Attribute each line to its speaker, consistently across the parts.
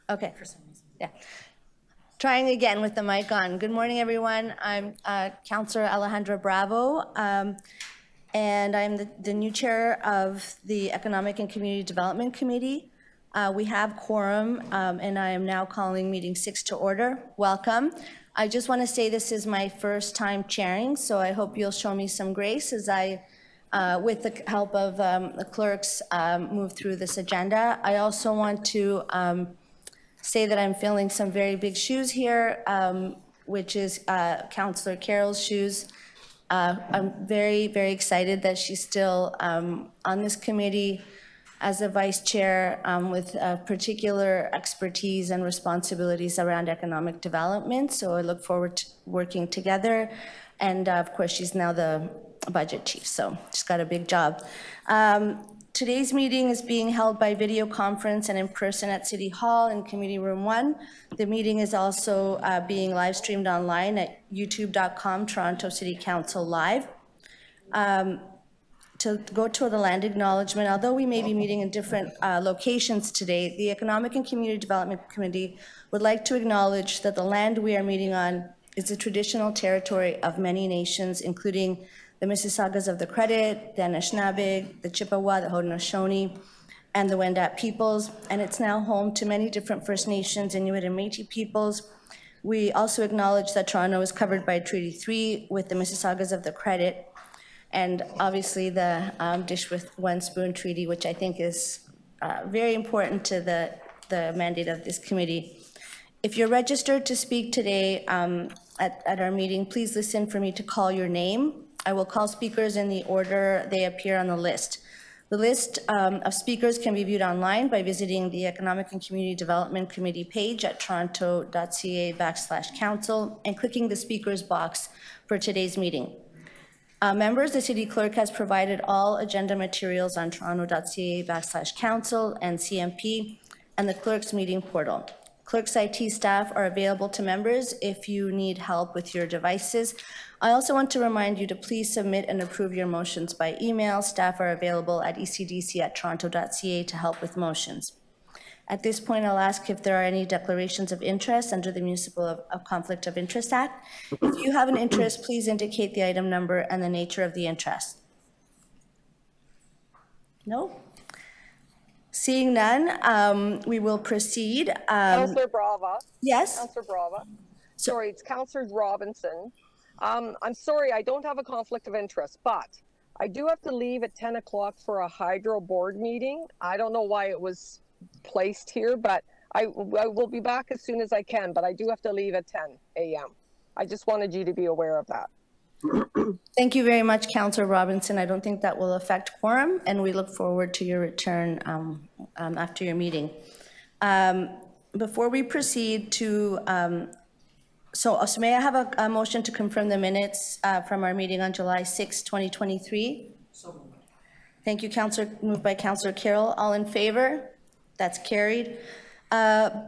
Speaker 1: Okay. Yeah. Trying again with the mic on. Good morning, everyone. I'm Councillor Alejandra Bravo, and I'm the new chair of the Economic and Community Development Committee. We have quorum, and I am now calling meeting 6 to order. Welcome. I just want to say this is my first time chairing, so I hope you'll show me some grace as I, with the help of the clerks, move through this agenda. I also want to say that I'm filling some very big shoes here, which is Councillor Carroll's shoes. I'm very, very excited that she's still on this committee as a vice chair with particular expertise and responsibilities around economic development. So I look forward to working together. And of course, she's now the budget chief, so she's got a big job. Today's meeting is being held by video conference and in person at City Hall in Committee Room 1. The meeting is also being live streamed online at youtube.com, Toronto City Council Live. To go to the land acknowledgement, although we may be meeting in different locations today, the Economic and Community Development Committee would like to acknowledge that the land we are meeting on is the traditional territory of many nations, including the Mississaugas of the Credit, the Anishinaabe, the Chippewa, the Haudenosaunee, and the Wendat peoples, and it's now home to many different First Nations, Inuit and Métis peoples. We also acknowledge that Toronto is covered by Treaty 3 with the Mississaugas of the Credit, and obviously the Dish with One Spoon Treaty, which I think is very important to the mandate of this committee. If you're registered to speak today at our meeting, please listen for me to call your name. I will call speakers in the order they appear on the list. The list of speakers can be viewed online by visiting the Economic and Community Development Committee page at toronto.ca/council and clicking the speakers box for today's meeting. Members, the City Clerk has provided all agenda materials on toronto.ca/council and CMP and the Clerk's meeting portal. Clerk's IT staff are available to members if you need help with your devices. I also want to remind you to please submit and approve your motions by email. Staff are available at ecdc@toronto.ca to help with motions. At this point, I'll ask if there are any declarations of interest under the Municipal Conflict of Interest Act. If you have an interest, please indicate the item number and the nature of the interest. No? Seeing none, we will proceed.
Speaker 2: Councillor Brava.
Speaker 1: Yes?
Speaker 2: Councillor Brava. Sorry, it's Councillor Robinson. I'm sorry, I don't have a conflict of interest, but I do have to leave at 10 o'clock for a hydro board meeting. I don't know why it was placed here, but I will be back as soon as I can, but I do have to leave at 10 a.m. I just wanted you to be aware of that.
Speaker 1: Thank you very much, Councillor Robinson. I don't think that will affect quorum, and we look forward to your return after your meeting. Before we proceed to, so may I have a motion to confirm the minutes from our meeting on July 6, 2023? So moved. Thank you, Councillor. Moved by Councillor Carroll. All in favor? That's carried.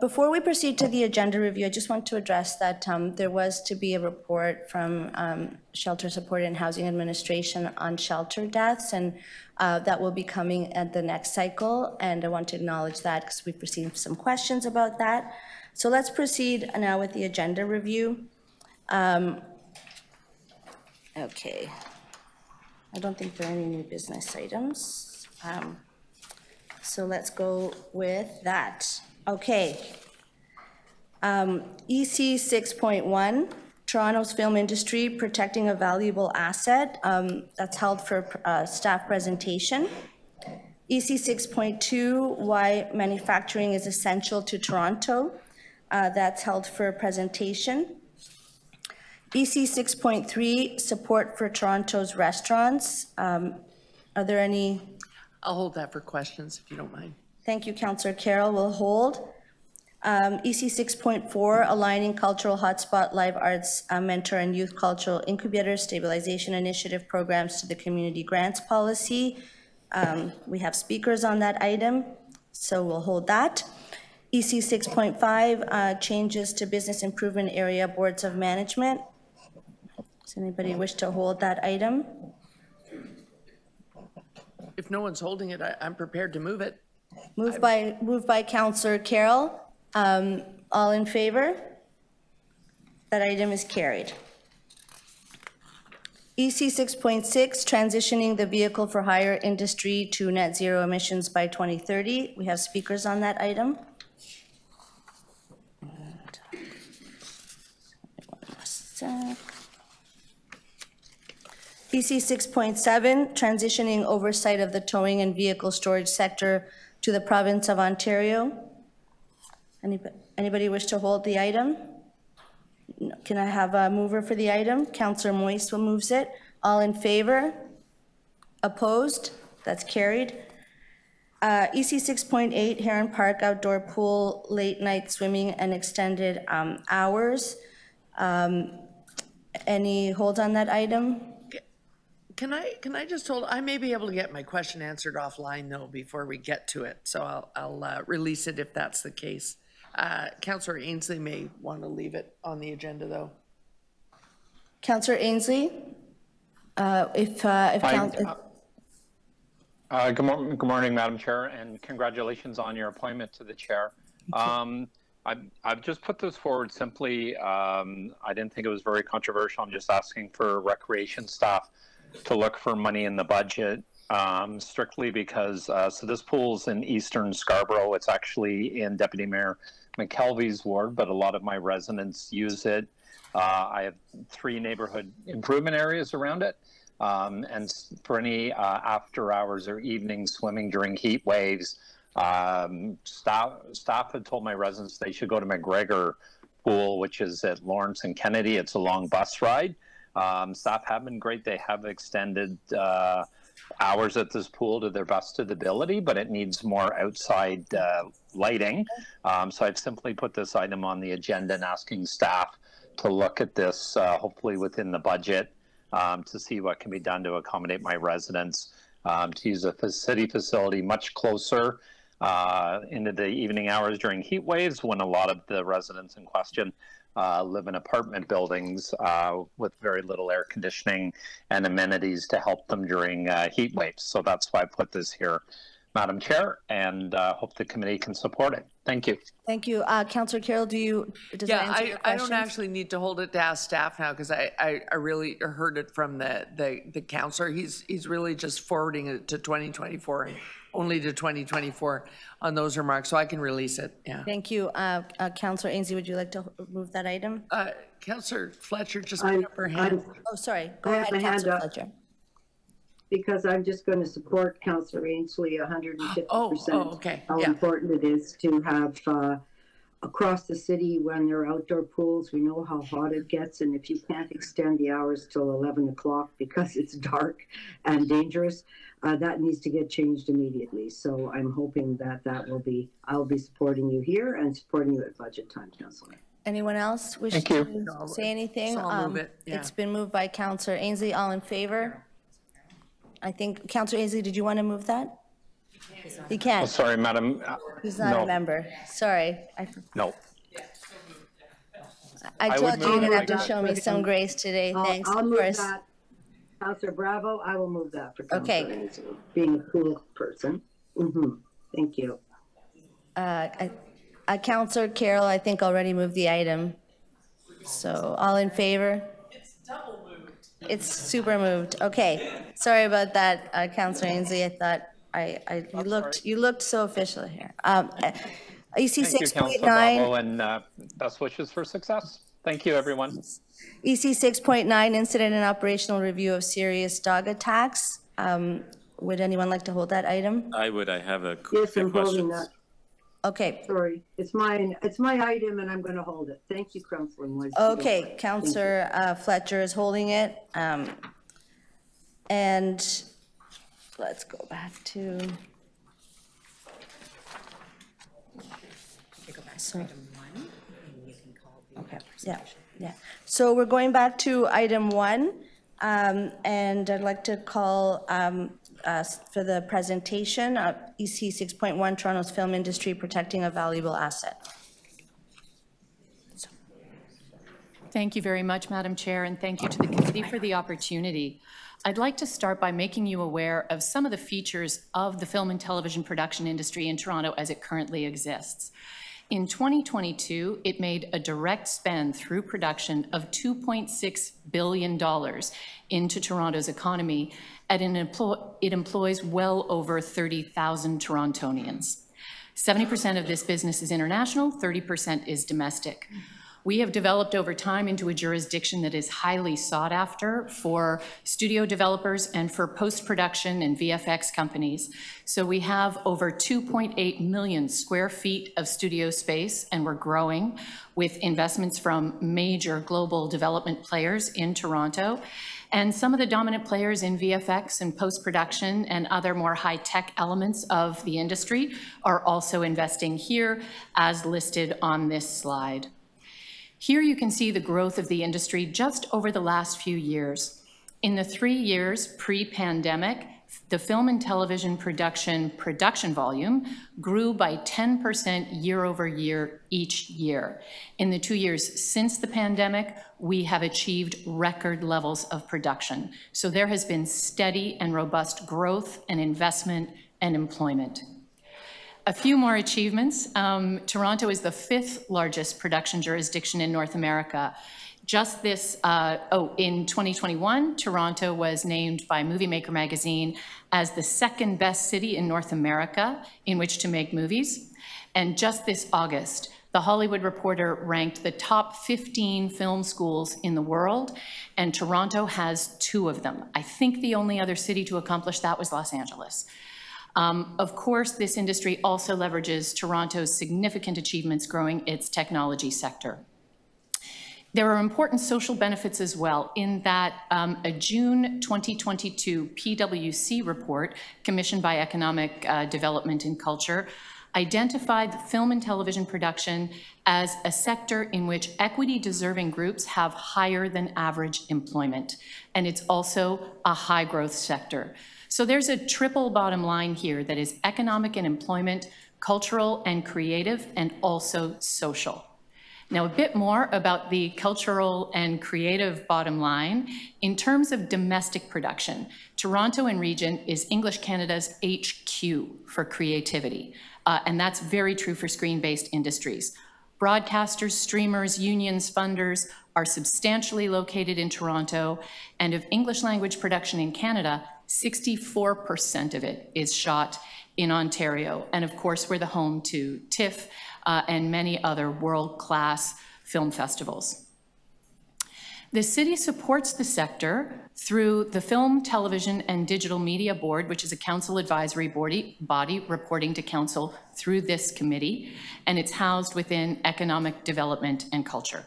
Speaker 1: Before we proceed to the agenda review, I just want to address that there was to be a report from Shelter Support and Housing Administration on shelter deaths, and that will be coming at the next cycle, and I want to acknowledge that because we've received some questions about that. So let's proceed now with the agenda review. Okay. I don't think there are any new business items. So let's go with that. Okay. EC 6.1, Toronto's film industry, protecting a valuable asset. That's held for staff presentation. EC 6.2, why manufacturing is essential to Toronto. That's held for presentation. EC 6.3, support for Toronto's restaurants. Are there any?
Speaker 3: I'll hold that for questions if you don't mind.
Speaker 1: Thank you, Councillor Carroll. We'll hold. EC 6.4, aligning cultural hotspot, live arts, mentor and youth cultural incubators, stabilization initiative programs to the community grants policy. We have speakers on that item, so we'll hold that. EC 6.5, changes to business improvement area boards of management. Does anybody wish to hold that item?
Speaker 3: If no one's holding it, I'm prepared to move it.
Speaker 1: Moved by Councillor Carroll. All in favor? That item is carried. EC 6.6, transitioning the vehicle for hire industry to net zero emissions by 2030. We have speakers on that item. EC 6.7, transitioning oversight of the towing and vehicle storage sector to the province of Ontario. Anybody wish to hold the item? No. Can I have a mover for the item? Councillor Moise will moves it. All in favor? Opposed? That's carried. EC 6.8, Heron Park outdoor pool, late night swimming and extended hours. Any holds on that item?
Speaker 3: Can I just hold, I may be able to get my question answered offline though before we get to it. So I'll release it if that's the case. Councillor Ainsley may want to leave it on the agenda though.
Speaker 1: Councillor Ainsley, Good
Speaker 4: morning, Madam Chair, and congratulations on your appointment to the chair. I've just put this forward simply. I didn't think it was very controversial. I'm just asking for recreation staff to look for money in the budget, strictly because, so this pool's in Eastern Scarborough. It's actually in Deputy Mayor McKelvey's ward, but a lot of my residents use it. I have 3 neighborhood improvement areas around it. And for any after hours or evening swimming during heat waves, staff had told my residents they should go to McGregor Pool, which is at Lawrence and Kennedy. It's a long bus ride. Staff have been great. They have extended hours at this pool to their best of the ability, but it needs more outside lighting. So I've simply put this item on the agenda and asking staff to look at this, hopefully within the budget, to see what can be done to accommodate my residents, to use a city facility much closer into the evening hours during heat waves when a lot of the residents in question live in apartment buildings with very little air conditioning and amenities to help them during heat waves. So that's why I put this here, Madam Chair, and hope the committee can support it. Thank you.
Speaker 1: Thank you. Councillor Carroll, does that answer your
Speaker 3: I don't actually need to hold it to ask staff now because I really heard it from the councillor. He's really just forwarding it to 2024 and only to 2024 on those remarks, so I can release it. Yeah.
Speaker 1: Thank you. Councillor Ainsley, would you like to move that item?
Speaker 3: Councillor Fletcher just put up her hand.
Speaker 1: Oh, sorry. Go ahead, Councillor Fletcher.
Speaker 5: Because I'm just going to support Councillor Ainsley 150%.
Speaker 3: Okay.
Speaker 5: How important it is to have across the city when there are outdoor pools. We know how hot it gets, and if you can't extend the hours till 11 o'clock because it's dark and dangerous, that needs to get changed immediately. So I'm hoping that I'll be supporting you here and supporting you at budget time, Councillor.
Speaker 1: Anyone else wish to say anything?
Speaker 3: So I'll move it. Yeah.
Speaker 1: It's been moved by Councillor Ainsley. All in favor? I think, Councillor Ainsley, did you want to move that? He can't.
Speaker 4: Oh, sorry, Madam.
Speaker 1: He's not a member. Sorry.
Speaker 4: No.
Speaker 1: I told you you're going to have to show me some grace today. Thanks.
Speaker 5: I'll move that. Councillor Bravo, I will move that for Councillor Ainsley, being a cool person. Thank you.
Speaker 1: Councillor Carroll, I think, already moved the item. So all in favor?
Speaker 3: It's double moved.
Speaker 1: It's super moved. Okay. Sorry about that, Councillor Ainsley. I thought you looked so official here. EC 6.9
Speaker 4: and best wishes for success. Thank you, everyone.
Speaker 1: EC 6.9 incident and operational review of serious dog attacks. Would anyone like to hold that item?
Speaker 6: I would. I have a
Speaker 5: yes,
Speaker 6: few
Speaker 5: I'm
Speaker 6: questions.
Speaker 5: holding that.
Speaker 1: Okay.
Speaker 5: Sorry, it's my item, and I'm going to hold it. Thank you, Councillor Moise.
Speaker 1: Okay, Councillor Fletcher is holding it, and let's go back to. Okay. Yeah. So we're going back to item 1, and I'd like to call for the presentation of EC 6.1, Toronto's film industry protecting a valuable asset.
Speaker 7: Thank you very much, Madam Chair, and thank you to the committee for the opportunity. I'd like to start by making you aware of some of the features of the film and television production industry in Toronto as it currently exists. In 2022, it made a direct spend through production of $2.6 billion into Toronto's economy, and it employs well over 30,000 Torontonians. 70% of this business is international, 30% is domestic. We have developed over time into a jurisdiction that is highly sought after for studio developers and for post-production and VFX companies. So we have over 2.8 million square feet of studio space, and we're growing with investments from major global development players in Toronto. And some of the dominant players in VFX and post-production and other more high-tech elements of the industry are also investing here, as listed on this slide. Here you can see the growth of the industry just over the last few years. In the 3 years pre-pandemic, the film and television production volume grew by 10% year over year each year. In the 2 years since the pandemic, we have achieved record levels of production. So there has been steady and robust growth and investment and employment. A few more achievements. Toronto is the 5th largest production jurisdiction in North America. Just this, in 2021, Toronto was named by Movie Maker magazine as the 2nd best city in North America in which to make movies. And just this August, The Hollywood Reporter ranked the top 15 film schools in the world, and Toronto has 2 of them. I think the only other city to accomplish that was Los Angeles. Of course, this industry also leverages Toronto's significant achievements growing its technology sector. There are important social benefits as well, in that a June 2022 PwC report commissioned by Economic Development and Culture identified film and television production as a sector in which equity-deserving groups have higher than average employment, and it's also a high-growth sector. So there's a triple bottom line here that is economic and employment, cultural and creative, and also social. Now, a bit more about the cultural and creative bottom line. In terms of domestic production, Toronto and region is English Canada's HQ for creativity, and that's very true for screen-based industries. Broadcasters, streamers, unions, funders are substantially located in Toronto, and of English language production in Canada, 64% of it is shot in Ontario. And of course, we're the home to TIFF and many other world-class film festivals. The city supports the sector through the Film, Television, and Digital Media Board, which is a council advisory body reporting to council through this committee, and it's housed within Economic Development and Culture.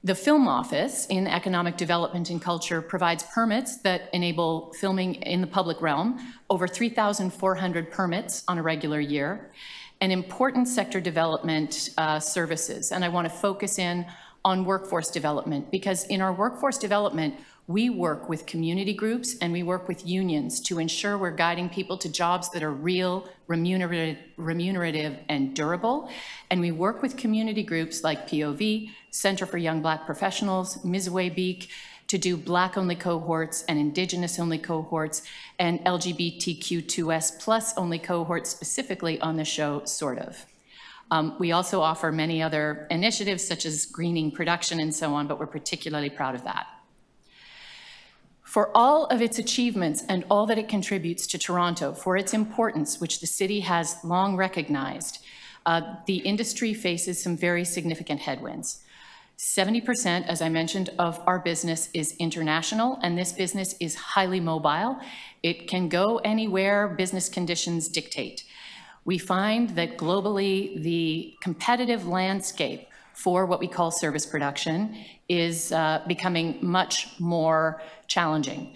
Speaker 7: The Film Office in Economic Development and Culture provides permits that enable filming in the public realm, over 3,400 permits on a regular year, and important sector development services. And I want to focus in on workforce development, because in our workforce development, we work with community groups and we work with unions to ensure we're guiding people to jobs that are real, remunerative, and durable. And we work with community groups like POV, Center for Young Black Professionals, Mizwe to do Black-only cohorts and Indigenous-only cohorts and LGBTQ2S+ only cohorts, specifically on the show, Sort of. We also offer many other initiatives such as greening production and so on, but we're particularly proud of that. For all of its achievements and all that it contributes to Toronto, for its importance, which the city has long recognized, the industry faces some very significant headwinds. 70%, as I mentioned, of our business is international, and this business is highly mobile. It can go anywhere business conditions dictate. We find that globally, the competitive landscape for what we call service production is becoming much more challenging.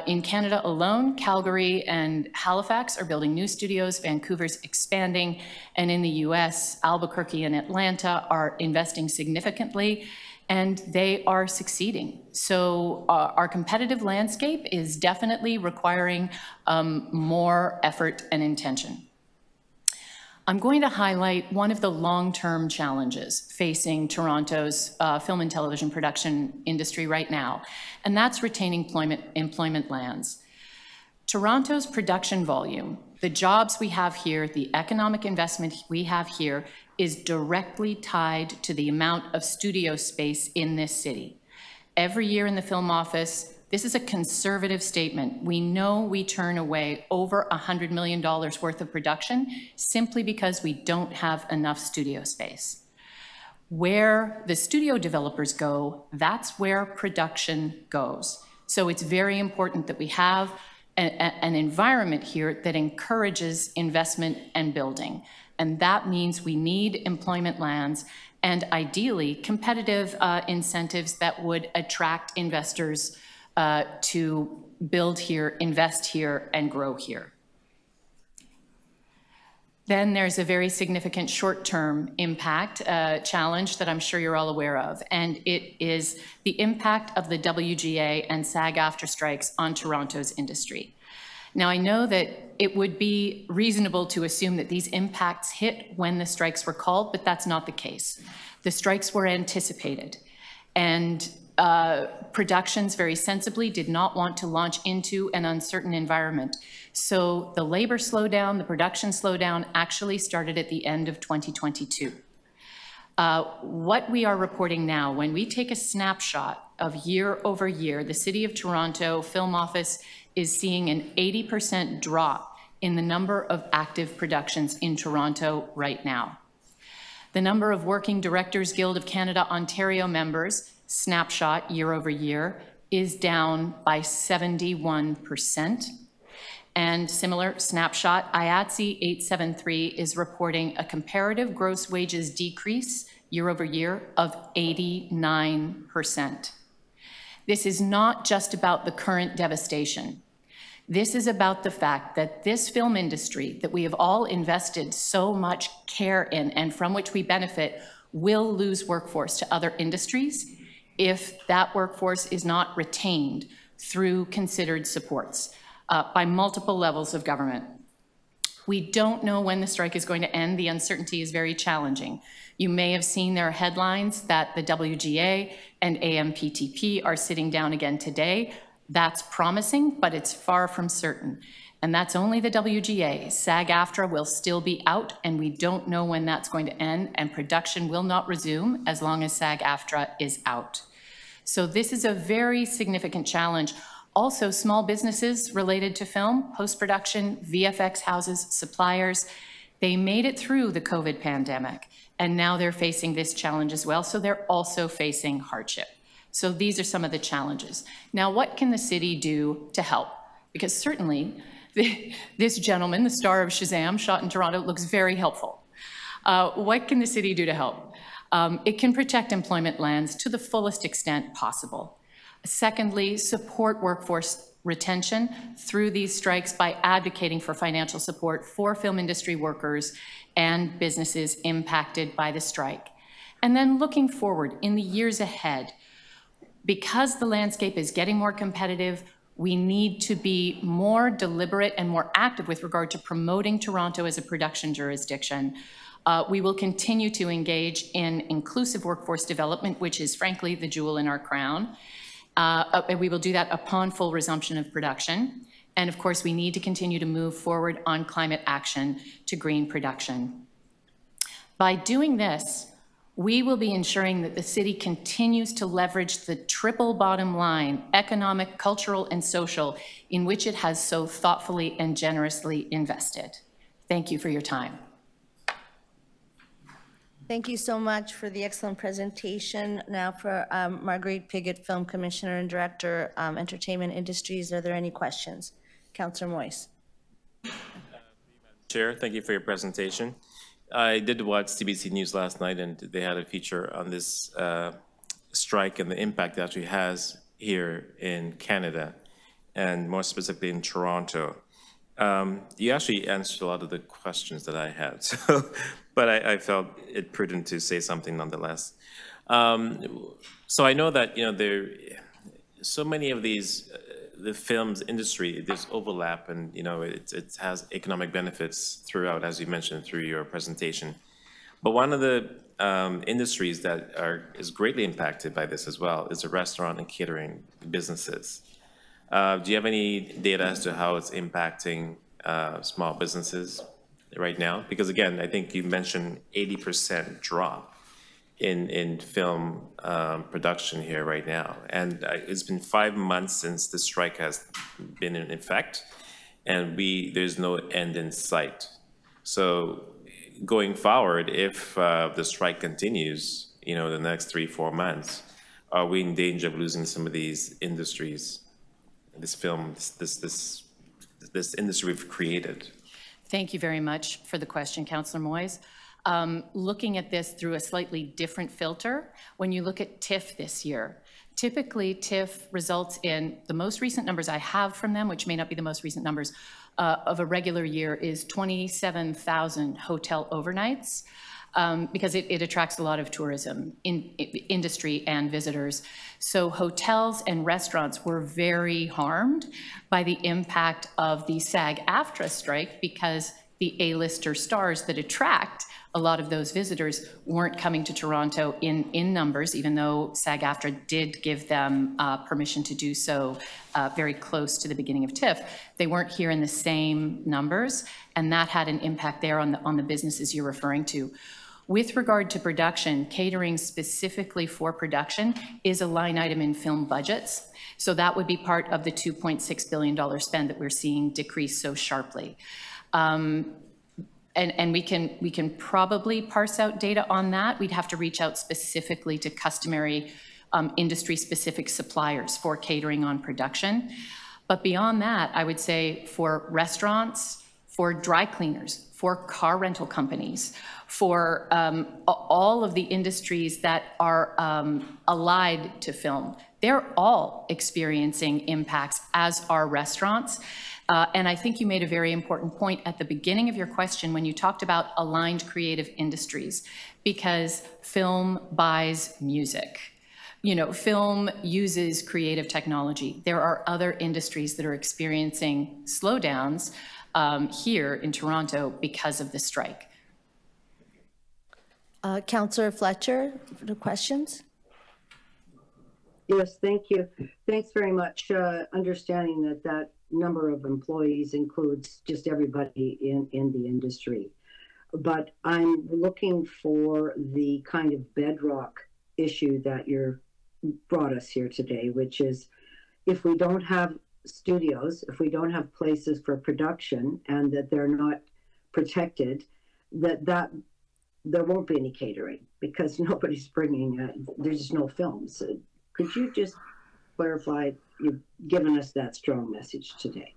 Speaker 7: In Canada alone, Calgary and Halifax are building new studios, Vancouver's expanding, and in the US, Albuquerque and Atlanta are investing significantly, and they are succeeding. So our competitive landscape is definitely requiring more effort and intention. I'm going to highlight one of the long-term challenges facing Toronto's film and television production industry right now, and that's retaining employment lands. Toronto's production volume, the jobs we have here, the economic investment we have here, is directly tied to the amount of studio space in this city. Every year in the film office, this is a conservative statement. We know we turn away over $100 million worth of production simply because we don't have enough studio space. Where the studio developers go, that's where production goes. So it's very important that we have an environment here that encourages investment and building. And that means we need employment lands and ideally competitive incentives that would attract investors to build here, invest here, and grow here. Then there's a very significant short-term impact challenge that I'm sure you're all aware of, and it is the impact of the WGA and SAG-AFTRA strikes on Toronto's industry. Now, I know that it would be reasonable to assume that these impacts hit when the strikes were called, but that's not the case. The strikes were anticipated, and productions very sensibly did not want to launch into an uncertain environment. So the labor slowdown, the production slowdown actually started at the end of 2022. What we are reporting now, when we take a snapshot of year over year, the City of Toronto Film Office is seeing an 80% drop in the number of active productions in Toronto right now. The number of Working Directors Guild of Canada Ontario members, snapshot year over year, is down by 71%. And similar snapshot, IATSE 873 is reporting a comparative gross wages decrease year over year of 89%. This is not just about the current devastation. This is about the fact that this film industry that we have all invested so much care in and from which we benefit will lose workforce to other industries if that workforce is not retained through considered supports by multiple levels of government. We don't know when the strike is going to end. The uncertainty is very challenging. You may have seen there are headlines that the WGA and AMPTP are sitting down again today. That's promising, but it's far from certain. And that's only the WGA. SAG-AFTRA will still be out, and we don't know when that's going to end, and production will not resume as long as SAG-AFTRA is out. So this is a very significant challenge. Also, small businesses related to film, post-production, VFX houses, suppliers, they made it through the COVID pandemic, and now they're facing this challenge as well, so they're also facing hardship. So these are some of the challenges. Now, what can the city do to help? Because certainly, this gentleman, the star of Shazam, shot in Toronto, looks very helpful. What can the city do to help? It can protect employment lands to the fullest extent possible. Secondly, support workforce retention through these strikes by advocating for financial support for film industry workers and businesses impacted by the strike. And then looking forward in the years ahead, because the landscape is getting more competitive, we need to be more deliberate and more active with regard to promoting Toronto as a production jurisdiction. We will continue to engage in inclusive workforce development, which is frankly the jewel in our crown. And we will do that upon full resumption of production. And of course, we need to continue to move forward on climate action to green production. By doing this, we will be ensuring that the city continues to leverage the triple bottom line, economic, cultural, and social, in which it has so thoughtfully and generously invested. Thank you for your time.
Speaker 1: Thank you so much for the excellent presentation. Now for Marguerite Pigott, Film Commissioner and Director, Entertainment Industries. Are there any questions? Councillor Moyes.
Speaker 6: Chair, thank you for your presentation. I did watch CBC News last night, and they had a feature on this strike and the impact it actually has here in Canada, and more specifically in Toronto. You actually answered a lot of the questions that I had, but I felt it prudent to say something nonetheless. So I know that there so many of these the films industry, there's overlap, and it has economic benefits throughout, as you mentioned through your presentation. But one of the industries that is greatly impacted by this as well is the restaurant and catering businesses. Do you have any data as to how it's impacting small businesses right now? Because again, I think you mentioned 80% drop in film production here right now. And it's been 5 months since the strike has been in effect, and there's no end in sight. So going forward, if the strike continues, you know, the next 3-4 months, are we in danger of losing some of these industries, this industry we've created?
Speaker 7: Thank you very much for the question, Councillor Moyes. Looking at this through a slightly different filter, when you look at TIFF this year, typically TIFF results in, the most recent numbers I have from them, which may not be the most recent numbers, of a regular year is 27,000 hotel overnights, because it attracts a lot of tourism industry and visitors. So hotels and restaurants were very harmed by the impact of the SAG-AFTRA strike, because the A-lister stars that attract a lot of those visitors weren't coming to Toronto in numbers, even though SAG-AFTRA did give them permission to do so very close to the beginning of TIFF. They weren't here in the same numbers, and that had an impact there on the businesses you're referring to. With regard to production, catering specifically for production is a line item in film budgets. So that would be part of the $2.6 billion spend that we're seeing decrease so sharply. And we can probably parse out data on that. We'd have to reach out specifically to customary industry-specific suppliers for catering on production. But beyond that, I would say for restaurants, for dry cleaners, for car rental companies, for all of the industries that are allied to film, they're all experiencing impacts, as are restaurants. And I think you made a very important point at the beginning of your question when you talked about aligned creative industries, because film buys music. You know, film uses creative technology. There are other industries that are experiencing slowdowns here in Toronto because of the strike.
Speaker 1: Councillor Fletcher, for the questions?
Speaker 5: Yes, thank you. Thanks very much. Understanding that number of employees includes just everybody in the industry. But I'm looking for the kind of bedrock issue that you're brought us here today, which is if we don't have studios, if we don't have places for production and that they're not protected, that there won't be any catering because nobody's bringing, there's just no films. Could you just clarify, you've given us that strong message today.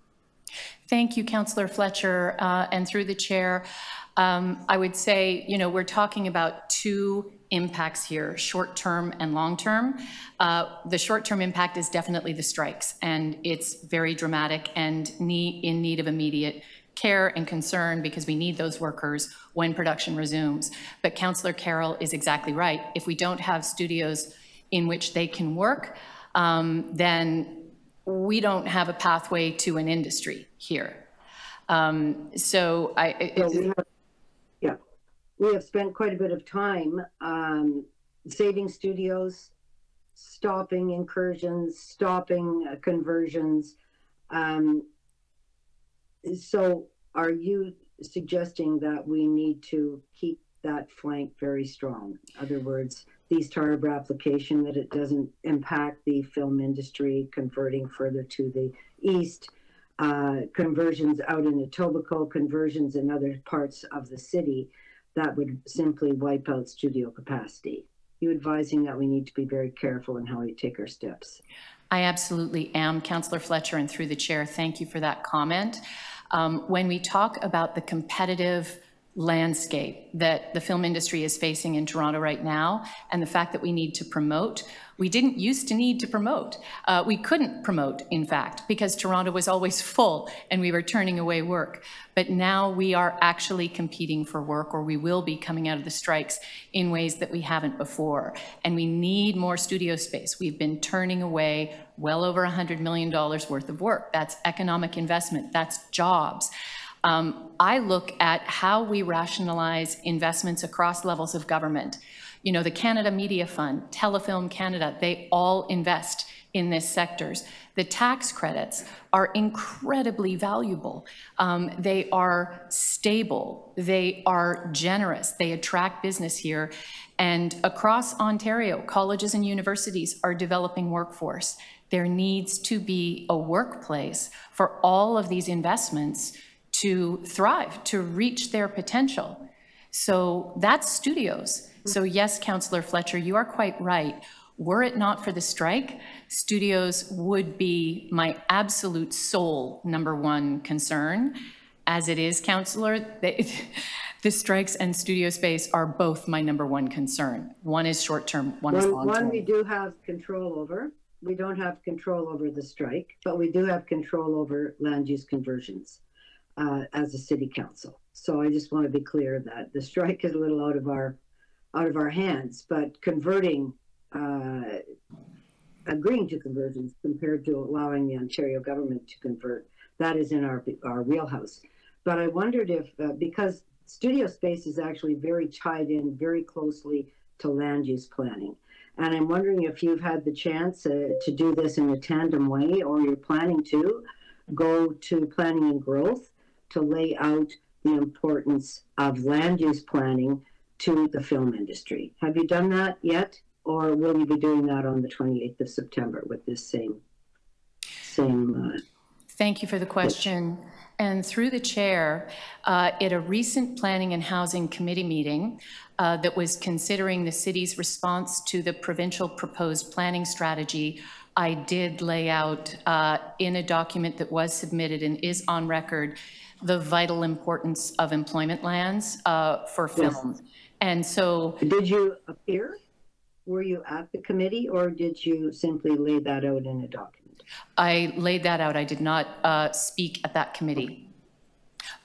Speaker 7: Thank you, Councillor Fletcher, and through the chair. I would say, you know, we're talking about two impacts here, short-term and long-term. The short-term impact is definitely the strikes, and it's very dramatic and in need of immediate care and concern because we need those workers when production resumes. But Councillor Carroll is exactly right. If we don't have studios in which they can work, then we don't have a pathway to an industry here.
Speaker 5: We have spent quite a bit of time saving studios, stopping incursions, stopping conversions. So are you suggesting that we need to keep that flank very strong? In other words, the East Harbour application, that it doesn't impact the film industry converting further to the east, conversions out in Etobicoke, conversions in other parts of the city that would simply wipe out studio capacity. You advising that we need to be very careful in how we take our steps?
Speaker 7: I absolutely am, Councillor Fletcher, and through the chair, thank you for that comment. When we talk about the competitive landscape that the film industry is facing in Toronto right now, and the fact that we need to promote, we didn't used to need to promote. We couldn't promote, in fact, because Toronto was always full and we were turning away work. But now we are actually competing for work, or we will be coming out of the strikes in ways that we haven't before. And we need more studio space. We've been turning away well over $100 million worth of work. That's economic investment, that's jobs. I look at how we rationalize investments across levels of government. You know, the Canada Media Fund, Telefilm Canada, they all invest in this sectors. The tax credits are incredibly valuable. They are stable, they are generous, they attract business here. And across Ontario, colleges and universities are developing workforce. There needs to be a workplace for all of these investments to thrive, to reach their potential. So that's studios. So yes, Councillor Fletcher, you are quite right. Were it not for the strike, studios would be my absolute sole #1 concern. As it is, Councillor, the strikes and studio space are both my #1 concern. One is short-term, one is long-term.
Speaker 5: One we do have control over. We don't have control over the strike, but we do have control over land use conversions as a city council. So I just want to be clear that the strike is a little out of our hands, but converting, agreeing to conversions compared to allowing the Ontario government to convert, that is in our wheelhouse. But I wondered if, because studio space is actually very tied in very closely to land use planning. And I'm wondering if you've had the chance to do this in a tandem way, or you're planning to go to planning and growth to lay out the importance of land use planning to the film industry. Have you done that yet? Or will you be doing that on the 28th of September with this same
Speaker 7: Thank you for the question. And through the chair, at a recent Planning and Housing Committee meeting that was considering the city's response to the provincial proposed planning strategy, I did lay out in a document that was submitted and is on record the vital importance of employment lands for film. Yes. And so...
Speaker 5: Did you appear? Were you at the committee, or did you simply lay that out in a document?
Speaker 7: I laid that out. I did not speak at that committee.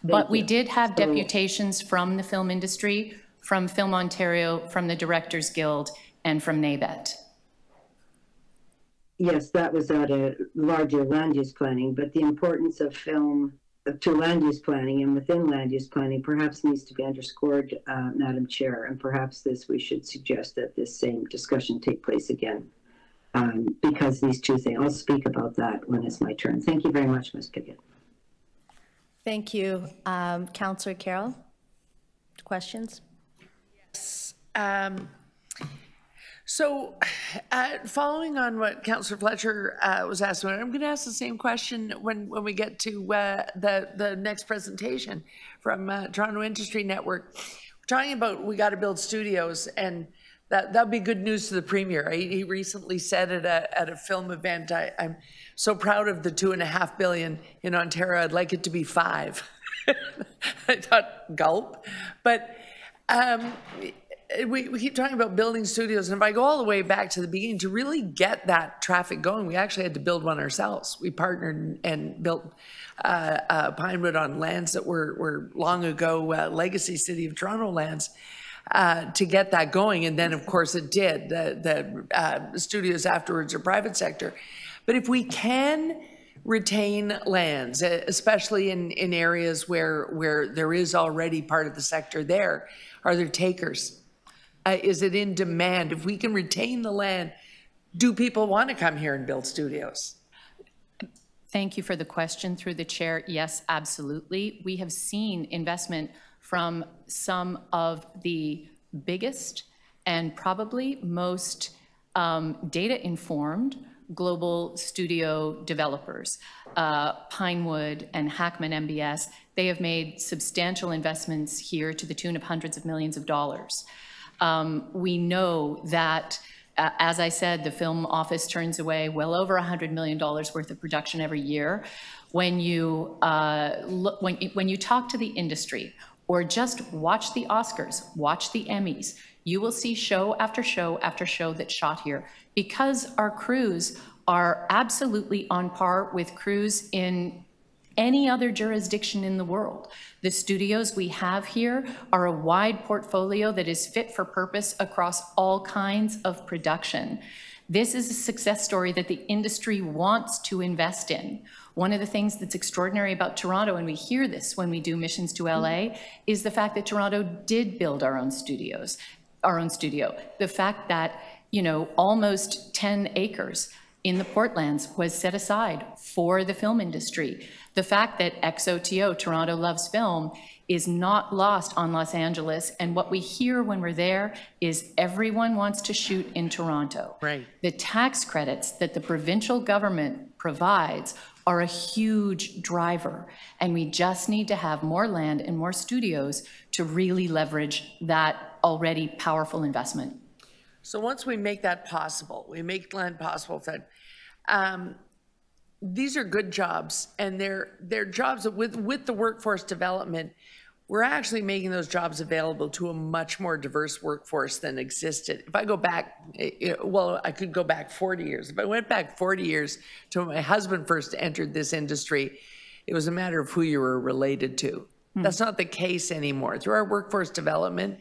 Speaker 7: But we did have deputations from the film industry, from Film Ontario, from the Directors Guild, and from NABET.
Speaker 5: Yes, that was at a larger land use planning, but the importance of film to land use planning and within land use planning perhaps needs to be underscored, Madam Chair, and perhaps we should suggest that this same discussion take place again, because these two things, I'll speak about that when it's my turn. Thank you very much, Ms. Pickett.
Speaker 1: Thank you. Councillor Carroll, questions?
Speaker 3: Yes. So following on what Councillor Fletcher was asking, I'm going to ask the same question when we get to the next presentation from Toronto Industry Network. We're talking about we got to build studios, and that'll be good news to the Premier. He recently said at a film event, I'm so proud of the $2.5 billion in Ontario. I'd like it to be 5. I thought, gulp. But we keep talking about building studios, and if I go all the way back to the beginning, to really get that traffic going, we actually had to build one ourselves. We partnered and built Pinewood on lands that were long ago legacy City of Toronto lands to get that going, and then of course it did. The studios afterwards are private sector. But if we can retain lands, especially in areas where there is already part of the sector there, are there takers? Is it in demand? If we can retain the land, do people want to come here and build studios?
Speaker 7: Thank you for the question through the chair. Yes, absolutely. We have seen investment from some of the biggest and probably most data-informed global studio developers. Pinewood and Hackman MBS, they have made substantial investments here to the tune of hundreds of millions of dollars. We know that, as I said, the film office turns away well over $100 million worth of production every year. When you when you talk to the industry, or just watch the Oscars, watch the Emmys, you will see show after show after show that's shot here, because our crews are absolutely on par with crews in any other jurisdiction in the world. The studios we have here are a wide portfolio that is fit for purpose across all kinds of production. This is a success story that the industry wants to invest in. One of the things that's extraordinary about Toronto, and we hear this when we do missions to LA, is the fact that Toronto did build our own studio. The fact that, you know, almost 10 acres in the Portlands was set aside for the film industry. The fact that XOTO, Toronto Loves Film, is not lost on Los Angeles, and what we hear when we're there is everyone wants to shoot in Toronto.
Speaker 3: Right.
Speaker 7: The tax credits that the provincial government provides are a huge driver, and we just need to have more land and more studios to really leverage that already powerful investment.
Speaker 3: So once we make that possible, we make land possible, that these are good jobs, and they're jobs that with the workforce development, we're actually making those jobs available to a much more diverse workforce than existed. If I go back, well, I could go back 40 years. If I went back 40 years to when my husband first entered this industry, it was a matter of who you were related to. That's not the case anymore. Through our workforce development,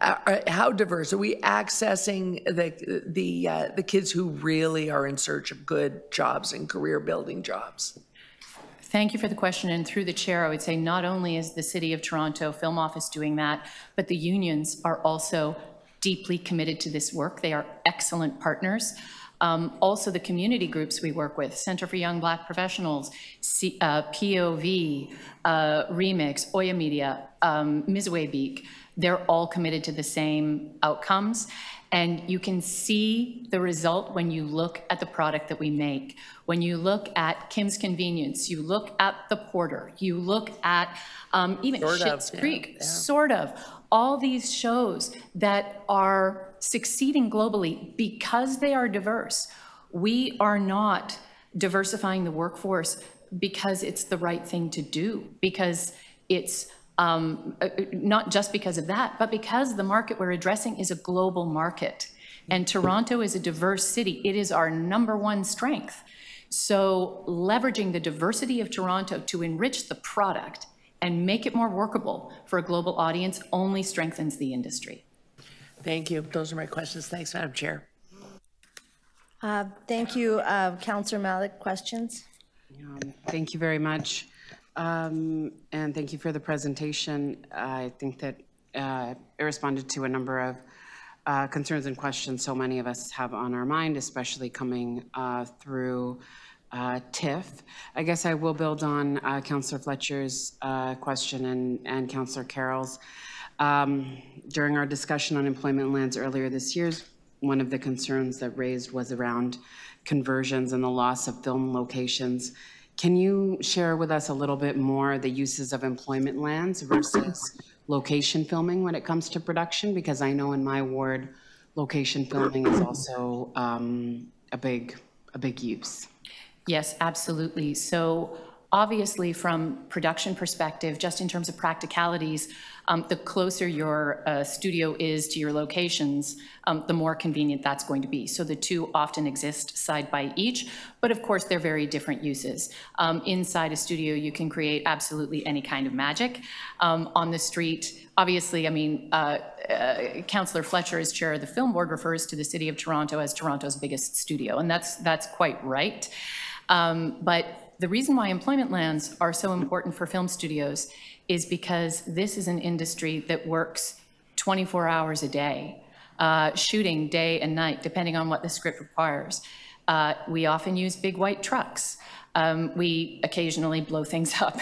Speaker 3: how diverse are we accessing the kids who really are in search of good jobs and career building jobs?
Speaker 7: Thank you for the question, and through the chair, I would say not only is the City of Toronto Film Office doing that, but the unions are also deeply committed to this work. They are excellent partners. Also, the community groups we work with, Center for Young Black Professionals, POV, Remix, Oya Media, Mizwebeek, they're all committed to the same outcomes. And you can see the result when you look at the product that we make. When you look at Kim's Convenience, you look at The Porter, you look at even Schitt's Creek, sort of. All these shows that are succeeding globally because they are diverse. We are not diversifying the workforce because it's the right thing to do, because it's not just because of that, but because the market we're addressing is a global market. And Toronto is a diverse city. It is our #1 strength. So leveraging the diversity of Toronto to enrich the product and make it more workable for a global audience only strengthens the industry.
Speaker 3: Thank you. Those are my questions. Thanks, Madam Chair.
Speaker 1: Thank you. Councillor Malik, questions?
Speaker 8: Thank you very much. And thank you for the presentation. I think that it responded to a number of concerns and questions so many of us have on our mind, especially coming through TIFF. I guess I will build on Councillor Fletcher's question and Councillor Carroll's. During our discussion on employment lands earlier this year, one of the concerns that raised was around conversions and the loss of film locations. Can you share with us a little bit more the uses of employment lands versus location filming when it comes to production? Because I know in my ward, location filming is also a big use.
Speaker 7: Yes, absolutely. So obviously from production perspective, just in terms of practicalities, the closer your studio is to your locations, the more convenient that's going to be. So the two often exist side by each, but of course they're very different uses. Inside a studio, you can create absolutely any kind of magic. On the street, obviously, I mean, Councillor Fletcher, as chair of the film board, refers to the City of Toronto as Toronto's biggest studio, and that's quite right. But the reason why employment lands are so important for film studios is because this is an industry that works 24 hours a day, shooting day and night, depending on what the script requires. We often use big white trucks. We occasionally blow things up.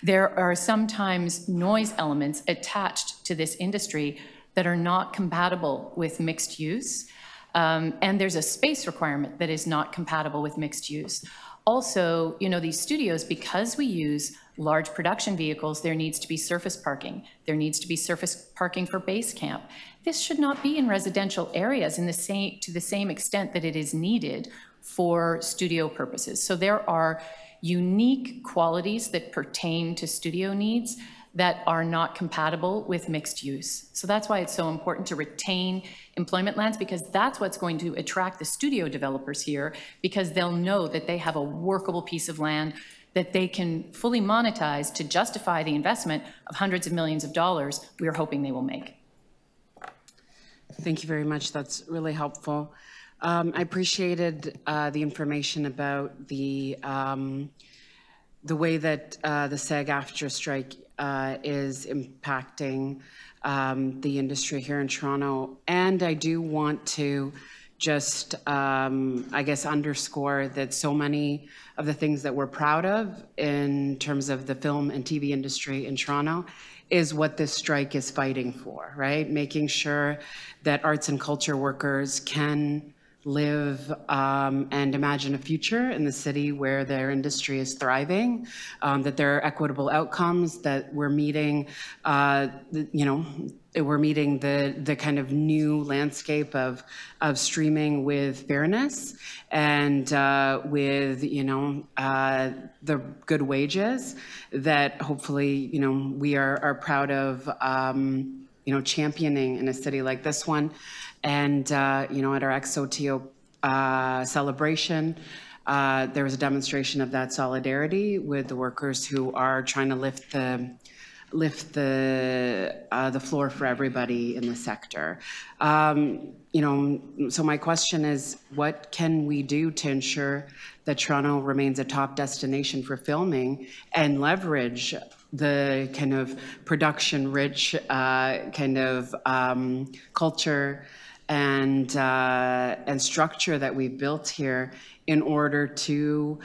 Speaker 7: There are sometimes noise elements attached to this industry that are not compatible with mixed use. And there's a space requirement that is not compatible with mixed use. Also, you know, these studios, because we use large production vehicles, there needs to be surface parking. There needs to be surface parking for base camp. This should not be in residential areas to the same extent that it is needed for studio purposes. So there are unique qualities that pertain to studio needs that are not compatible with mixed use. So that's why it's so important to retain employment lands, because that's what's going to attract the studio developers here, because they'll know that they have a workable piece of land that they can fully monetize to justify the investment of hundreds of millions of dollars we are hoping they will make.
Speaker 8: Thank you very much. That's really helpful. I appreciated the information about the way that the SAG-AFTRA strike is impacting the industry here in Toronto. And I do want to just, I guess, underscore that so many of the things that we're proud of in terms of the film and TV industry in Toronto is what this strike is fighting for, right? Making sure that arts and culture workers can live and imagine a future in the city where their industry is thriving, that there are equitable outcomes, that we're meeting, we're meeting the kind of new landscape of streaming with fairness and with, the good wages that hopefully, we are proud of, championing in a city like this one. And, at our ex-OTO celebration, there was a demonstration of that solidarity with the workers who are trying to lift the floor for everybody in the sector. So my question is, what can we do to ensure that Toronto remains a top destination for filming and leverage the kind of production-rich kind of culture and structure that we've built here in order to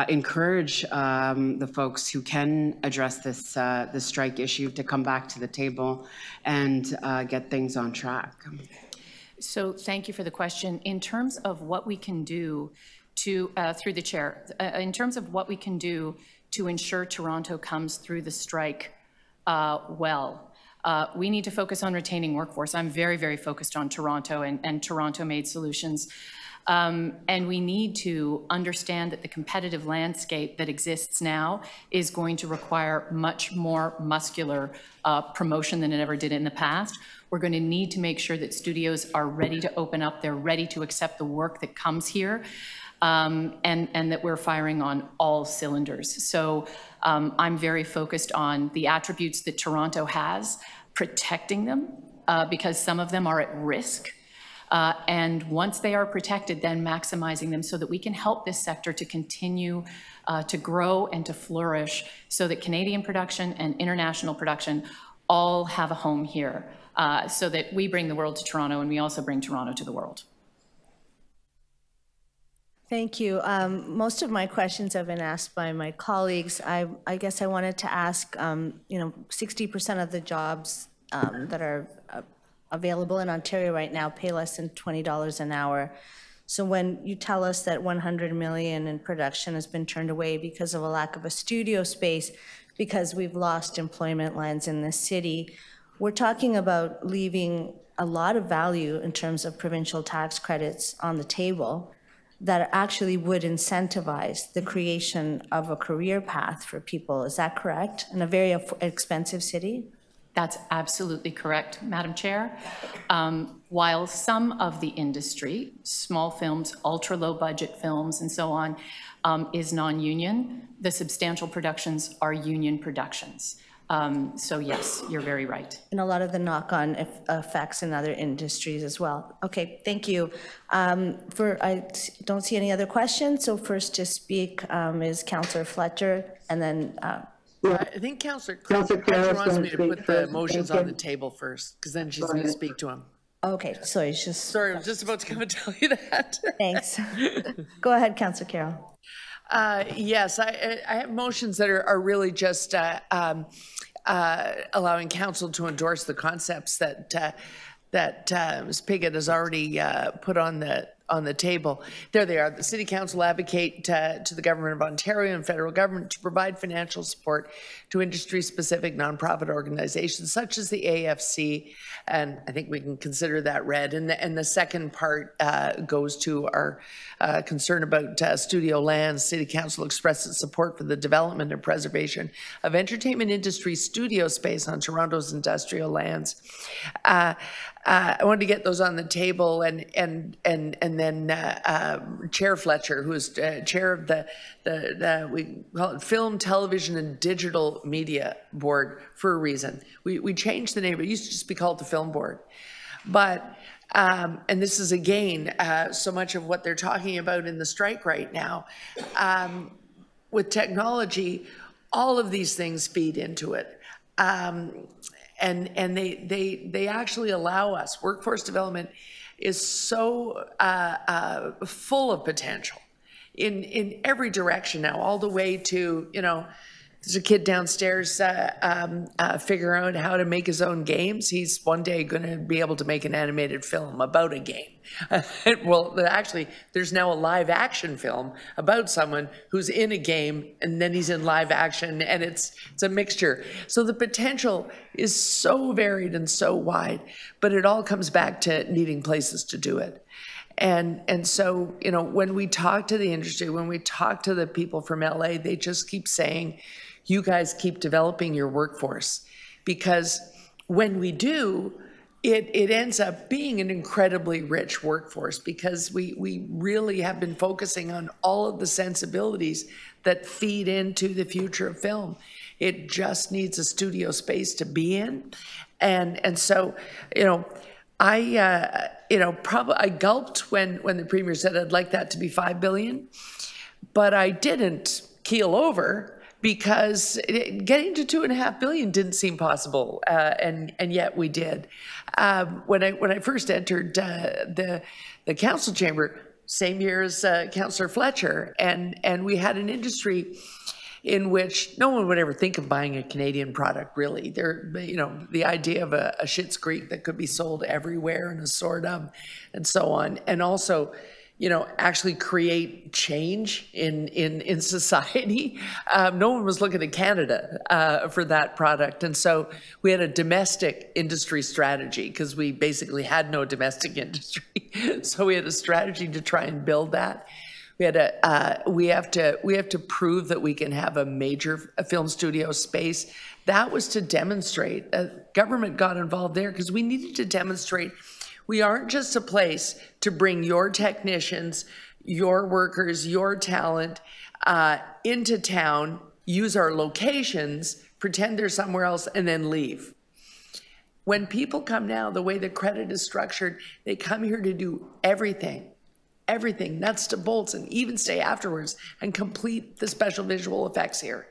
Speaker 8: encourage the folks who can address this strike issue to come back to the table and get things on track.
Speaker 7: So thank you for the question. In terms of what we can do to, through the chair, in terms of what we can do to ensure Toronto comes through the strike we need to focus on retaining workforce. I'm very, very focused on Toronto and Toronto-made solutions. And we need to understand that the competitive landscape that exists now is going to require much more muscular promotion than it ever did in the past. We're going to need to make sure that studios are ready to open up, they're ready to accept the work that comes here, and that we're firing on all cylinders. So I'm very focused on the attributes that Toronto has, protecting them, because some of them are at risk. And once they are protected, then maximizing them so that we can help this sector to continue to grow and to flourish so that Canadian production and international production all have a home here, so that we bring the world to Toronto and we also bring Toronto to the world.
Speaker 1: Thank you. Most of my questions have been asked by my colleagues. I guess I wanted to ask, 60% of the jobs that are available in Ontario right now pay less than $20 an hour. So when you tell us that $100 million in production has been turned away because of a lack of a studio space, because we've lost employment lines in the city, we're talking about leaving a lot of value in terms of provincial tax credits on the table that actually would incentivize the creation of a career path for people. Is that correct? In a very expensive city?
Speaker 7: That's absolutely correct, Madam Chair. While some of the industry, small films, ultra low budget films and so on, is non-union, the substantial productions are union productions. So yes, you're very right.
Speaker 1: And a lot of the knock-on effects in other industries as well. Okay, thank you. I don't see any other questions, so first to speak is Councillor Fletcher, and then
Speaker 3: I think Councillor Carroll wants me to put the motions on the table first, because then she's going to speak to him.
Speaker 1: Okay, sorry, it's just...
Speaker 3: Sorry, I was just about to come and tell you that.
Speaker 1: Thanks. Go ahead, Councillor Carroll.
Speaker 3: Yes, I have motions that are really just allowing council to endorse the concepts that Ms. Piggott has already put on the table. There they are. The City Council advocate to the Government of Ontario and federal government to provide financial support to industry-specific nonprofit organizations such as the AFC, and I think we can consider that read. And the second part goes to our concern about studio lands. City Council expresses support for the development and preservation of entertainment industry studio space on Toronto's industrial lands. I wanted to get those on the table, and then Chair Fletcher, who is chair of the we call it Film, Television, and Digital Media Board for a reason. We changed the name. It used to just be called the Film Board, but and this is again so much of what they're talking about in the strike right now. With technology, all of these things feed into it. And they actually allow us, workforce development is so full of potential in every direction now, all the way to, you know, there's a kid downstairs figuring out how to make his own games. He's one day going to be able to make an animated film about a game. Well, actually, there's now a live action film about someone who's in a game and then he's in live action, and it's a mixture. So the potential is so varied and so wide, but it all comes back to needing places to do it. And so, you know, when we talk to the industry, when we talk to the people from LA, they just keep saying, you guys keep developing your workforce, because when we do, it ends up being an incredibly rich workforce, because we really have been focusing on all of the sensibilities that feed into the future of film. It just needs a studio space to be in. And so, you know, I gulped when the Premier said I'd like that to be $5 billion, but I didn't keel over, because getting to $2.5 billion didn't seem possible, and yet we did. When I first entered the council chamber, same year as Councillor Fletcher, and we had an industry in which no one would ever think of buying a Canadian product, really. You know, the idea of a Schitt's Creek that could be sold everywhere and a sort of, and so on, and also, you know, actually create change in society. No one was looking at Canada for that product. And so we had a domestic industry strategy, because we basically had no domestic industry. So we had a strategy to try and build that. We have to prove that we can have a major film studio space. That was to demonstrate, government got involved there, because we needed to demonstrate we aren't just a place to bring your technicians, your workers, your talent into town, use our locations, pretend they're somewhere else, and then leave. When people come now, the way the credit is structured, they come here to do everything, nuts to bolts, and even stay afterwards and complete the special visual effects here.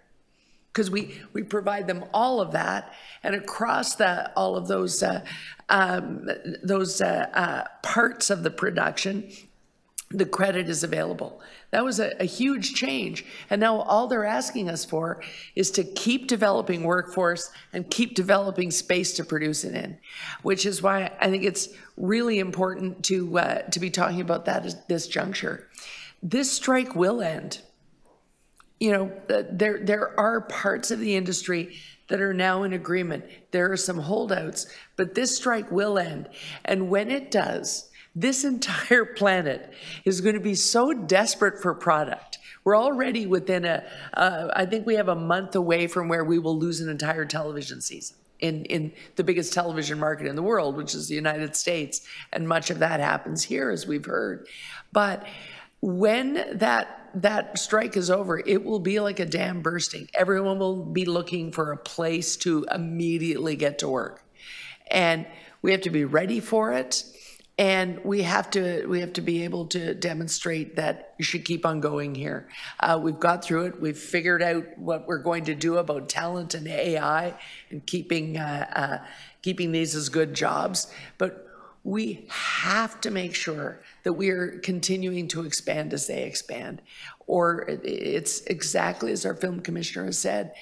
Speaker 3: Because we provide them all of that, and across all of those parts of the production, the credit is available. That was a huge change, and now all they're asking us for is to keep developing workforce and keep developing space to produce it in, which is why I think it's really important to be talking about that at this juncture. This strike will end. You know, there are parts of the industry that are now in agreement. There are some holdouts, but this strike will end. And when it does, this entire planet is going to be so desperate for product. We're already within I think we have a month away from where we will lose an entire television season in the biggest television market in the world, which is the United States. And much of that happens here, as we've heard. But when that strike is over, it will be like a dam bursting. Everyone will be looking for a place to immediately get to work. And we have to be ready for it. And we have to be able to demonstrate that you should keep on going here. We've got through it. We've figured out what we're going to do about talent and AI and keeping these as good jobs. But we have to make sure that we are continuing to expand as they expand. Or it's exactly as our film commissioner has said,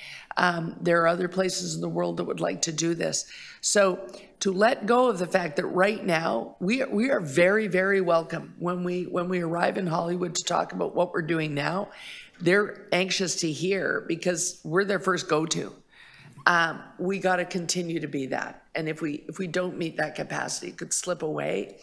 Speaker 3: there are other places in the world that would like to do this. So to let go of the fact that right now, we are very, very welcome. When we arrive in Hollywood to talk about what we're doing now, they're anxious to hear, because we're their first go-to. We got to continue to be that. And if we don't meet that capacity, it could slip away.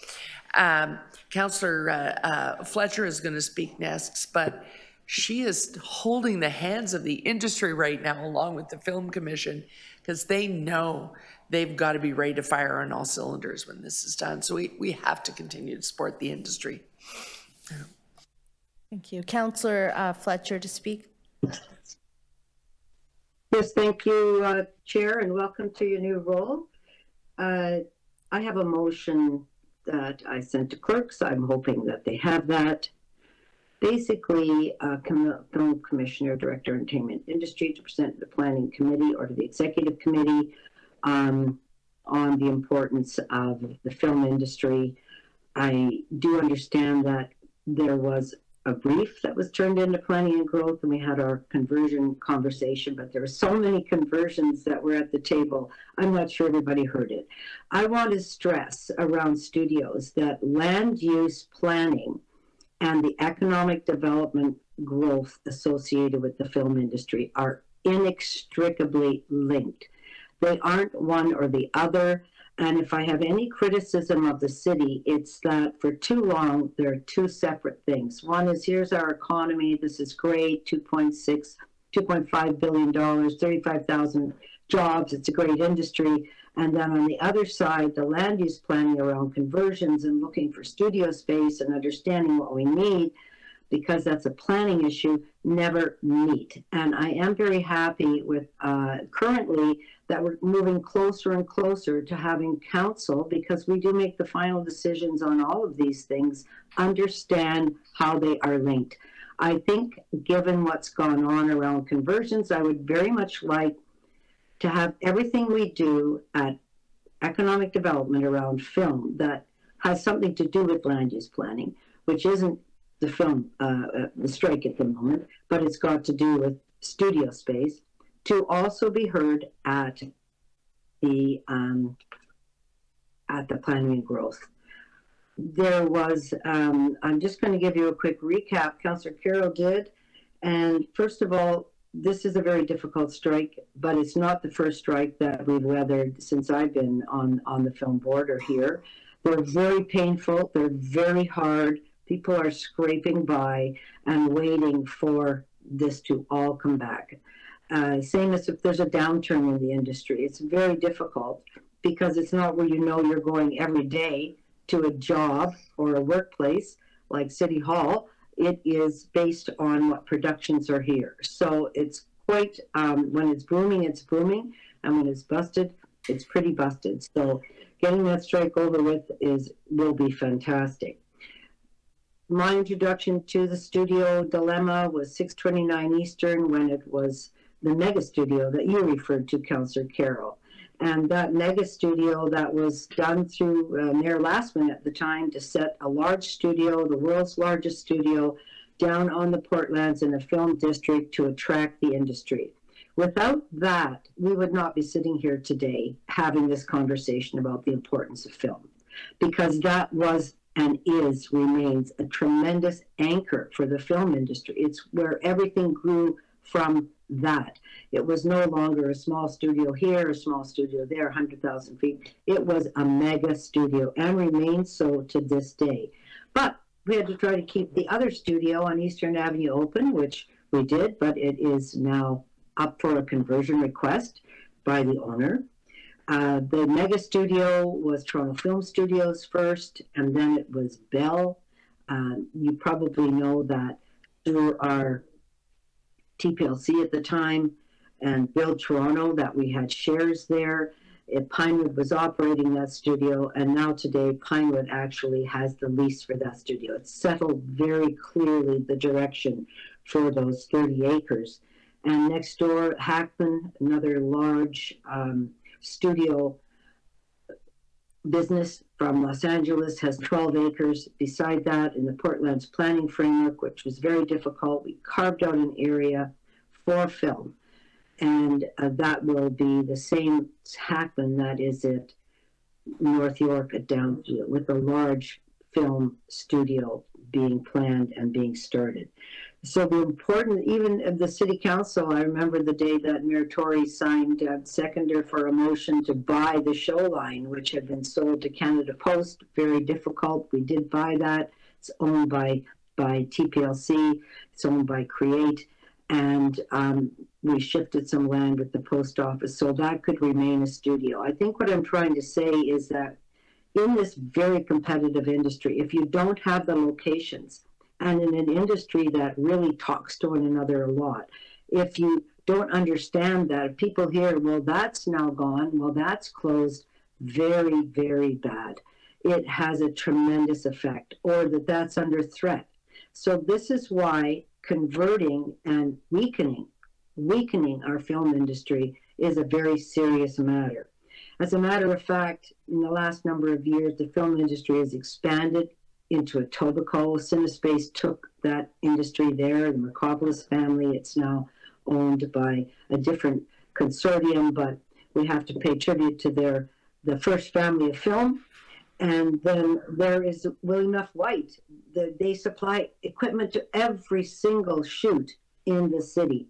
Speaker 3: Councillor Fletcher is going to speak next, but she is holding the hands of the industry right now, along with the Film Commission, because they know they've got to be ready to fire on all cylinders when this is done. So we have to continue to support the industry.
Speaker 1: Thank you. Councillor Fletcher to speak.
Speaker 5: Yes, thank you, Chair, and welcome to your new role. I have a motion that I sent to clerks. I'm hoping that they have that. Basically, Film Commissioner, Director, Entertainment Industry to present to the Planning Committee or to the Executive Committee on the importance of the film industry I do understand that there was a brief that was turned into planning and growth, and we had our conversion conversation, but there were so many conversions that were at the table, I'm not sure everybody heard it. I want to stress around studios that land use planning and the economic development growth associated with the film industry are inextricably linked. They aren't one or the other. And if I have any criticism of the city, it's that for too long, there are two separate things. One is, here's our economy, this is great, $2.5 billion, 35,000 jobs, it's a great industry. And then on the other side, the land use planning around conversions and looking for studio space and understanding what we need, because that's a planning issue, never meet. And I am very happy with currently that we're moving closer and closer to having council, because we do make the final decisions on all of these things, understand how they are linked. I think given what's gone on around conversions, I would very much like to have everything we do at economic development around film that has something to do with land use planning, which isn't the film, the strike at the moment, but it's got to do with studio space, to also be heard at the planning and growth. There was, I'm just going to give you a quick recap. Councillor Carroll did, and first of all, this is a very difficult strike, but it's not the first strike that we've weathered since I've been on the film board or here. They're very painful. They're very hard. People are scraping by and waiting for this to all come back. Same as if there's a downturn in the industry. It's very difficult because it's not where you know you're going every day to a job or a workplace like City Hall. It is based on what productions are here. So it's quite, when it's booming, and when it's busted, it's pretty busted. So getting that strike over with will be fantastic. My introduction to the studio dilemma was 629 Eastern, when it was the mega studio that you referred to, Councillor Carroll. And that mega studio that was done through Mayor Lastman at the time to set a large studio, the world's largest studio, down on the Portlands in a film district to attract the industry. Without that, we would not be sitting here today having this conversation about the importance of film, because that was and remains a tremendous anchor for the film industry. It's where everything grew from that. It was no longer a small studio here, a small studio there, 100,000 feet. It was a mega studio and remains so to this day. But we had to try to keep the other studio on Eastern Avenue open, which we did, but it is now up for a conversion request by the owner. The mega studio was Toronto Film Studios first, and then it was Bell. You probably know that through our TPLC at the time and Build Toronto, that we had shares there. Pinewood was operating that studio, and now today Pinewood actually has the lease for that studio. It's settled very clearly the direction for those 30 acres. And next door, Hackman, another large studio business from Los Angeles, has 12 acres. Beside that, in the Portlands planning framework, which was very difficult, we carved out an area for film. And that will be the same Hackman that is at North York at Downfield, with a large film studio being planned and being started. So the important, even of the city council, I remember the day that Mayor Tory signed seconder for a motion to buy the show line, which had been sold to Canada Post. Very difficult. We did buy that. It's owned by TPLC. It's owned by Create. And we shifted some land with the post office, so that could remain a studio. I think what I'm trying to say is that in this very competitive industry, if you don't have the locations, and in an industry that really talks to one another a lot, if you don't understand that, people hear, well, that's now gone, well, that's closed, very, very bad. It has a tremendous effect, or that's under threat. So this is why converting and weakening our film industry is a very serious matter. As a matter of fact, in the last number of years, the film industry has expanded into Etobicoke. Cinespace took that industry there, the Mercopoulos family. It's now owned by a different consortium, but we have to pay tribute to the first family of film. And then there is William F. White. They supply equipment to every single shoot in the city.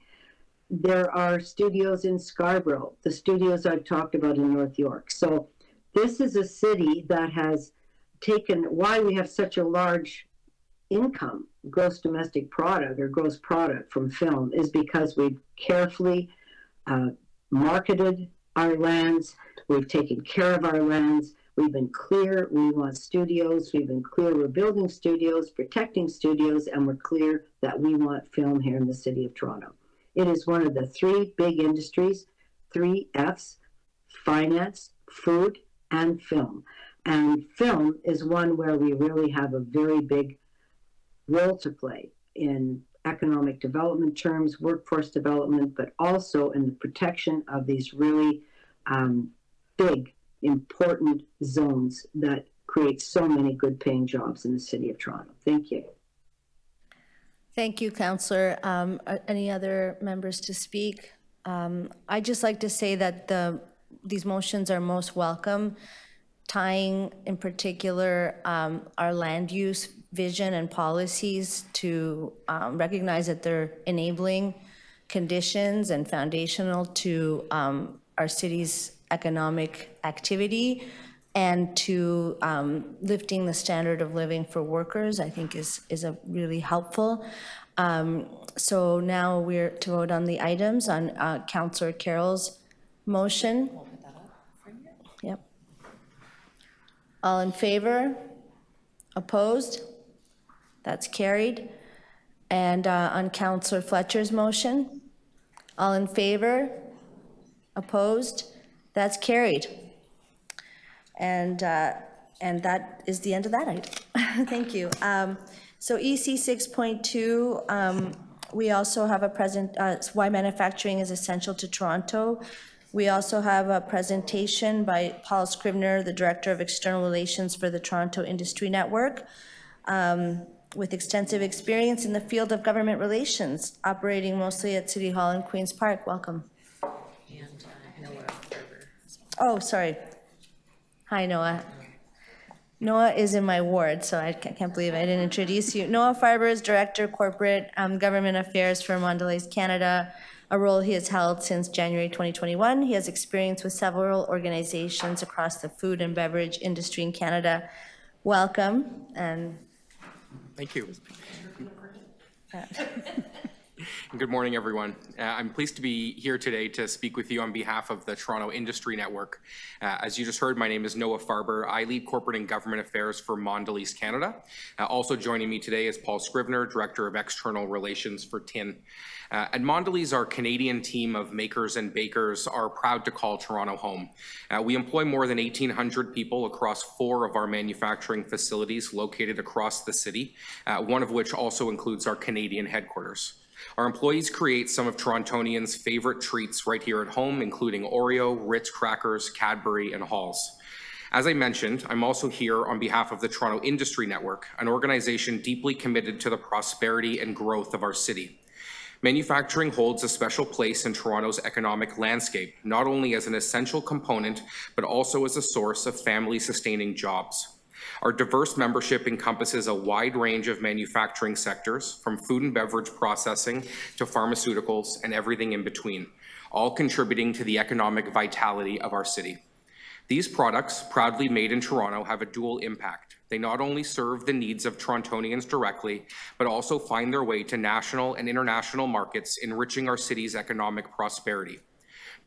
Speaker 5: There are studios in Scarborough, the studios I've talked about in North York. So this is a city that has taken, why we have such a large income, gross domestic product or gross product from film, is because we've carefully marketed our lands, we've taken care of our lands, we've been clear, we want studios, we've been clear we're building studios, protecting studios, and we're clear that we want film here in the city of Toronto. It is one of the three big industries, 3 Fs, finance, food, and film. And film is one where we really have a very big role to play in economic development terms, workforce development, but also in the protection of these really big, important zones that create so many good paying jobs in the city of Toronto. Thank you.
Speaker 1: Thank you, Councillor. Any other members to speak? I'd just like to say that these motions are most welcome, tying in particular our land use vision and policies to recognize that they're enabling conditions and foundational to our city's economic activity, and to lifting the standard of living for workers, I think is a really helpful. So now we're to vote on the items on Councillor Carroll's motion. Yep. All in favor? Opposed? That's carried. And on Councillor Fletcher's motion? All in favor? Opposed? That's carried. And that is the end of that item. Thank you. So EC 6.2, we also have a why manufacturing is essential to Toronto. We also have a presentation by Paul Scrivener, the Director of External Relations for the Toronto Industry Network, with extensive experience in the field of government relations, operating mostly at City Hall and Queen's Park. Welcome. And Noah Farber. Oh, sorry. Hi, Noah. Noah is in my ward, so I can't believe I didn't introduce you. Noah Farber is Director, Corporate Government Affairs for Mondelez Canada, a role he has held since January 2021. He has experience with several organizations across the food and beverage industry in Canada. Welcome. And
Speaker 9: thank you. Good morning, everyone. I'm pleased to be here today to speak with you on behalf of the Toronto Industry Network. As you just heard, my name is Noah Farber. I lead Corporate and Government Affairs for Mondelez Canada. Also joining me today is Paul Scrivener, Director of External Relations for TIN. At Mondelez, our Canadian team of makers and bakers are proud to call Toronto home. We employ more than 1,800 people across 4 of our manufacturing facilities located across the city, one of which also includes our Canadian headquarters. Our employees create some of Torontonians' favorite treats right here at home, including Oreo, Ritz crackers, Cadbury, and Halls. As I mentioned, I'm also here on behalf of the Toronto Industry Network, an organization deeply committed to the prosperity and growth of our city. Manufacturing holds a special place in Toronto's economic landscape, not only as an essential component, but also as a source of family-sustaining jobs. Our diverse membership encompasses a wide range of manufacturing sectors, from food and beverage processing to pharmaceuticals and everything in between, all contributing to the economic vitality of our city. These products, proudly made in Toronto, have a dual impact. They not only serve the needs of Torontonians directly, but also find their way to national and international markets, enriching our city's economic prosperity.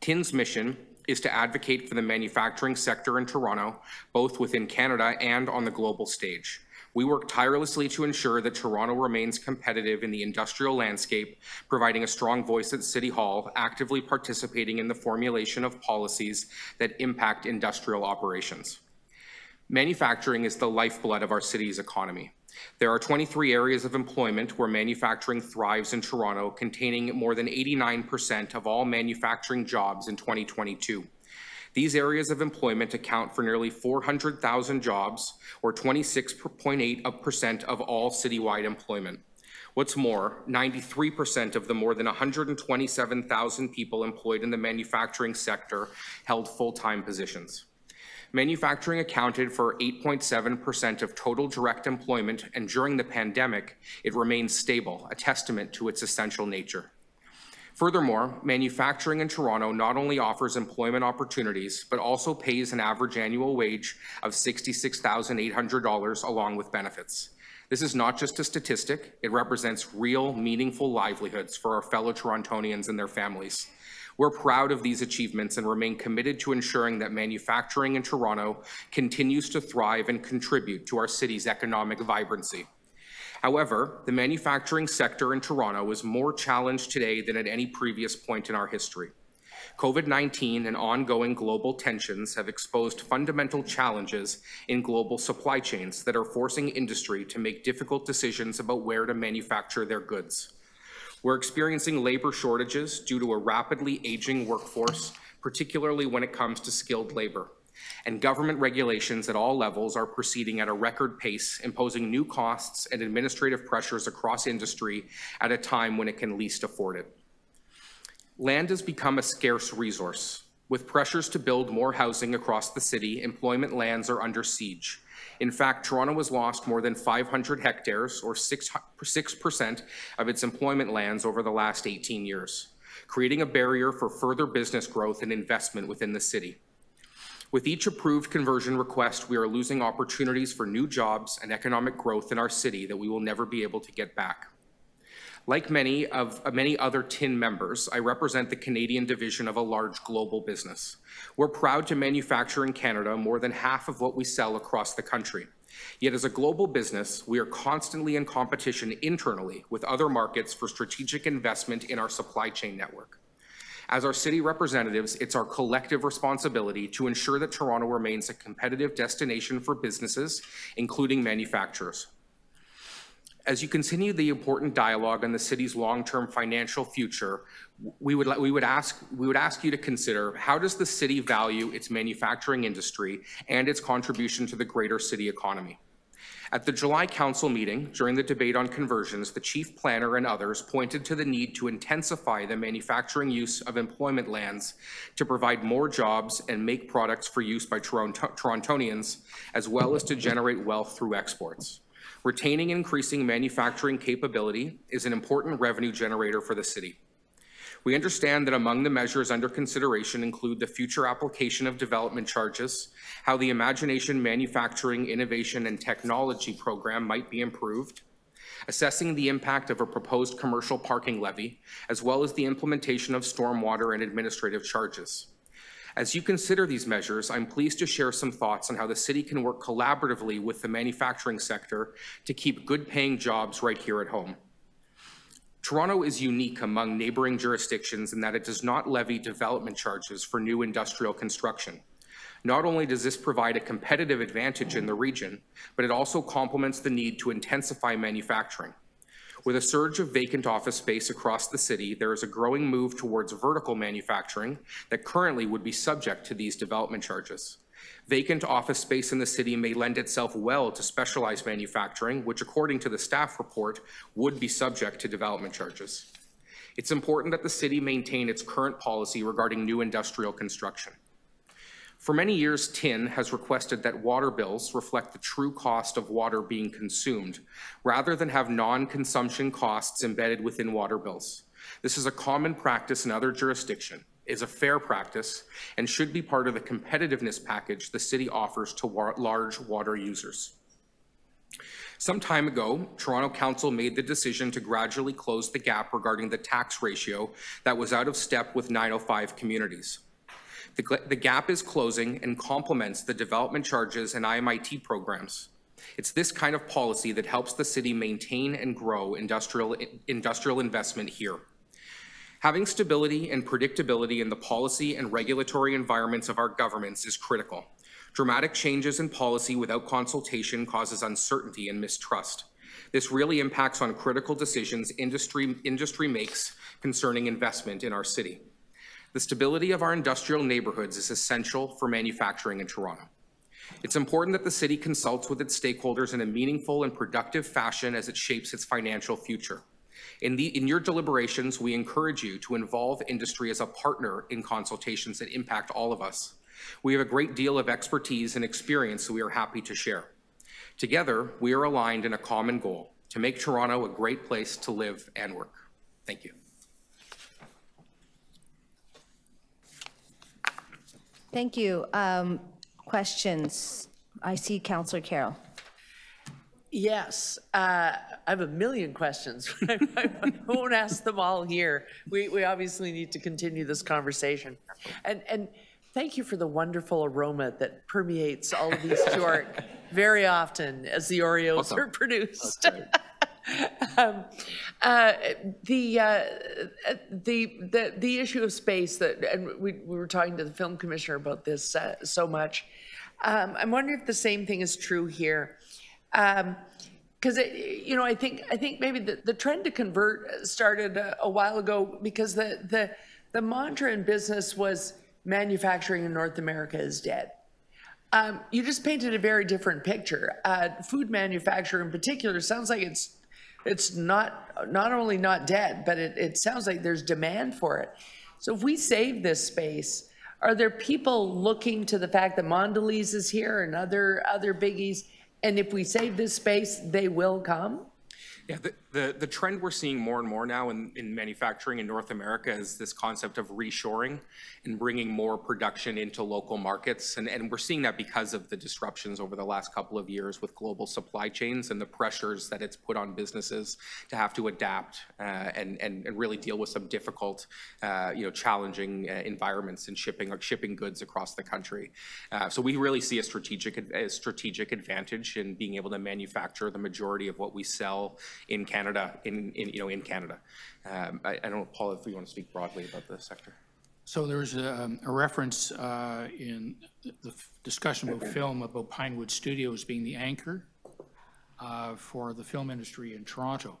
Speaker 9: TIN's mission is to advocate for the manufacturing sector in Toronto, both within Canada and on the global stage. We work tirelessly to ensure that Toronto remains competitive in the industrial landscape, providing a strong voice at City Hall, actively participating in the formulation of policies that impact industrial operations. Manufacturing is the lifeblood of our city's economy. There are 23 areas of employment where manufacturing thrives in Toronto, containing more than 89% of all manufacturing jobs in 2022. These areas of employment account for nearly 400,000 jobs, or 26.8% of all citywide employment. What's more, 93% of the more than 127,000 people employed in the manufacturing sector held full-time positions. Manufacturing accounted for 8.7% of total direct employment, and during the pandemic, it remained stable, a testament to its essential nature. Furthermore, manufacturing in Toronto not only offers employment opportunities, but also pays an average annual wage of $66,800 along with benefits. This is not just a statistic, it represents real, meaningful livelihoods for our fellow Torontonians and their families. We're proud of these achievements and remain committed to ensuring that manufacturing in Toronto continues to thrive and contribute to our city's economic vibrancy. However, the manufacturing sector in Toronto is more challenged today than at any previous point in our history. COVID-19 and ongoing global tensions have exposed fundamental challenges in global supply chains that are forcing industry to make difficult decisions about where to manufacture their goods. We're experiencing labor shortages due to a rapidly aging workforce, particularly when it comes to skilled labor. And government regulations at all levels are proceeding at a record pace, imposing new costs and administrative pressures across industry at a time when it can least afford it. Land has become a scarce resource. With pressures to build more housing across the city, employment lands are under siege. In fact, Toronto has lost more than 500 hectares, or 6% of its employment lands over the last 18 years, creating a barrier for further business growth and investment within the city. With each approved conversion request, we are losing opportunities for new jobs and economic growth in our city that we will never be able to get back. Like many other TIN members, I represent the Canadian division of a large global business. We're proud to manufacture in Canada more than half of what we sell across the country. Yet as a global business, we are constantly in competition internally with other markets for strategic investment in our supply chain network. As our city representatives, it's our collective responsibility to ensure that Toronto remains a competitive destination for businesses, including manufacturers. As you continue the important dialogue on the city's long-term financial future, we would ask you to consider, how does the city value its manufacturing industry and its contribution to the greater city economy? At the July council meeting, during the debate on conversions, the chief planner and others pointed to the need to intensify the manufacturing use of employment lands to provide more jobs and make products for use by Torontonians, as well as to generate wealth through exports. Retaining and increasing manufacturing capability is an important revenue generator for the city. We understand that among the measures under consideration include the future application of development charges, how the Imagination Manufacturing Innovation and Technology program might be improved, assessing the impact of a proposed commercial parking levy, as well as the implementation of stormwater and administrative charges. As you consider these measures, I'm pleased to share some thoughts on how the city can work collaboratively with the manufacturing sector to keep good-paying jobs right here at home. Toronto is unique among neighboring jurisdictions in that it does not levy development charges for new industrial construction. Not only does this provide a competitive advantage in the region, but it also complements the need to intensify manufacturing. With a surge of vacant office space across the city, there is a growing move towards vertical manufacturing that currently would be subject to these development charges. Vacant office space in the city may lend itself well to specialized manufacturing, which according to the staff report, would be subject to development charges. It's important that the city maintain its current policy regarding new industrial construction. For many years, TIN has requested that water bills reflect the true cost of water being consumed, rather than have non-consumption costs embedded within water bills. This is a common practice in other jurisdictions, is a fair practice, and should be part of the competitiveness package the city offers to large water users. Some time ago, Toronto Council made the decision to gradually close the gap regarding the tax ratio that was out of step with 905 communities. The gap is closing and complements the development charges and IMIT programs. It's this kind of policy that helps the city maintain and grow industrial investment here. Having stability and predictability in the policy and regulatory environments of our governments is critical. Dramatic changes in policy without consultation causes uncertainty and mistrust. This really impacts on critical decisions industry makes concerning investment in our city. The stability of our industrial neighborhoods is essential for manufacturing in Toronto. It's important that the city consults with its stakeholders in a meaningful and productive fashion as it shapes its financial future. In your deliberations, we encourage you to involve industry as a partner in consultations that impact all of us. We have a great deal of expertise and experience that we are happy to share. Together, we are aligned in a common goal: to make Toronto a great place to live and work. Thank you.
Speaker 1: Thank you. Questions? I see Councillor Carroll.
Speaker 3: Yes, I have a million questions. I won't ask them all here. We obviously need to continue this conversation. And thank you for the wonderful aroma that permeates all of these York very often as the Oreos are produced. The issue of space that, and we were talking to the film commissioner about this so much. I'm wondering if the same thing is true here. Because you know, I think maybe the trend to convert started a while ago, because the mantra in business was manufacturing in North America is dead. You just painted a very different picture. Food manufacture in particular sounds like it's not only not dead, but it sounds like there's demand for it. So if we save this space, are there people looking to the fact that Mondelez is here and other biggies, and if we save this space, they will come?
Speaker 9: Yeah, the trend we're seeing more and more now in manufacturing in North America is this concept of reshoring and bringing more production into local markets. And we're seeing that because of the disruptions over the last couple of years with global supply chains and the pressures that it's put on businesses to have to adapt and really deal with some difficult, challenging environments in shipping goods across the country. So we really see a strategic advantage in being able to manufacture the majority of what we sell in Canada, in Canada. I don't know, Paul, if you want to speak broadly about the sector.
Speaker 10: So there's a reference in the discussion about film about Pinewood Studios being the anchor for the film industry in Toronto.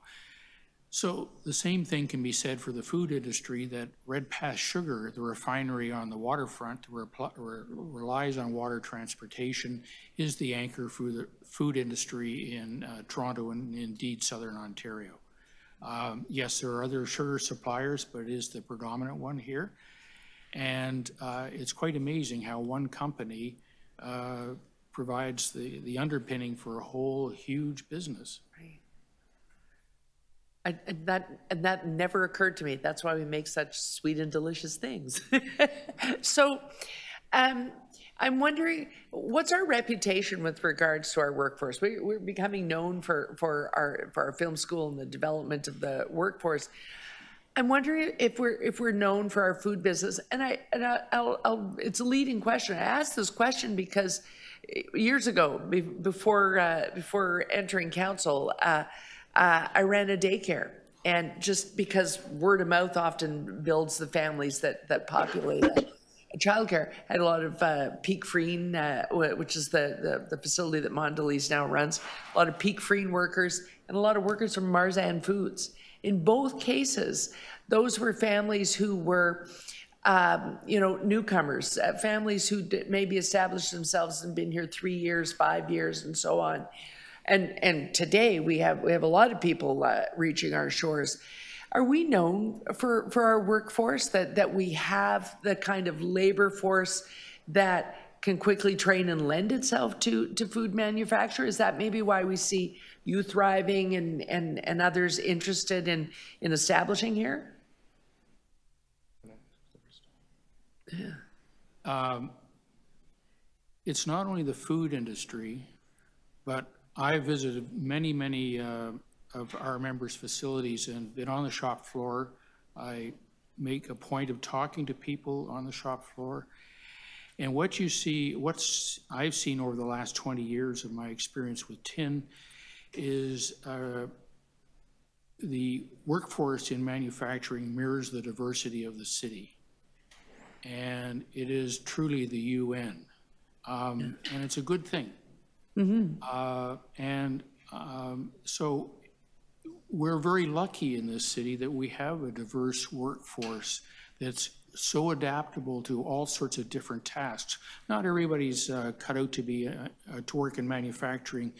Speaker 10: So the same thing can be said for the food industry, that Red Pass Sugar, the refinery on the waterfront, relies on water transportation, is the anchor for the food industry in Toronto and indeed Southern Ontario. Yes, there are other sugar suppliers, but it is the predominant one here. And it's quite amazing how one company provides the underpinning for a whole huge business.
Speaker 3: Right. And that never occurred to me. That's why we make such sweet and delicious things. So I'm wondering, what's our reputation with regards to our workforce? We're becoming known for our film school and the development of the workforce. I'm wondering if we're known for our food business. And it's a leading question. I asked this question because years ago, before entering council, I ran a daycare, and just because word of mouth often builds the families that populate childcare, had a lot of Peak Freen, which is the facility that Mondelez now runs, a lot of Peak Freen workers, and a lot of workers from Marzan Foods. In both cases, those were families who were newcomers, families who maybe established themselves and been here 3 years, 5 years, and so on. And today we have a lot of people reaching our shores. Are we known for our workforce, that we have the kind of labor force that can quickly train and lend itself to food manufacture? Is that maybe why we see you thriving and others interested in establishing here?
Speaker 10: Yeah. It's not only the food industry, but I visited many of our members' facilities and been on the shop floor. I make a point of talking to people on the shop floor. And what I've seen over the last 20 years of my experience with tin is the workforce in manufacturing mirrors the diversity of the city. And it is truly the UN. And it's a good thing. Mm-hmm. So we're very lucky in this city that we have a diverse workforce that's so adaptable to all sorts of different tasks. Not everybody's cut out to be to work in manufacturing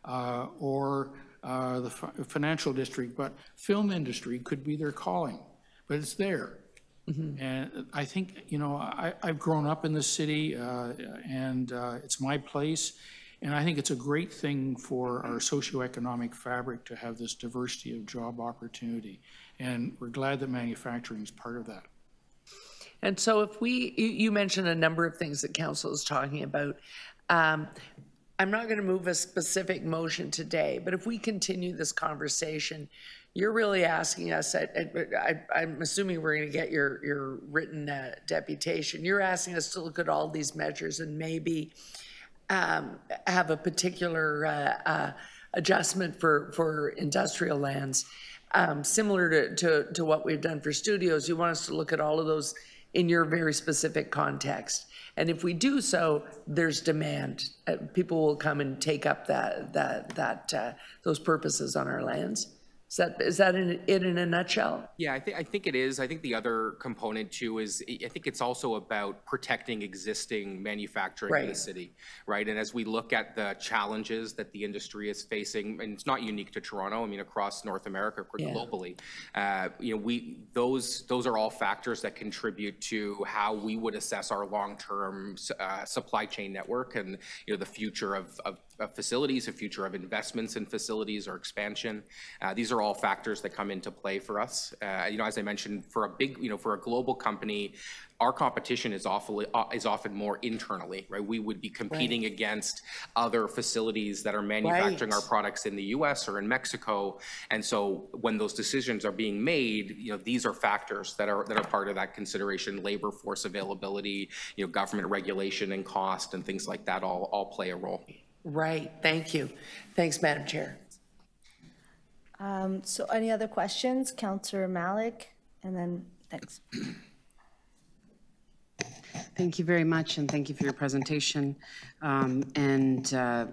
Speaker 10: or the financial district, but film industry could be their calling, but it's there. And I think, you know, I've grown up in the city and it's my place. And I think it's a great thing for our socioeconomic fabric to have this diversity of job opportunity. And we're glad that manufacturing is part of that.
Speaker 3: And so if you mentioned a number of things that council is talking about. I'm not going to move a specific motion today, but if we continue this conversation, you're really asking us, I'm assuming we're going to get your written deputation. You're asking us to look at all these measures and maybe have a particular adjustment for industrial lands, similar to what we've done for studios. You want us to look at all of those in your very specific context. And if we do so, there's demand. People will come and take up those purposes on our lands. Is that it in a nutshell?
Speaker 9: Yeah, I think it is. I think the other component too is I think it's also about protecting existing manufacturing in the city, right? And as we look at the challenges that the industry is facing, and it's not unique to Toronto, I mean across North America, globally, you know, those are all factors that contribute to how we would assess our long-term supply chain network and, you know, the future of facilities, the future of investments in facilities or expansion. These are all factors that come into play for us. You know, as I mentioned, for a global company, our competition is often more internally, right? We would be competing against other facilities that are manufacturing our products in the U.S. or in Mexico, and so when those decisions are being made, you know, these are factors that are part of that consideration. Labor force availability, you know, government regulation and cost, and things like that all play a role.
Speaker 3: Right. Thank you. Thanks, Madam Chair.
Speaker 1: So any other questions? Councillor Malik, and then thanks.
Speaker 8: Thank you very much, and thank you for your presentation. To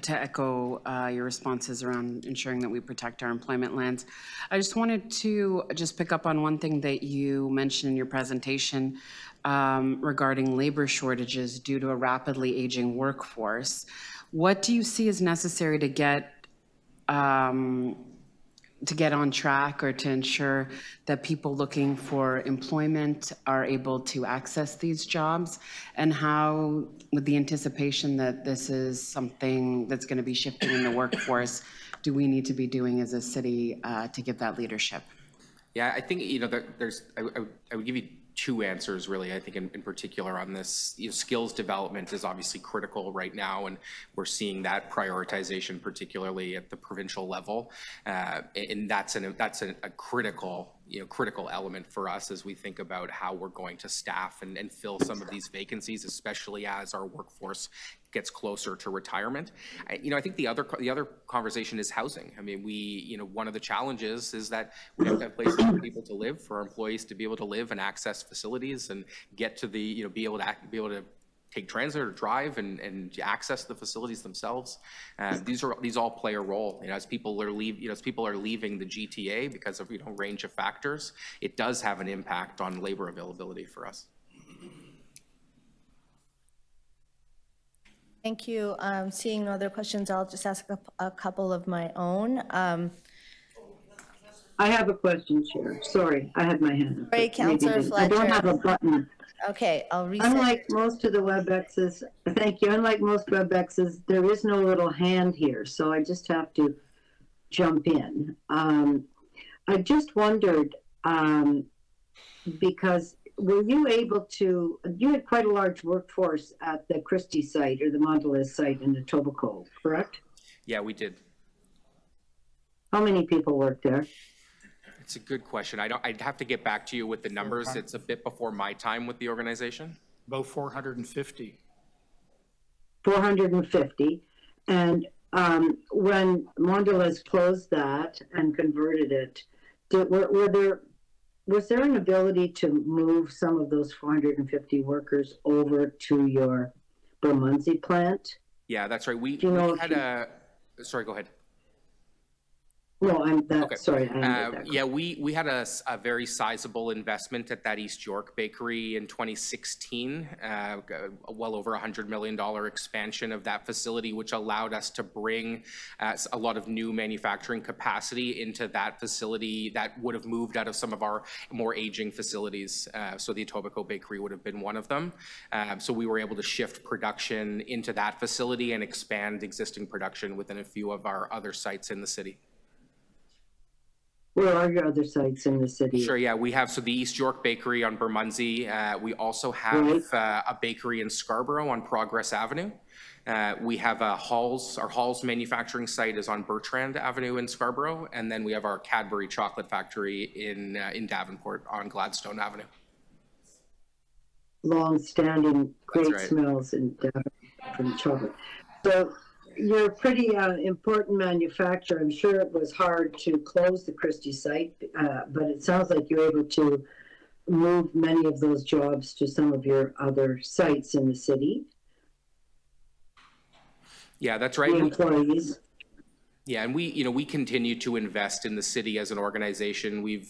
Speaker 8: echo your responses around ensuring that we protect our employment lands, I just wanted to pick up on one thing that you mentioned in your presentation regarding labor shortages due to a rapidly aging workforce. What do you see as necessary to get on track or to ensure that people looking for employment are able to access these jobs? And how, with the anticipation that this is something that's going to be shifting in the workforce, do we need to be doing as a city to give that leadership?
Speaker 9: Yeah, I think, you know, I would give you two answers really. I think in particular on this, you know, skills development is obviously critical right now, and we're seeing that prioritization particularly at the provincial level, and that's a critical element for us as we think about how we're going to staff and fill some of these vacancies, especially as our workforce gets closer to retirement. I think the other conversation is housing. I mean, one of the challenges is that we have to have places for people to live, for our employees to be able to live and access facilities and get to the, be able to take transit or drive and access the facilities themselves. These all play a role. As people are leaving the GTA because of range of factors, it does have an impact on labor availability for us.
Speaker 1: Thank you. Seeing no other questions, I'll just ask a couple of my own.
Speaker 5: I have a question, Chair. Sorry, I had my hand up.
Speaker 1: Sorry, Councillor Fletcher.
Speaker 5: I don't have a button.
Speaker 1: Okay, I'll reset.
Speaker 5: Unlike most of the WebExes, thank you, unlike most WebExes, there is no little hand here, so I just have to jump in. I just wondered, because were you able to, you had quite a large workforce at the Christie site or the Mondelez site in Etobicoke, correct?
Speaker 9: Yeah, we did.
Speaker 5: How many people worked there?
Speaker 9: It's a good question. I'd have to get back to you with the numbers. It's a bit before my time with the organization.
Speaker 10: About 450.
Speaker 5: 450. And when Mondelez closed that and converted it, was there an ability to move some of those 450 workers over to your Bermondsey plant?
Speaker 9: Yeah, that's right. We had a, sorry, go ahead.
Speaker 5: No,
Speaker 9: Okay.
Speaker 5: sorry. I
Speaker 9: Yeah, we had a very sizable investment at that East York bakery in 2016, well over $100 million expansion of that facility, which allowed us to bring a lot of new manufacturing capacity into that facility that would have moved out of some of our more aging facilities. So the Etobicoke bakery would have been one of them. So we were able to shift production into that facility and expand existing production within a few of our other sites in the city.
Speaker 5: Where are your other sites in the city?
Speaker 9: Sure, yeah, we have, so the East York Bakery on Bermondsey. We also have a bakery in Scarborough on Progress Avenue. We have our Halls manufacturing site is on Bertrand Avenue in Scarborough. And then we have our Cadbury chocolate factory in Davenport on Gladstone Avenue.
Speaker 5: Long-standing great
Speaker 9: right.
Speaker 5: smells in from chocolate. So you're a pretty important manufacturer. I'm sure it was hard to close the Christie site, but it sounds like you're able to move many of those jobs to some of your other sites in the city.
Speaker 9: Yeah, that's right.
Speaker 5: The employees.
Speaker 9: Yeah, and we continue to invest in the city as an organization. We've,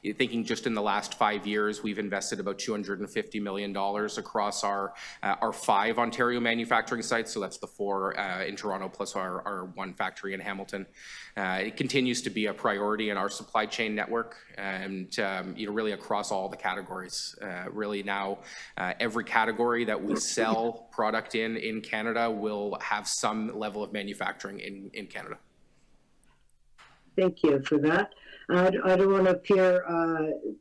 Speaker 9: thinking just in the last 5 years, we've invested about $250 million across our 5 Ontario manufacturing sites. So that's the 4 in Toronto plus our 1 factory in Hamilton. It continues to be a priority in our supply chain network, and really across all the categories. Really now, every category that we sell product in Canada will have some level of manufacturing in Canada.
Speaker 5: Thank you for that. I don't want to appear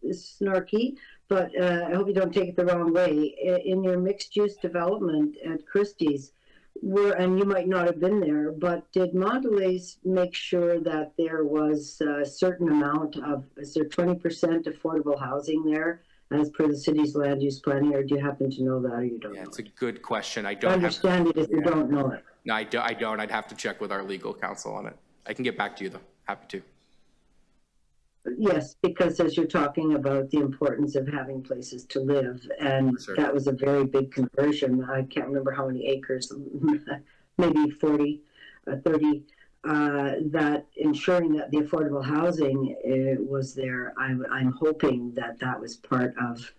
Speaker 5: snarky, but I hope you don't take it the wrong way. In your mixed-use development at Christie's, and you might not have been there, but did Mondelez make sure that there was a certain amount of, is there 20% affordable housing there as per the city's land use planning, or do you happen to know that, or you don't know?
Speaker 9: Yeah, it's a good question. I don't
Speaker 5: understand it if you don't know it.
Speaker 9: No, I don't. I'd have to check with our legal counsel on it. I can get back to you, though. Happy to.
Speaker 5: Yes, because as you're talking about the importance of having places to live, and that was a very big conversion. I can't remember how many acres, maybe 40, 30, that ensuring that the affordable housing was there. I'm hoping that that was part of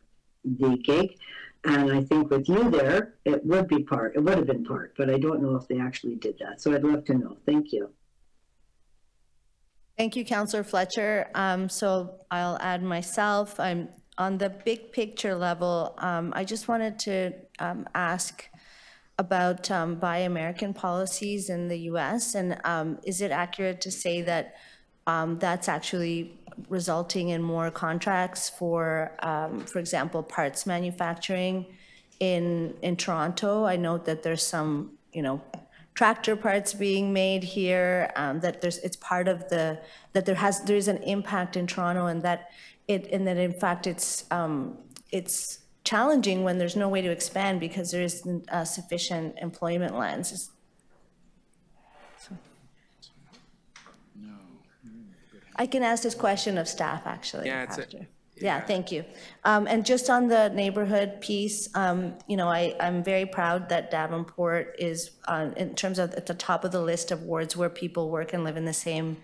Speaker 5: the gig. And I think with you there, it would have been part, but I don't know if they actually did that. So I'd love to know. Thank you.
Speaker 1: Thank you, Councillor Fletcher. So I'll add myself. I'm on the big picture level. I just wanted to ask about Buy American policies in the U.S. and is it accurate to say that that's actually resulting in more contracts for example, parts manufacturing in Toronto? I note that there's some, tractor parts being made here, that it's part of there is an impact in Toronto, and that in fact it's challenging when there's no way to expand because there isn't sufficient employment lands. I can ask this question of staff actually.
Speaker 9: Yeah,
Speaker 1: after. Yeah, thank you. And just on the neighborhood piece, I'm very proud that Davenport is, in terms of at the top of the list of wards where people work and live in the same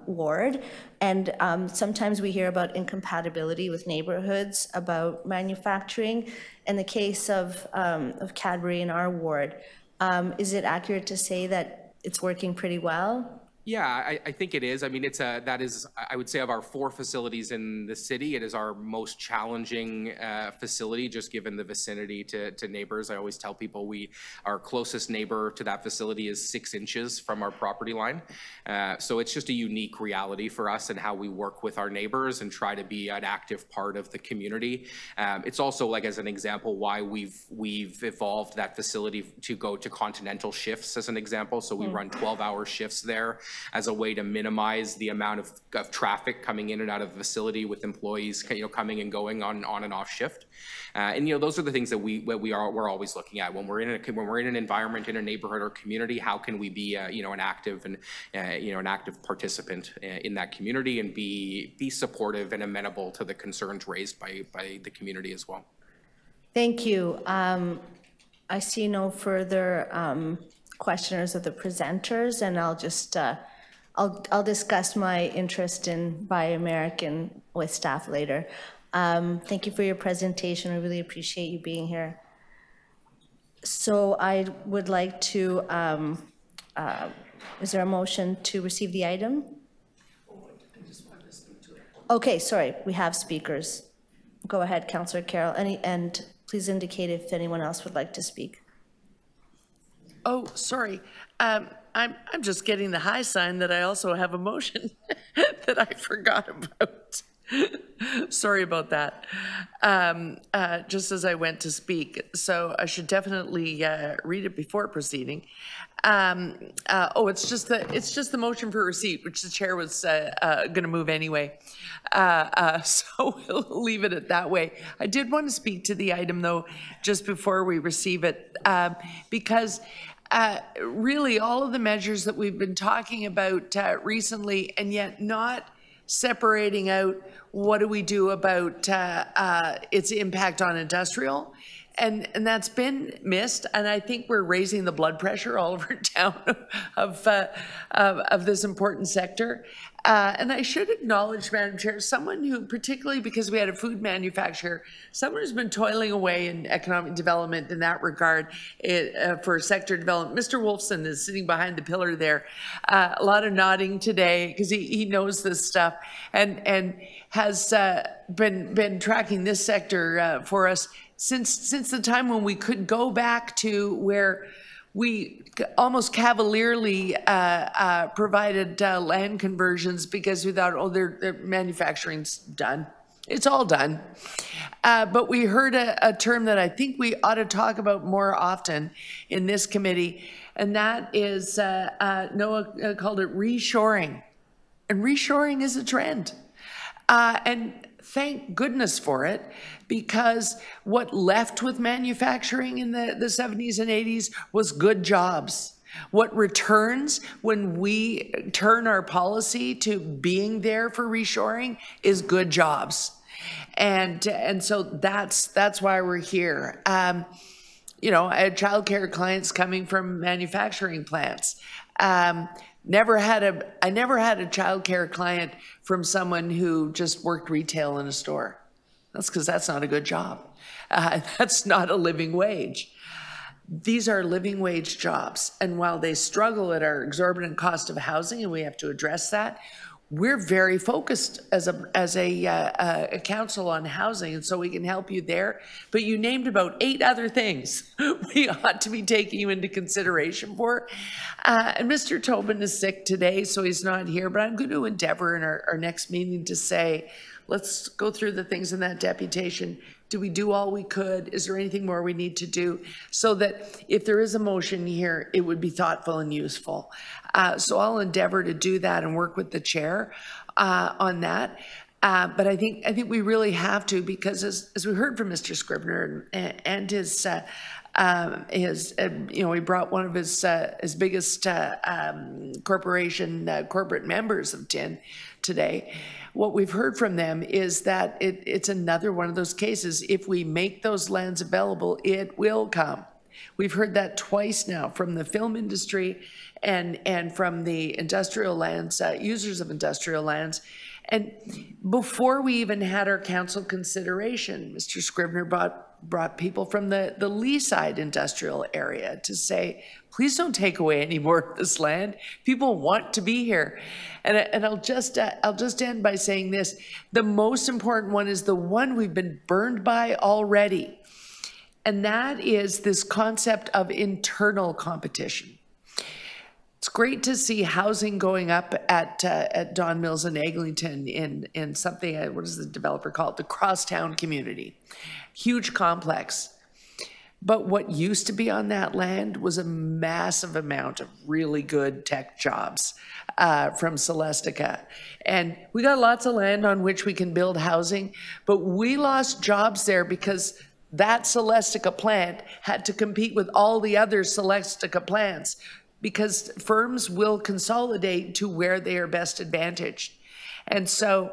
Speaker 1: ward. And sometimes we hear about incompatibility with neighborhoods about manufacturing. In the case of Cadbury in our ward, is it accurate to say that it's working pretty well?
Speaker 9: Yeah, I think it is. I mean, that is, I would say, of our 4 facilities in the city, it is our most challenging facility, just given the vicinity to neighbors. I always tell people our closest neighbor to that facility is 6 inches from our property line. So it's just a unique reality for us and how we work with our neighbors and try to be an active part of the community. It's also, like as an example, why we've evolved that facility to go to continental shifts, as an example. So we run 12-hour shifts there, as a way to minimize the amount of traffic coming in and out of the facility with employees coming and going on and off shift. And those are the things that we're always looking at when we're in an environment, in a neighborhood or community. How can we be an active and an active participant in that community and be supportive and amenable to the concerns raised by the community as well.
Speaker 1: Thank you. I see no further questioners of the presenters, and I'll just I'll discuss my interest in Buy American with staff later. Thank you for your presentation. I really appreciate you being here. So I would like to, is there a motion to receive the item? Okay, sorry, we have speakers. Go ahead, Councillor Carroll, and please indicate if anyone else would like to speak.
Speaker 3: Oh, sorry. I'm just getting the high sign that I also have a motion that I forgot about. Sorry about that. Just as I went to speak, so I should definitely read it before proceeding. Oh, it's just the motion for receipt, which the chair was going to move anyway. So we'll leave it at that way. I did want to speak to the item though, just before we receive it, because really all of the measures that we've been talking about recently, and yet not separating out what do we do about its impact on industrial, and that's been missed. And I think we're raising the blood pressure all over town of this important sector. And I should acknowledge, Madam Chair, someone who, particularly because we had a food manufacturer, someone who's been toiling away in economic development in that regard for sector development. Mr. Wolfson is sitting behind the pillar there. A lot of nodding today because he knows this stuff and has been tracking this sector for us since the time when we could go back to where we almost cavalierly provided land conversions because we thought, oh, their manufacturing's done. It's all done. But we heard a term that I think we ought to talk about more often in this committee, and that is, Noah called it reshoring. And reshoring is a trend. And thank goodness for it, because what left with manufacturing in the 70s and 80s was good jobs. What returns when we turn our policy to being there for reshoring is good jobs. And so that's why we're here. You know, I had childcare clients coming from manufacturing plants. I never had a childcare client from someone who just worked retail in a store. That's because that's not a good job. That's not a living wage. These are living wage jobs. And while they struggle at our exorbitant cost of housing, and we have to address that, we're very focused as a council on housing, and so we can help you there. But you named about 8 other things we ought to be taking you into consideration for. And Mr. Tobin is sick today, so he's not here, but I'm going to endeavor in our next meeting to say, let's go through the things in that deputation. Do we do all we could? Is there anything more we need to do? So that if there is a motion here, it would be thoughtful and useful. So I'll endeavor to do that and work with the chair on that. But I think we really have to, because as we heard from Mr. Scribner and his you know, he brought one of his biggest corporate members of TIN today. What we've heard from them is that it's another one of those cases. If we make those lands available, it will come. We've heard that twice now from the film industry and from the industrial lands, users of industrial lands. And before we even had our council consideration, Mr. Scribner brought people from the Leaside industrial area to say, please don't take away any more of this land. People want to be here. And I'll just end by saying this. The most important one is the one we've been burned by already. And that is this concept of internal competition. It's great to see housing going up at Don Mills and Eglinton in something, what does the developer call it? The crosstown community. Huge complex. But what used to be on that land was a massive amount of really good tech jobs from Celestica. And we got lots of land on which we can build housing, but we lost jobs there because that Celestica plant had to compete with all the other Celestica plants, because firms will consolidate to where they are best advantaged. And so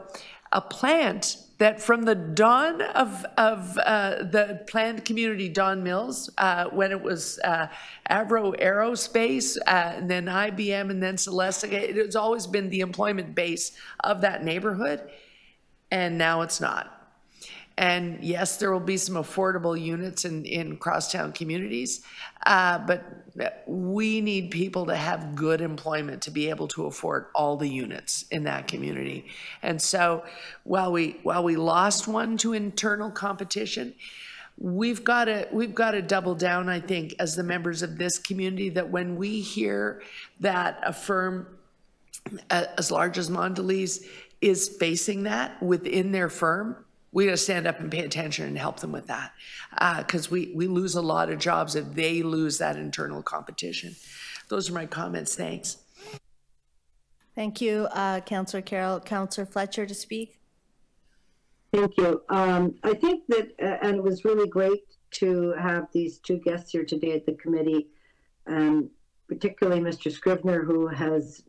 Speaker 3: a plant that from the dawn of the planned community, Don Mills, when it was Avro Aerospace, and then IBM, and then Celestica, it has always been the employment base of that neighborhood, and now it's not. And yes, there will be some affordable units in crosstown communities, but we need people to have good employment to be able to afford all the units in that community. And so while we lost one to internal competition, we've got to double down, I think, as the members of this community, that when we hear that a firm as large as Mondelez is facing that within their firm, we got to stand up and pay attention and help them with that, because we lose a lot of jobs if they lose that internal competition. Those are my comments. Thanks.
Speaker 1: Thank you, Councillor Carroll. Councillor Fletcher to speak.
Speaker 5: Thank you. I think that, and it was really great to have these two guests here today at the committee, and particularly Mr. Scrivener, who has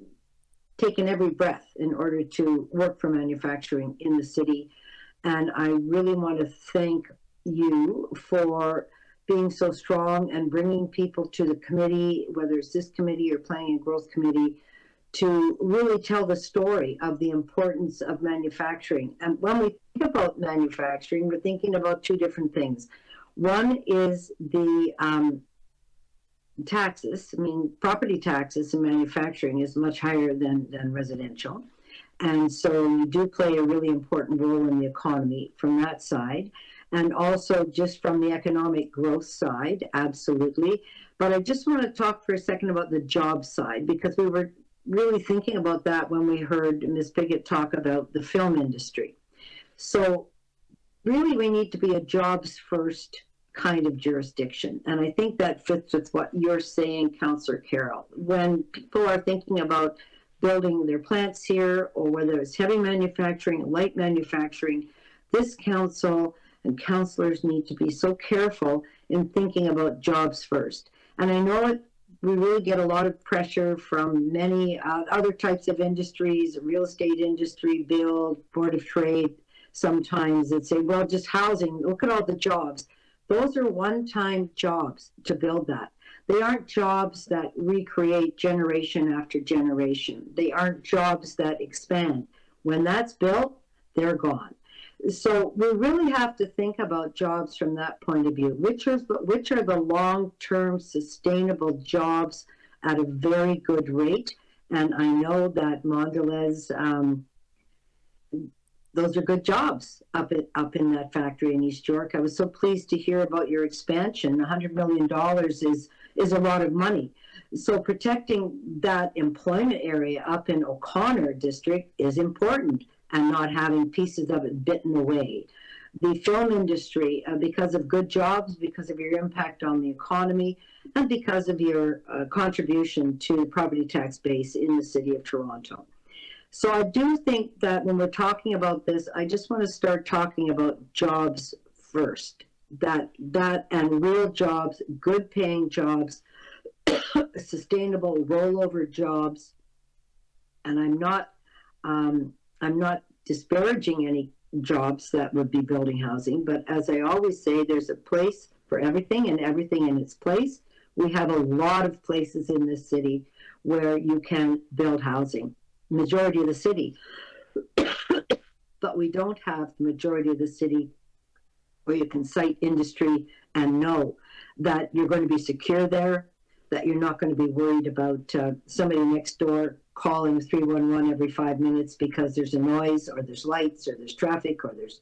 Speaker 5: taken every breath in order to work for manufacturing in the city. And I really want to thank you for being so strong and bringing people to the committee, whether it's this committee or Planning and Growth Committee, to really tell the story of the importance of manufacturing. And when we think about manufacturing, we're thinking about two different things. One is the taxes. I mean, property taxes in manufacturing is much higher than residential. And so you do play a really important role in the economy from that side. And also just from the economic growth side, absolutely. But I just want to talk for a second about the job side, because we were really thinking about that when we heard Ms. Piggott talk about the film industry. So really we need to be a jobs first kind of jurisdiction. And I think that fits with what you're saying, Councillor Carroll. When people are thinking about building their plants here, or whether it's heavy manufacturing, light manufacturing, this council and councillors need to be so careful in thinking about jobs first. And I know we really get a lot of pressure from many other types of industries, real estate industry, build, Board of Trade, sometimes that say, well, just housing, look at all the jobs. Those are one-time jobs to build that. They aren't jobs that recreate generation after generation. They aren't jobs that expand. When that's built, they're gone. So we really have to think about jobs from that point of view. Which are the long-term sustainable jobs at a very good rate? And I know that Mondelez, those are good jobs up in that factory in East York. I was so pleased to hear about your expansion. $100 million is a lot of money. So protecting that employment area up in O'Connor district is important, and not having pieces of it bitten away. The film industry, because of good jobs, because of your impact on the economy, and because of your contribution to the property tax base in the city of Toronto. So I do think that when we're talking about this, I just want to start talking about jobs first. That and real jobs, good paying jobs, sustainable rollover jobs. And I'm not disparaging any jobs that would be building housing, but as I always say, there's a place for everything and everything in its place. We have a lot of places in this city where you can build housing, majority of the city, but we don't have the majority of the city where you can cite industry and know that you're going to be secure there, that you're not going to be worried about somebody next door calling 311 every 5 minutes because there's a noise, or there's lights, or there's traffic, or there's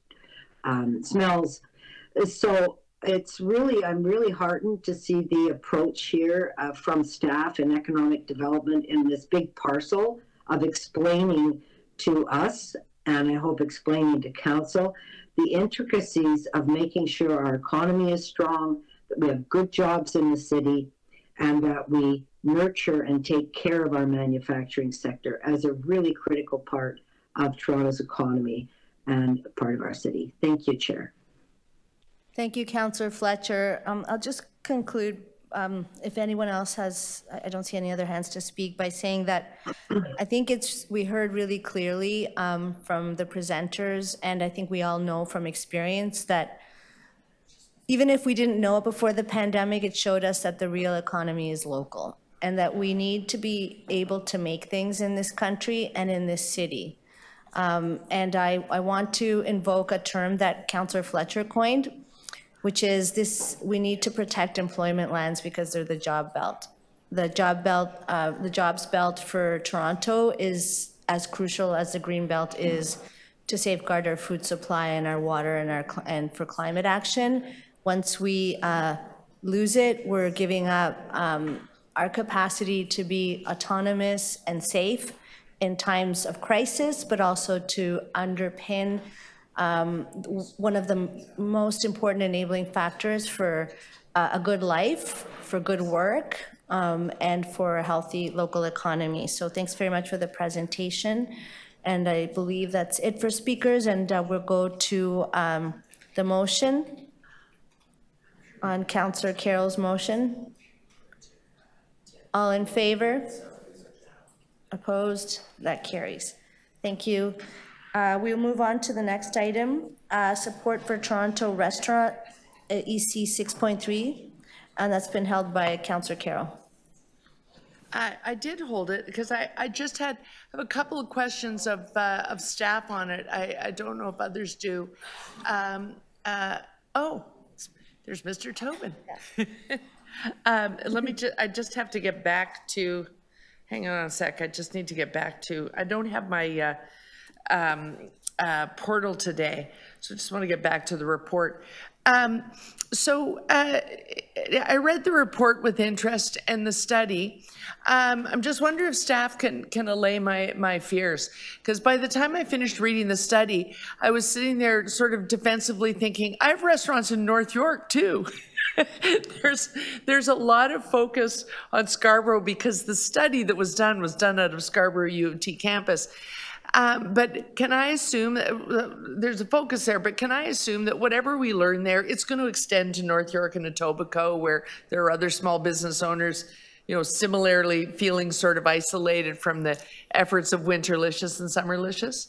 Speaker 5: smells. So I'm really heartened to see the approach here from staff and economic development in this big parcel of explaining to us, and I hope explaining to council, the intricacies of making sure our economy is strong, that we have good jobs in the city, and that we nurture and take care of our manufacturing sector as a really critical part of Toronto's economy and part of our city. Thank you, Chair.
Speaker 1: Thank you, Councillor Fletcher. I'll just conclude if anyone else has, I don't see any other hands to speak, by saying that I think we heard really clearly from the presenters, and I think we all know from experience that even if we didn't know it before the pandemic, it showed us that the real economy is local and that we need to be able to make things in this country and in this city. And I want to invoke a term that Councillor Fletcher coined, which is this: we need to protect employment lands because they're the job belt. The jobs belt for Toronto is as crucial as the green belt is to safeguard our food supply and our water and for climate action. Once we lose it, we're giving up our capacity to be autonomous and safe in times of crisis, but also to underpin one of the most important enabling factors for a good life, for good work, and for a healthy local economy. So thanks very much for the presentation. And I believe that's it for speakers, and we'll go to the motion on Councillor Carroll's motion. All in favor? Opposed? That carries. Thank you. We'll move on to the next item, support for Toronto Restaurant, EC 6.3, and that's been held by Councillor Carroll.
Speaker 3: I did hold it because I just have a couple of questions of staff on it. I don't know if others do. Oh, there's Mr. Tobin. I just have to get back to, hang on a sec. I just need to get back to, I don't have my portal today, so I just want to get back to the report. I read the report with interest and the study. I'm just wondering if staff can allay my fears, because by the time I finished reading the study, I was sitting there sort of defensively thinking, I have restaurants in North York too. There's a lot of focus on Scarborough because the study that was done out of Scarborough U of T campus. But can I assume that there's a focus there, but can I assume that whatever we learn there, it's going to extend to North York and Etobicoke, where there are other small business owners, you know, similarly feeling sort of isolated from the efforts of Winterlicious and Summerlicious?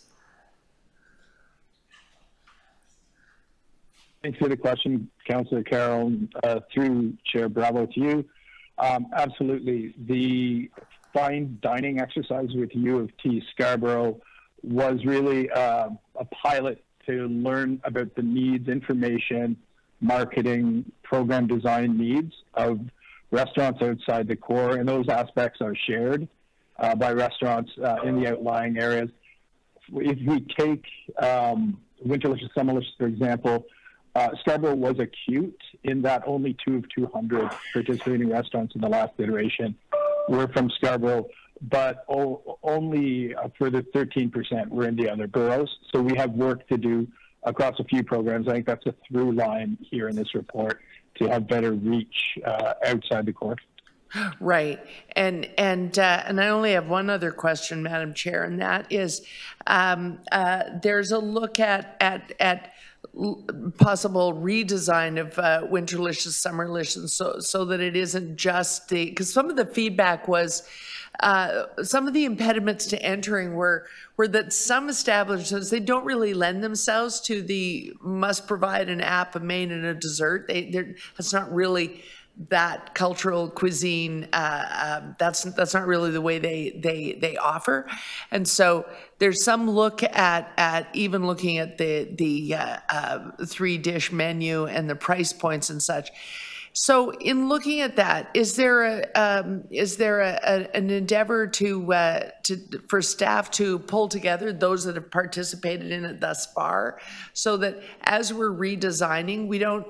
Speaker 11: Thanks for the question, Councillor Carroll. Through Chair Bravo to you. Absolutely. The fine dining exercise with U of T Scarborough was really a pilot to learn about the needs, information, marketing, program design needs of restaurants outside the core, and those aspects are shared by restaurants in the outlying areas. If we take Winterlicious, Summerlicious, for example, Scarborough was acute in that only 2 of 200 participating restaurants in the last iteration were from Scarborough, but only for the 13% were in the other boroughs. So we have work to do across a few programs. I think that's a through line here in this report to have better reach outside the core.
Speaker 3: Right, and I only have one other question, Madam Chair, and that is there's a look at possible redesign of Winterlicious, Summerlicious, so that it isn't just the, because some of the feedback was some of the impediments to entering were that some establishments, they don't really lend themselves to the must provide an app, a main, and a dessert. That's not really that cultural cuisine. That's not really the way they offer, and so there's some look at even looking at the 3-dish menu and the price points and such. So in looking at that, is there an endeavor for staff to pull together those that have participated in it thus far, so that as we're redesigning, we don't,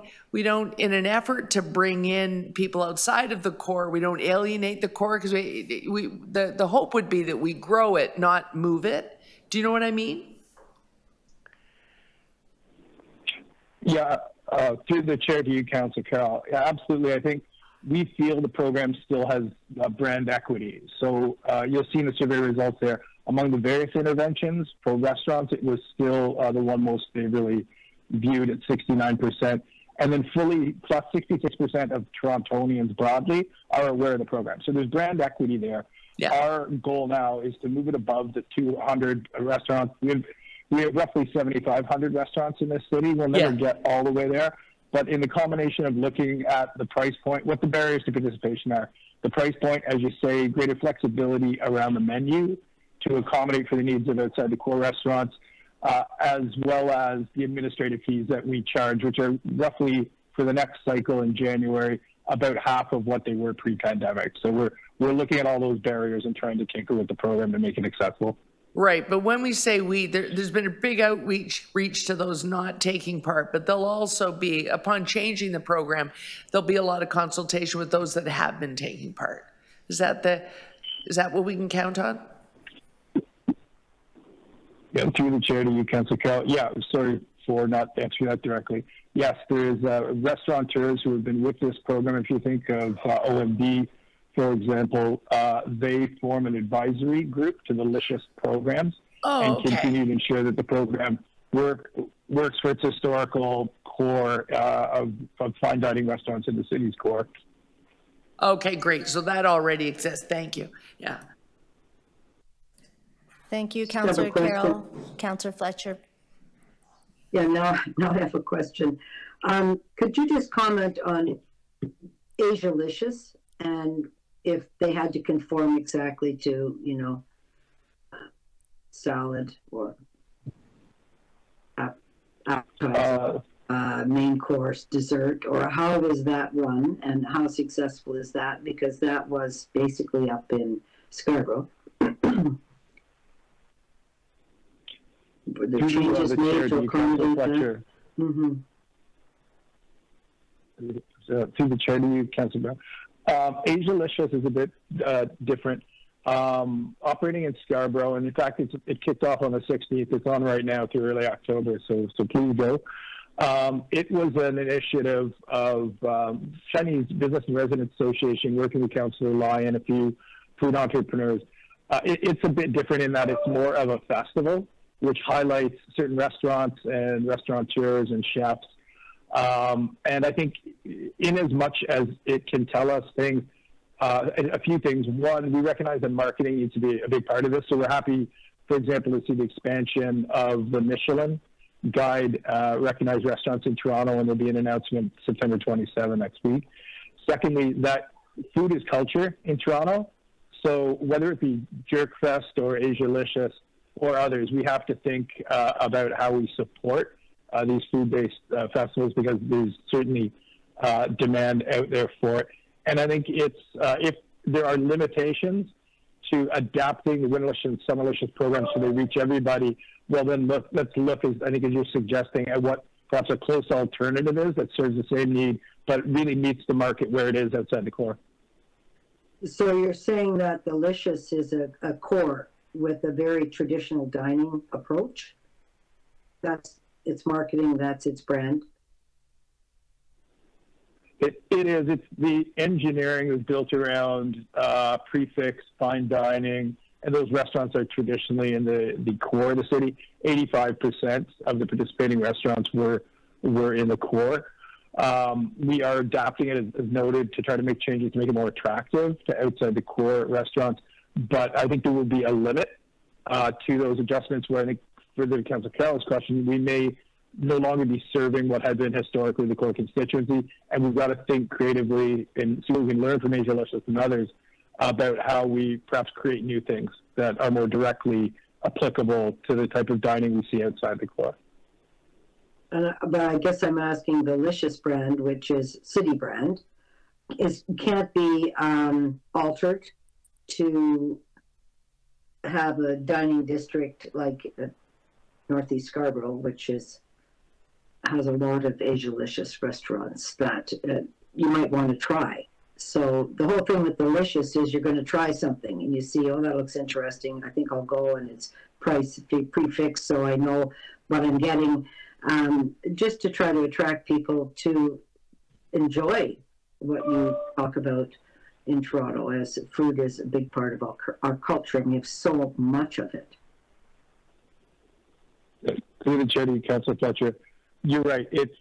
Speaker 3: in an effort to bring in people outside of the core, we don't alienate the core, because the hope would be that we grow it, not move it. Do you know what I mean?
Speaker 11: Yeah. Through the chair to you, Councillor Carroll. Yeah, absolutely. I think we feel the program still has brand equity. So you'll see in the survey results there, among the various interventions for restaurants, it was still the one most favorably viewed at 69%. And then fully, plus 66% of Torontonians broadly are aware of the program. So there's brand equity there. Yeah. Our goal now is to move it above the 200 restaurants. We have roughly 7,500 restaurants in this city. We'll never get all the way there. But in the combination of looking at the price point, what the barriers to participation are, the price point, as you say, greater flexibility around the menu to accommodate for the needs of outside the core restaurants, as well as the administrative fees that we charge, which are roughly, for the next cycle in January, about half of what they were pre-pandemic. So we're looking at all those barriers and trying to tinker with the program to make it accessible.
Speaker 3: Right, but when we say we, there's been a big outreach to those not taking part, but there'll also be, upon changing the program, there'll be a lot of consultation with those that have been taking part. Is that what we can count on?
Speaker 11: Yeah, through the chair to you, Councillor Carroll. Yeah, sorry for not answering that directly. Yes, there is restaurateurs who have been with this program. If you think of OMD, for example, they form an advisory group to the Licious programs and continue to ensure that the program works for its historical core of fine dining restaurants in the city's core.
Speaker 3: Okay, great. So that already exists. Thank you. Yeah.
Speaker 1: Thank you, Councillor Carroll. Councillor Fletcher.
Speaker 5: Yeah, now I have a question. Could you just comment on Asia-licious and if they had to conform exactly to, you know, salad or appetizer, main course, dessert, or how was that run and how successful is that? Because that was basically up in Scarborough. The changes made to accommodate that.
Speaker 11: Through the chair to you, Councillor Brown. Asia-licious is a bit different. Operating in Scarborough, and in fact, it kicked off on the 16th. It's on right now through early October, so please go. It was an initiative of Chinese Business and Residents Association working with Councillor Lai and a few food entrepreneurs. It's a bit different in that it's more of a festival, which highlights certain restaurants and restaurateurs and chefs. And I think in as much as it can tell us things, a few things. One, we recognize that marketing needs to be a big part of this. So we're happy, for example, to see the expansion of the Michelin Guide recognized restaurants in Toronto, and there'll be an announcement September 27 next week. Secondly, that food is culture in Toronto. So whether it be Jerkfest or Asia-licious or others, we have to think about how we support these food-based festivals, because there's certainly demand out there for it. And I think it's if there are limitations to adapting the Winterlicious and Summerlicious programs so they reach everybody, well then let's look, as I think as you're suggesting, at what perhaps a close alternative is that serves the same need, but really meets the market where it is outside the core.
Speaker 5: So you're saying that the Licious is a core with a very traditional dining approach? That's its marketing, that's its brand?
Speaker 11: It is. It's the engineering is built around prefix, fine dining, and those restaurants are traditionally in the core of the city. 85% of the participating restaurants were in the core. We are adapting it, as noted, to try to make changes to make it more attractive to outside the core restaurants. But I think there will be a limit to those adjustments where I think, further to Councillor Carroll's question, we may no longer be serving what had been historically the core constituency, and we've got to think creatively and see what we can learn from Asia-licious and others about how we perhaps create new things that are more directly applicable to the type of dining we see outside the core.
Speaker 5: But I guess I'm asking the Licious brand, which is city brand, can't be altered to have a dining district like Northeast Scarborough, which has a lot of Asia-licious restaurants that you might want to try. So the whole thing with the Licious is you're going to try something and you see, oh, that looks interesting. I think I'll go, and it's price prefix, so I know what I'm getting. Just to try to attract people to enjoy what you talk about in Toronto, as food is a big part of our culture, and we have so much of it.
Speaker 11: Through the chair to you, Councillor Fletcher, you're right. It's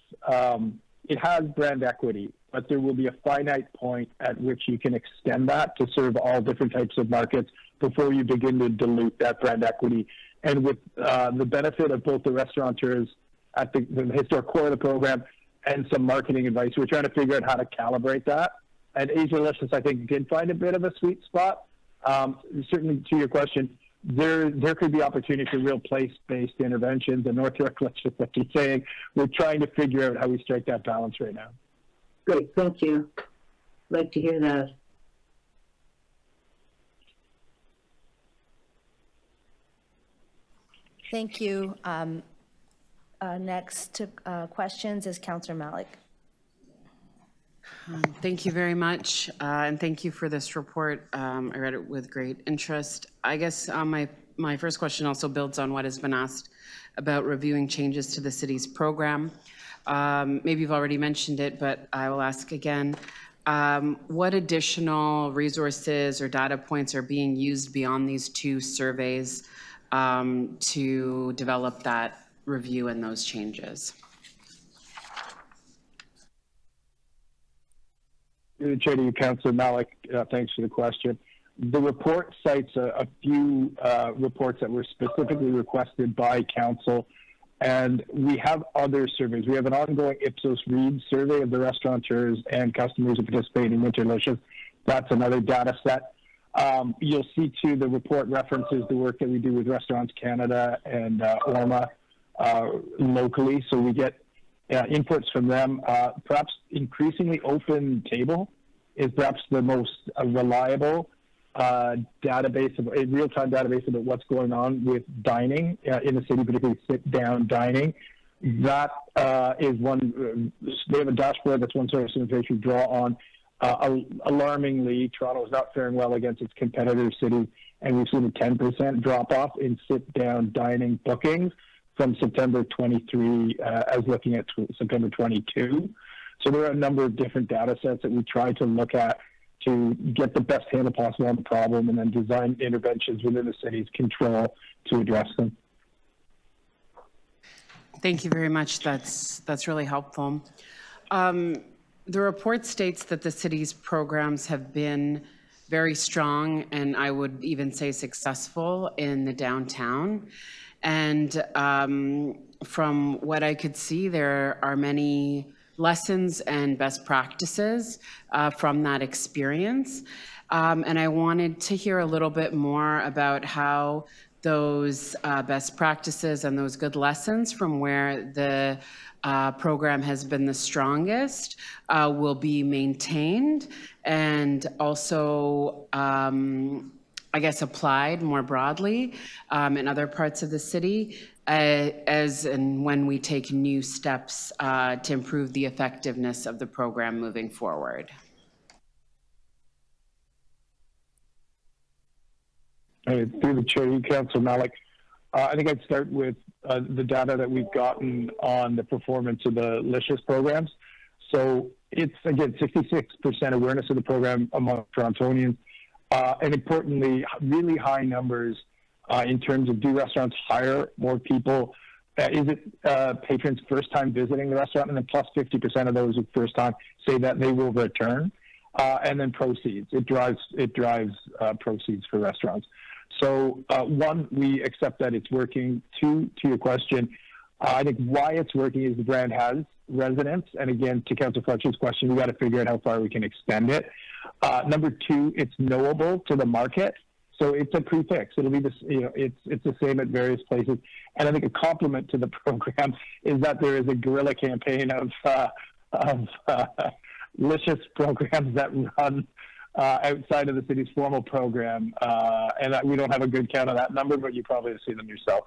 Speaker 11: it has brand equity, but there will be a finite point at which you can extend that to serve all different types of markets before you begin to dilute that brand equity. And with the benefit of both the restaurateurs at the historic core of the program and some marketing advice, we're trying to figure out how to calibrate that. And Asialicious, I think, did find a bit of a sweet spot. Certainly, to your question, there could be opportunity for real place-based interventions. And North York, let's just what you're saying, we're trying to figure out how we strike that balance right now.
Speaker 5: Great, thank you. I'd like to hear that.
Speaker 1: Thank you. Next to questions is Councillor Malik.
Speaker 8: Thank you very much, and thank you for this report. I read it with great interest. I guess my first question also builds on what has been asked about reviewing changes to the city's program. Maybe you've already mentioned it, but I will ask again. What additional resources or data points are being used beyond these two surveys to develop that review and those changes?
Speaker 11: Chair to you, Councillor Malik, thanks for the question. The report cites a few reports that were specifically requested by Council, and we have other surveys. We have an ongoing Ipsos Reid survey of the restaurateurs and customers who participate in Winterlicious. That's another data set. You'll see, too, the report references the work that we do with Restaurants Canada and ORMA locally, so we get inputs from them. Perhaps increasingly Open Table is perhaps the most reliable database, a real-time database about what's going on with dining in the city, particularly sit-down dining. That is one. They have a dashboard. That's one source of information we draw on. Alarmingly, Toronto is not faring well against its competitor cities, and we've seen a 10% drop-off in sit-down dining bookings from September 23 as looking at September 22. So there are a number of different data sets that we try to look at to get the best handle possible on the problem and then design interventions within the city's control to address them.
Speaker 8: Thank you very much. That's really helpful. The report states that the city's programs have been very strong and I would even say successful in the downtown. And from what I could see, there are many lessons and best practices from that experience. And I wanted to hear a little bit more about how those best practices and those good lessons from where the program has been the strongest will be maintained and also I guess applied more broadly in other parts of the city as and when we take new steps to improve the effectiveness of the program moving forward.
Speaker 11: Through the chair, Councillor Malik, I think I'd start with the data that we've gotten on the performance of the Licious programs. So it's, again, 66% awareness of the program among Torontonians. And importantly, really high numbers in terms of do restaurants hire more people? Is it patrons first time visiting the restaurant? And then plus 50% of those who first time say that they will return. And then proceeds. It drives proceeds for restaurants. So one, we accept that it's working. Two, to your question, I think why it's working is the brand has resonance. And again, to Councillor Fletcher's question, we got to figure out how far we can extend it. Number two, it's knowable to the market. So it's a prefix. It'll be this, it's the same at various places. And I think a compliment to the program is that there is a guerrilla campaign of Licious programs that run outside of the city's formal program. And we don't have a good count of that number, but you probably have seen them yourself.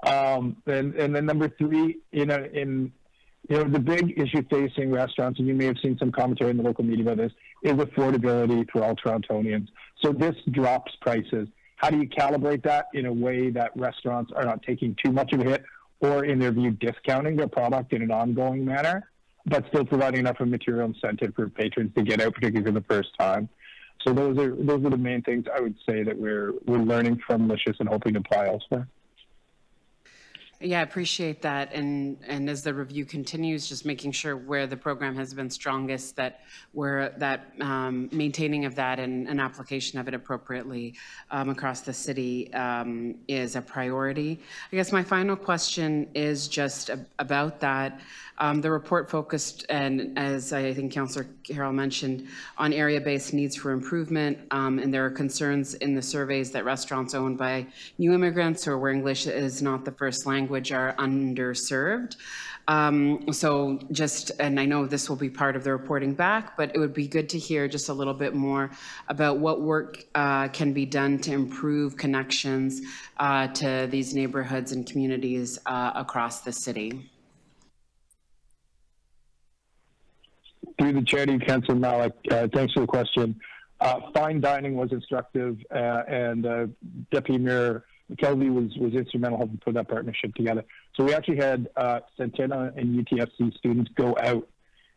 Speaker 11: And then number three, the big issue facing restaurants, and you may have seen some commentary in the local media about this, is affordability for all Torontonians. So this drops prices. How do you calibrate that in a way that restaurants are not taking too much of a hit or, in their view, discounting their product in an ongoing manner, but still providing enough of a material incentive for patrons to get out, particularly for the first time? So those are the main things I would say that we're learning from Licious and hoping to apply elsewhere.
Speaker 8: Yeah, I appreciate that. And as the review continues, just making sure where the program has been strongest, that maintaining of that and an application of it appropriately across the city is a priority. I guess my final question is just about that. The report focused, and as I think Councillor Carroll mentioned, on area-based needs for improvement, and there are concerns in the surveys that restaurants owned by new immigrants or where English is not the first language are underserved. So just, and I know this will be part of the reporting back, but it would be good to hear just a little bit more about what work can be done to improve connections to these neighborhoods and communities across the city.
Speaker 11: Through the chair to you, Councillor Malik, thanks for the question. Fine dining was instructive, and Deputy Mayor McKelvey was instrumental in helping put that partnership together. So we actually had Santana and UTFC students go out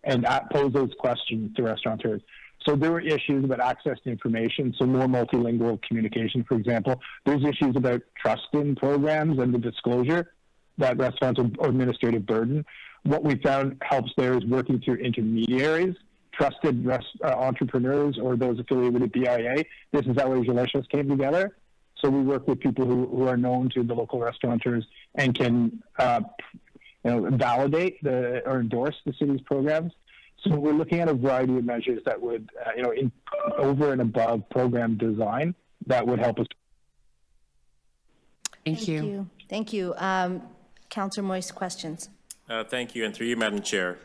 Speaker 11: and pose those questions to restaurateurs. So there were issues about access to information, so more multilingual communication, for example. There's issues about trust in programs and the disclosure that restaurants are administrative burden. What we found helps there is working through intermediaries, trusted entrepreneurs, or those affiliated with the BIA. This is how Asian Delicious came together. So we work with people who are known to the local restaurateurs and can validate or endorse the city's programs. So we're looking at a variety of measures that would, over and above program design, that would help us.
Speaker 8: Thank you.
Speaker 1: Thank you. Councillor Moise, questions.
Speaker 6: Thank you, and through you, Madam Chair.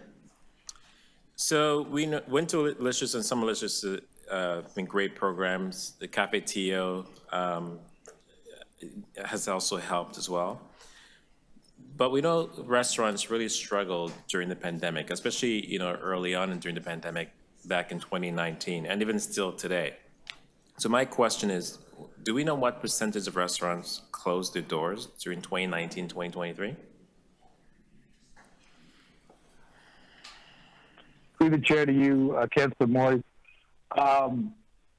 Speaker 6: So we went to Delicious, and some Delicious have been great programs. The Cafe Tio has also helped as well. But we know restaurants really struggled during the pandemic, especially early on and during the pandemic back in 2019, and even still today. So my question is, do we know what percentage of restaurants closed their doors during 2019, 2023?
Speaker 11: Through the chair to you, Councillor Moise.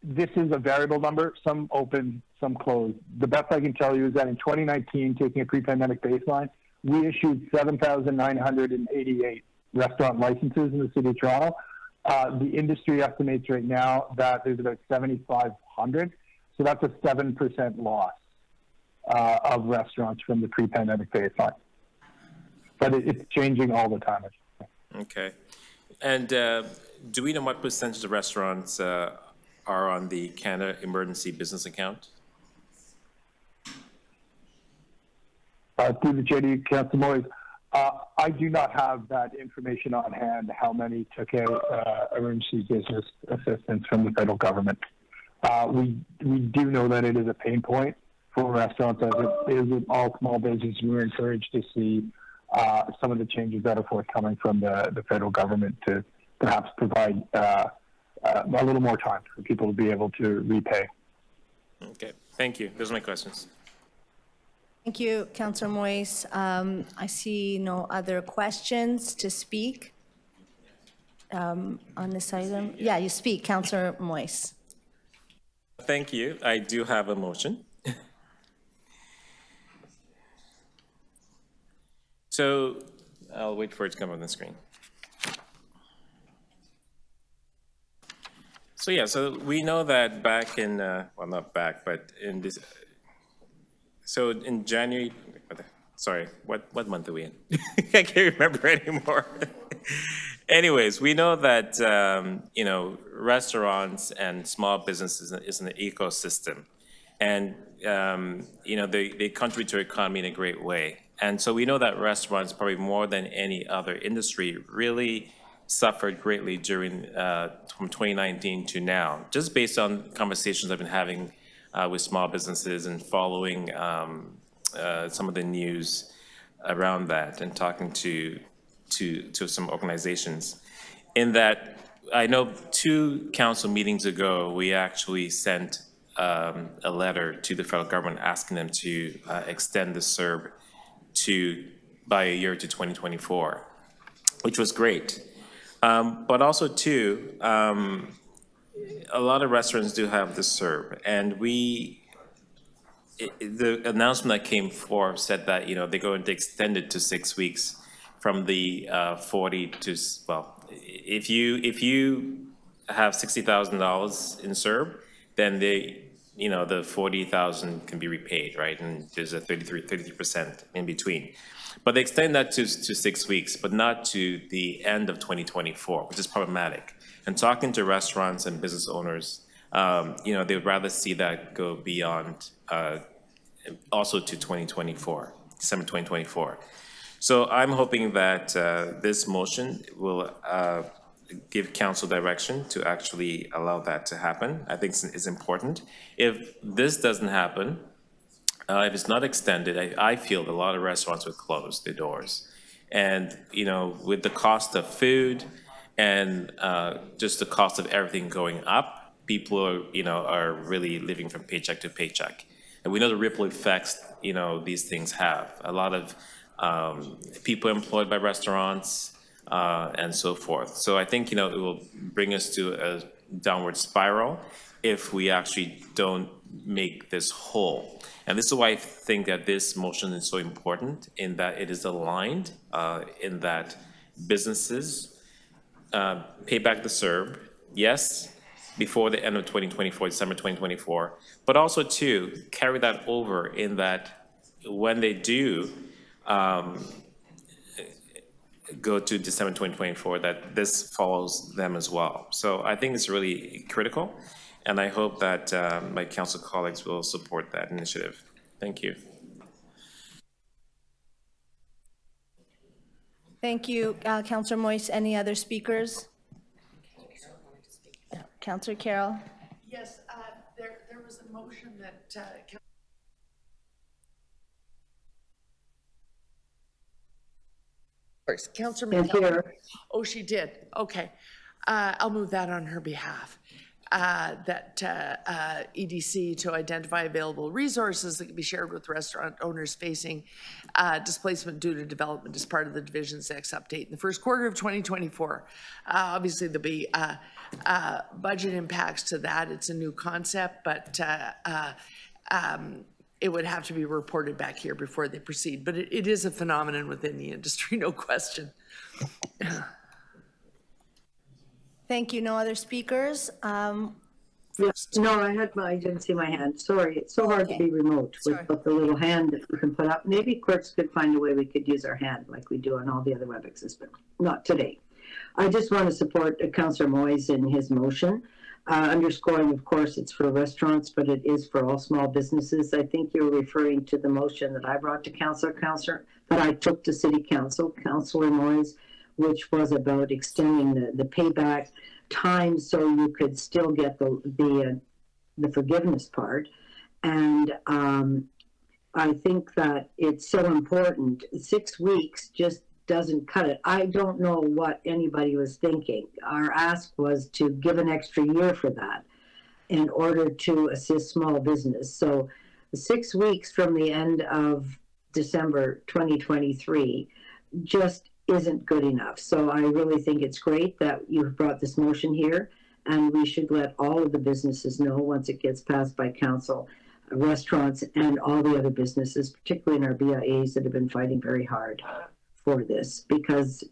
Speaker 11: This is a variable number. Some open, some closed. The best I can tell you is that in 2019, taking a pre-pandemic baseline, we issued 7,988 restaurant licenses in the city of Toronto. The industry estimates right now that there's about 7,500. So that's a 7% loss of restaurants from the pre-pandemic baseline. But it's changing all the time.
Speaker 6: Okay. And do we know what percentage of restaurants are on the Canada Emergency Business Account?
Speaker 11: Through the JD, Councillor Moise, I do not have that information on hand, how many took out emergency business assistance from the federal government. We do know that it is a pain point for restaurants, as it is with all small businesses. We're encouraged to see some of the changes that are forthcoming from the federal government to perhaps provide a little more time for people to be able to repay.
Speaker 6: Okay, thank you. Those are my questions.
Speaker 1: Thank you, Councillor Moise. I see no other questions to speak on this item. Yeah, you speak, Councillor Moise.
Speaker 6: Thank you. I do have a motion. So I'll wait for it to come on the screen. So yeah, so we know that back in, well, not back, but in this, so in January, sorry, what month are we in? I can't remember anymore. Anyways, we know that, restaurants and small businesses is an ecosystem. And, they contribute to our economy in a great way. And so we know that restaurants, probably more than any other industry, really suffered greatly during from 2019 to now, just based on conversations I've been having with small businesses and following some of the news around that and talking to some organizations. In that, I know 2 council meetings ago, we actually sent a letter to the federal government asking them to extend the CERB by a year to 2024, which was great. But also too, a lot of restaurants do have the CERB, and the announcement that came forth said that, you know, they're going to extend it to 6 weeks from the 40 to, well, if you have $60,000 in CERB, then they, you know, the 40,000 can be repaid, right? And there's a 33% in between. But they extend that to 6 weeks, but not to the end of 2024, which is problematic. And talking to restaurants and business owners, you know, they would rather see that go beyond, also to 2024, December 2024. So I'm hoping that this motion will give council direction to actually allow that to happen. I think it's important. If this doesn't happen, if it's not extended, I feel that a lot of restaurants would close their doors. And, you know, with the cost of food and just the cost of everything going up, people are, you know, are really living from paycheck to paycheck. And we know the ripple effects, you know, these things have. A lot of people employed by restaurants and so forth. So I think, you know, it will bring us to a downward spiral if we actually don't make this whole. And this is why I think that this motion is so important, in that it is aligned in that businesses pay back the CERB, yes, before the end of 2024, December 2024, but also to carry that over in that when they do go to December 2024, that this follows them as well. So I think it's really critical, and I hope that my council colleagues will support that initiative. Thank you.
Speaker 1: Thank you, Councillor Moise. Any other speakers? Councillor Carroll.
Speaker 3: Yes, there was a motion that Councillor McDonald. Oh, she did. Okay. I'll move that on her behalf. That EDC to identify available resources that can be shared with restaurant owners facing displacement due to development as part of the Division 6 update in the first quarter of 2024. Obviously, there'll be budget impacts to that. It's a new concept, but it would have to be reported back here before they proceed. But it is a phenomenon within the industry, no question.
Speaker 1: Thank you. No other speakers?
Speaker 5: Yes. No, I didn't see my hand. Sorry. It's so hard to be remote with the little hand that you can put up. Maybe clerks could find a way we could use our hand like we do on all the other WebExes, but not today. I just want to support Councillor Moise in his motion, underscoring, of course, it's for restaurants, but it is for all small businesses. I think you're referring to the motion that I brought to Councillor, that I took to City Council, Councillor Moise, which was about extending the payback time so you could still get the forgiveness part. And I think that it's so important. 6 weeks just doesn't cut it. I don't know what anybody was thinking. Our ask was to give an extra year for that in order to assist small business. So 6 weeks from the end of December 2023 just isn't good enough. So I really think it's great that you've brought this motion here, and we should let all of the businesses know once it gets passed by council, restaurants and all the other businesses, particularly in our BIAs that have been fighting very hard for this, because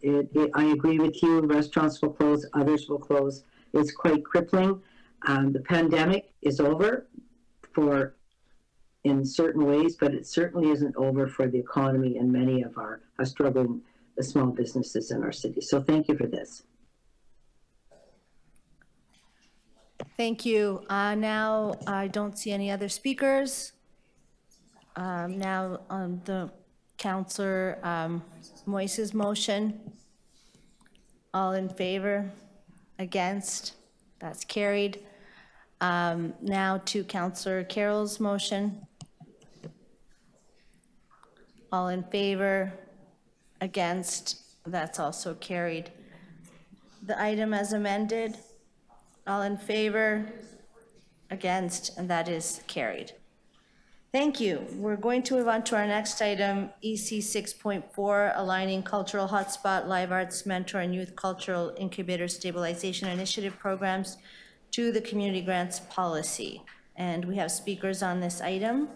Speaker 5: I agree with you, restaurants will close, others will close. It's quite crippling. The pandemic is over in certain ways, but it certainly isn't over for the economy and many of our struggling small businesses in our city. So thank you for this.
Speaker 1: Thank you. Now I don't see any other speakers. Now on the Councillor Moise's motion. All in favor? Against? That's carried. Now to Councillor Carroll's motion. All in favor? Against? That's also carried. The item as amended. All in favor? Against? And that is carried. Thank you. We're going to move on to our next item, EC 6.4, aligning cultural hotspot, live arts, mentor, and youth cultural incubator stabilization initiative programs to the community grants policy. And we have speakers on this item.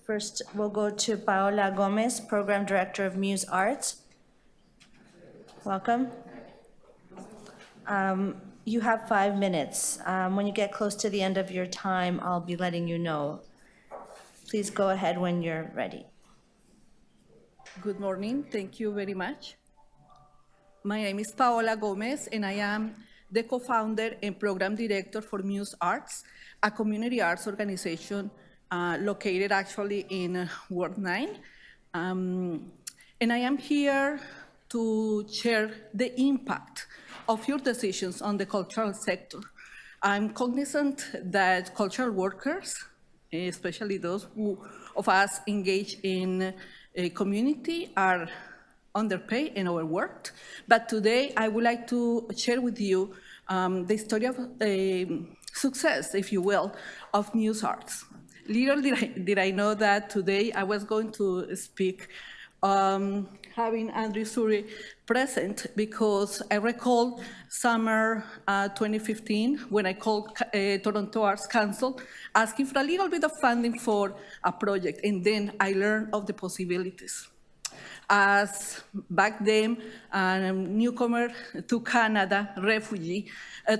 Speaker 1: First, we'll go to Paola Gomez, Program Director of Muse Arts. Welcome. You have 5 minutes. When you get close to the end of your time, I'll be letting you know. Please go ahead when you're ready.
Speaker 12: Good morning. Thank you very much. My name is Paola Gomez, and I am the co-founder and program director for Muse Arts, a community arts organization located actually in Ward 9. And I am here to share the impact of your decisions on the cultural sector. I'm cognizant that cultural workers, especially those of us engaged in a community, are underpaid and overworked. But today I would like to share with you the story of success, if you will, of Muse Arts. Little did I know that today I was going to speak having Andrew Suri present, because I recall summer 2015 when I called Toronto Arts Council asking for a little bit of funding for a project, and then I learned of the possibilities. As back then, a newcomer to Canada, refugee,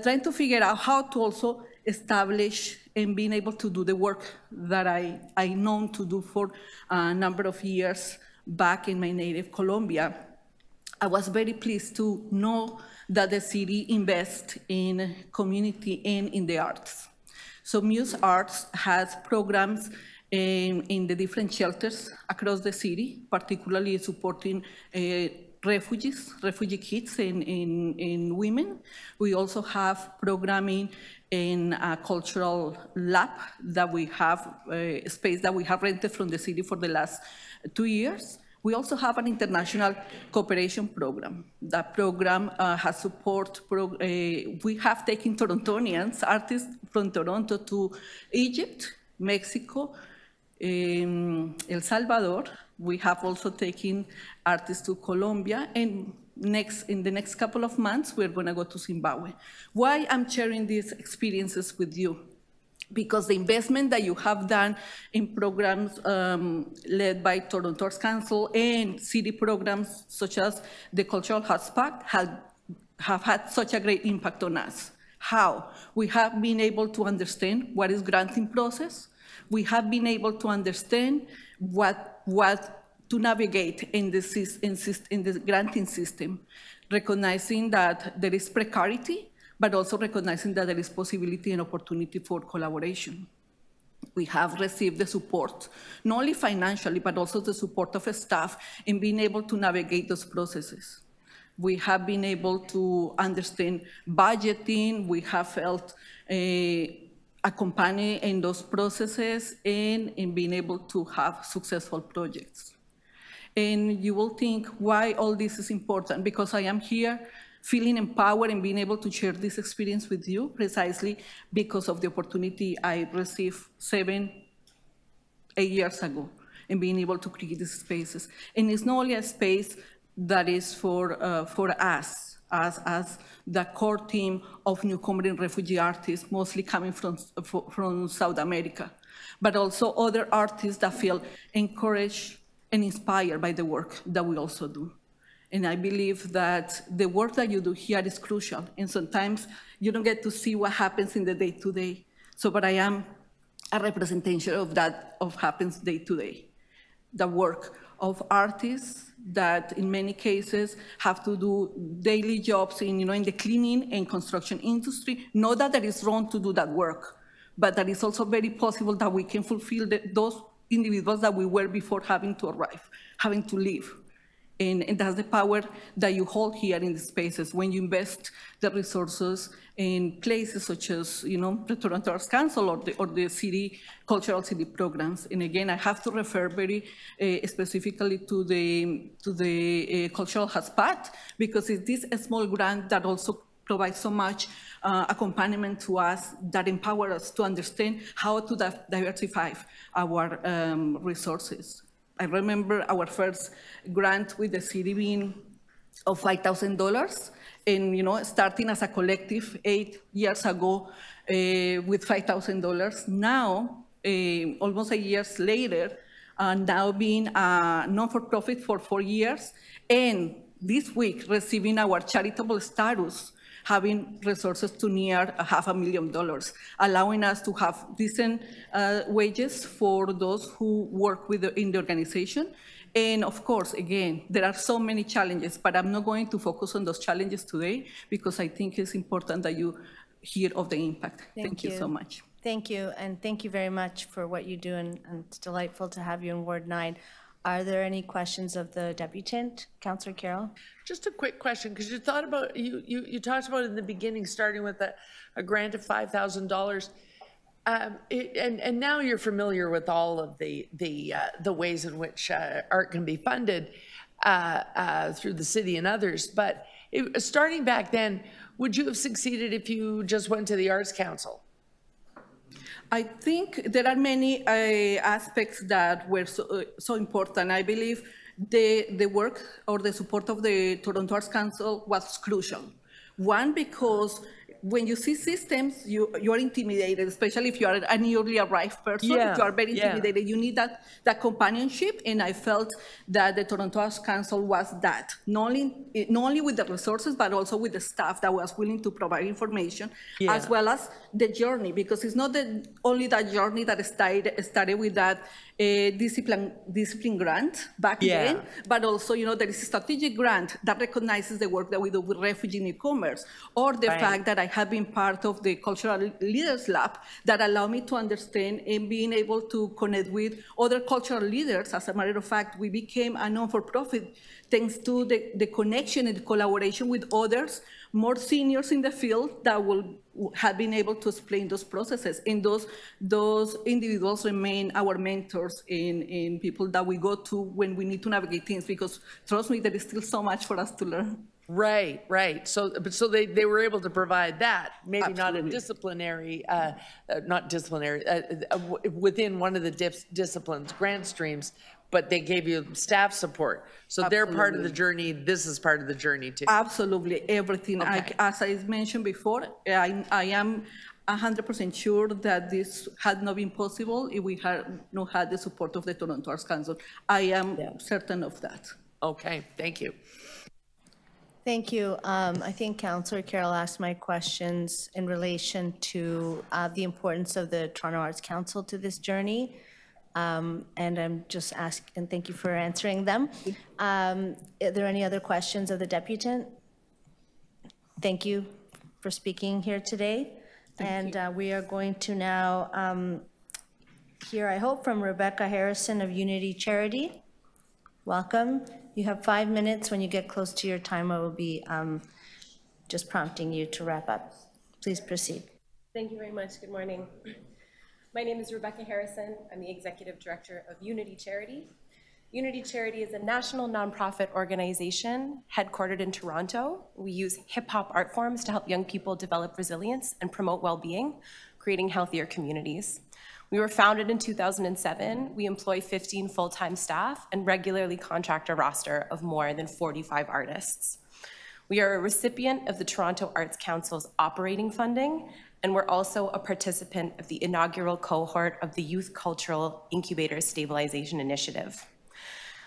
Speaker 12: trying to figure out how to also establish and being able to do the work that I known to do for a number of years back in my native Colombia. I was very pleased to know that the city invests in community and in the arts. So Muse Arts has programs in the different shelters across the city, particularly supporting refugee kids and women. We also have programming in a cultural lab that we have, a space that we have rented from the city for the last 2 years. We also have an international cooperation program. That program has support, we have taken Torontonians, artists from Toronto to Egypt, Mexico, El Salvador. We have also taken artists to Colombia, and in the next couple of months, we're gonna go to Zimbabwe. Why I'm sharing these experiences with you? Because the investment that you have done in programs led by Toronto Arts Council and city programs such as the Cultural Hotspot have had such a great impact on us. How? We have been able to understand what is granting process. We have been able to understand what to navigate in the granting system, recognizing that there is precarity, but also recognizing that there is possibility and opportunity for collaboration. We have received the support, not only financially, but also the support of staff in being able to navigate those processes. We have been able to understand budgeting. We have felt accompanied in those processes and in being able to have successful projects. And you will think, why all this is important? Because I am here feeling empowered and being able to share this experience with you precisely because of the opportunity I received 7, 8 years ago and being able to create these spaces. And it's not only a space that is for us as the core team of newcomer and refugee artists, mostly coming from South America, but also other artists that feel encouraged and inspired by the work that we also do. And I believe that the work that you do here is crucial. And sometimes you don't get to see what happens in the day-to-day. But I am a representation of that, of happens day-to-day. The work of artists that in many cases have to do daily jobs in the cleaning and construction industry. Not that it is wrong to do that work, but that it's also very possible that we can fulfill those individuals that we were before having to arrive, having to leave. And that's the power that you hold here in the spaces when you invest the resources in places such as, the Toronto Arts Council or the city cultural city programs. And again, I have to refer very specifically to the cultural hotspot, because it's this small grant that also provides so much accompaniment to us that empower us to understand how to diversify our resources. I remember our first grant with the city being of $5,000, and starting as a collective 8 years ago, with $5,000. Now, almost a year later, now being a non-for-profit for 4 years, and this week receiving our charitable status, having resources to near $500,000, allowing us to have decent wages for those who work in the organization. And of course, again, there are so many challenges, but I'm not going to focus on those challenges today because I think it's important that you hear of the impact. Thank you so much.
Speaker 1: Thank you, and thank you very much for what you do, and it's delightful to have you in Ward 9. Are there any questions of the debutant? Councillor Carroll?
Speaker 3: Just a quick question, because you thought about, you talked about in the beginning, starting with a grant of $5,000. And now you're familiar with all of the ways in which art can be funded through the city and others. But starting back then, would you have succeeded if you just went to the Arts Council?
Speaker 12: I think there are many aspects that were so important. I believe the work or the support of the Toronto Arts Council was crucial. One, because when you see systems, you are intimidated, especially if you are a newly arrived person.
Speaker 3: Yeah,
Speaker 12: you are very intimidated.
Speaker 3: Yeah.
Speaker 12: You need that companionship, and I felt that the Toronto Arts Council was that, not only with the resources, but also with the staff that was willing to provide information, as well as the journey, because it's not only that journey that started with that discipline grant back then, but also, there is a strategic grant that recognizes the work that we do with refugee newcomers, or the fact that I have been part of the Cultural Leaders Lab that allow me to understand and being able to connect with other cultural leaders. As a matter of fact, we became a non-for-profit thanks to the connection and the collaboration with others, more seniors in the field that will have been able to explain those processes. And those individuals remain our mentors in people that we go to when we need to navigate things, because trust me, there is still so much for us to learn.
Speaker 3: Right, right. So they were able to provide that, maybe
Speaker 12: Absolutely.
Speaker 3: not a disciplinary, within one of the disciplines, grant streams, but they gave you staff support. So they're part of the journey. This is part of the journey too.
Speaker 12: Absolutely, everything.
Speaker 3: Okay.
Speaker 12: As I mentioned before, I am 100% sure that this had not been possible if we had not had the support of the Toronto Arts Council. I am certain of that.
Speaker 3: Okay, thank you.
Speaker 1: Thank you. I think Councillor Carroll asked my questions in relation to the importance of the Toronto Arts Council to this journey. And I'm just asking, and thank you for answering them. Are there any other questions of the debutant? Thank you for speaking here today. We are going to now hear, I hope, from Rebecca Harrison of Unity Charity. Welcome. You have 5 minutes. When you get close to your time, I will be just prompting you to wrap up. Please proceed.
Speaker 13: Thank you very much. Good morning. My name is Rebecca Harrison. I'm the Executive Director of Unity Charity. Unity Charity is a national nonprofit organization headquartered in Toronto. We use hip-hop art forms to help young people develop resilience and promote well-being, creating healthier communities. We were founded in 2007. We employ 15 full-time staff and regularly contract a roster of more than 45 artists. We are a recipient of the Toronto Arts Council's operating funding, and we're also a participant of the inaugural cohort of the Youth Cultural Incubators Stabilization Initiative.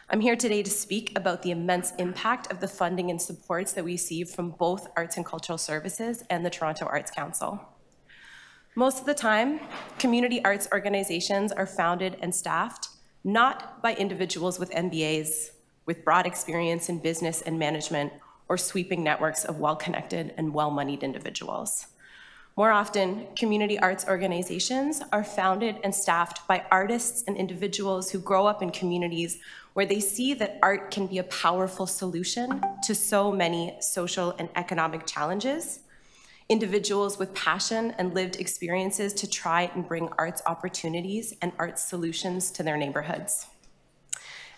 Speaker 13: I'm here today to speak about the immense impact of the funding and supports that we receive from both Arts and Cultural Services and the Toronto Arts Council. Most of the time, community arts organizations are founded and staffed not by individuals with MBAs, with broad experience in business and management, or sweeping networks of well-connected and well-moneyed individuals. More often, community arts organizations are founded and staffed by artists and individuals who grow up in communities where they see that art can be a powerful solution to so many social and economic challenges, individuals with passion and lived experiences to try and bring arts opportunities and arts solutions to their neighborhoods.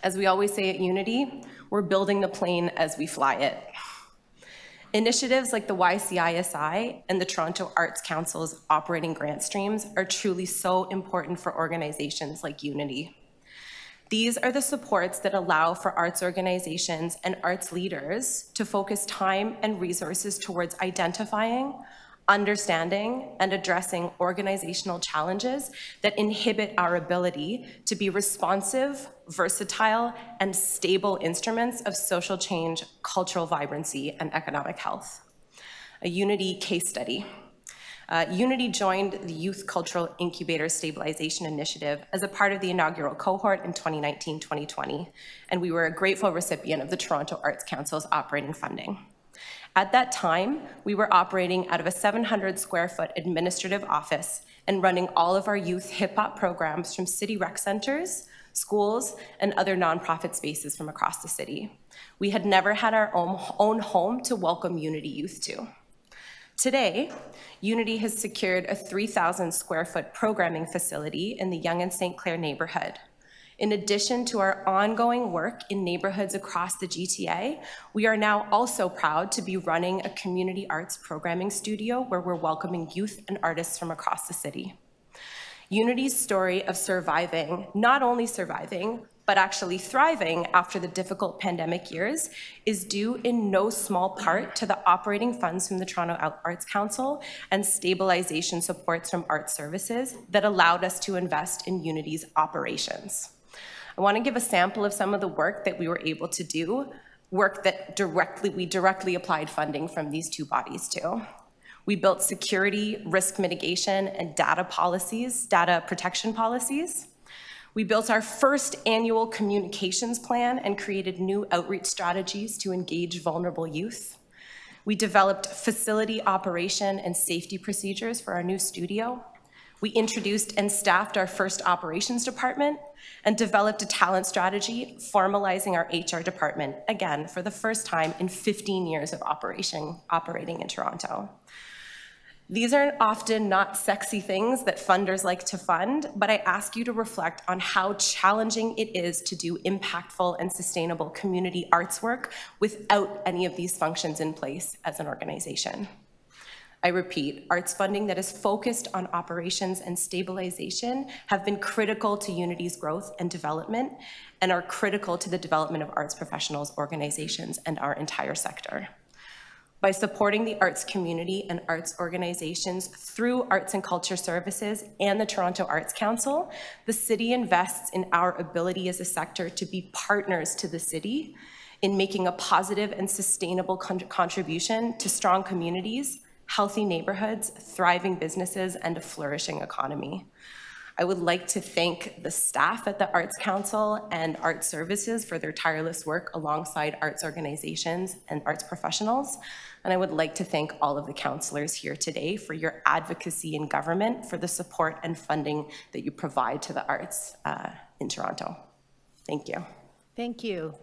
Speaker 13: As we always say at Unity, we're building the plane as we fly it. Initiatives like the YCISI and the Toronto Arts Council's operating grant streams are truly so important for organizations like Unity. These are the supports that allow for arts organizations and arts leaders to focus time and resources towards identifying, understanding and addressing organizational challenges that inhibit our ability to be responsive, versatile, and stable instruments of social change, cultural vibrancy, and economic health. A Unity case study. Unity joined the Youth Cultural Incubator Stabilization Initiative as a part of the inaugural cohort in 2019-2020, and we were a grateful recipient of the Toronto Arts Council's operating funding. At that time, we were operating out of a 700 square foot administrative office and running all of our youth hip-hop programs from city rec centers, schools, and other nonprofit spaces from across the city. We had never had our own home to welcome Unity youth to. Today, Unity has secured a 3,000 square foot programming facility in the Yonge and St. Clair neighborhood. In addition to our ongoing work in neighborhoods across the GTA, we are now also proud to be running a community arts programming studio where we're welcoming youth and artists from across the city. Unity's story of surviving, not only surviving, but actually thriving after the difficult pandemic years is due in no small part to the operating funds from the Toronto Arts Council and stabilization supports from Art Services that allowed us to invest in Unity's operations. I want to give a sample of some of the work that we were able to do, work that we directly applied funding from these two bodies to. We built security, risk mitigation, and data protection policies. We built our first annual communications plan and created new outreach strategies to engage vulnerable youth. We developed facility operation and safety procedures for our new studio. We introduced and staffed our first operations department and developed a talent strategy, formalizing our HR department, again, for the first time in 15 years of operating in Toronto. These are often not sexy things that funders like to fund, but I ask you to reflect on how challenging it is to do impactful and sustainable community arts work without any of these functions in place as an organization. I repeat, arts funding that is focused on operations and stabilization have been critical to Unity's growth and development and are critical to the development of arts professionals, organizations, and our entire sector. By supporting the arts community and arts organizations through Arts and Culture Services and the Toronto Arts Council, the city invests in our ability as a sector to be partners to the city in making a positive and sustainable contribution to strong communities, healthy neighborhoods, thriving businesses, and a flourishing economy. I would like to thank the staff at the Arts Council and Arts Services for their tireless work alongside arts organizations and arts professionals. And I would like to thank all of the councillors here today for your advocacy in government for the support and funding that you provide to the arts in Toronto. Thank you.
Speaker 1: Thank you.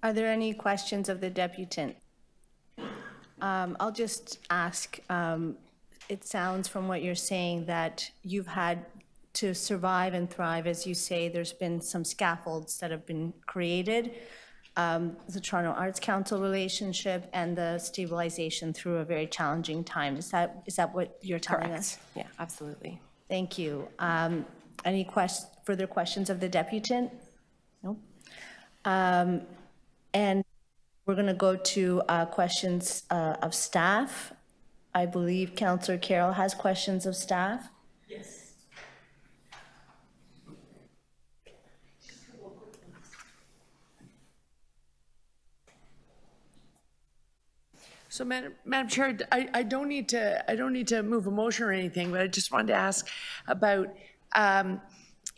Speaker 1: Are there any questions of the deputant? I'll just ask, it sounds from what you're saying that you've had to survive and thrive, as you say, there's been some scaffolds that have been created, the Toronto Arts Council relationship and the stabilization through a very challenging time. Is that what you're telling us?
Speaker 13: Yeah, absolutely.
Speaker 1: Thank you. Any further questions of the deputant? Nope. And we're going to go to questions of staff. I believe Councillor Carroll has questions of staff.
Speaker 13: Yes.
Speaker 3: So, Madam Chair, I don't need to move a motion or anything, but I just wanted to ask about,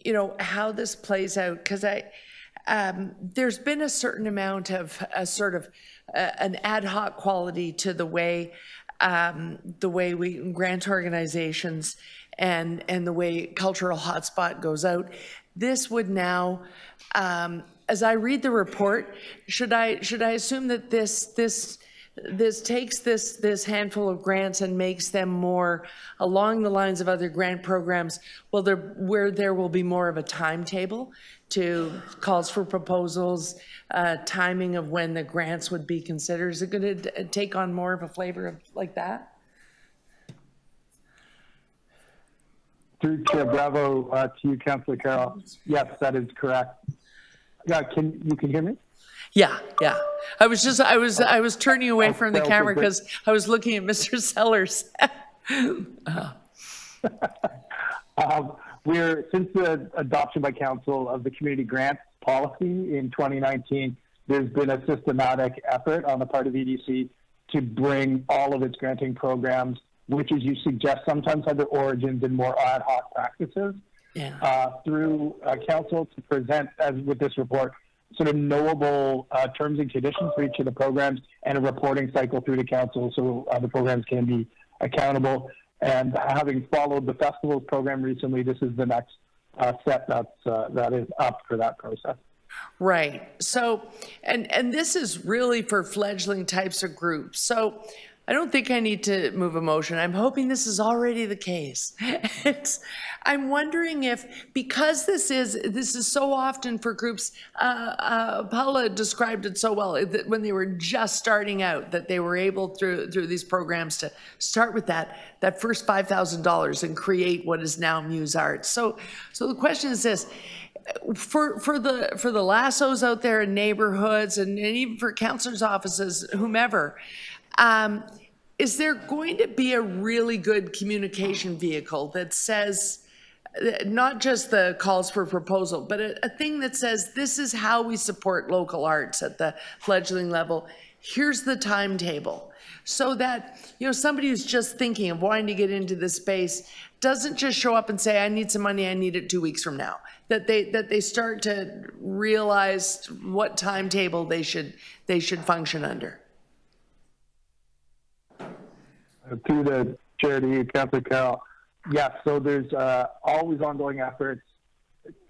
Speaker 3: you know, how this plays out, because there's been a certain amount of an ad hoc quality to the way we grant organizations and the way Cultural Hotspot goes out. This would now, as I read the report, should I assume that this takes this handful of grants and makes them more along the lines of other grant programs, where there will be more of a timetable to calls for proposals, timing of when the grants would be considered? Is it going to take on more of a flavor of like that?
Speaker 11: Through Chair Bravo, to you, Councillor Carroll. Yes, that is correct. Yeah, you can hear me?
Speaker 3: Yeah. I was turning away from the camera because I was looking at Mr. Sellers.
Speaker 11: Since the adoption by council of the community grant policy in 2019, there's been a systematic effort on the part of EDC to bring all of its granting programs, which, as you suggest, sometimes have their origins in more ad hoc practices, through council to present, as with this report, sort of knowable terms and conditions for each of the programs and a reporting cycle through the council so the programs can be accountable. And having followed the festivals program recently, this is the next step that is up for that process.
Speaker 3: Right. So, and this is really for fledgling types of groups. So I don't think I need to move a motion. I'm hoping this is already the case. I'm wondering if, because this is so often for groups, Paula described it so well, that when they were just starting out, that they were able through these programs to start with that first $5,000 and create what is now Muse Arts. So the question is this: for the lassos out there in neighborhoods and even for counselors' offices, whomever, is there going to be a really good communication vehicle that says, not just the calls for proposal, but a thing that says, this is how we support local arts at the fledgling level. Here's the timetable. So that, somebody who's just thinking of wanting to get into this space doesn't just show up and say, I need some money, I need it 2 weeks from now. That they start to realize what timetable they should function under.
Speaker 11: Through the chair to you, Councillor Carroll. Yes, so there's always ongoing efforts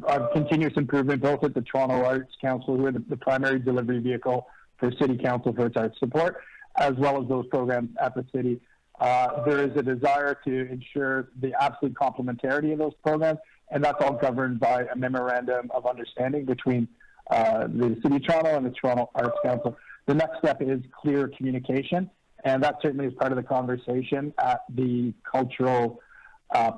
Speaker 11: of continuous improvement, both at the Toronto Arts Council, who are the primary delivery vehicle for City Council for its arts support, as well as those programs at the city. There is a desire to ensure the absolute complementarity of those programs, and that's all governed by a memorandum of understanding between the City of Toronto and the Toronto Arts Council. The next step is clear communication, and that certainly is part of the conversation at the cultural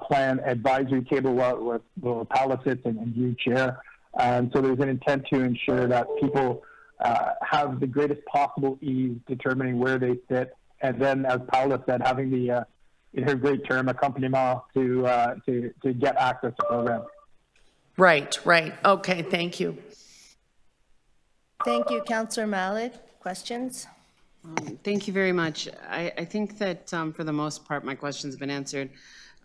Speaker 11: plan advisory table where Paula sits and you chair. And so there's an intent to ensure that people have the greatest possible ease determining where they sit. And then, as Paula said, having the, in her great term, accompaniment to get access to programs.
Speaker 3: Right. Okay, thank you.
Speaker 1: Thank you, Councillor Malik. Questions?
Speaker 8: Thank you very much. I think that for the most part, my question's been answered.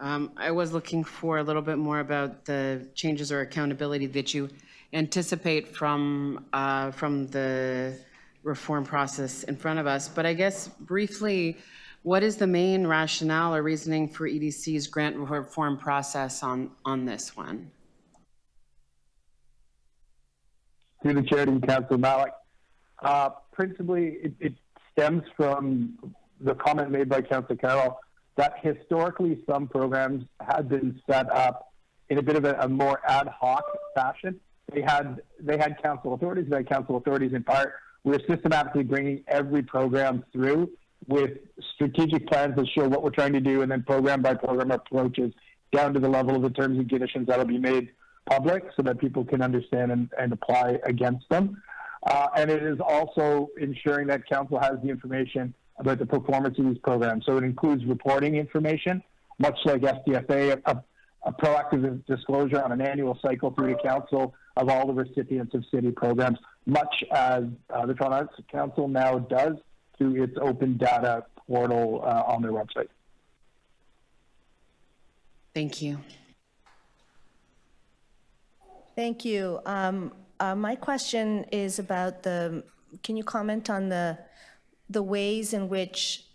Speaker 8: I was looking for a little bit more about the changes or accountability that you anticipate from the reform process in front of us. But I guess briefly, what is the main rationale or reasoning for EDC's grant reform process on this one?
Speaker 11: Through the chair to you, Councillor Malik. Principally, it stems from the comment made by Councillor Carroll that historically some programs had been set up in a bit of a more ad hoc fashion. They had council authorities. They had council authorities in part. We're systematically bringing every program through with strategic plans that show what we're trying to do, and then program by program approaches down to the level of the terms and conditions that will be made public so that people can understand and apply against them. And it is also ensuring that council has the information about the performance of these programs. So it includes reporting information, much like SDFA, a proactive disclosure on an annual cycle through the council of all the recipients of city programs, much as the Toronto Arts Council now does through its open data portal on their website.
Speaker 8: Thank you.
Speaker 1: Thank you. My question is about can you comment on the ways in which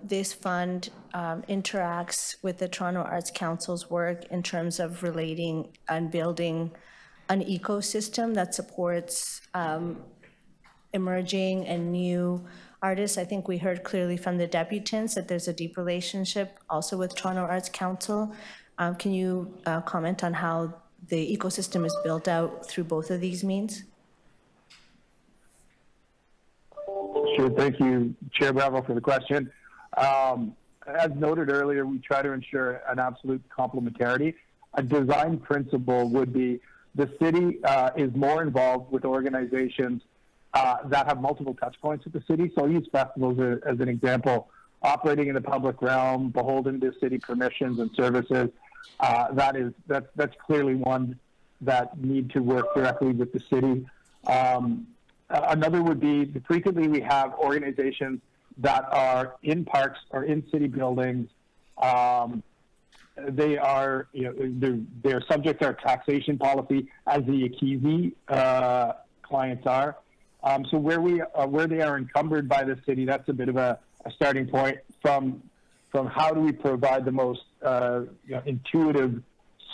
Speaker 1: this fund interacts with the Toronto Arts Council's work in terms of relating and building an ecosystem that supports emerging and new artists? I think we heard clearly from the debutants that there's a deep relationship also with Toronto Arts Council. Can you comment on how the ecosystem is built out through both of these means?
Speaker 11: Sure. Thank you, Chair Bravo, for the question. As noted earlier, we try to ensure an absolute complementarity. A design principle would be the city is more involved with organizations that have multiple touch points with the city. So I'll use festivals as an example. operating in the public realm, beholden to city permissions and services. That's clearly one that need to work directly with the city. Another would be frequently we have organizations that are in parks or in city buildings. They are, they're subject to our taxation policy as the Akizi clients are. So where they are encumbered by the city, that's a bit of a starting point from how do we provide the most intuitive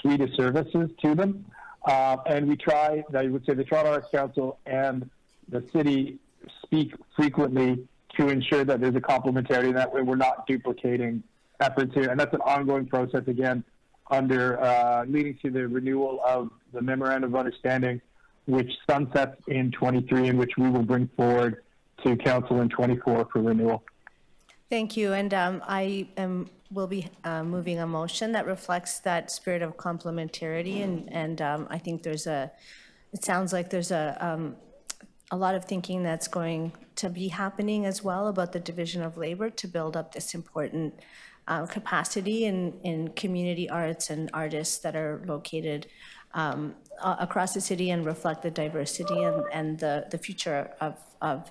Speaker 11: suite of services to them. And we try, I would say the Toronto Arts Council and the city speak frequently to ensure that there's a complementarity, and that way we're not duplicating efforts here. And that's an ongoing process, again, under leading to the renewal of the Memorandum of Understanding, which sunsets in 23, and which we will bring forward to Council in 24 for renewal.
Speaker 1: Thank you. And I will be moving a motion that reflects that spirit of complementarity. And I think it sounds like there's a lot of thinking that's going to be happening as well about the division of labor to build up this important capacity in community arts and artists that are located across the city and reflect the diversity and the future of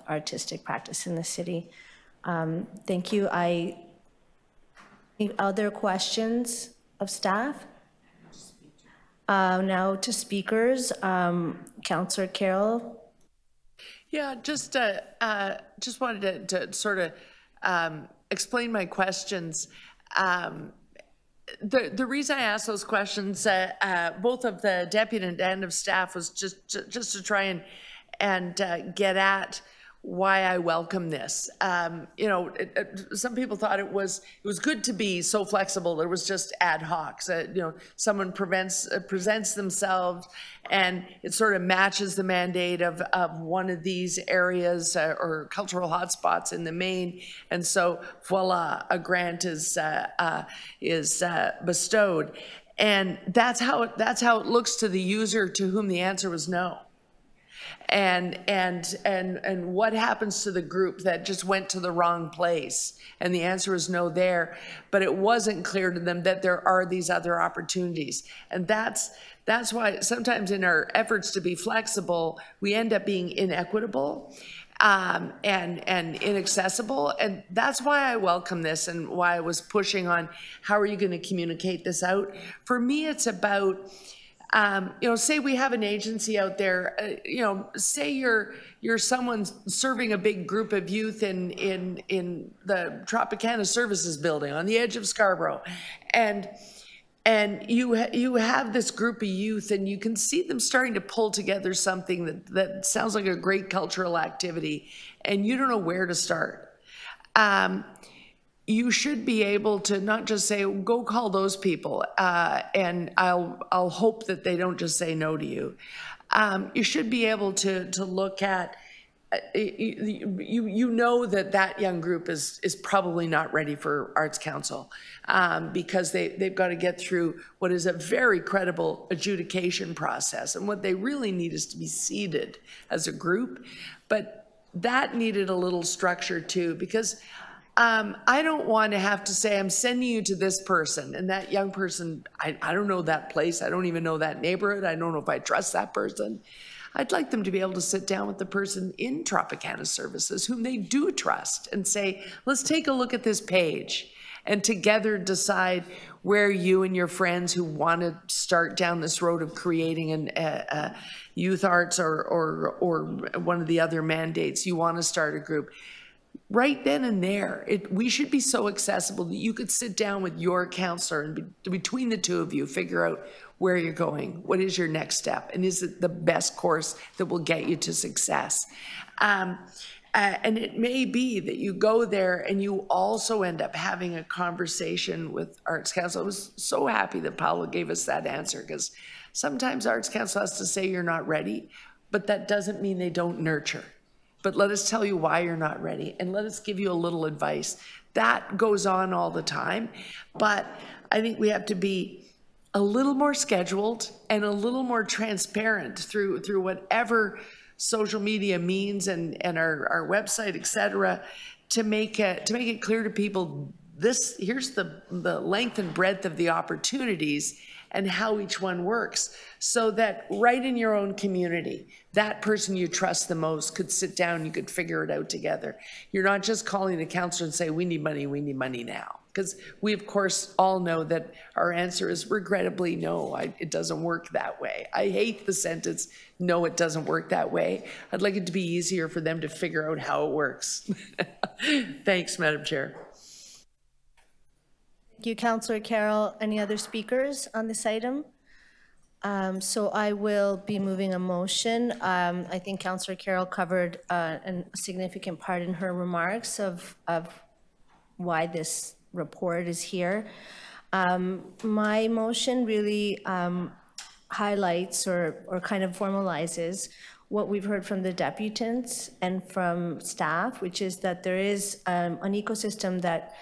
Speaker 1: artistic practice in the city. Thank you. Other questions of staff? Now to speakers. Councillor Carroll.
Speaker 3: Yeah, just wanted to sort of explain my questions. The reason I asked those questions, both of the deputy and of staff, was just to try and get at why I welcome this. Some people thought it was good to be so flexible. It was just ad hoc. So, someone presents themselves, and it sort of matches the mandate of one of these areas or cultural hotspots in the main, and so voila, a grant is bestowed, and that's how it looks to the user to whom the answer was no. And what happens to the group that just went to the wrong place and the answer is no there, but it wasn't clear to them that there are these other opportunities. And that's why sometimes in our efforts to be flexible, we end up being inequitable and inaccessible. And that's why I welcome this and why I was pushing on how are you going to communicate this out. For me, it's about say we have an agency out there, say you're someone serving a big group of youth in the Tropicana Services building on the edge of Scarborough, and you have this group of youth, and you can see them starting to pull together something that sounds like a great cultural activity, and you don't know where to start. You should be able to not just say, go call those people, and I'll hope that they don't just say no to you. You should be able to look at, you know that young group is probably not ready for Arts Council because they've got to get through what is a very credible adjudication process. And what they really need is to be seated as a group. But that needed a little structure too, because I don't want to have to say, I'm sending you to this person, and that young person, I don't know that place, I don't even know that neighborhood, I don't know if I trust that person. I'd like them to be able to sit down with the person in Tropicana Services whom they do trust and say, let's take a look at this page and together decide where you and your friends who want to start down this road of creating a youth arts or one of the other mandates, you want to start a group. Right then and there, we should be so accessible that you could sit down with your counselor and between the two of you, figure out where you're going, what is your next step, and is it the best course that will get you to success. And it may be that you go there and you also end up having a conversation with Arts Council. I was so happy that Paula gave us that answer, because sometimes Arts Council has to say you're not ready, but that doesn't mean they don't nurture. But let us tell you why you're not ready, and let us give you a little advice. That goes on all the time, but I think we have to be a little more scheduled and a little more transparent through whatever social media means and our website, et cetera, to make it clear to people, here's the length and breadth of the opportunities and how each one works, so that right in your own community, that person you trust the most could sit down, you could figure it out together. You're not just calling the councillor and say, we need money now. Because we, of course, all know that our answer is regrettably no, it doesn't work that way. I hate the sentence, no, it doesn't work that way. I'd like it to be easier for them to figure out how it works. Thanks, Madam Chair.
Speaker 1: Thank you, Councillor Carroll. Any other speakers on this item? So I will be moving a motion. I think Councillor Carroll covered a significant part in her remarks of why this report is here. My motion really highlights or kind of formalizes what we've heard from the deputants and from staff, which is that there is an ecosystem that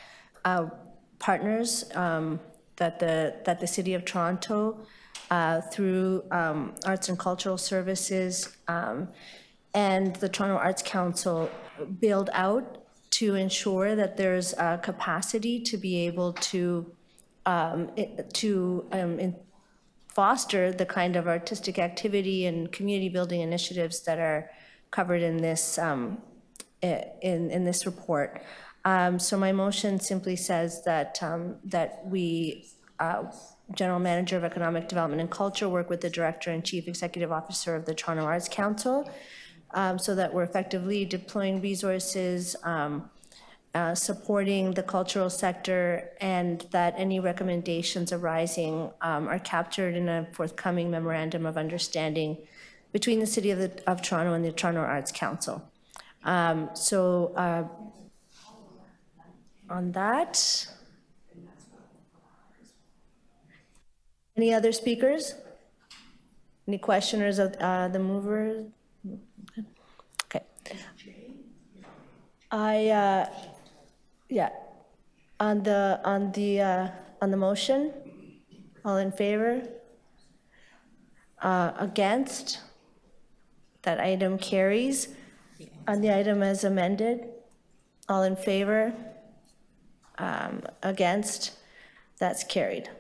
Speaker 1: partners that the City of Toronto through Arts and Cultural Services and the Toronto Arts Council build out to ensure that there's a capacity to be able to foster the kind of artistic activity and community building initiatives that are covered in this in this report. So my motion simply says that that we, General Manager of Economic Development and Culture, work with the Director and Chief Executive Officer of the Toronto Arts Council, so that we're effectively deploying resources, supporting the cultural sector, and that any recommendations arising are captured in a forthcoming memorandum of understanding between the City of Toronto and the Toronto Arts Council. On that, any other speakers? Any questioners of the mover? Okay. Yeah. On the motion, all in favor? Against? That item carries. On the item as amended, all in favor? Against? That's carried.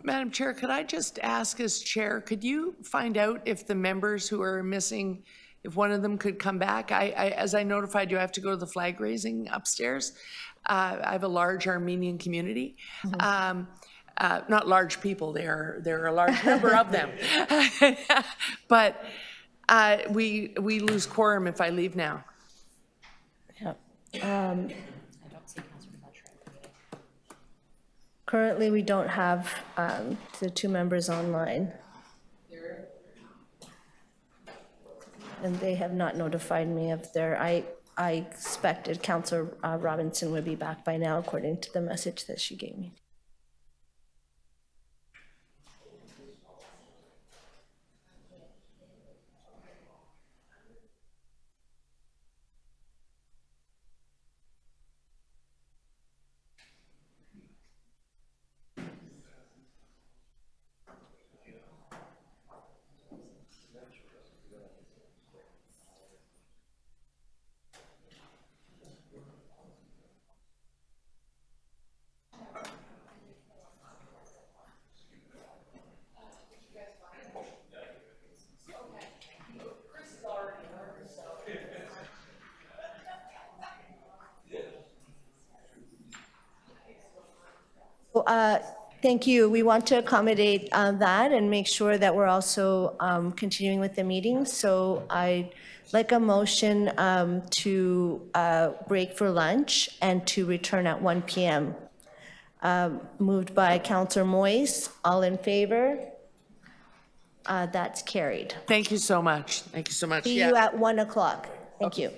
Speaker 3: Madam Chair, could I just ask as chair, could you find out if the members who are missing, if one of them could come back? As I notified you, I have to go to the flag raising upstairs. I have a large Armenian community. Not large people, there are a large number of them. But we lose quorum if I leave now.
Speaker 1: Yeah. Currently, we don't have the two members online. And they have not notified me of their, I expected Councillor Robinson would be back by now, according to the message that she gave me. Thank you. We want to accommodate that and make sure that we're also continuing with the meeting. So I'd like a motion to break for lunch and to return at 1 p.m. Moved by Councillor Moyes. All in favor? That's carried.
Speaker 3: Thank you so much. Thank you so much.
Speaker 1: See you at 1 o'clock. Thank you.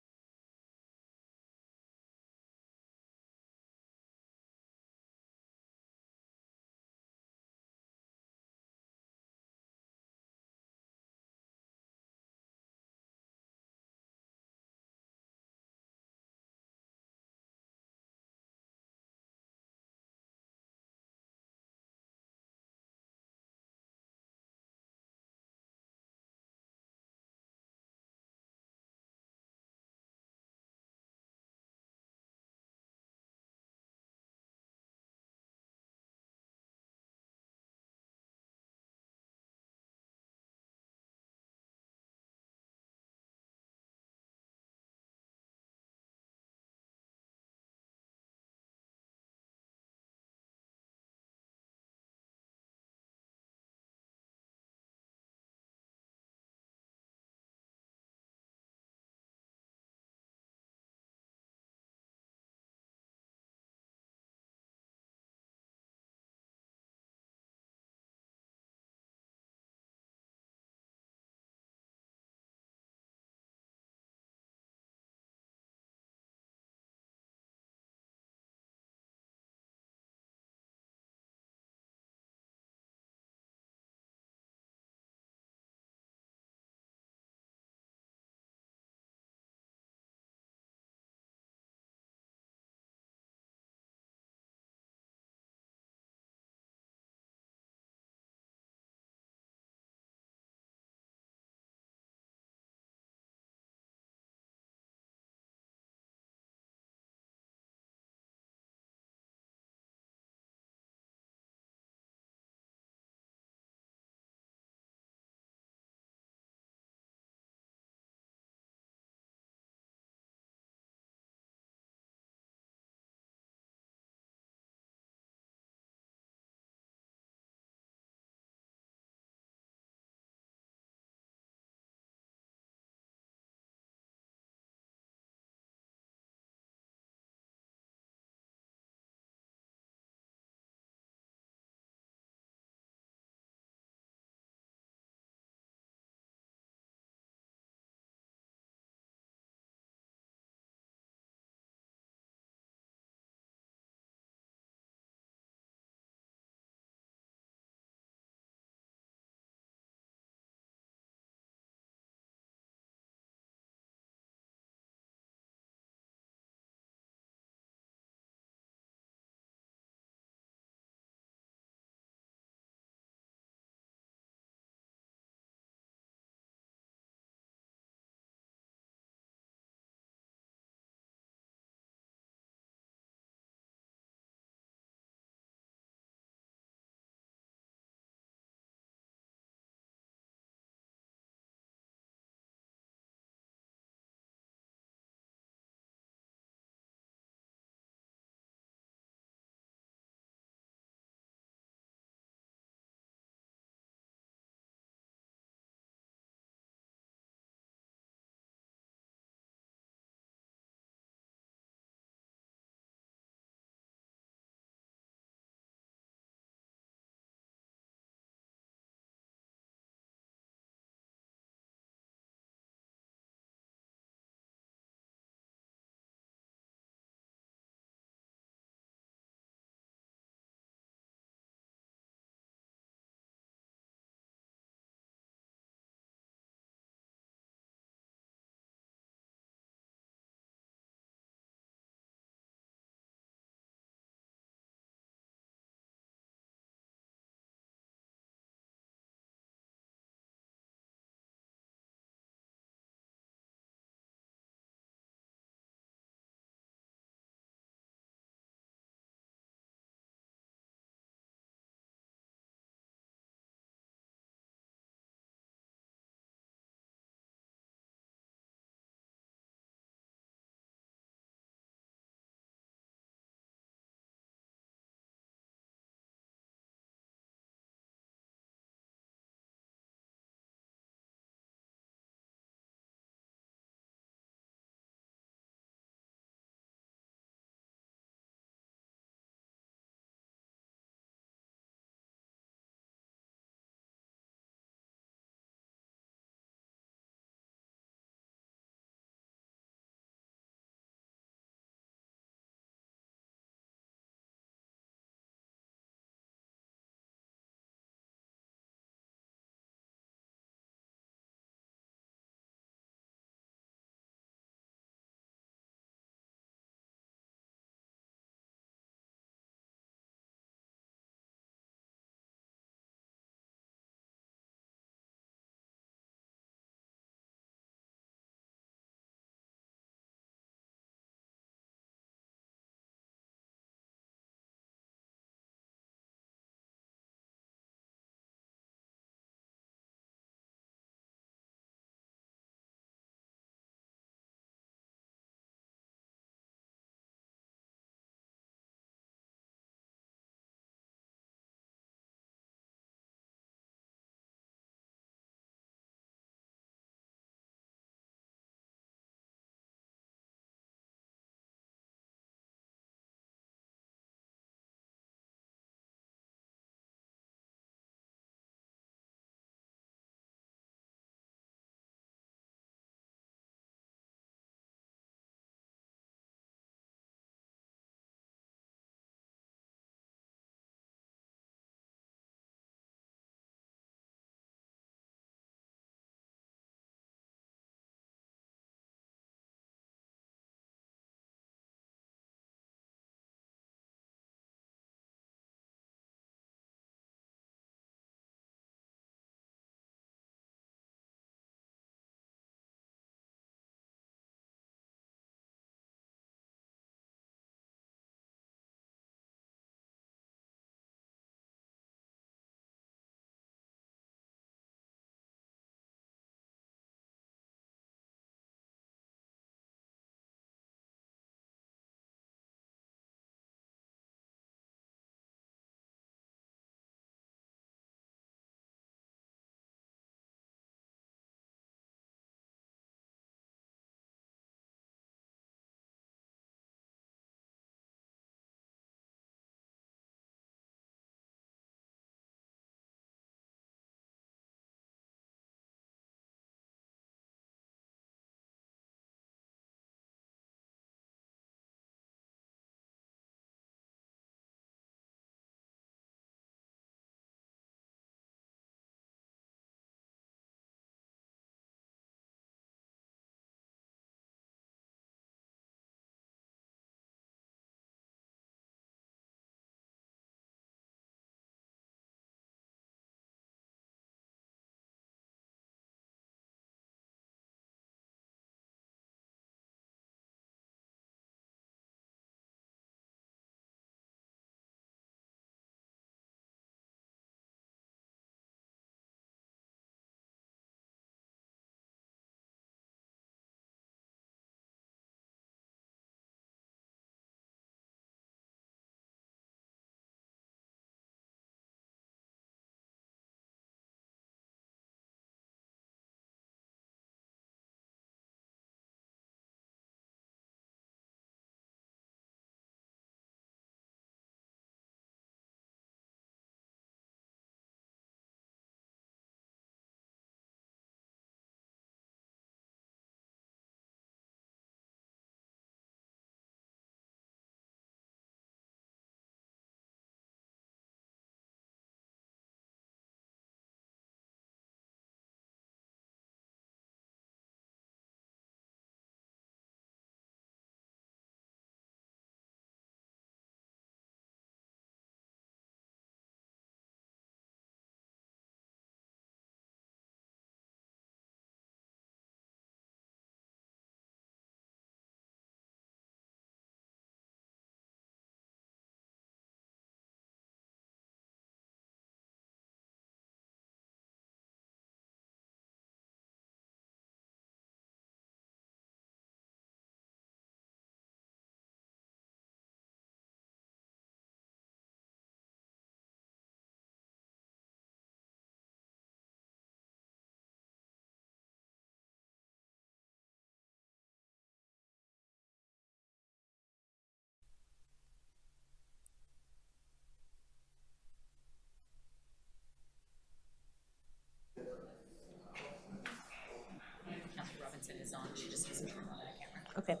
Speaker 1: Okay.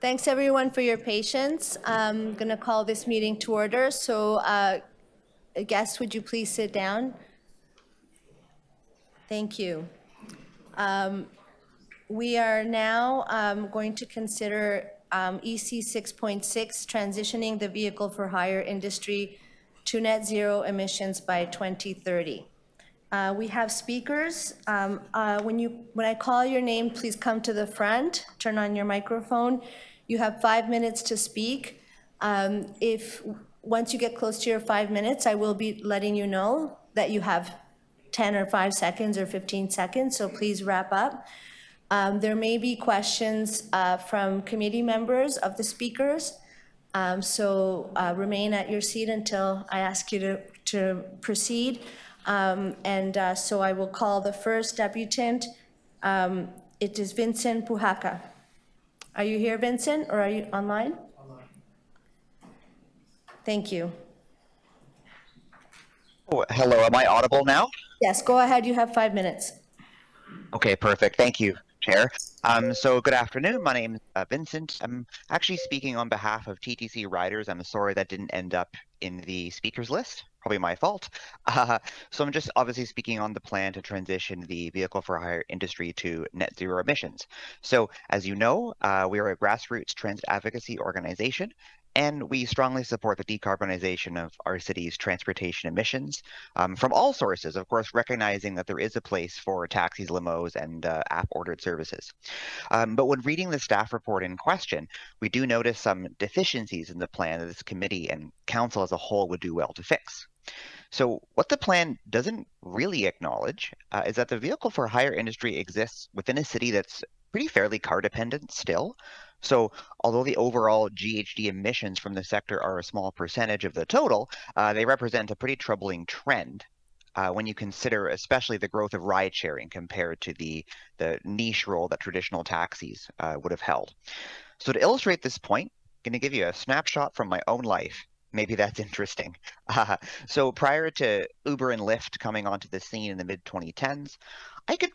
Speaker 1: Thanks everyone for your patience. I'm going to call this meeting to order. So guests, would you please sit down? Thank you. We are now going to consider EC 6.6, transitioning the vehicle for hire industry to net zero emissions by 2030. We have speakers. When I call your name, please come to the front, turn on your microphone. You have 5 minutes to speak. Once you get close to your 5 minutes, I will be letting you know that you have 10 or 5 seconds or 15 seconds, so please wrap up. There may be questions from committee members of the speakers, so remain at your seat until I ask you to proceed. So I will call the first debutant. It is Vincent Pujaca. Are you here, Vincent, or are you online? Online. Thank you.
Speaker 14: Oh, hello, am I audible now?
Speaker 1: Yes, go ahead, you have 5 minutes.
Speaker 14: Okay, perfect. Thank you, Chair. So good afternoon. My name is Vincent. I'm actually speaking on behalf of TTC Riders. I'm sorry that didn't end up in the speakers list. Probably my fault. So I'm just obviously speaking on the plan to transition the vehicle for hire industry to net zero emissions. So as you know, we are a grassroots transit advocacy organization, and we strongly support the decarbonization of our city's transportation emissions from all sources, of course, recognizing that there is a place for taxis, limos, and app-ordered services. But when reading the staff report in question, we do notice some deficiencies in the plan that this committee and council as a whole would do well to fix. So what the plan doesn't really acknowledge is that the vehicle for hire industry exists within a city that's pretty fairly car dependent still. So although the overall GHG emissions from the sector are a small percentage of the total, they represent a pretty troubling trend when you consider especially the growth of ride sharing compared to the niche role that traditional taxis would have held. So to illustrate this point, I'm going to give you a snapshot from my own life. Maybe that's interesting. So prior to Uber and Lyft coming onto the scene in the mid-2010s, I could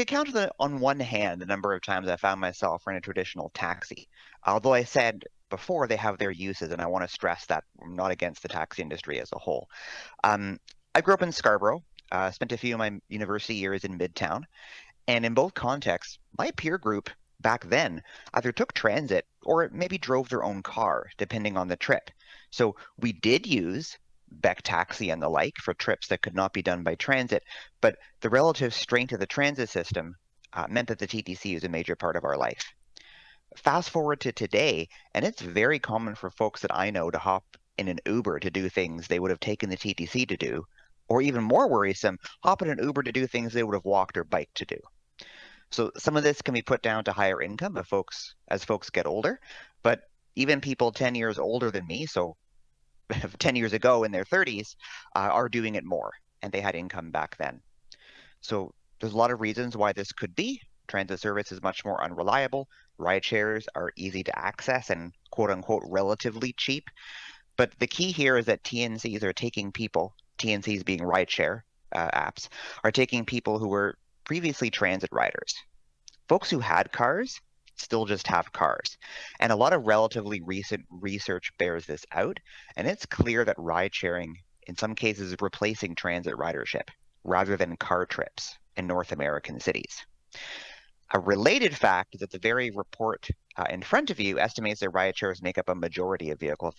Speaker 14: count on one hand the number of times I found myself in a traditional taxi. Although I said before they have their uses, and I want to stress that I'm not against the taxi industry as a whole. I grew up in Scarborough, spent a few of my university years in Midtown, and in both contexts, my peer group back then either took transit or maybe drove their own car, depending on the trip. So we did use Beck Taxi and the like for trips that could not be done by transit, but the relative strength of the transit system meant that the TTC was a major part of our life. Fast forward to today, and it's very common for folks that I know to hop in an Uber to do things they would have taken the TTC to do, or even more worrisome, hop in an Uber to do things they would have walked or biked to do. So some of this can be put down to higher income as folks get older, but even people 10 years older than me, so 10 years ago in their 30s, are doing it more, and they had income back then. So there's a lot of reasons why this could be. Transit service is much more unreliable. Ride shares are easy to access and quote unquote relatively cheap. But the key here is that TNCs are taking people, TNCs being rideshare apps, are taking people who were previously transit riders. Folks who had cars still just have cars. And a lot of relatively recent research bears this out. And it's clear that ride sharing in some cases is replacing transit ridership rather than car trips in North American cities. A related fact is that the very report in front of you estimates that ride shares make up a majority of vehicle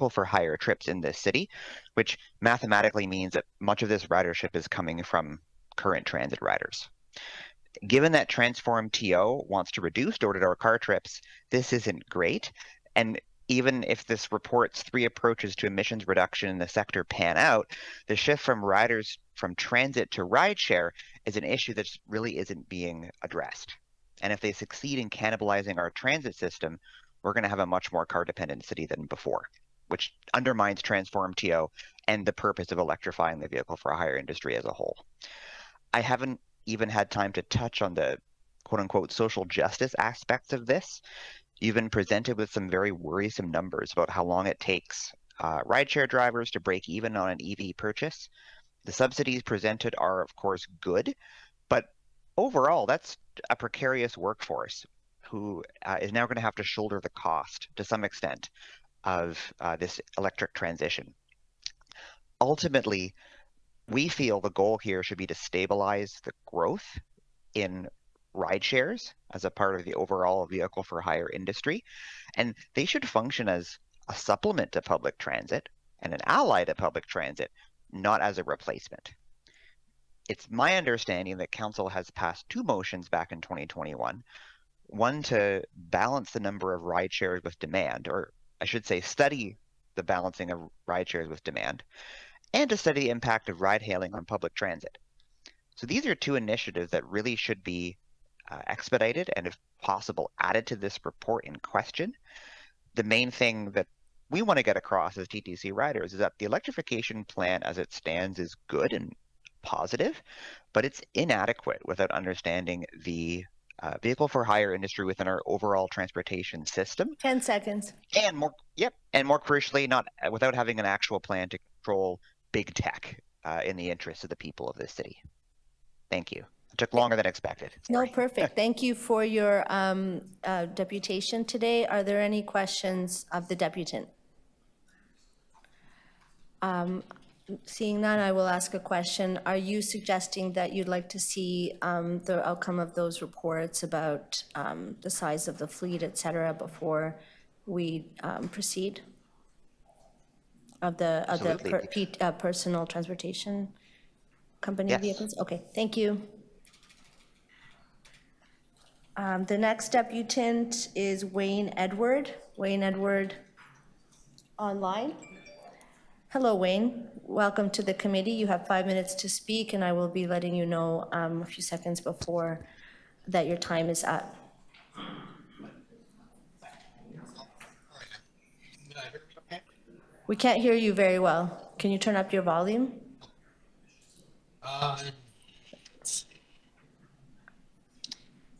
Speaker 14: for hire trips in this city, which mathematically means that much of this ridership is coming from current transit riders. Given that Transform TO wants to reduce door-to-door car trips, this isn't great. And even if this report's 3 approaches to emissions reduction in the sector pan out, the shift from riders from transit to rideshare is an issue that really isn't being addressed. And if they succeed in cannibalizing our transit system, we're going to have a much more car-dependent city than before, which undermines Transform TO and the purpose of electrifying the vehicle for hire industry as a whole. I haven't even had time to touch on the quote-unquote social justice aspects of this. You've been presented with some very worrisome numbers about how long it takes rideshare drivers to break even on an EV purchase. The subsidies presented are, of course, good, but overall, that's a precarious workforce who is now going to have to shoulder the cost to some extent of this electric transition. Ultimately, we feel the goal here should be to stabilize the growth in ride shares as a part of the overall vehicle for hire industry, and they should function as a supplement to public transit and an ally to public transit, not as a replacement. It's my understanding that Council has passed 2 motions back in 2021, one to balance the number of ride shares with demand, or I should say study the balancing of ride shares with demand, and to study the impact of ride hailing on public transit. So these are 2 initiatives that really should be expedited and, if possible, added to this report in question. The main thing that we want to get across as TTC riders is that the electrification plan as it stands is good and positive, but it's inadequate without understanding the vehicle for hire industry within our overall transportation system.
Speaker 1: 10 seconds.
Speaker 14: And more crucially, not without having an actual plan to control big tech in the interests of the people of this city. Thank you. It took longer than expected. Sorry.
Speaker 1: No, perfect. Thank you for your deputation today. Are there any questions of the deputant? Seeing none, I will ask a question. Are you suggesting that you'd like to see the outcome of those reports about the size of the fleet, et cetera, before we proceed? Of the personal transportation company vehicles? Okay, thank you. The next deputant is Wayne Edward. Wayne Edward online. Hello, Wayne. Welcome to the committee. You have 5 minutes to speak, and I will be letting you know a few seconds before that your time is up. We can't hear you very well. Can you turn up your volume?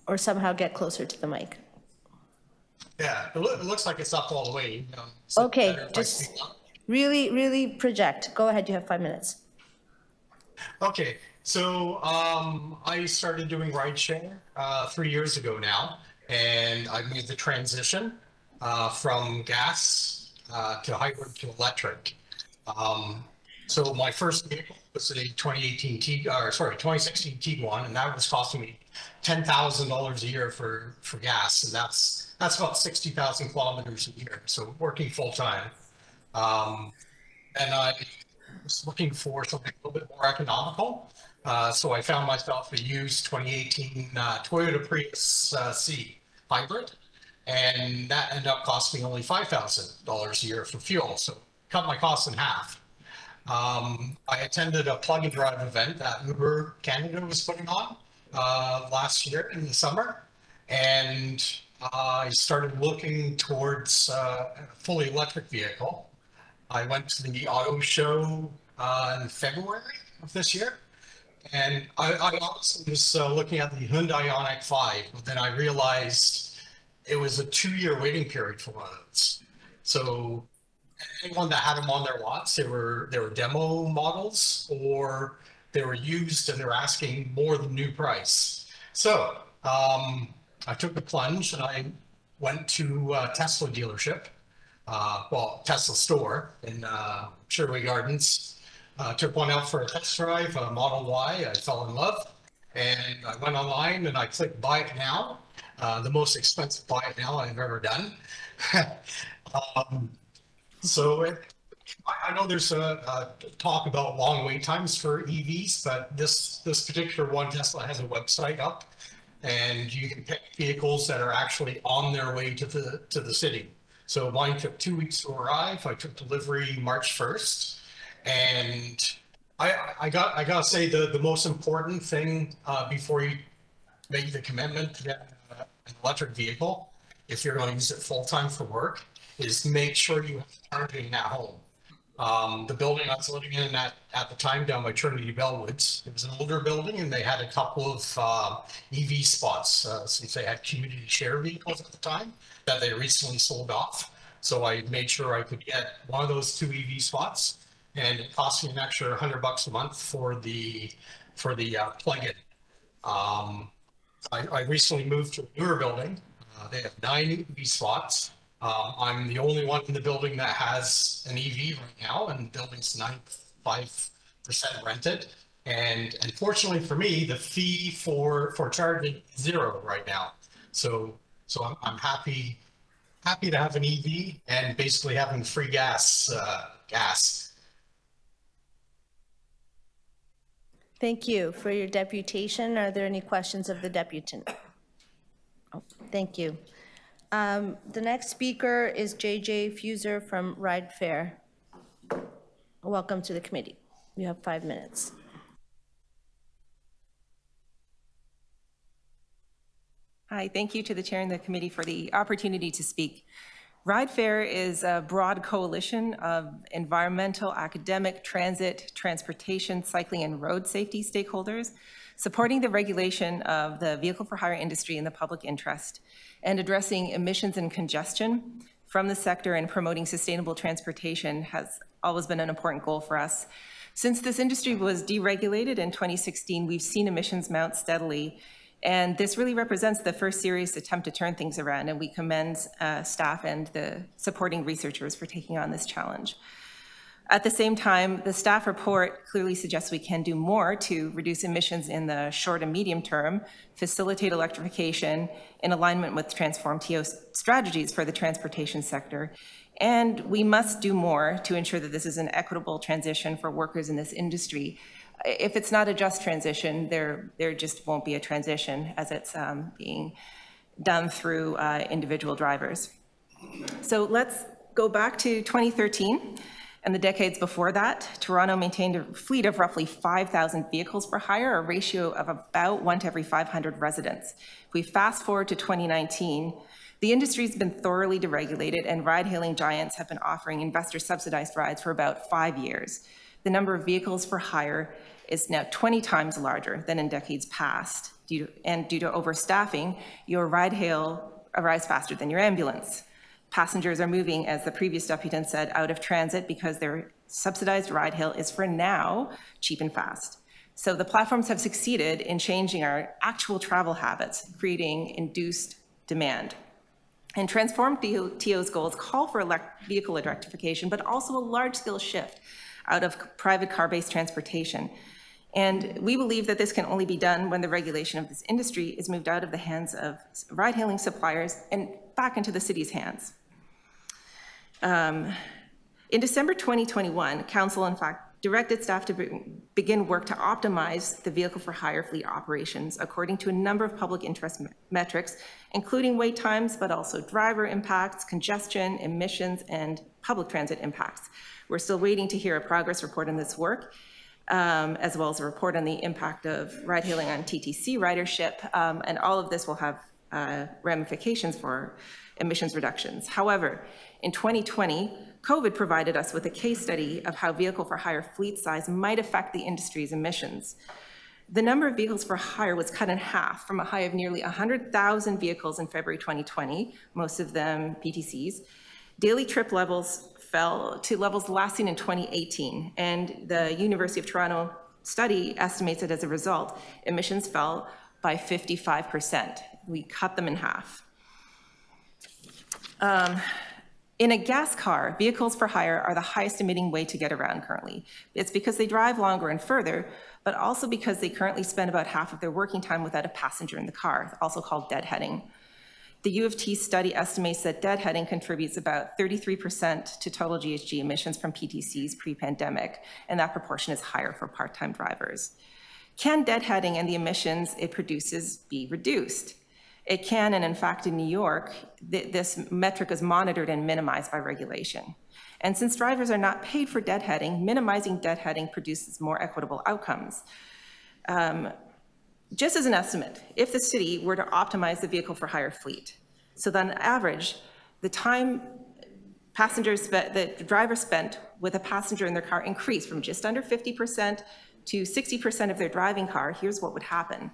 Speaker 1: Or somehow get closer to the mic.
Speaker 15: Yeah, it looks like it's up all the way.
Speaker 1: Okay, just really project. Go ahead, you have 5 minutes.
Speaker 15: Okay, so I started doing rideshare 3 years ago now, and I made the transition from gas to hybrid to electric. So my first vehicle was a 2016 Tiguan, and that was costing me $10,000 a year for gas, and that's about 60,000 kilometers a year. So working full time, and I was looking for something a little bit more economical. So I found myself a used 2018 Toyota Prius C hybrid, and that ended up costing me only $5,000 a year for fuel. So cut my costs in half. I attended a plug and drive event that Uber Canada was putting on last year in the summer, and I started looking towards a fully electric vehicle. I went to the auto show in February of this year, and I honestly was looking at the Hyundai Ioniq 5, but then I realized it was a 2-year waiting period for one of those. So anyone that had them on their lots, they were demo models, or they were used and they were asking more than new price. So I took the plunge and I went to a Tesla dealership, Tesla store in Sherway Gardens. Took one out for a test drive, a Model Y. I fell in love, and I went online and I clicked buy it now. The most expensive buy it now I've ever done. I know there's a talk about long wait times for EVs, but this particular one, Tesla has a website up, and you can pick vehicles that are actually on their way to the city. So mine took 2 weeks to arrive. I took delivery March 1st, and I gotta say the most important thing before you make the commitment to get an electric vehicle, if you're going to use it full time for work, is make sure you have charging at home. The building I was living in at the time down by Trinity Bellwoods, it was an older building, and they had a couple of EV spots since they had community share vehicles at the time that they recently sold off. So I made sure I could get one of those 2 EV spots, and it cost me an extra $100 a month for the plug-in. I recently moved to a newer building. They have 9 EV slots. I'm the only one in the building that has an EV right now, and the building's 95% rented. And fortunately for me, the fee for charging is $0 right now. So I'm happy to have an EV and basically having free gas.
Speaker 1: Thank you for your deputation. Are there any questions of the deputant? Oh, thank you. The next speaker is JJ Fuser from Ride Fair. Welcome to the committee. You have 5 minutes.
Speaker 16: Hi, thank you to the chair and the committee for the opportunity to speak. Ride Fair is a broad coalition of environmental, academic, transit, transportation, cycling, and road safety stakeholders supporting the regulation of the vehicle for hire industry in the public interest and addressing emissions and congestion from the sector and promoting sustainable transportation has always been an important goal for us. Since this industry was deregulated in 2016, we've seen emissions mount steadily. And this really represents the first serious attempt to turn things around, and we commend staff and the supporting researchers for taking on this challenge. At the same time, the staff report clearly suggests we can do more to reduce emissions in the short and medium term, facilitate electrification in alignment with transformed TO strategies for the transportation sector, and we must do more to ensure that this is an equitable transition for workers in this industry. If it's not a just transition, there just won't be a transition as it's being done through individual drivers. So let's go back to 2013 and the decades before that. Toronto maintained a fleet of roughly 5,000 vehicles for hire, a ratio of about 1 to every 500 residents. If we fast forward to 2019, the industry's been thoroughly deregulated and ride-hailing giants have been offering investor-subsidized rides for about 5 years. The number of vehicles for hire is now 20 times larger than in decades past. Due to overstaffing, your ride hail arrives faster than your ambulance. Passengers are moving, as the previous deputant said, out of transit because their subsidized ride hail is for now cheap and fast. So the platforms have succeeded in changing our actual travel habits, creating induced demand. And transformed TO's goals call for vehicle electrification, but also a large-scale shift out of private car-based transportation. And we believe that this can only be done when the regulation of this industry is moved out of the hands of ride-hailing suppliers and back into the city's hands. In December 2021, Council, in fact, directed staff to begin work to optimize the vehicle for hire fleet operations according to a number of public interest metrics, including wait times, but also driver impacts, congestion, emissions, and public transit impacts. We're still waiting to hear a progress report on this work, as well as a report on the impact of ride-hailing on TTC ridership, and all of this will have ramifications for emissions reductions. However, in 2020, COVID provided us with a case study of how vehicle for hire fleet size might affect the industry's emissions. The number of vehicles for hire was cut in half from a high of nearly 100,000 vehicles in February 2020, most of them PTCs. Daily trip levels fell to levels lasting in 2018, and the University of Toronto study estimates that as a result, emissions fell by 55%. We cut them in half. In a gas car, vehicles for hire are the highest emitting way to get around currently. It's because they drive longer and further, but also because they currently spend about half of their working time without a passenger in the car, also called deadheading. The U of T study estimates that deadheading contributes about 33% to total GHG emissions from PTCs pre-pandemic, and that proportion is higher for part-time drivers. Can deadheading and the emissions it produces be reduced? It can, and in fact, in New York, this metric is monitored and minimized by regulation. And since drivers are not paid for deadheading, minimizing deadheading produces more equitable outcomes. Just as an estimate, if the city were to optimize the vehicle for hire fleet, so then on average, the time the driver spent with a passenger in their car increased from just under 50% to 60% of their driving car, here's what would happen.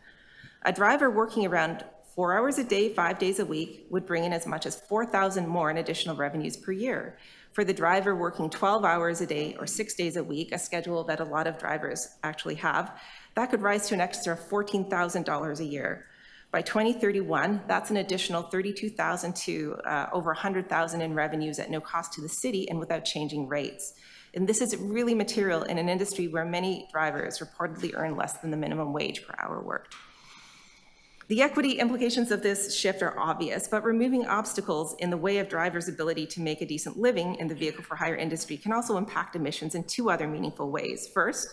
Speaker 16: A driver working around 4 hours a day, 5 days a week, would bring in as much as $4,000 more in additional revenues per year. For the driver working 12 hours a day or 6 days a week, a schedule that a lot of drivers actually have, that could rise to an extra $14,000 a year. By 2031, that's an additional 32,000 to over 100,000 in revenues at no cost to the city and without changing rates. And this is really material in an industry where many drivers reportedly earn less than the minimum wage per hour worked. The equity implications of this shift are obvious, but removing obstacles in the way of drivers' ability to make a decent living in the vehicle for hire industry can also impact emissions in two other meaningful ways. First,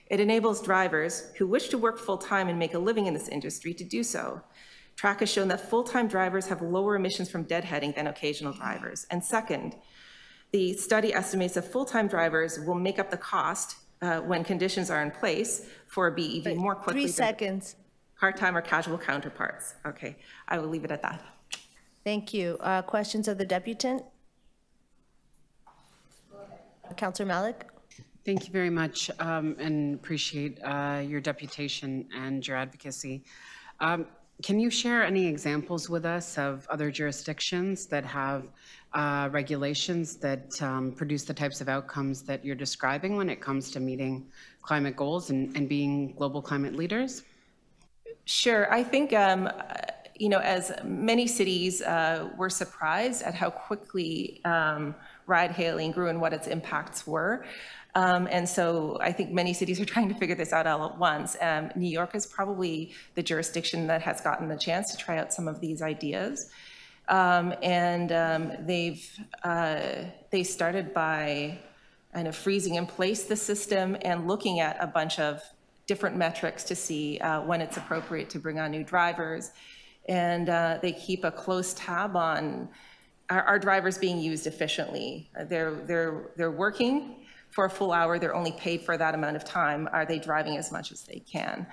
Speaker 16: it enables drivers who wish to work full-time and make a living in this industry to do so. Track has shown that full-time drivers have lower emissions from deadheading than occasional drivers. And second, the study estimates that full-time drivers will make up the cost when conditions are in place for a BEV more quickly.
Speaker 1: 3 seconds.
Speaker 16: Part-time or casual counterparts. Okay, I will leave it at that.
Speaker 1: Thank you. Questions of the deputant? Councillor Malik?
Speaker 8: Thank you very much, and appreciate your deputation and your advocacy. Can you share any examples with us of other jurisdictions that have regulations that produce the types of outcomes that you're describing when it comes to meeting climate goals and being global climate leaders?
Speaker 16: Sure. I think, you know, as many cities were surprised at how quickly ride-hailing grew and what its impacts were. And so I think many cities are trying to figure this out all at once. New York is probably the jurisdiction that has gotten the chance to try out some of these ideas. They started by kind of freezing in place the system and looking at a bunch of different metrics to see when it's appropriate to bring on new drivers. And they keep a close tab on our drivers being used efficiently. They're working for a full hour, they're only paid for that amount of time. Are they driving as much as they can?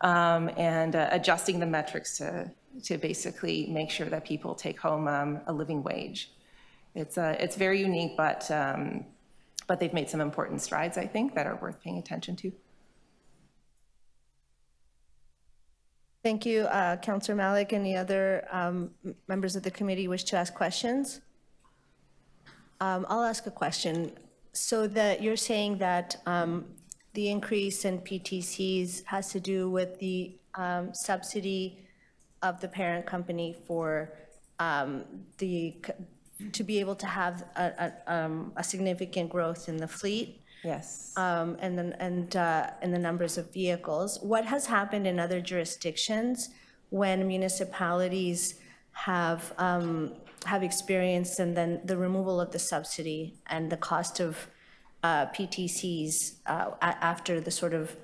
Speaker 16: And adjusting the metrics to basically make sure that people take home a living wage. It's very unique, but they've made some important strides, I think, that are worth paying attention to.
Speaker 1: Thank you, Councillor Malik. Any other members of the committee wish to ask questions? I'll ask a question. So that you're saying that the increase in PTCs has to do with the subsidy of the parent company for to be able to have a significant growth in the fleet.
Speaker 16: Yes.
Speaker 1: And the numbers of vehicles. What has happened in other jurisdictions when municipalities have experienced and then the removal of the subsidy and the cost of PTCs after the sort of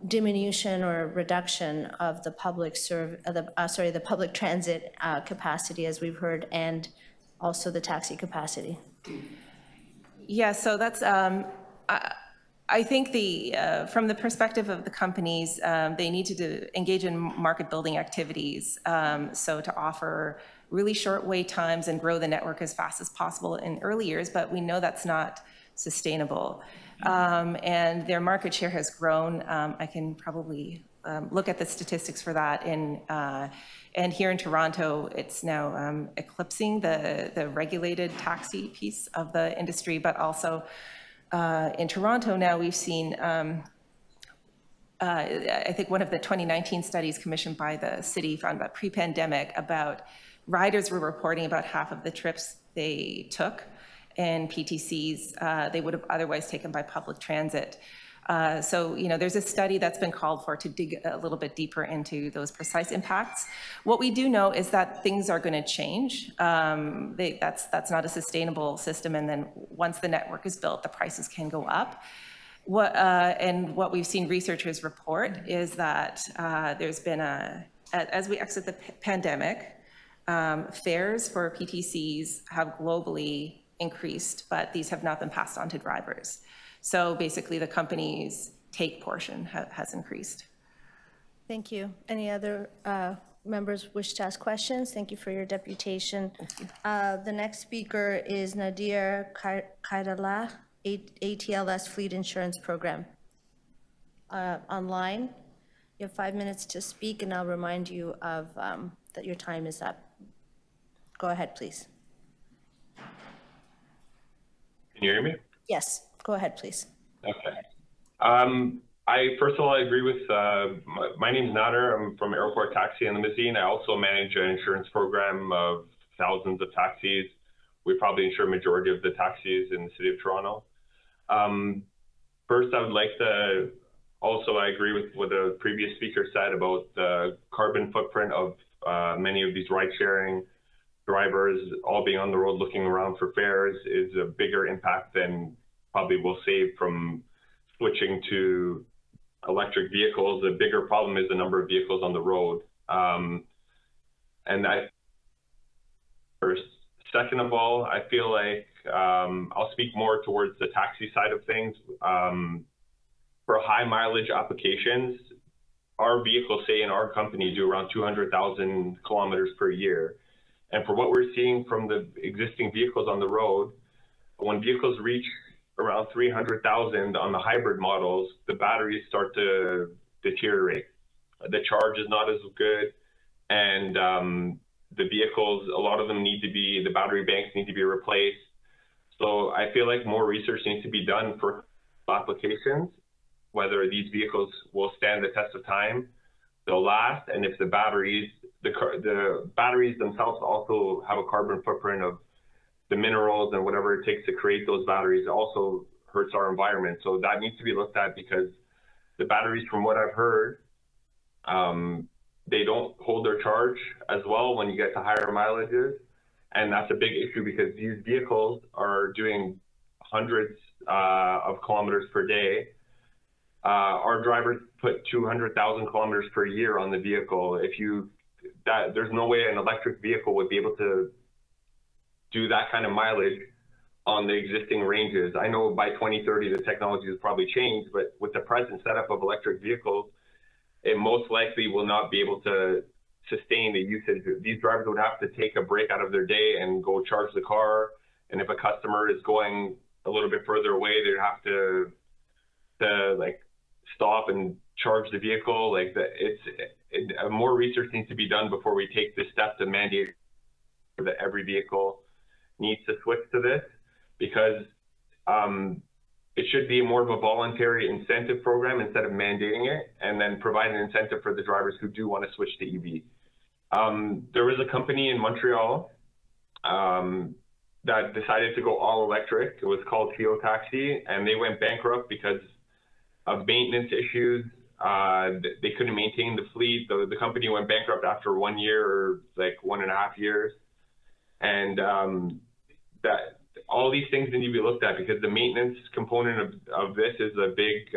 Speaker 1: diminution or reduction of the public the public transit capacity, as we've heard, and also the taxi capacity?
Speaker 16: Yeah, so that's, I think from the perspective of the companies, they need to engage in market building activities. So to offer really short wait times and grow the network as fast as possible in early years, but we know that's not sustainable. And their market share has grown. I can probably look at the statistics for that. And here in Toronto, it's now eclipsing the regulated taxi piece of the industry, but also in Toronto now we've seen, I think one of the 2019 studies commissioned by the city found that pre-pandemic about riders were reporting about half of the trips they took and PTCs they would have otherwise taken by public transit. So, you know, there's a study that's been called for to dig a little bit deeper into those precise impacts. What we do know is that things are going to change. That's not a sustainable system. And then once the network is built, the prices can go up. And what we've seen researchers report is that there's been as we exit the pandemic, fares for PTCs have globally increased, but these have not been passed on to drivers. So basically the company's take portion has increased.
Speaker 1: Thank you. Any other members wish to ask questions? Thank you for your deputation. The next speaker is Nadir Kaidala, ATLS Fleet Insurance Program. Online, you have 5 minutes to speak, and I'll remind you of that your time is up. Go ahead, please.
Speaker 17: Can you hear me?
Speaker 1: Yes, go ahead, please.
Speaker 17: Okay. First of all, I agree with, my name's Nader. I'm from Airport Taxi and Limousine. I also manage an insurance program of thousands of taxis. We probably insure a majority of the taxis in the city of Toronto. First, I would like to, also I agree with what the previous speaker said about the carbon footprint of many of these ride-sharing drivers all being on the road looking around for fares is a bigger impact than probably we'll save from switching to electric vehicles. The bigger problem is the number of vehicles on the road. And that first. Second of all, I feel like I'll speak more towards the taxi side of things. For high mileage applications, our vehicles, say in our company, do around 200,000 kilometers per year. And for what we're seeing from the existing vehicles on the road, when vehicles reach around 300,000 on the hybrid models, the batteries start to deteriorate. The charge is not as good, and the vehicles, a lot of them need to be, the battery banks need to be replaced. So I feel like more research needs to be done for applications, whether these vehicles will stand the test of time, they'll last, and if the batteries, the batteries themselves also have a carbon footprint of the minerals and whatever it takes to create those batteries also hurts our environment. So that needs to be looked at, because the batteries, from what I've heard, they don't hold their charge as well when you get to higher mileages. And that's a big issue, because these vehicles are doing hundreds of kilometers per day. Our drivers put 200,000 kilometers per year on the vehicle. There's no way an electric vehicle would be able to do that kind of mileage on the existing ranges. I know by 2030 the technology has probably changed, but with the present setup of electric vehicles, it most likely will not be able to sustain the usage. These drivers would have to take a break out of their day and go charge the car. And if a customer is going a little bit further away, they'd have to like stop and charge the vehicle. Like more research needs to be done before we take this step to mandate that every vehicle needs to switch to this, because it should be more of a voluntary incentive program instead of mandating it, and then provide an incentive for the drivers who do want to switch to EV. There was a company in Montreal that decided to go all electric. It was called Tio Taxi, and they went bankrupt because of maintenance issues. They couldn't maintain the fleet. The company went bankrupt after 1 year, or like 1.5 years. And that all these things need to be looked at, because the maintenance component of this is a big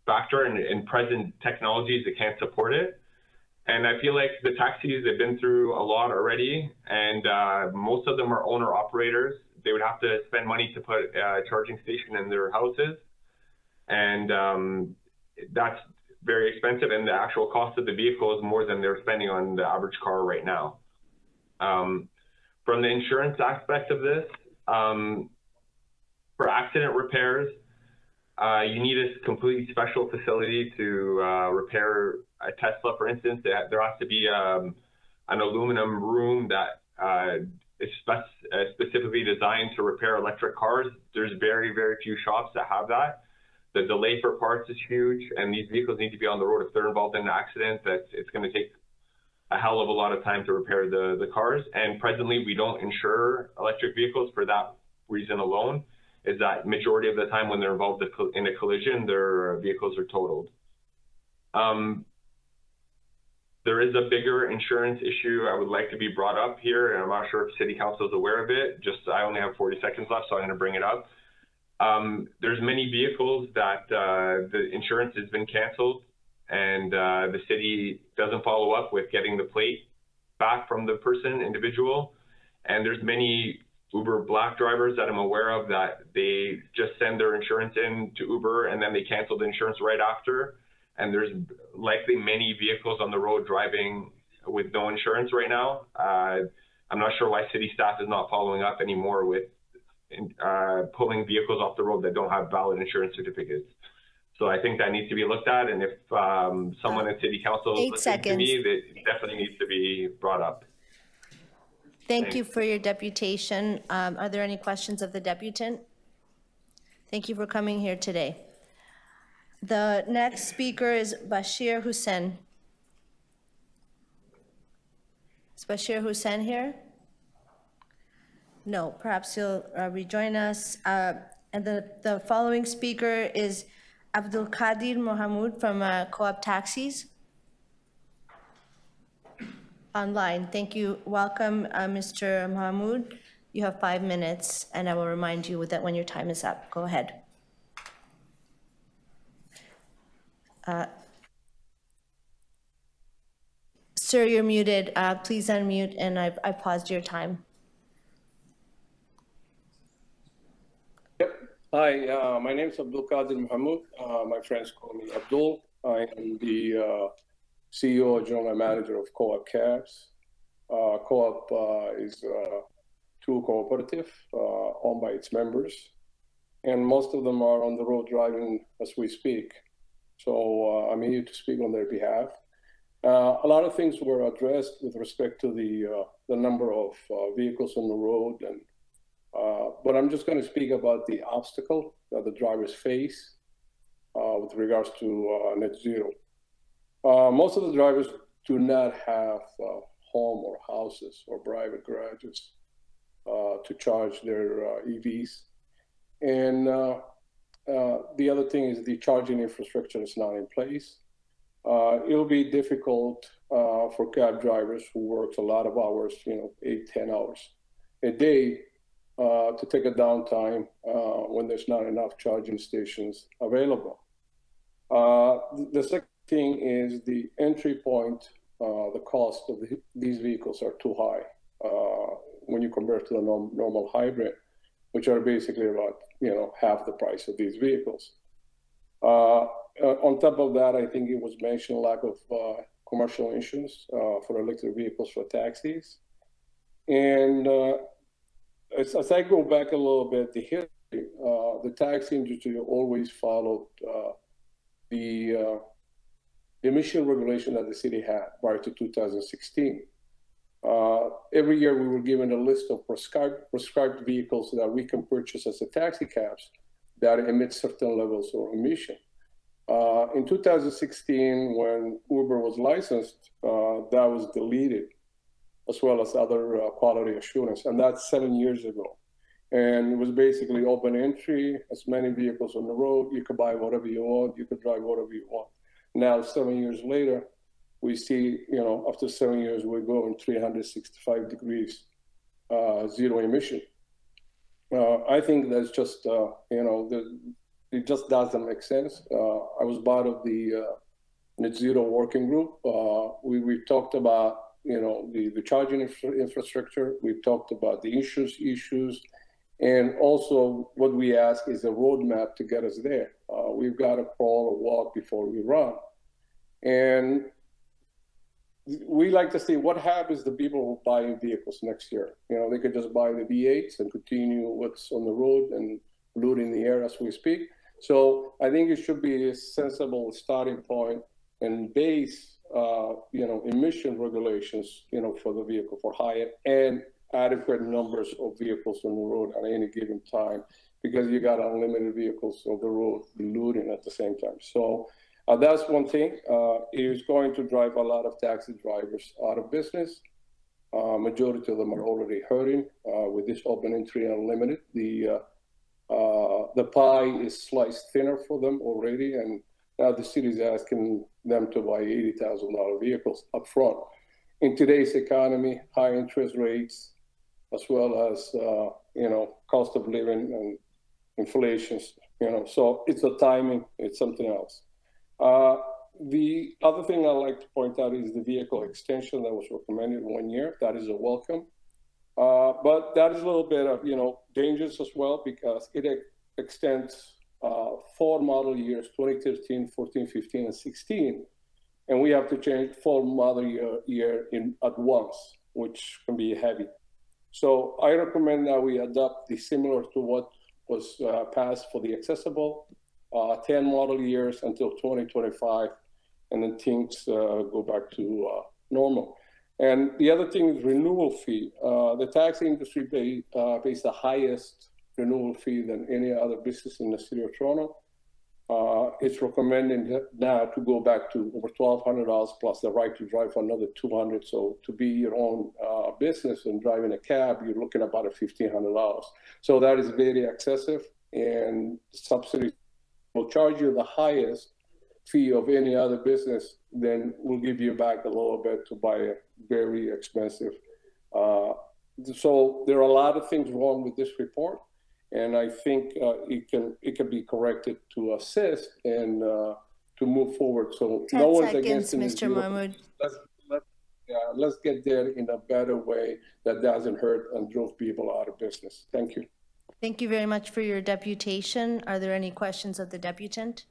Speaker 17: factor, and in present technologies, it can't support it. And I feel like the taxis have been through a lot already, and most of them are owner operators. They would have to spend money to put a charging station in their houses, and that's very expensive, and the actual cost of the vehicle is more than they're spending on the average car right now. From the insurance aspect of this, for accident repairs, you need a completely special facility to repair a Tesla, for instance. There has to be an aluminum room that is specifically designed to repair electric cars. There's very, very few shops that have that. The delay for parts is huge, and these vehicles need to be on the road. If they're involved in an accident, it's going to take a hell of a lot of time to repair the cars. And presently, we don't insure electric vehicles for that reason alone, is that majority of the time when they're involved in a collision, their vehicles are totaled. There is a bigger insurance issue I would like to be brought up here, and I'm not sure if City Council is aware of it. I only have 40 seconds left, so I'm going to bring it up. There's many vehicles that the insurance has been canceled, and the city doesn't follow up with getting the plate back from the individual. And there's many Uber Black drivers that I'm aware of that they just send their insurance in to Uber, and then they cancel the insurance right after. And there's likely many vehicles on the road driving with no insurance right now. I'm not sure why city staff is not following up anymore with pulling vehicles off the road that don't have valid insurance certificates. So I think that needs to be looked at, and if someone at City Council listens to me, that definitely needs to be brought up.
Speaker 1: Thank you for your deputation. Are there any questions of the deputant? Thank you for coming here today. The next speaker is Bashir Hussain. Is Bashir Hussain here? No, perhaps he'll rejoin us. And the following speaker is Abdul Qadir Mohamud from Co-op Taxis. Online. Thank you. Welcome, Mr. Mohamud. You have 5 minutes, and I will remind you that when your time is up. Go ahead. Sir, you're muted. Please unmute, and I paused your time.
Speaker 18: Yep. Hi, my name is Abdul Qadir Mohamud. My friends call me Abdul. I am the CEO and General Manager of Co-op Cabs. Co-op is a tool cooperative owned by its members, and most of them are on the road driving as we speak. So I'm here to speak on their behalf. A lot of things were addressed with respect to the number of vehicles on the road, and but I'm just going to speak about the obstacle that the drivers face with regards to net zero. Most of the drivers do not have home or houses or private garages to charge their EVs. And the other thing is the charging infrastructure is not in place. It'll be difficult for cab drivers who work a lot of hours, 8, 10 hours a day, to take a downtime when there's not enough charging stations available. The second thing is the entry point, the cost of these vehicles are too high when you compare to the normal hybrid, which are basically about half the price of these vehicles. On top of that, I think it was mentioned lack of commercial insurance for electric vehicles for taxis. And as I go back a little bit, the history, the taxi industry always followed the emission regulation that the city had prior to 2016. Every year we were given a list of prescribed vehicles that we can purchase as a taxi cabs that emit certain levels of emission. In 2016, when Uber was licensed, that was deleted, as well as other quality assurance, and that's 7 years ago. And it was basically open entry, as many vehicles on the road, you could buy whatever you want, you could drive whatever you want. Now, 7 years later, we see, after 7 years, we're going 365 degrees, zero emission. I think that's just, it just doesn't make sense. I was part of the net zero working group. We talked about, the charging infrastructure. We talked about the insurance issues. And also what we ask is a roadmap to get us there. We've got to crawl or walk before we run. And we like to see what happens to people who buy vehicles next year. They could just buy the V8s and continue what's on the road and loot in the air as we speak. So I think it should be a sensible starting point and base, emission regulations, for the vehicle for hire and adequate numbers of vehicles on the road at any given time, because you got unlimited vehicles on the road looting at the same time. So that's one thing. It is going to drive a lot of taxi drivers out of business. Majority of them are already hurting with this open entry unlimited. The pie is sliced thinner for them already, and now the city is asking them to buy $80,000 vehicles up front. In today's economy, high interest rates, as well as cost of living and inflation, so it's a timing, it's something else. The other thing I'd like to point out is the vehicle extension that was recommended 1 year. That is a welcome. But that is a little bit of, dangerous as well, because it extends 4 model years, 2013, 14, 15, and 16. And we have to change 4 model year at once, which can be heavy. So I recommend that we adopt the similar to what was passed for the accessible, 10 model years until 2025, and then things go back to normal. And the other thing is renewal fee. The taxi industry pays the highest renewal fee than any other business in the city of Toronto. it's recommending now to go back to over $1,200 plus the right to drive for another $200. So to be your own business and driving a cab, you're looking at about $1,500. So that is very excessive, and subsidy will charge you the highest fee of any other business, then we'll give you back a little bit to buy a very expensive. So there are a lot of things wrong with this report, and I think it can be corrected to assist and to move forward. So
Speaker 1: 10
Speaker 18: no one's
Speaker 1: seconds,
Speaker 18: against
Speaker 1: Mr. Mahmoud.
Speaker 18: Let's get there in a better way that doesn't hurt and drove people out of business. Thank you.
Speaker 1: Thank you very much for your deputation. Are there any questions of the deputant?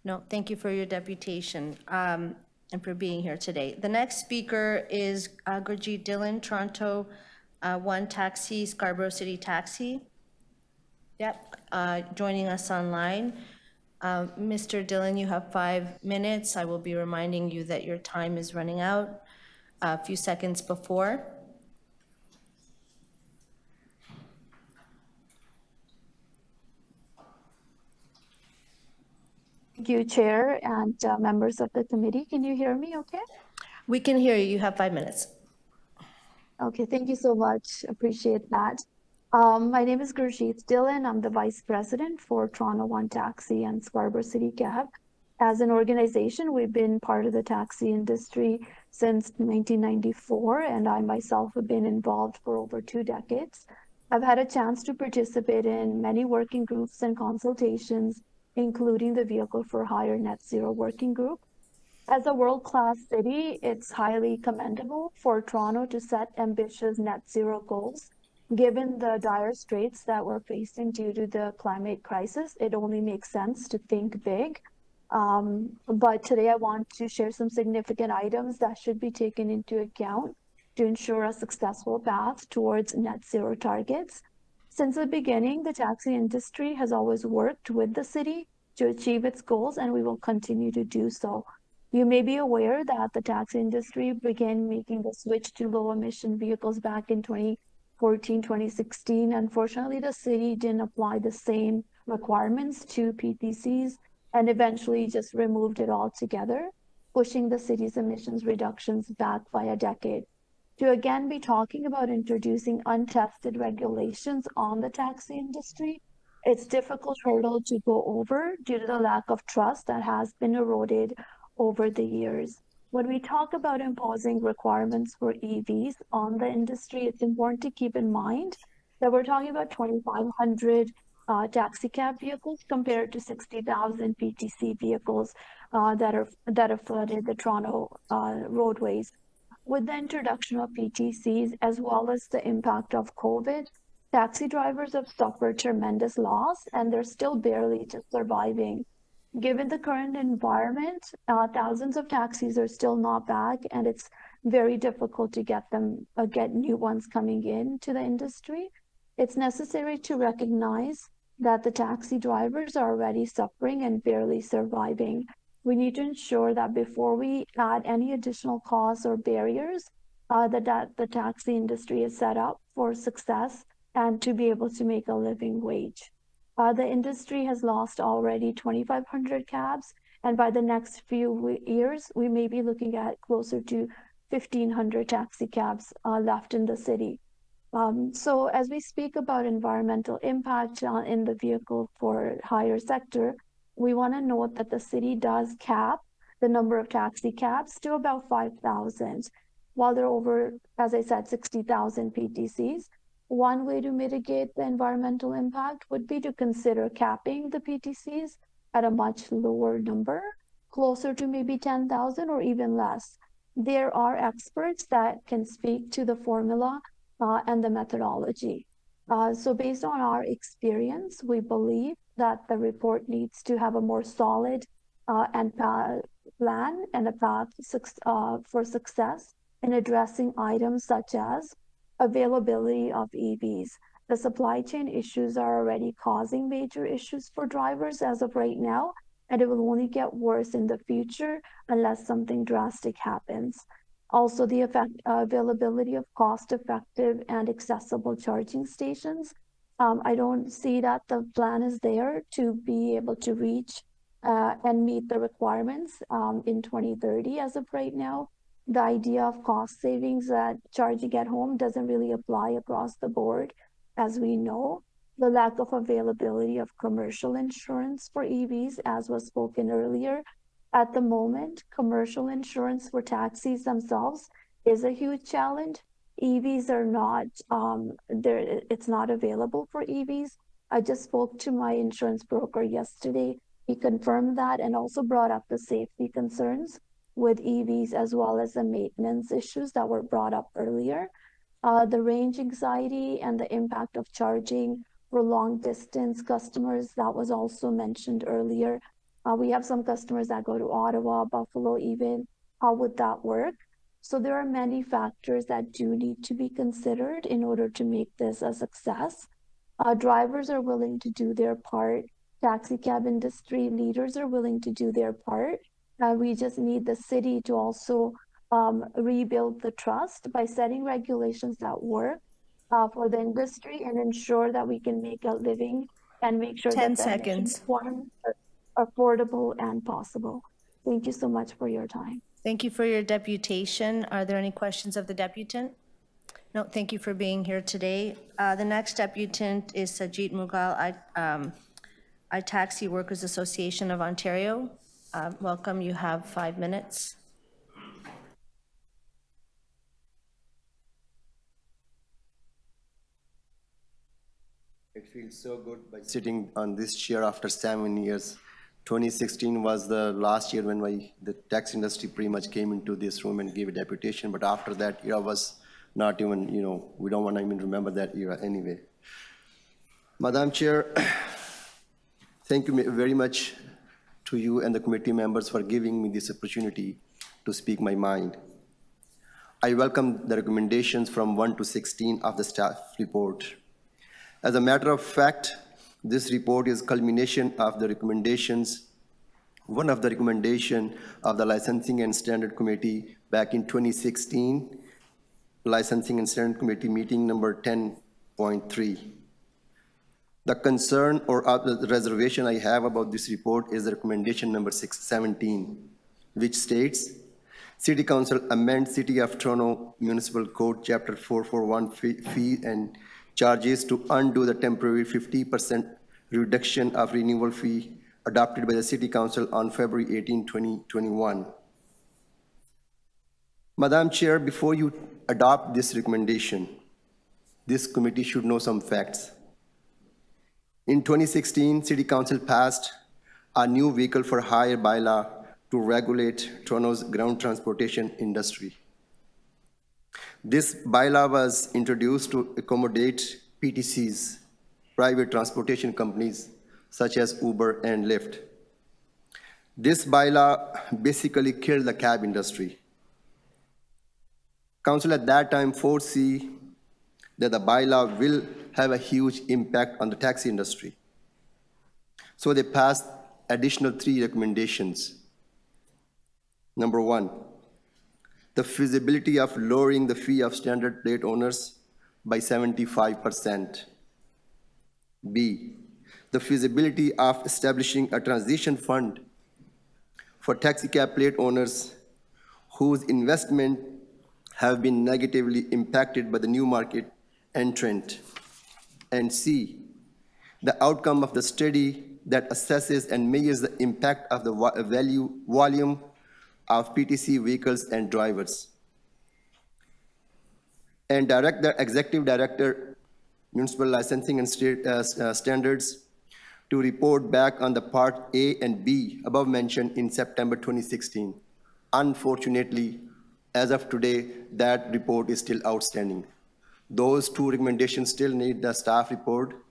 Speaker 1: No, thank you for your deputation and for being here today. The next speaker is Gurjeet Dillon, Toronto 1 Taxi, Scarborough City Taxi. Yep, joining us online. Mr. Dillon, you have 5 minutes. I will be reminding you that your time is running out a few seconds before.
Speaker 19: Thank you, Chair and members of the committee. Can you hear me okay?
Speaker 1: We can hear you. You have 5 minutes.
Speaker 19: Okay, thank you so much. Appreciate that. My name is Gurjeet Dillon. I'm the Vice President for Toronto 1 Taxi and Scarborough City Cab. As an organization, we've been part of the taxi industry since 1994, and I myself have been involved for over 2 decades. I've had a chance to participate in many working groups and consultations, including the Vehicle for Hire Net Zero Working Group. As a world-class city, it's highly commendable for Toronto to set ambitious net zero goals. Given the dire straits that we're facing due to the climate crisis, it only makes sense to think big. But today I want to share some significant items that should be taken into account to ensure a successful path towards net zero targets. Since the beginning, the taxi industry has always worked with the city to achieve its goals, and we will continue to do so. You may be aware that the taxi industry began making the switch to low-emission vehicles back in 2014, 2016. Unfortunately, the city didn't apply the same requirements to PTCs and eventually just removed it altogether, pushing the city's emissions reductions back by a decade. To again be talking about introducing untested regulations on the taxi industry, it's a difficult hurdle to go over due to the lack of trust that has been eroded over the years. When we talk about imposing requirements for EVs on the industry, it's important to keep in mind that we're talking about 2,500 taxi cab vehicles compared to 60,000 PTC vehicles that have flooded the Toronto roadways. With the introduction of PTCs, as well as the impact of COVID, taxi drivers have suffered tremendous loss, and they're still barely just surviving. Given the current environment, thousands of taxis are still not back, and it's very difficult to get new ones coming into the industry. It's necessary to recognize that the taxi drivers are already suffering and barely surviving. We need to ensure that before we add any additional costs or barriers, that the taxi industry is set up for success and to be able to make a living wage. The industry has lost already 2,500 cabs, and by the next few years, we may be looking at closer to 1,500 taxi cabs left in the city. So as we speak about environmental impact in the vehicle for hire sector, we want to note that the city does cap the number of taxi cabs to about 5,000. While there are over, as I said, 60,000 PTCs, one way to mitigate the environmental impact would be to consider capping the PTCs at a much lower number, closer to maybe 10,000 or even less. There are experts that can speak to the formula and the methodology. So based on our experience, we believe that the report needs to have a more solid plan and a path for success in addressing items such as availability of EVs. The supply chain issues are already causing major issues for drivers as of right now, and it will only get worse in the future unless something drastic happens. Also, the availability of cost-effective and accessible charging stations I don't see that the plan is there to be able to reach and meet the requirements in 2030 as of right now. The idea of cost savings that charging at home doesn't really apply across the board, as we know. The lack of availability of commercial insurance for EVs, as was spoken earlier. At the moment, commercial insurance for taxis themselves is a huge challenge. EVs are not, it's not available for EVs. I just spoke to my insurance broker yesterday. He confirmed that and also brought up the safety concerns with EVs as well as the maintenance issues that were brought up earlier. The range anxiety and the impact of charging for long distance customers, that was also mentioned earlier. We have some customers that go to Ottawa, Buffalo even. How would that work? So there are many factors that do need to be considered in order to make this a success. Drivers are willing to do their part. Taxi cab industry leaders are willing to do their part. We just need the city to also rebuild the trust by setting regulations that work for the industry and ensure that we can make a living and make sure
Speaker 1: 10
Speaker 19: that the
Speaker 1: seconds.
Speaker 19: requirements are affordable and possible. Thank you so much for your time.
Speaker 1: Thank you for your deputation. Are there any questions of the deputant? No, thank you for being here today. The next deputant is Sajid Mughal, Taxi Workers Association of Ontario. Welcome, you have 5 minutes.
Speaker 20: It feels so good by sitting on this chair after 7 years. 2016 was the last year when the tax industry pretty much came into this room and gave a deputation, but after that era was not even, we don't want to even remember that era anyway. Madam Chair, thank you very much to you and the committee members for giving me this opportunity to speak my mind. I welcome the recommendations from 1 to 16 of the staff report. As a matter of fact, this report is culmination of the recommendations, one of the recommendation of the Licensing and Standard Committee back in 2016, Licensing and Standard Committee meeting number 10.3. The concern or the reservation I have about this report is the recommendation number 617, which states, City Council amend City of Toronto Municipal Code Chapter 441 fee and charges to undo the temporary 50% reduction of renewal fee adopted by the City Council on February 18, 2021. Madam Chair, before you adopt this recommendation, this committee should know some facts. In 2016, City Council passed a new vehicle for hire bylaw to regulate Toronto's ground transportation industry. This bylaw was introduced to accommodate PTCs, private transportation companies, such as Uber and Lyft. This bylaw basically killed the cab industry. Council at that time foresee that the bylaw will have a huge impact on the taxi industry. So they passed additional 3 recommendations. Number 1, the feasibility of lowering the fee of standard plate owners by 75%. B, the feasibility of establishing a transition fund for taxi cab plate owners whose investment have been negatively impacted by the new market entrant. And C, the outcome of the study that assesses and measures the impact of the volume of PTC vehicles and drivers. And direct the Executive Director, Municipal Licensing and Standards to report back on the Part A and B above mentioned in September 2016. Unfortunately, as of today, that report is still outstanding. Those 2 recommendations still need the staff report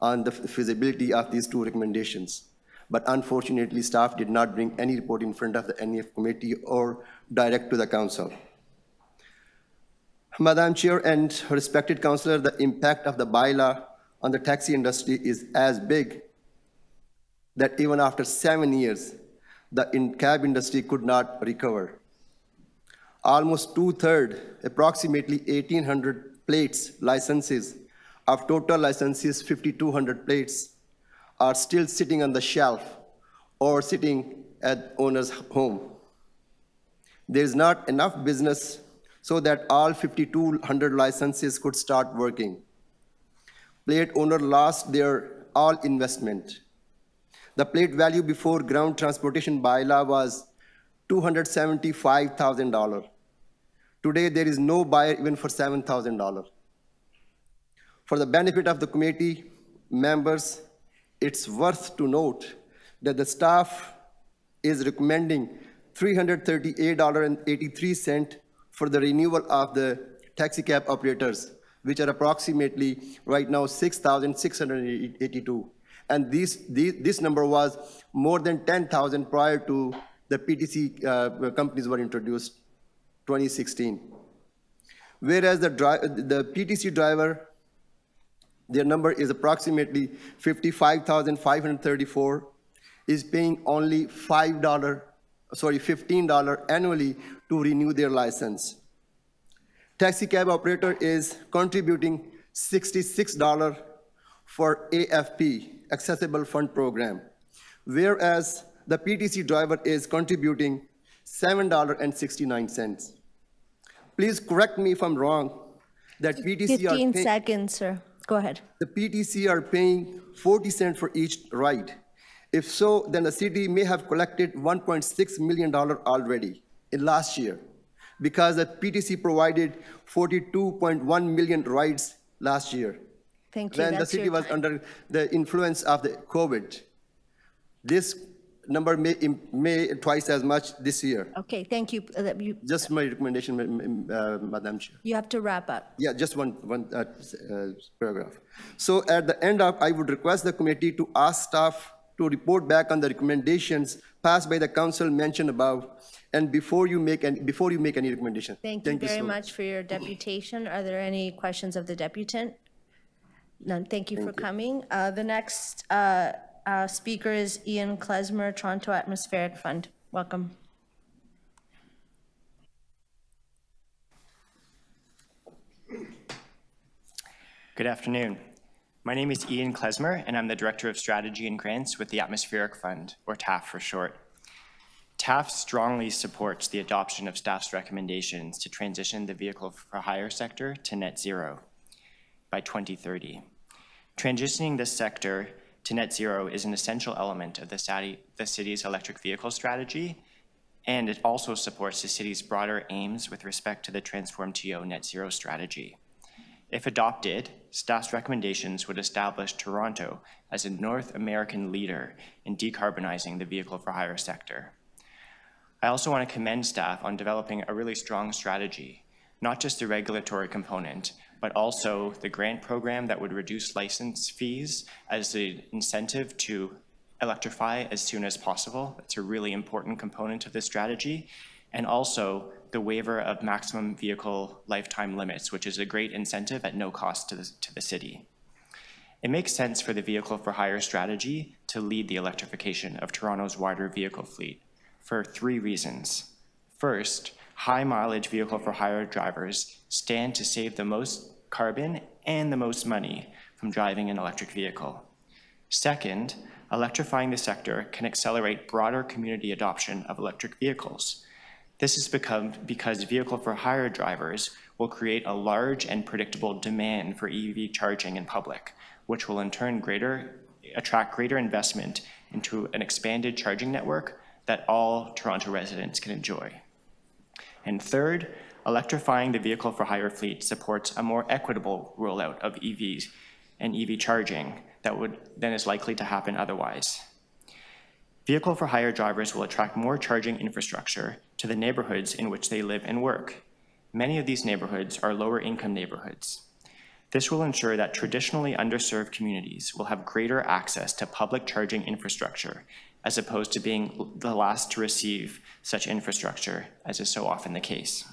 Speaker 20: on the feasibility of these 2 recommendations. But unfortunately, staff did not bring any report in front of the NEF committee or direct to the council. Madam Chair and respected councillor, the impact of the bylaw on the taxi industry is as big that even after 7 years, the cab industry could not recover. Almost 2/3, approximately 1,800 plates licenses of total licenses, 5,200 plates, are still sitting on the shelf or sitting at owner's home. There is not enough business so that all 5,200 licenses could start working. Plate owner lost their all investment. The plate value before ground transportation bylaw was $275,000. Today, there is no buyer even for $7,000. For the benefit of the committee members, it's worth to note that the staff is recommending $338.83 for the renewal of the taxi cab operators, which are approximately right now 6,682. And this number was more than 10,000 prior to the PTC companies were introduced 2016. Whereas the PTC driver, their number is approximately 55,534, is paying only $15 annually to renew their license. Taxi cab operator is contributing $66 for AFP, Accessible Fund Program, whereas the PTC driver is contributing $7.69. Please correct me if I'm wrong, that PTC
Speaker 1: 15 seconds, sir. Go ahead.
Speaker 20: The PTC are paying 40 cents for each ride. If so, then the city may have collected $1.6 million already in last year, because the PTC provided 42.1 million rides last year.
Speaker 1: Thank you.
Speaker 20: When the city was under the influence of the COVID. This number may twice as much this year.
Speaker 1: Okay, thank you.
Speaker 20: Just my recommendation, Madam Chair.
Speaker 1: You have to wrap up.
Speaker 20: Yeah, just one paragraph. So at the end of, I would request the committee to ask staff to report back on the recommendations passed by the council mentioned above, and before you make any recommendation.
Speaker 1: Thank you very much for your deputation. Are there any questions of the deputant? None. Thank you for coming. The next speaker is Ian Klesmer, Toronto Atmospheric Fund. Welcome.
Speaker 21: Good afternoon. My name is Ian Klesmer, and I'm the Director of Strategy and Grants with the Atmospheric Fund, or TAF for short. TAF strongly supports the adoption of staff's recommendations to transition the vehicle for hire sector to net zero by 2030. Transitioning this sector to net zero is an essential element of the city's electric vehicle strategy, and it also supports the city's broader aims with respect to the Transform TO net zero strategy. If adopted, staff's recommendations would establish Toronto as a North American leader in decarbonizing the vehicle for hire sector. I also want to commend staff on developing a really strong strategy, not just the regulatory component, but also the grant program that would reduce license fees as the incentive to electrify as soon as possible. That's a really important component of this strategy. And also the waiver of maximum vehicle lifetime limits, which is a great incentive at no cost to the city. It makes sense for the vehicle for hire strategy to lead the electrification of Toronto's wider vehicle fleet for 3 reasons. First, high mileage vehicle for hire drivers stand to save the most carbon and the most money from driving an electric vehicle. Second, electrifying the sector can accelerate broader community adoption of electric vehicles. This is because vehicle for hire drivers will create a large and predictable demand for EV charging in public, which will in turn attract greater investment into an expanded charging network that all Toronto residents can enjoy. And third, electrifying the vehicle for hire fleet supports a more equitable rollout of EVs and EV charging than is likely to happen otherwise. Vehicle for hire drivers will attract more charging infrastructure to the neighborhoods in which they live and work. Many of these neighborhoods are lower income neighborhoods. This will ensure that traditionally underserved communities will have greater access to public charging infrastructure, as opposed to being the last to receive such infrastructure, as is so often the case.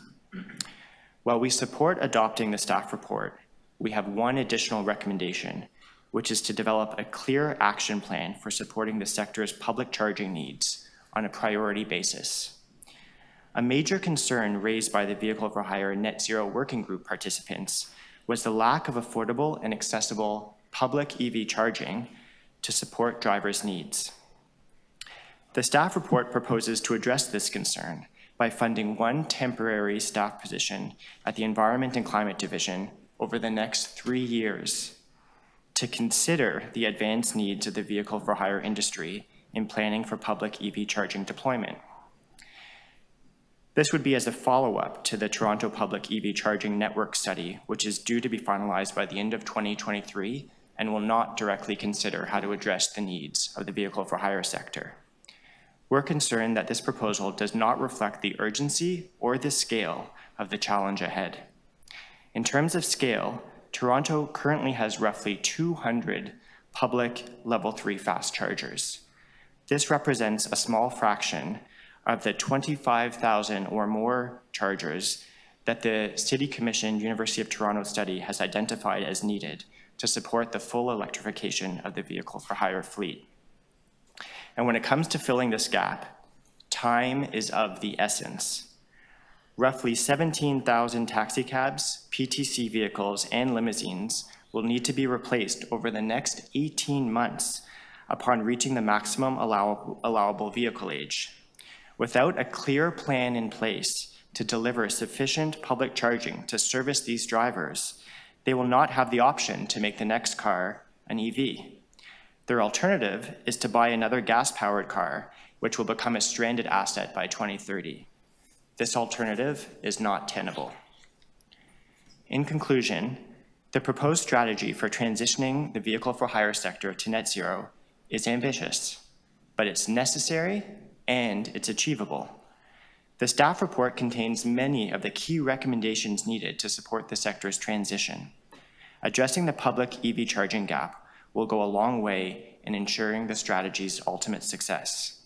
Speaker 21: While we support adopting the staff report, we have one additional recommendation, which is to develop a clear action plan for supporting the sector's public charging needs on a priority basis. A major concern raised by the Vehicle for Hire Net Zero Working Group participants was the lack of affordable and accessible public EV charging to support drivers' needs. The staff report proposes to address this concern by funding one temporary staff position at the Environment and Climate Division over the next 3 years to consider the advanced needs of the vehicle for hire industry in planning for public EV charging deployment. This would be as a follow-up to the Toronto Public EV Charging Network Study, which is due to be finalized by the end of 2023 and will not directly consider how to address the needs of the vehicle for hire sector. We're concerned that this proposal does not reflect the urgency or the scale of the challenge ahead. In terms of scale, Toronto currently has roughly 200 public level 3 fast chargers. This represents a small fraction of the 25,000 or more chargers that the City Commission University of Toronto study has identified as needed to support the full electrification of the vehicle for hire fleet. And when it comes to filling this gap, time is of the essence. Roughly 17,000 taxicabs, PTC vehicles, and limousines will need to be replaced over the next 18 months upon reaching the maximum allowable vehicle age. Without a clear plan in place to deliver sufficient public charging to service these drivers, they will not have the option to make the next car an EV. Their alternative is to buy another gas-powered car, which will become a stranded asset by 2030. This alternative is not tenable. In conclusion, the proposed strategy for transitioning the vehicle for hire sector to net zero is ambitious, but it's necessary and it's achievable. The staff report contains many of the key recommendations needed to support the sector's transition. Addressing the public EV charging gap will go a long way in ensuring the strategy's ultimate success.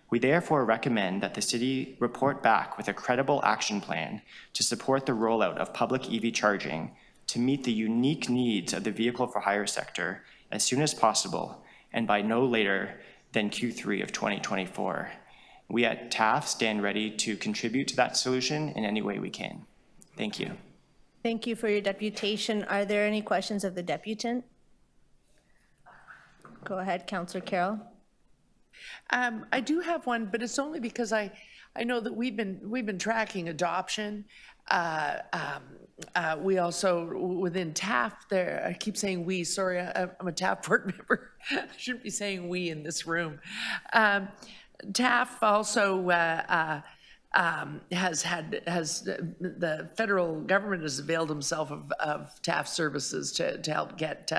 Speaker 21: We therefore recommend that the city report back with a credible action plan to support the rollout of public EV charging to meet the unique needs of the vehicle for hire sector as soon as possible and by no later than Q3 of 2024. We at TAF stand ready to contribute to that solution in any way we can. Thank you.
Speaker 1: Thank you for your deputation. Are there any questions of the deputant? Go ahead, Councillor Carroll.
Speaker 3: I do have one, but it's only because I know that we've been tracking adoption. We also, within TAF there, I keep saying we, sorry, I'm a TAF board member. I shouldn't be saying we in this room. TAF also the federal government has availed himself of TAF services to help get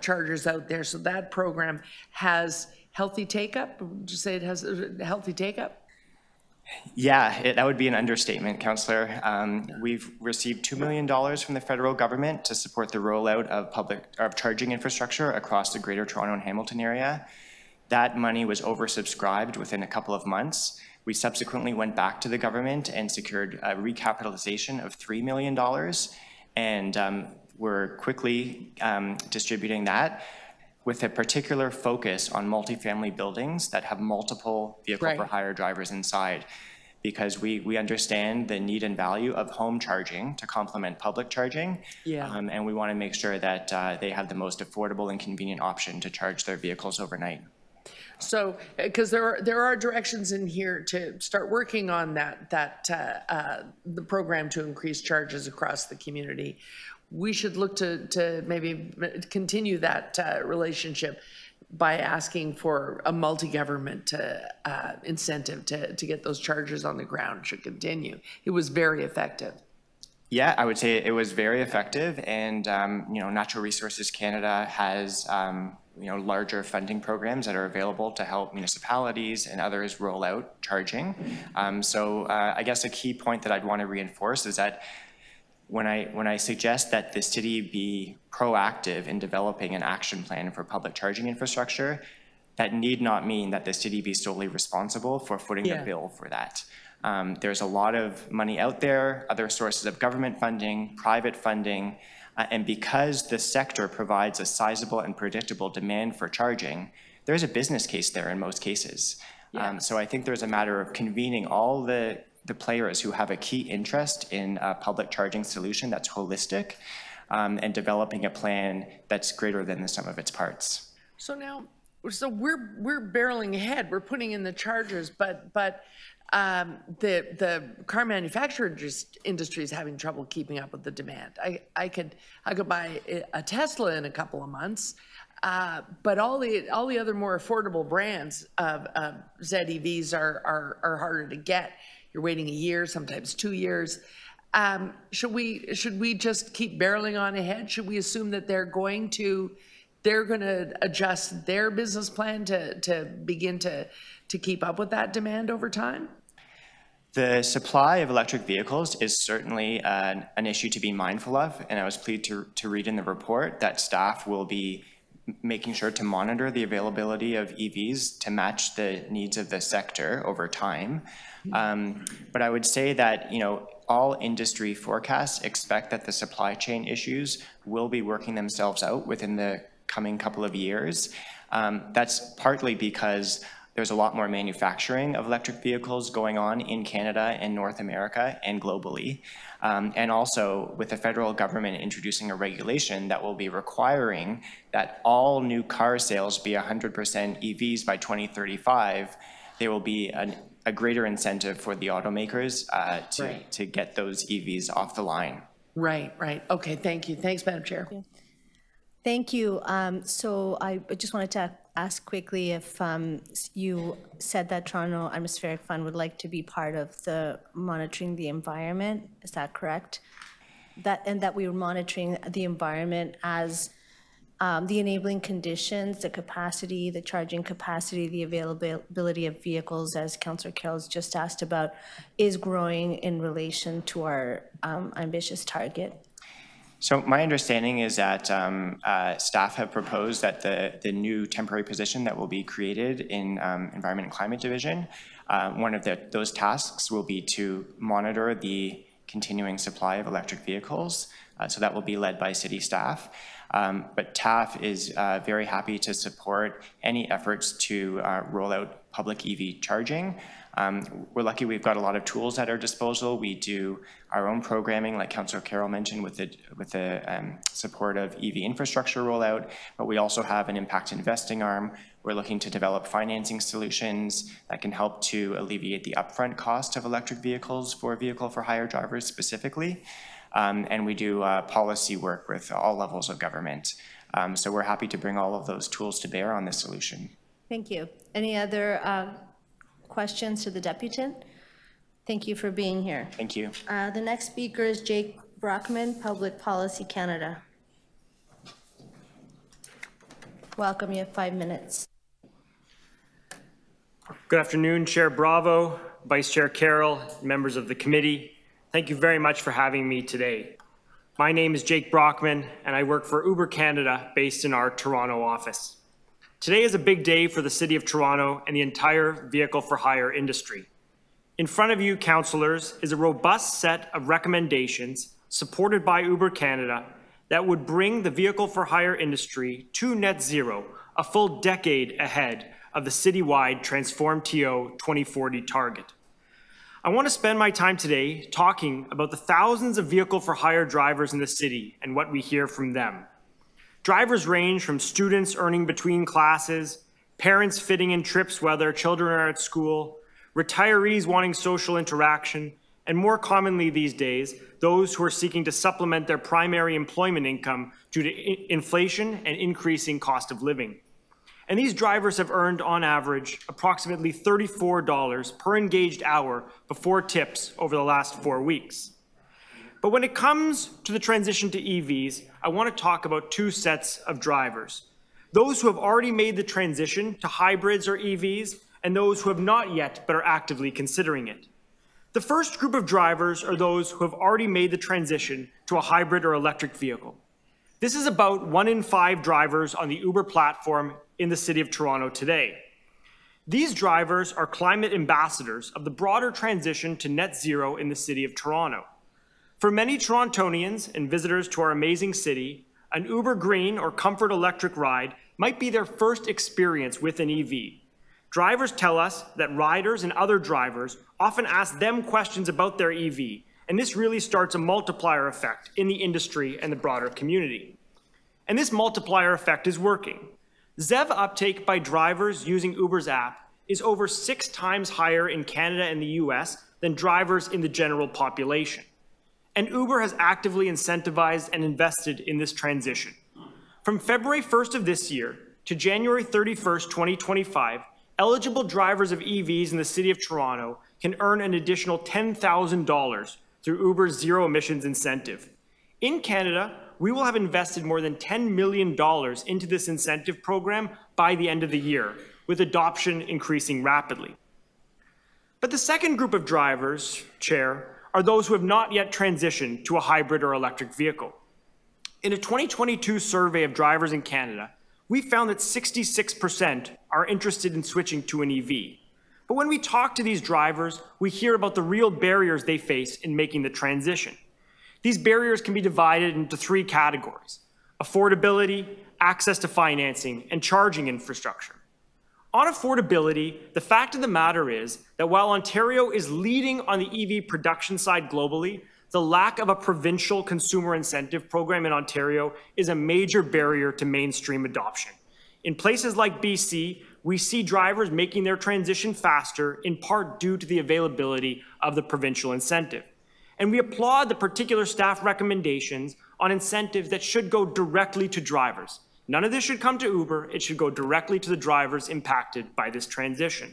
Speaker 3: chargers out there. So that program has healthy take-up. Would you say it has a healthy take-up?
Speaker 21: Yeah, that would be an understatement, Councillor. We've received $2 million from the federal government to support the rollout of charging infrastructure across the Greater Toronto and Hamilton area. That money was oversubscribed within a couple of months. We subsequently went back to the government and secured a recapitalization of $3 million, and we're quickly distributing that with a particular focus on multifamily buildings that have multiple vehicle for hire drivers inside, because we understand the need and value of home charging to complement public charging, and we want to make sure that they have the most affordable and convenient option to charge their vehicles overnight.
Speaker 3: So, because there are directions in here to start working on the program to increase charges across the community. We should look to maybe continue that relationship by asking for a multi-government incentive to get those chargers on the ground. Should continue. It was very effective.
Speaker 21: Yeah, I would say it was very effective, and Natural Resources Canada has larger funding programs that are available to help municipalities and others roll out charging. So I guess a key point that I'd want to reinforce is that when I suggest that the city be proactive in developing an action plan for public charging infrastructure, that need not mean that the city be solely responsible for footing the bill for that. There's a lot of money out there, other sources of government funding, private funding, and because the sector provides a sizable and predictable demand for charging, there's a business case there in most cases. So I think there's a matter of convening all the the players who have a key interest in a public charging solution that's holistic, and developing a plan that's greater than the sum of its parts.
Speaker 3: So now, so we're barreling ahead. We're putting in the chargers, but the car manufacturer industry is having trouble keeping up with the demand. I could buy a Tesla in a couple of months, but all the other more affordable brands of ZEVs are harder to get. You're waiting a year, sometimes 2 years. Should we just keep barreling on ahead? Should we assume that they're going to adjust their business plan to begin to keep up with that demand over time?
Speaker 21: The supply of electric vehicles is certainly an issue to be mindful of, and I was pleased to read in the report that staff will be making sure to monitor the availability of EVs to match the needs of the sector over time. But I would say that, all industry forecasts expect that the supply chain issues will be working themselves out within the coming couple of years. That's partly because there's a lot more manufacturing of electric vehicles going on in Canada and North America and globally. And also with the federal government introducing a regulation that will be requiring that all new car sales be 100% EVs by 2035, there will be a greater incentive for the automakers to get those EVs off the line.
Speaker 3: Right. Okay, thank you. Thanks, Madam Chair.
Speaker 1: Thank you. So I just wanted to ask quickly if you said that Toronto Atmospheric Fund would like to be part of the monitoring the environment. Is that correct? That we were monitoring the environment as the enabling conditions, the capacity, the charging capacity, the availability of vehicles, as Councillor Carroll's just asked about, is growing in relation to our ambitious target.
Speaker 21: So my understanding is that staff have proposed that the new temporary position that will be created in Environment and Climate Division, one of those tasks will be to monitor the continuing supply of electric vehicles. So that will be led by city staff. But TAF is very happy to support any efforts to roll out public EV charging. We're lucky we've got a lot of tools at our disposal. We do our own programming, like Councillor Carroll mentioned, with the support of EV infrastructure rollout, but we also have an impact investing arm. We're looking to develop financing solutions that can help to alleviate the upfront cost of electric vehicles for vehicle for hire drivers specifically. And we do policy work with all levels of government. So we're happy to bring all of those tools to bear on this solution.
Speaker 1: Thank you. Any other questions to the deputant? Thank you for being here.
Speaker 21: Thank you.
Speaker 1: The next speaker is Jake Brockman, Public Policy Canada. Welcome, you have 5 minutes.
Speaker 2: Good afternoon, Chair Bravo, Vice Chair Carroll, members of the committee. Thank you very much for having me today. My name is Jake Brockman, and I work for Uber Canada, based in our Toronto office. Today is a big day for the City of Toronto and the entire vehicle for hire industry. In front of you, councillors, is a robust set of recommendations supported by Uber Canada that would bring the vehicle for hire industry to net zero, a full decade ahead of the citywide Transform TO 2040 target. I want to spend my time today talking about the thousands of vehicle for hire drivers in the city and what we hear from them. Drivers range from students earning between classes, parents fitting in trips while their children are at school, retirees wanting social interaction, and more commonly these days, those who are seeking to supplement their primary employment income due to inflation and increasing cost of living. And these drivers have earned, on average, approximately $34 per engaged hour before tips over the last 4 weeks. But when it comes to the transition to EVs, I want to talk about two sets of drivers. Those who have already made the transition to hybrids or EVs, and those who have not yet but are actively considering it. The first group of drivers are those who have already made the transition to a hybrid or electric vehicle. This is about 1 in 5 drivers on the Uber platform in the City of Toronto today. These drivers are climate ambassadors of the broader transition to net zero in the City of Toronto. For many Torontonians and visitors to our amazing city, an Uber Green or Comfort electric ride might be their first experience with an EV. drivers tell us that riders and other drivers often ask them questions about their EV, and this really starts a multiplier effect in the industry and the broader community. And this multiplier effect is working. ZEV uptake by drivers using Uber's app is over 6 times higher in Canada and the US than drivers in the general population. And Uber has actively incentivized and invested in this transition. From February 1st of this year to January 31st, 2025, eligible drivers of EVs in the City of Toronto can earn an additional $10,000 through Uber's zero emissions incentive. In Canada, we will have invested more than $10 million into this incentive program by the end of the year, with adoption increasing rapidly. But the second group of drivers, Chair, are those who have not yet transitioned to a hybrid or electric vehicle. In a 2022 survey of drivers in Canada, we found that 66% are interested in switching to an EV. But when we talk to these drivers, we hear about the real barriers they face in making the transition. These barriers can be divided into 3 categories: affordability, access to financing, and charging infrastructure. On affordability, the fact of the matter is that while Ontario is leading on the EV production side globally, the lack of a provincial consumer incentive program in Ontario is a major barrier to mainstream adoption. In places like BC, we see drivers making their transition faster, in part due to the availability of the provincial incentive. And we applaud the particular staff recommendations on incentives that should go directly to drivers. None of this should come to Uber. It should go directly to the drivers impacted by this transition.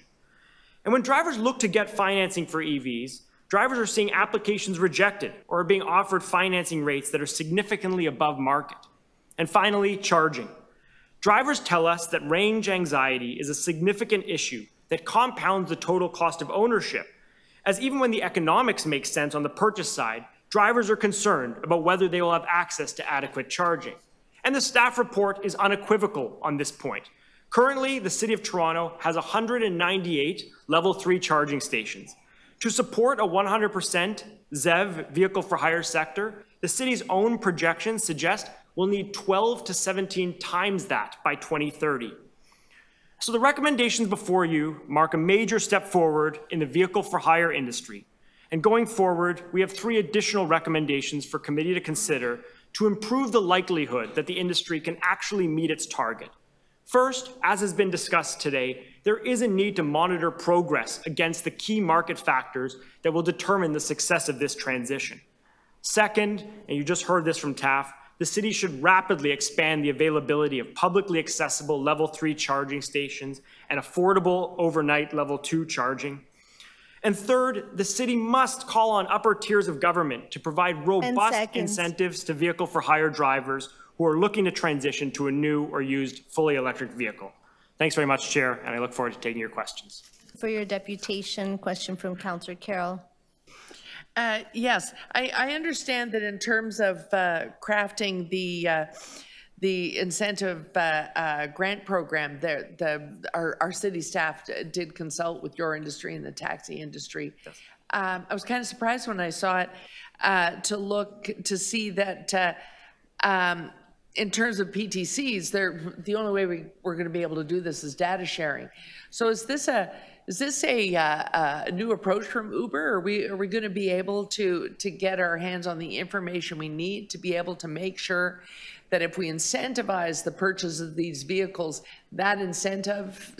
Speaker 2: And when drivers look to get financing for EVs, drivers are seeing applications rejected or are being offered financing rates that are significantly above market. And finally, charging. Drivers tell us that range anxiety is a significant issue that compounds the total cost of ownership, as even when the economics make sense on the purchase side, drivers are concerned about whether they will have access to adequate charging. And the staff report is unequivocal on this point. Currently, the City of Toronto has 198 level 3 charging stations. To support a 100% ZEV vehicle for hire sector, the city's own projections suggest we'll need 12 to 17 times that by 2030. So the recommendations before you mark a major step forward in the vehicle for hire industry. And going forward, we have 3 additional recommendations for committee to consider to improve the likelihood that the industry can actually meet its target. First, as has been discussed today, there is a need to monitor progress against the key market factors that will determine the success of this transition. Second, and you just heard this from TAF, the city should rapidly expand the availability of publicly accessible level 3 charging stations and affordable overnight level 2 charging. And third, the city must call on upper tiers of government to provide robust incentives to vehicle for hire drivers who are looking to transition to a new or used fully electric vehicle. Thanks very much, Chair, and I look forward to taking your questions.
Speaker 1: For your deputation, question from Councillor Carroll.
Speaker 3: Yes, I understand that in terms of crafting the incentive grant program, our city staff did consult with your industry and the taxi industry. Yes. I was kind of surprised when I saw it to see that in terms of PTCs, the only way we're going to be able to do this is data sharing. So is this a new approach from Uber? Are we going to be able to get our hands on the information we need to be able to make sure that if we incentivize the purchase of these vehicles, that incentive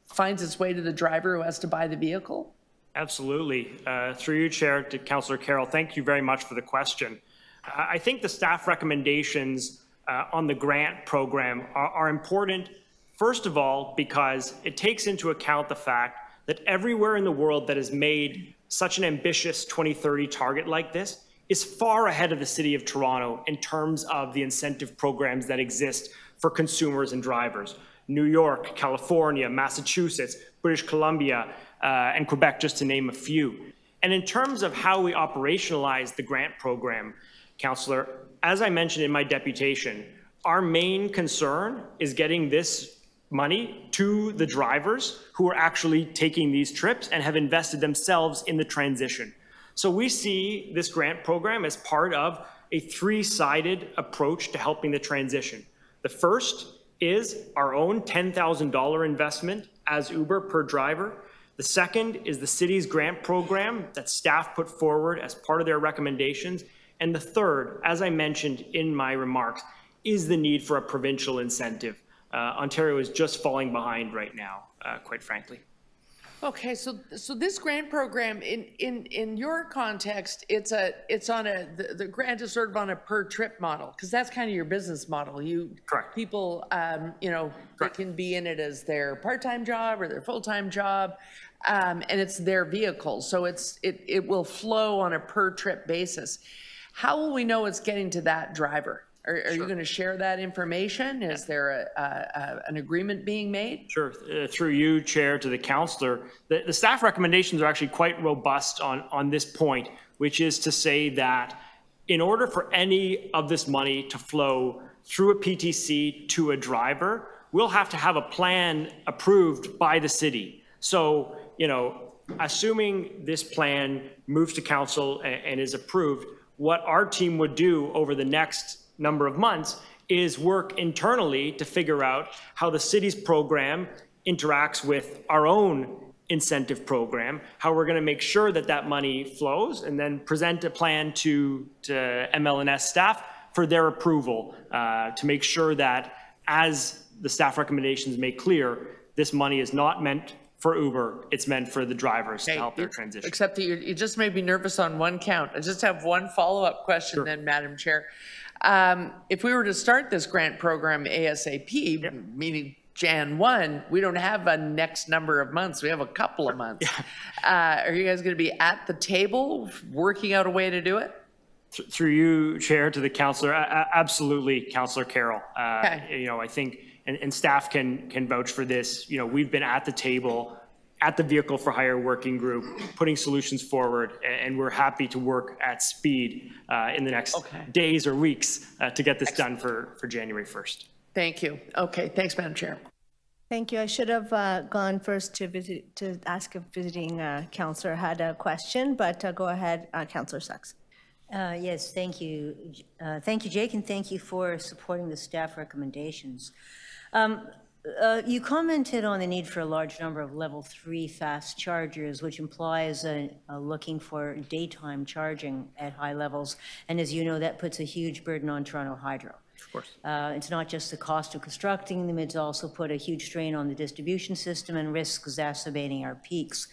Speaker 3: finds its way to the driver who has to buy the vehicle?
Speaker 2: Absolutely. Through you, Chair, to Councillor Carroll, thank you very much for the question. I think the staff recommendations on the grant program are important, first of all, because it takes into account the fact that everywhere in the world that has made such an ambitious 2030 target like this is far ahead of the City of Toronto in terms of the incentive programs that exist for consumers and drivers. New York, California, Massachusetts, British Columbia, and Quebec, just to name a few. And in terms of how we operationalize the grant program, Councillor, as I mentioned in my deputation, our main concern is getting this money to the drivers who are actually taking these trips and have invested themselves in the transition. So we see this grant program as part of a 3-sided approach to helping the transition. The first is our own $10,000 investment as Uber per driver. The second is the city's grant program that staff put forward as part of their recommendations. And the third, as I mentioned in my remarks, is the need for a provincial incentive. Ontario is just falling behind right now, quite frankly.
Speaker 3: Okay, so this grant program, in your context, the grant is sort of on a per trip model, because that's kind of your business model.
Speaker 2: Correct.
Speaker 3: People, they can be in it as their part-time job or their full-time job, and it's their vehicle, so it will flow on a per trip basis. How will we know it's getting to that driver? Are you going to share that information? Is there an agreement being made?
Speaker 2: Sure. Through you, Chair, to the councillor, the staff recommendations are actually quite robust on this point, which is to say that in order for any of this money to flow through a PTC to a driver, we'll have to have a plan approved by the city. So, assuming this plan moves to council and is approved, what our team would do over the next number of months is work internally to figure out how the city's program interacts with our own incentive program, how we're going to make sure that that money flows, and then present a plan to ML&S staff for their approval to make sure that, as the staff recommendations make clear, this money is not meant for Uber, it's meant for the drivers to help their transition.
Speaker 3: Except that you just made me nervous on one count. I just have one follow-up question then, Madam Chair. If we were to start this grant program ASAP, meaning Jan 1, we don't have a next number of months. We have a couple of months. Are you guys going to be at the table working out a way to do it?
Speaker 2: Through you, Chair, to the councillor, absolutely, Councillor Carroll. I think, and staff can vouch for this. We've been at the table at the Vehicle for Hire working group, putting solutions forward, and we're happy to work at speed in the next days or weeks to get this done for January 1st.
Speaker 3: Thank you. Okay, thanks, Madam Chair.
Speaker 1: Thank you. I should have gone first to ask if visiting councillor had a question, but go ahead, Councillor Sachs.
Speaker 4: Yes, thank you. Thank you, Jake, and thank you for supporting the staff recommendations. You commented on the need for a large number of level 3 fast chargers, which implies looking for daytime charging at high levels. And as you know, that puts a huge burden on Toronto Hydro.
Speaker 2: Of course.
Speaker 4: It's not just the cost of constructing them, it's also put a huge strain on the distribution system and risks exacerbating our peaks.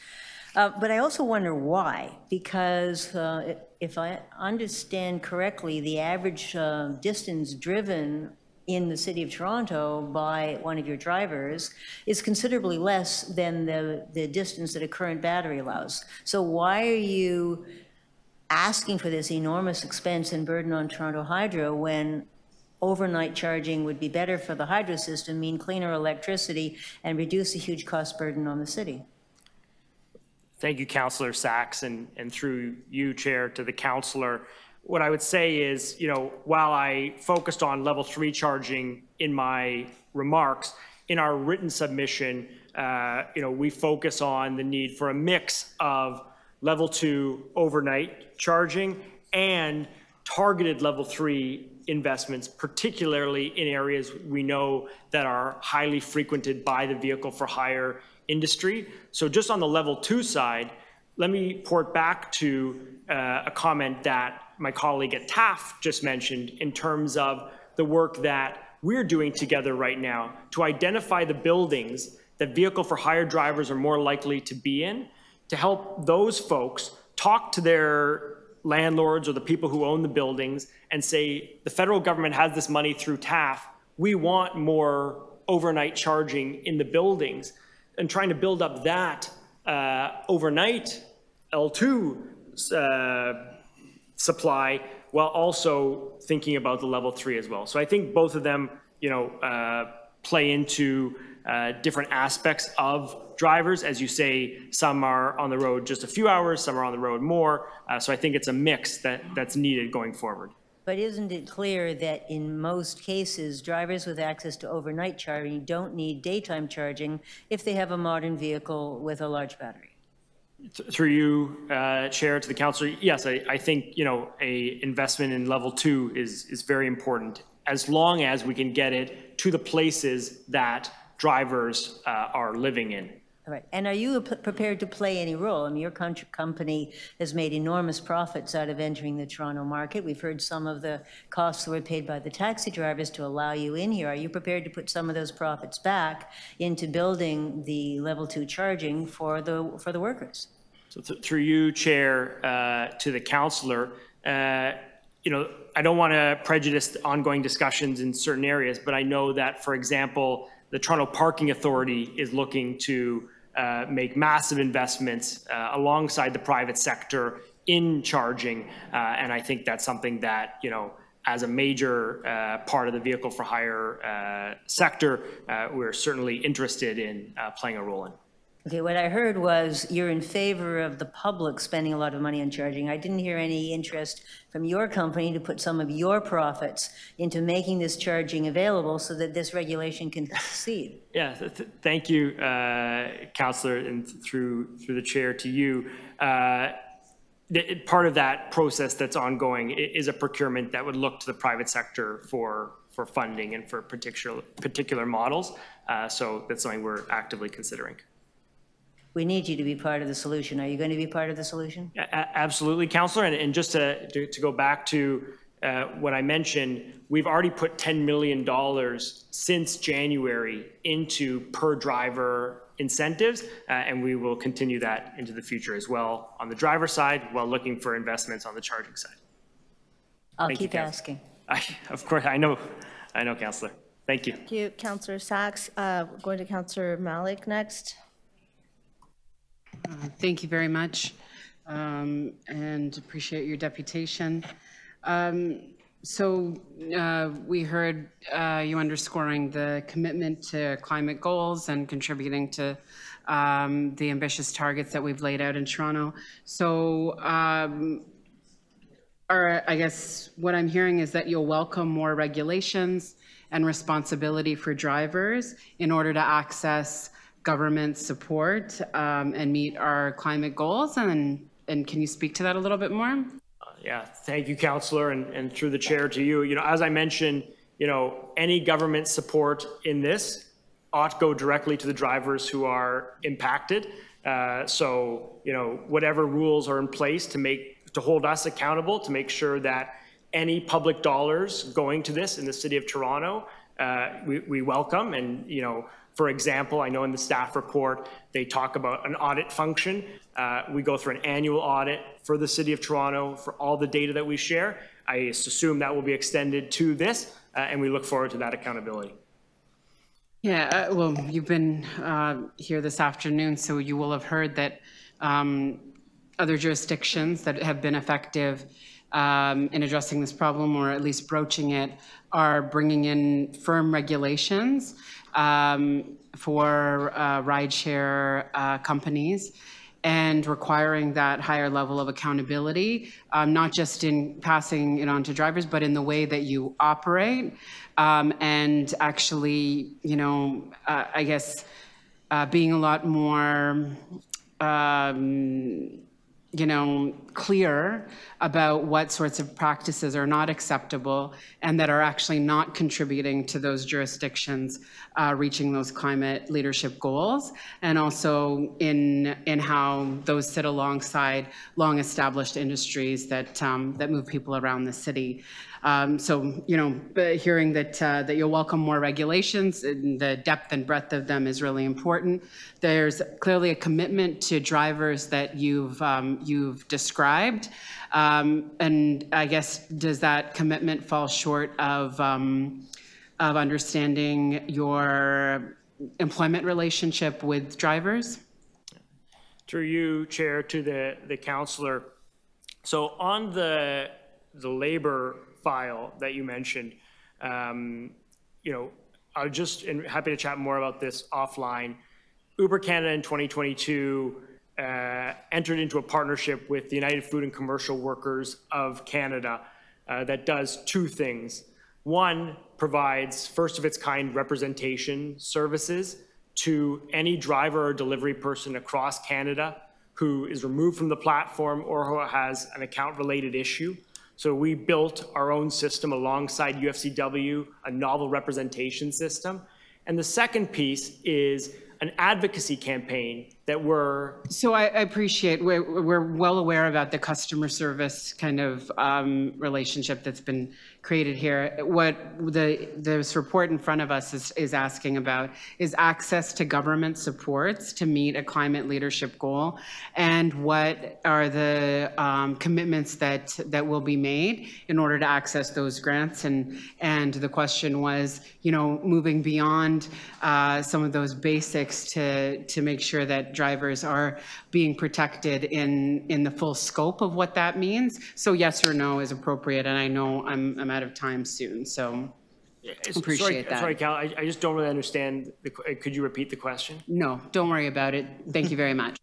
Speaker 4: But I also wonder why, because if I understand correctly, the average distance driven in the City of Toronto by one of your drivers is considerably less than the distance that a current battery allows. So why are you asking for this enormous expense and burden on Toronto Hydro when overnight charging would be better for the hydro system, mean cleaner electricity, and reduce the huge cost burden on the city?
Speaker 2: Thank you, Councillor Sachs, and through you, Chair, to the councillor. What I would say is, while I focused on level 3 charging in my remarks, in our written submission, we focus on the need for a mix of level 2 overnight charging and targeted level 3 investments, particularly in areas we know that are highly frequented by the vehicle for hire industry. So just on the level 2 side, let me port back to a comment that my colleague at TAF just mentioned in terms of the work that we're doing together right now to identify the buildings that vehicle for hire drivers are more likely to be in, to help those folks talk to their landlords or the people who own the buildings and say, the federal government has this money through TAF, we want more overnight charging in the buildings, and trying to build up that overnight L2 supply while also thinking about the level 3 as well. So I think both of them, play into different aspects of drivers. As you say, some are on the road just a few hours, some are on the road more. So I think it's a mix that's needed going forward.
Speaker 4: But isn't it clear that in most cases, drivers with access to overnight charging don't need daytime charging if they have a modern vehicle with a large battery?
Speaker 2: Through you, Chair, to the councillor, yes, I think, a investment in level 2 is very important, as long as we can get it to the places that drivers are living in.
Speaker 4: All right. And are you prepared to play any role? I mean, your company has made enormous profits out of entering the Toronto market. We've heard some of the costs that were paid by the taxi drivers to allow you in here. Are you prepared to put some of those profits back into building the level 2 charging for the workers?
Speaker 2: So through you, Chair, to the councillor, you know, I don't want to prejudice ongoing discussions in certain areas, but I know that, for example, the Toronto Parking Authority is looking to make massive investments alongside the private sector in charging. And I think that's something that, you know, as a major part of the vehicle for hire sector, we're certainly interested in playing a role in.
Speaker 4: Okay, what I heard was you're in favor of the public spending a lot of money on charging. I didn't hear any interest from your company to put some of your profits into making this charging available so that this regulation can succeed.
Speaker 2: Yeah, thank you, Councillor, and through the chair to you. Part of that process that's ongoing is a procurement that would look to the private sector for funding and for particular models. So that's something we're actively considering.
Speaker 4: We need you to be part of the solution. Are you going to be part of the solution?
Speaker 2: Absolutely, Councillor. And just to go back to what I mentioned, we've already put $10 million since January into per driver incentives, and we will continue that into the future as well on the driver side while looking for investments on the charging side.
Speaker 4: I'll keep asking.
Speaker 2: Of course, I know, Councillor. Thank you.
Speaker 1: Thank you, Councillor Sachs. Going to Councillor Malik next.
Speaker 8: Thank you very much, and appreciate your deputation. So we heard you underscoring the commitment to climate goals and contributing to the ambitious targets that we've laid out in Toronto. So I guess what I'm hearing is that you'll welcome more regulations and responsibility for drivers in order to access government support and meet our climate goals. And can you speak to that a little bit more?
Speaker 2: Yeah, thank you, Councillor, and through the chair to you. You know, as I mentioned, you know, any government support in this ought to go directly to the drivers who are impacted. So, you know, whatever rules are in place to hold us accountable, to make sure that any public dollars going to this in the City of Toronto, we welcome. And, you know, for example, I know in the staff report, they talk about an audit function. We go through an annual audit for the City of Toronto for all the data that we share. I assume that will be extended to this, and we look forward to that accountability.
Speaker 8: Yeah, well, you've been here this afternoon, so you will have heard that other jurisdictions that have been effective in addressing this problem, or at least broaching it, are bringing in firm regulations for rideshare companies and requiring that higher level of accountability, not just in passing it on to drivers, but in the way that you operate, and actually, you know, I guess being a lot more you know, clear about what sorts of practices are not acceptable and that are actually not contributing to those jurisdictions reaching those climate leadership goals, and also in how those sit alongside long-established industries that that move people around the city. So, you know, hearing that you'll welcome more regulations, and the depth and breadth of them is really important. There's clearly a commitment to drivers that you've described, and I guess does that commitment fall short of understanding your employment relationship with drivers?
Speaker 2: Through you, Chair, to the councillor. So on the labor file that you mentioned, you know, I'm happy to chat more about this offline. Uber Canada in 2022 entered into a partnership with the United Food and Commercial Workers of Canada that does two things. One, provides first of its kind representation services to any driver or delivery person across Canada who is removed from the platform or who has an account related issue. So we built our own system alongside UFCW, a novel representation system. And the second piece is an advocacy campaign that we're...
Speaker 8: So I appreciate, we're well aware about the customer service kind of relationship that's been created here. What this report in front of us is asking about is access to government supports to meet a climate leadership goal, and what are the commitments that will be made in order to access those grants. And the question was, you know, moving beyond some of those basics to make sure that drivers are being protected in the full scope of what that means. So yes or no is appropriate, and I know I'm out of time soon, so appreciate that.
Speaker 2: Sorry, Cal, I just don't really understand. Could you repeat the question?
Speaker 8: No, don't worry about it. Thank you very much.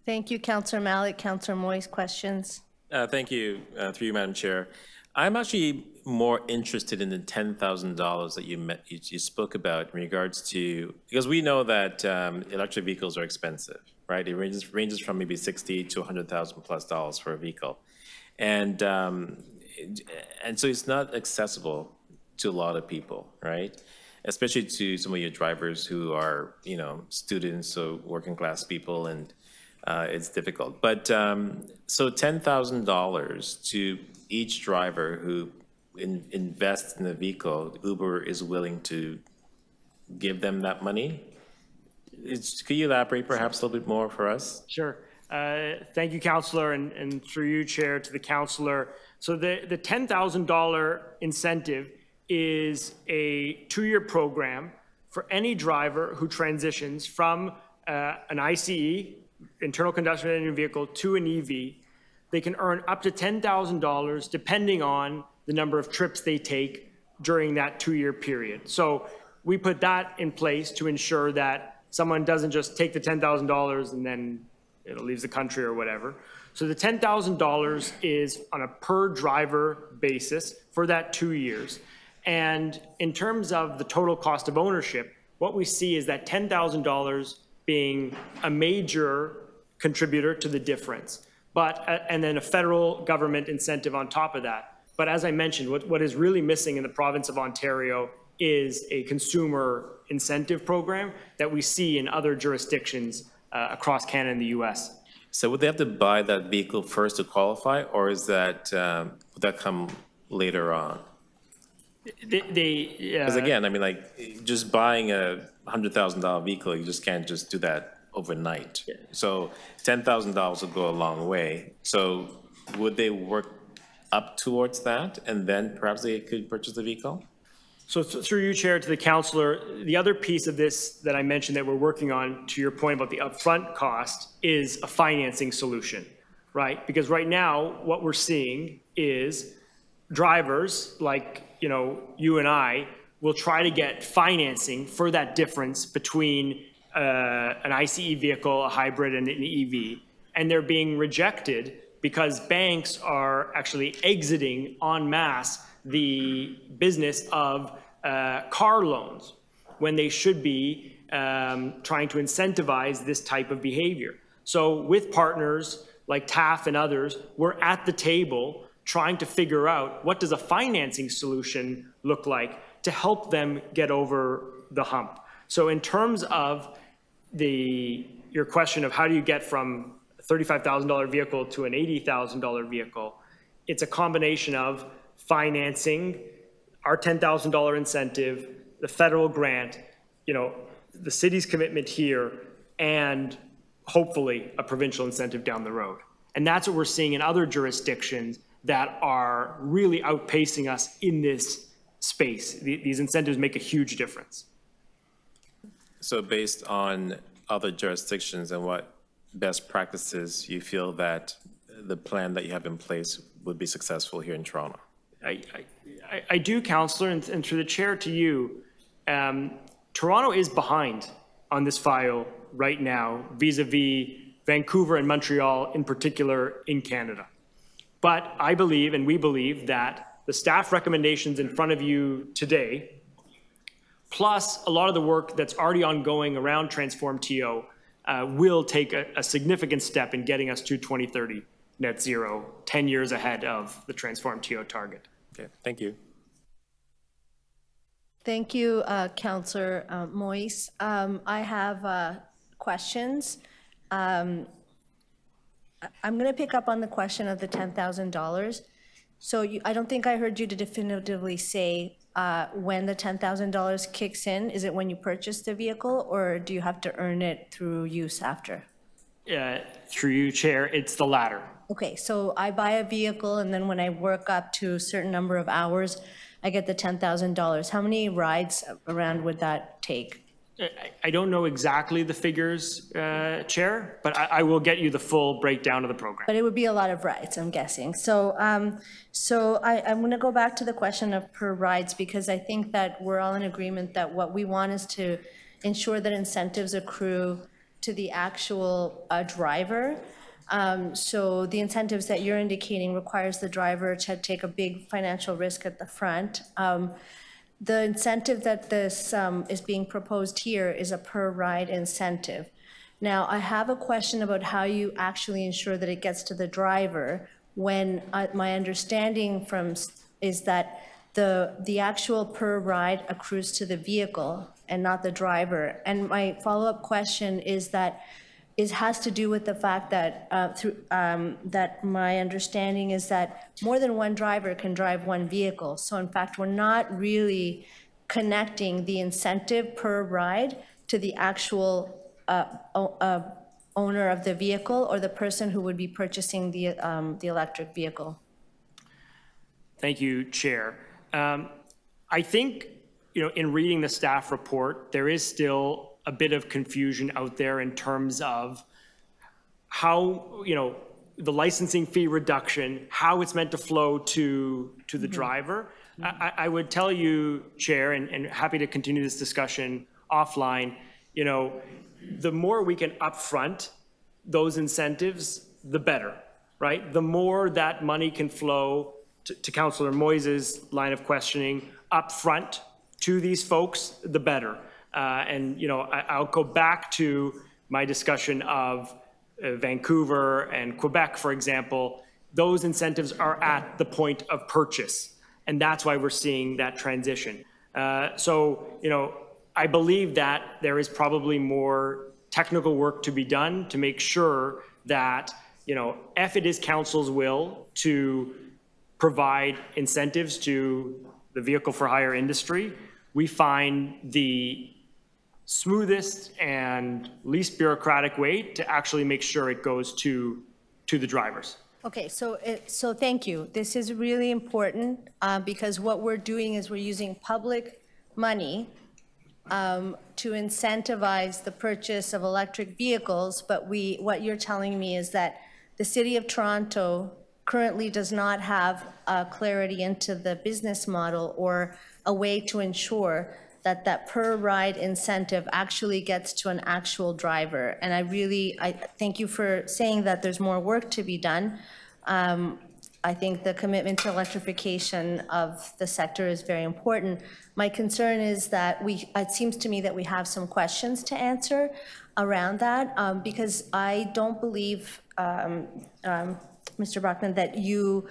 Speaker 1: Thank you, Councillor Malik. Councillor Moyes, questions?
Speaker 6: Thank you, through you, Madam Chair. I'm actually more interested in the $10,000 that you spoke about in regards to, because we know that electric vehicles are expensive, right? It ranges from maybe $60,000 to $100,000+ for a vehicle, and so it's not accessible to a lot of people, right? Especially to some of your drivers who are, you know, students or working class people, and it's difficult. But so $10,000 to each driver who invests in the vehicle, Uber is willing to give them that money. Could you elaborate perhaps a little bit more for us?
Speaker 2: Sure. Thank you, Councillor, and through you, Chair, to the Councillor. So the $10,000 incentive is a 2-year program for any driver who transitions from an ICE, internal combustion engine vehicle, to an EV. They can earn up to $10,000 depending on the number of trips they take during that 2-year period. So we put that in place to ensure that someone doesn't just take the $10,000 and then leaves the country or whatever. So the $10,000 is on a per driver basis for that 2 years. And in terms of the total cost of ownership, what we see is that $10,000 being a major contributor to the difference, and then a federal government incentive on top of that. But as I mentioned, what is really missing in the province of Ontario is a consumer incentive program that we see in other jurisdictions across Canada and the US.
Speaker 6: So would they have to buy that vehicle first to qualify, or is that, would that come later on? Because again, I mean, like, just buying a $100,000 vehicle, you just can't just do that overnight. Yeah. So $10,000 will go a long way. So would they work up towards that, and then perhaps they could purchase the vehicle?
Speaker 2: So through you, Chair, to the Councillor, the other piece of this that I mentioned that we're working on, to your point about the upfront cost, is a financing solution, right? Because right now, what we're seeing is drivers like, you know, you and I will try to get financing for that difference between an ICE vehicle, a hybrid, and an EV, and they're being rejected because banks are actually exiting en masse the business of car loans when they should be trying to incentivize this type of behavior. So with partners like TAF and others, we're at the table trying to figure out what does a financing solution look like to help them get over the hump. So in terms of your question of how do you get from a $35,000 vehicle to an $80,000 vehicle, it's a combination of financing, our $10,000 incentive, the federal grant, you know, the city's commitment here, and hopefully a provincial incentive down the road. And that's what we're seeing in other jurisdictions that are really outpacing us in this space. These incentives make a huge difference.
Speaker 6: So based on other jurisdictions and what best practices you feel that the plan that you have in place would be successful here in Toronto?
Speaker 2: I do, Councillor, and through the Chair to you, Toronto is behind on this file right now, vis-a-vis Vancouver and Montreal in particular in Canada. But I believe, and we believe, that the staff recommendations in front of you today, plus a lot of the work that's already ongoing around Transform TO, will take a significant step in getting us to 2030 net zero, 10 years ahead of the Transform TO target.
Speaker 6: Okay, thank you.
Speaker 1: Thank you, Councillor Moise. I have questions. I'm going to pick up on the question of the $10,000. So I don't think I heard you to definitively say when the $10,000 kicks in. Is it when you purchase the vehicle, or do you have to earn it through use after?
Speaker 2: Through you, Chair, it's the latter.
Speaker 1: Okay, so I buy a vehicle, and then when I work up to a certain number of hours, I get the $10,000. How many rides around would that take?
Speaker 2: I don't know exactly the figures, Chair, but I will get you the full breakdown of the program.
Speaker 1: But it would be a lot of rides, I'm guessing. So, I'm going to go back to the question of per rides, because I think that we're all in agreement that what we want is to ensure that incentives accrue to the actual driver. So the incentives that you're indicating requires the driver to take a big financial risk at the front. The incentive that this is being proposed here is a per ride incentive. Now, I have a question about how you actually ensure that it gets to the driver, when my understanding is that the actual per ride accrues to the vehicle and not the driver. And my follow-up question is that has to do with the fact that that my understanding is that more than one driver can drive one vehicle. So in fact, we're not really connecting the incentive per ride to the actual owner of the vehicle or the person who would be purchasing the electric vehicle.
Speaker 2: Thank you, Chair. I think, in reading the staff report, there is still a bit of confusion out there in terms of how, the licensing fee reduction, how it's meant to flow to the driver. I would tell you, Chair, and happy to continue this discussion offline, the more we can upfront those incentives, the better, right? The more that money can flow to Councillor Moise's line of questioning upfront to these folks, the better. I'll go back to my discussion of Vancouver and Quebec, for example. Those incentives are at the point of purchase, and that's why we're seeing that transition. I believe that there is probably more technical work to be done to make sure that, if it is Council's will to provide incentives to the vehicle for hire industry, we find the smoothest and least bureaucratic way to actually make sure it goes to the drivers.
Speaker 1: Okay, so thank you. This is really important because what we're doing is we're using public money to incentivize the purchase of electric vehicles, but what you're telling me is that the City of Toronto currently does not have clarity into the business model or a way to ensure that per ride incentive actually gets to an actual driver. And I thank you for saying that there's more work to be done. I think the commitment to electrification of the sector is very important. My concern is that it seems to me that we have some questions to answer around that because I don't believe, Mr. Brockman, that you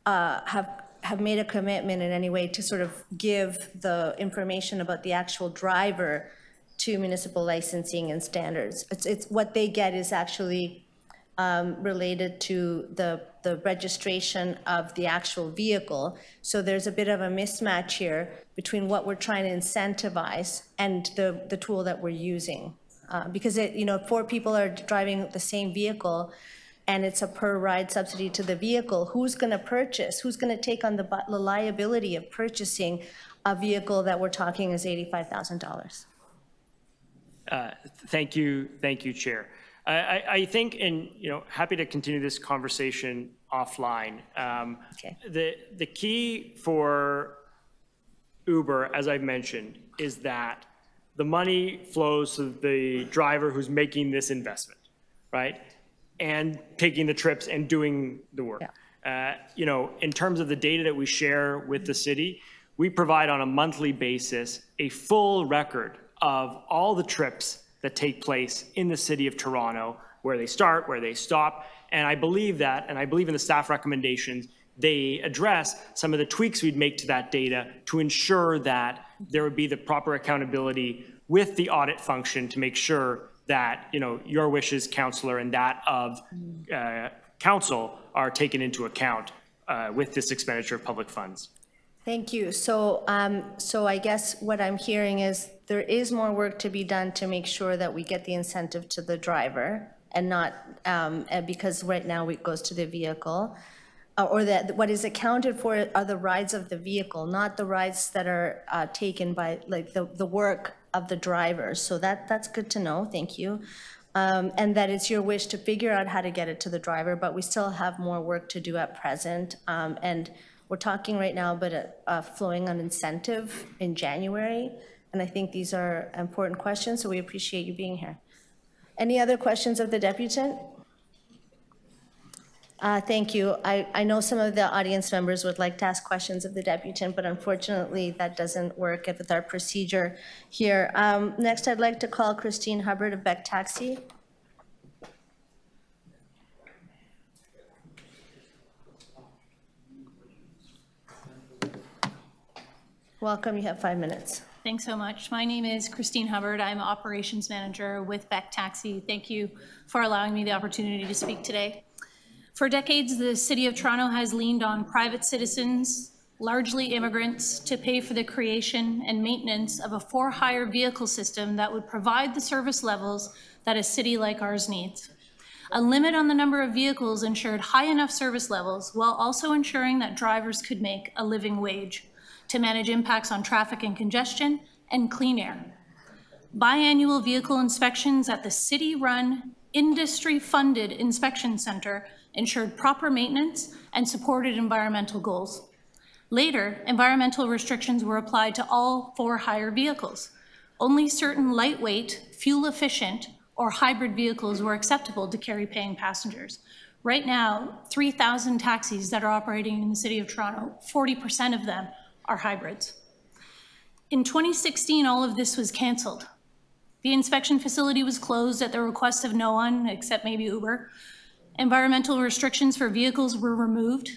Speaker 1: have made a commitment in any way to sort of give the information about the actual driver to municipal licensing and standards. It's what they get is actually related to the registration of the actual vehicle. So there's a bit of a mismatch here between what we're trying to incentivize and the tool that we're using. Because if 4 people are driving the same vehicle, and it's a per ride subsidy to the vehicle, who's going to purchase? Who's going to take on the liability of purchasing a vehicle that we're talking is $85,000?
Speaker 2: Thank you, Chair. I think, and happy to continue this conversation offline.
Speaker 1: Okay.
Speaker 2: The key for Uber, as I've mentioned, is that the money flows to the driver who's making this investment, right? And taking the trips and doing the work. Yeah. In terms of the data that we share with the city, we provide on a monthly basis a full record of all the trips that take place in the city of Toronto, where they start, where they stop. And I believe that, and I believe in the staff recommendations, they address some of the tweaks we'd make to that data to ensure that there would be the proper accountability with the audit function to make sure that, you know, your wishes, Councillor, and that of Council are taken into account with this expenditure of public funds.
Speaker 1: Thank you. So, so I guess what I'm hearing is there is more work to be done to make sure that we get the incentive to the driver and not, because right now it goes to the vehicle. Or that what is accounted for are the rides of the vehicle, not the rides that are taken by, like, the work of the drivers. So that's good to know, thank you. And that it's your wish to figure out how to get it to the driver, but we still have more work to do at present. And we're talking right now about flowing on incentive in January. And I think these are important questions, so we appreciate you being here. Any other questions of the deputant? Thank you. I know some of the audience members would like to ask questions of the deputant, but unfortunately that doesn't work with our procedure here. Next, I'd like to call Christine Hubbard of Beck Taxi. Welcome, you have 5 minutes.
Speaker 7: Thanks so much. My name is Christine Hubbard. I'm Operations Manager with Beck Taxi. Thank you for allowing me the opportunity to speak today. For decades, the City of Toronto has leaned on private citizens, largely immigrants, to pay for the creation and maintenance of a for-hire vehicle system that would provide the service levels that a city like ours needs. A limit on the number of vehicles ensured high enough service levels while also ensuring that drivers could make a living wage to manage impacts on traffic and congestion and clean air. Biannual vehicle inspections at the city-run, industry-funded inspection center ensured proper maintenance and supported environmental goals. Later, environmental restrictions were applied to all for-hire vehicles. Only certain lightweight, fuel-efficient, or hybrid vehicles were acceptable to carry paying passengers. Right now, 3,000 taxis that are operating in the City of Toronto, 40% of them are hybrids. In 2016, all of this was canceled. The inspection facility was closed at the request of no one, except maybe Uber. Environmental restrictions for vehicles were removed,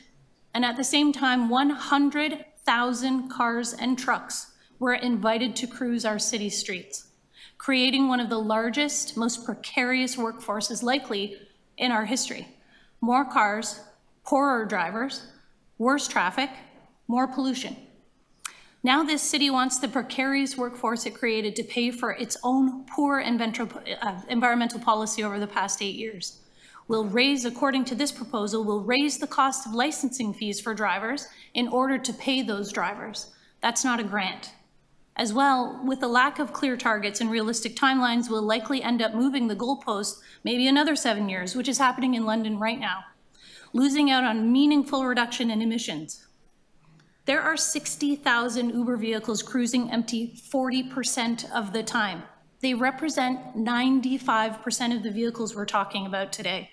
Speaker 7: and at the same time, 100,000 cars and trucks were invited to cruise our city streets, creating one of the largest, most precarious workforces likely in our history. More cars, poorer drivers, worse traffic, more pollution. Now this city wants the precarious workforce it created to pay for its own poor environmental policy over the past 8 years. Will raise, according to this proposal, will raise the cost of licensing fees for drivers in order to pay those drivers. That's not a grant. As well, with the lack of clear targets and realistic timelines, we'll likely end up moving the goalpost maybe another 7 years, which is happening in London right now, losing out on meaningful reduction in emissions. There are 60,000 Uber vehicles cruising empty 40% of the time. They represent 95% of the vehicles we're talking about today,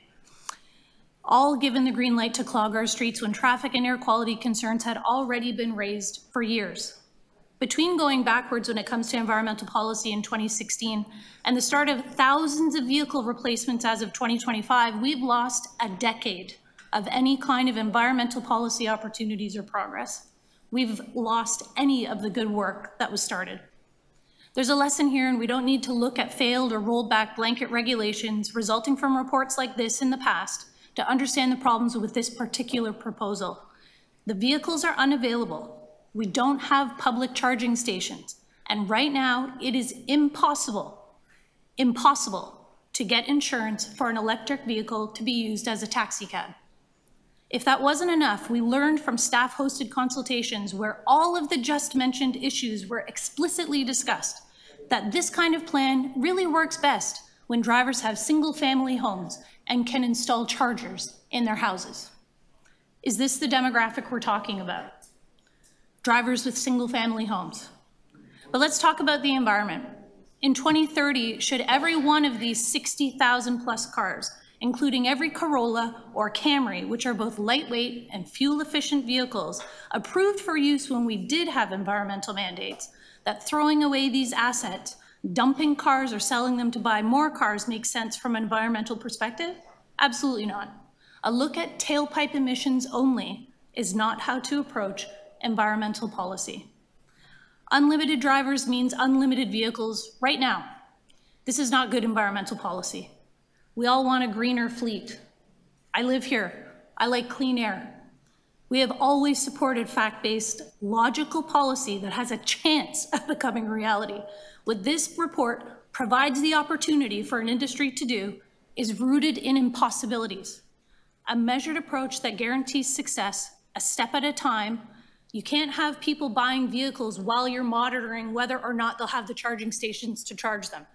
Speaker 7: all given the green light to clog our streets when traffic and air quality concerns had already been raised for years. Between going backwards when it comes to environmental policy in 2016 and the start of thousands of vehicle replacements as of 2025, we've lost a decade of any kind of environmental policy opportunities or progress. We've lost any of the good work that was started. There's a lesson here, and we don't need to look at failed or rolled back blanket regulations resulting from reports like this in the past to understand the problems with this particular proposal. The vehicles are unavailable. We don't have public charging stations. And right now, it is impossible to get insurance for an electric vehicle to be used as a taxi cab. If that wasn't enough, we learned from staff-hosted consultations where all of the just mentioned issues were explicitly discussed that this kind of plan really works best when drivers have single-family homes and can install chargers in their houses. Is this the demographic we're talking about? Drivers with single-family homes. But let's talk about the environment. In 2030, should every one of these 60,000 plus cars, including every Corolla or Camry, which are both lightweight and fuel-efficient vehicles, approved for use when we did have environmental mandates, that throwing away these assets, dumping cars or selling them to buy more cars makes sense from an environmental perspective? Absolutely not. A look at tailpipe emissions only is not how to approach environmental policy. Unlimited drivers means unlimited vehicles right now. This is not good environmental policy. We all want a greener fleet. I live here. I like clean air. We have always supported fact-based, logical policy that has a chance of becoming reality. What this report provides the opportunity for an industry to do is rooted in impossibilities. A measured approach that guarantees success, a step at a time. You can't have people buying vehicles while you're monitoring whether or not they'll have the charging stations to charge them.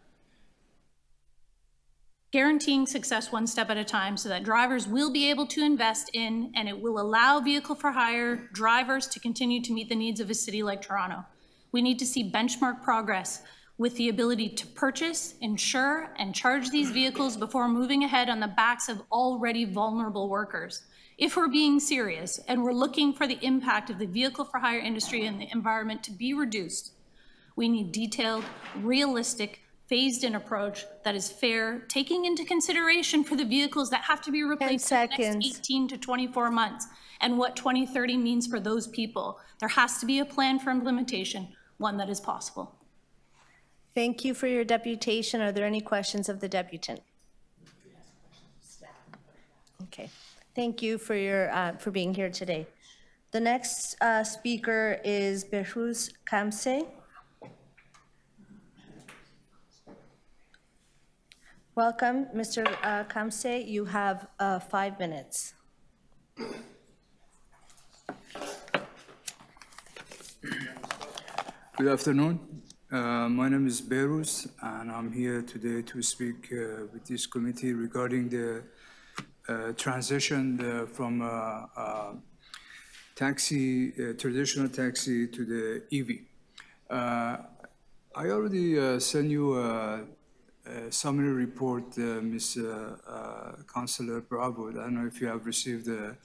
Speaker 7: Guaranteeing success one step at a time so that drivers will be able to invest in, and it will allow vehicle for hire drivers to continue to meet the needs of a city like Toronto. We need to see benchmark progress with the ability to purchase, insure, and charge these vehicles before moving ahead on the backs of already vulnerable workers. If we're being serious and we're looking for the impact of the vehicle for hire industry and the environment to be reduced, we need detailed, realistic, phased-in approach that is fair, taking into consideration for the vehicles that have to be replaced in the next 18 to 24 months and what 2030 means for those people. There has to be a plan for implementation, one that is possible.
Speaker 1: Thank you for your deputation. Are there any questions of the deputant? Okay. Thank you for your for being here today. The next speaker is Behruz Kamse. Welcome, Mr. Kamse. You have 5 minutes.
Speaker 10: Good afternoon. My name is Behruz, and I'm here today to speak with this committee regarding the transition from traditional taxi to the EV. I already sent you a summary report, Ms. Councillor Bravo. I don't know if you have received the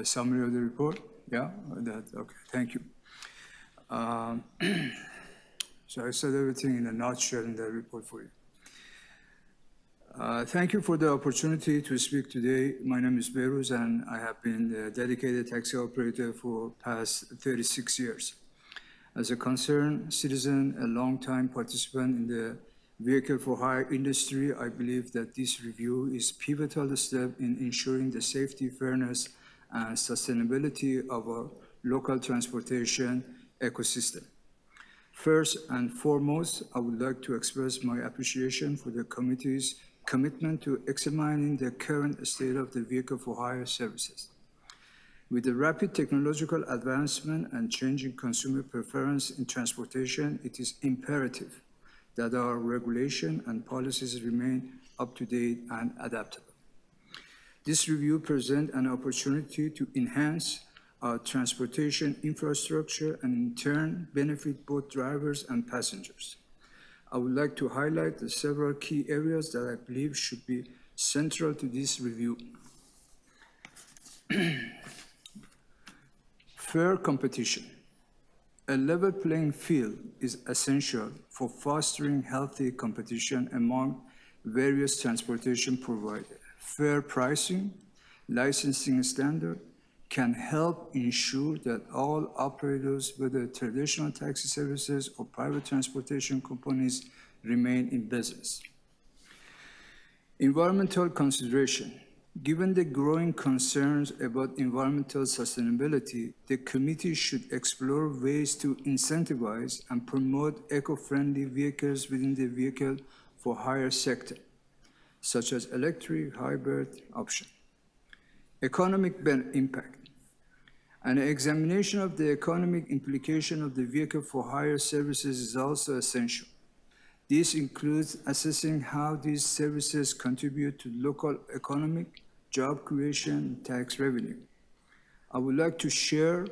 Speaker 10: summary of the report. Yeah, okay, thank you. So I said everything in a nutshell in the report for you. Thank you for the opportunity to speak today. My name is Behruz, and I have been a dedicated taxi operator for past 36 years. As a concerned citizen, a long-time participant in the vehicle for hire industry, I believe that this review is a pivotal step in ensuring the safety, fairness, and sustainability of our local transportation ecosystem. First and foremost, I would like to express my appreciation for the committee's commitment to examining the current state of the vehicle for hire services. With the rapid technological advancement and changing consumer preference in transportation, it is imperative that our regulation and policies remain up-to-date and adaptable. This review presents an opportunity to enhance our transportation infrastructure and in turn benefit both drivers and passengers. I would like to highlight the several key areas that I believe should be central to this review. Fair competition. A level playing field is essential for fostering healthy competition among various transportation providers. Fair pricing, licensing standard can help ensure that all operators, whether traditional taxi services or private transportation companies, remain in business. Environmental consideration. Given the growing concerns about environmental sustainability, the committee should explore ways to incentivize and promote eco-friendly vehicles within the vehicle for hire sector, such as electric, hybrid option. Economic impact. An examination of the economic implication of the vehicle for hire services is also essential. This includes assessing how these services contribute to local economic, job creation, and tax revenue. I would like to share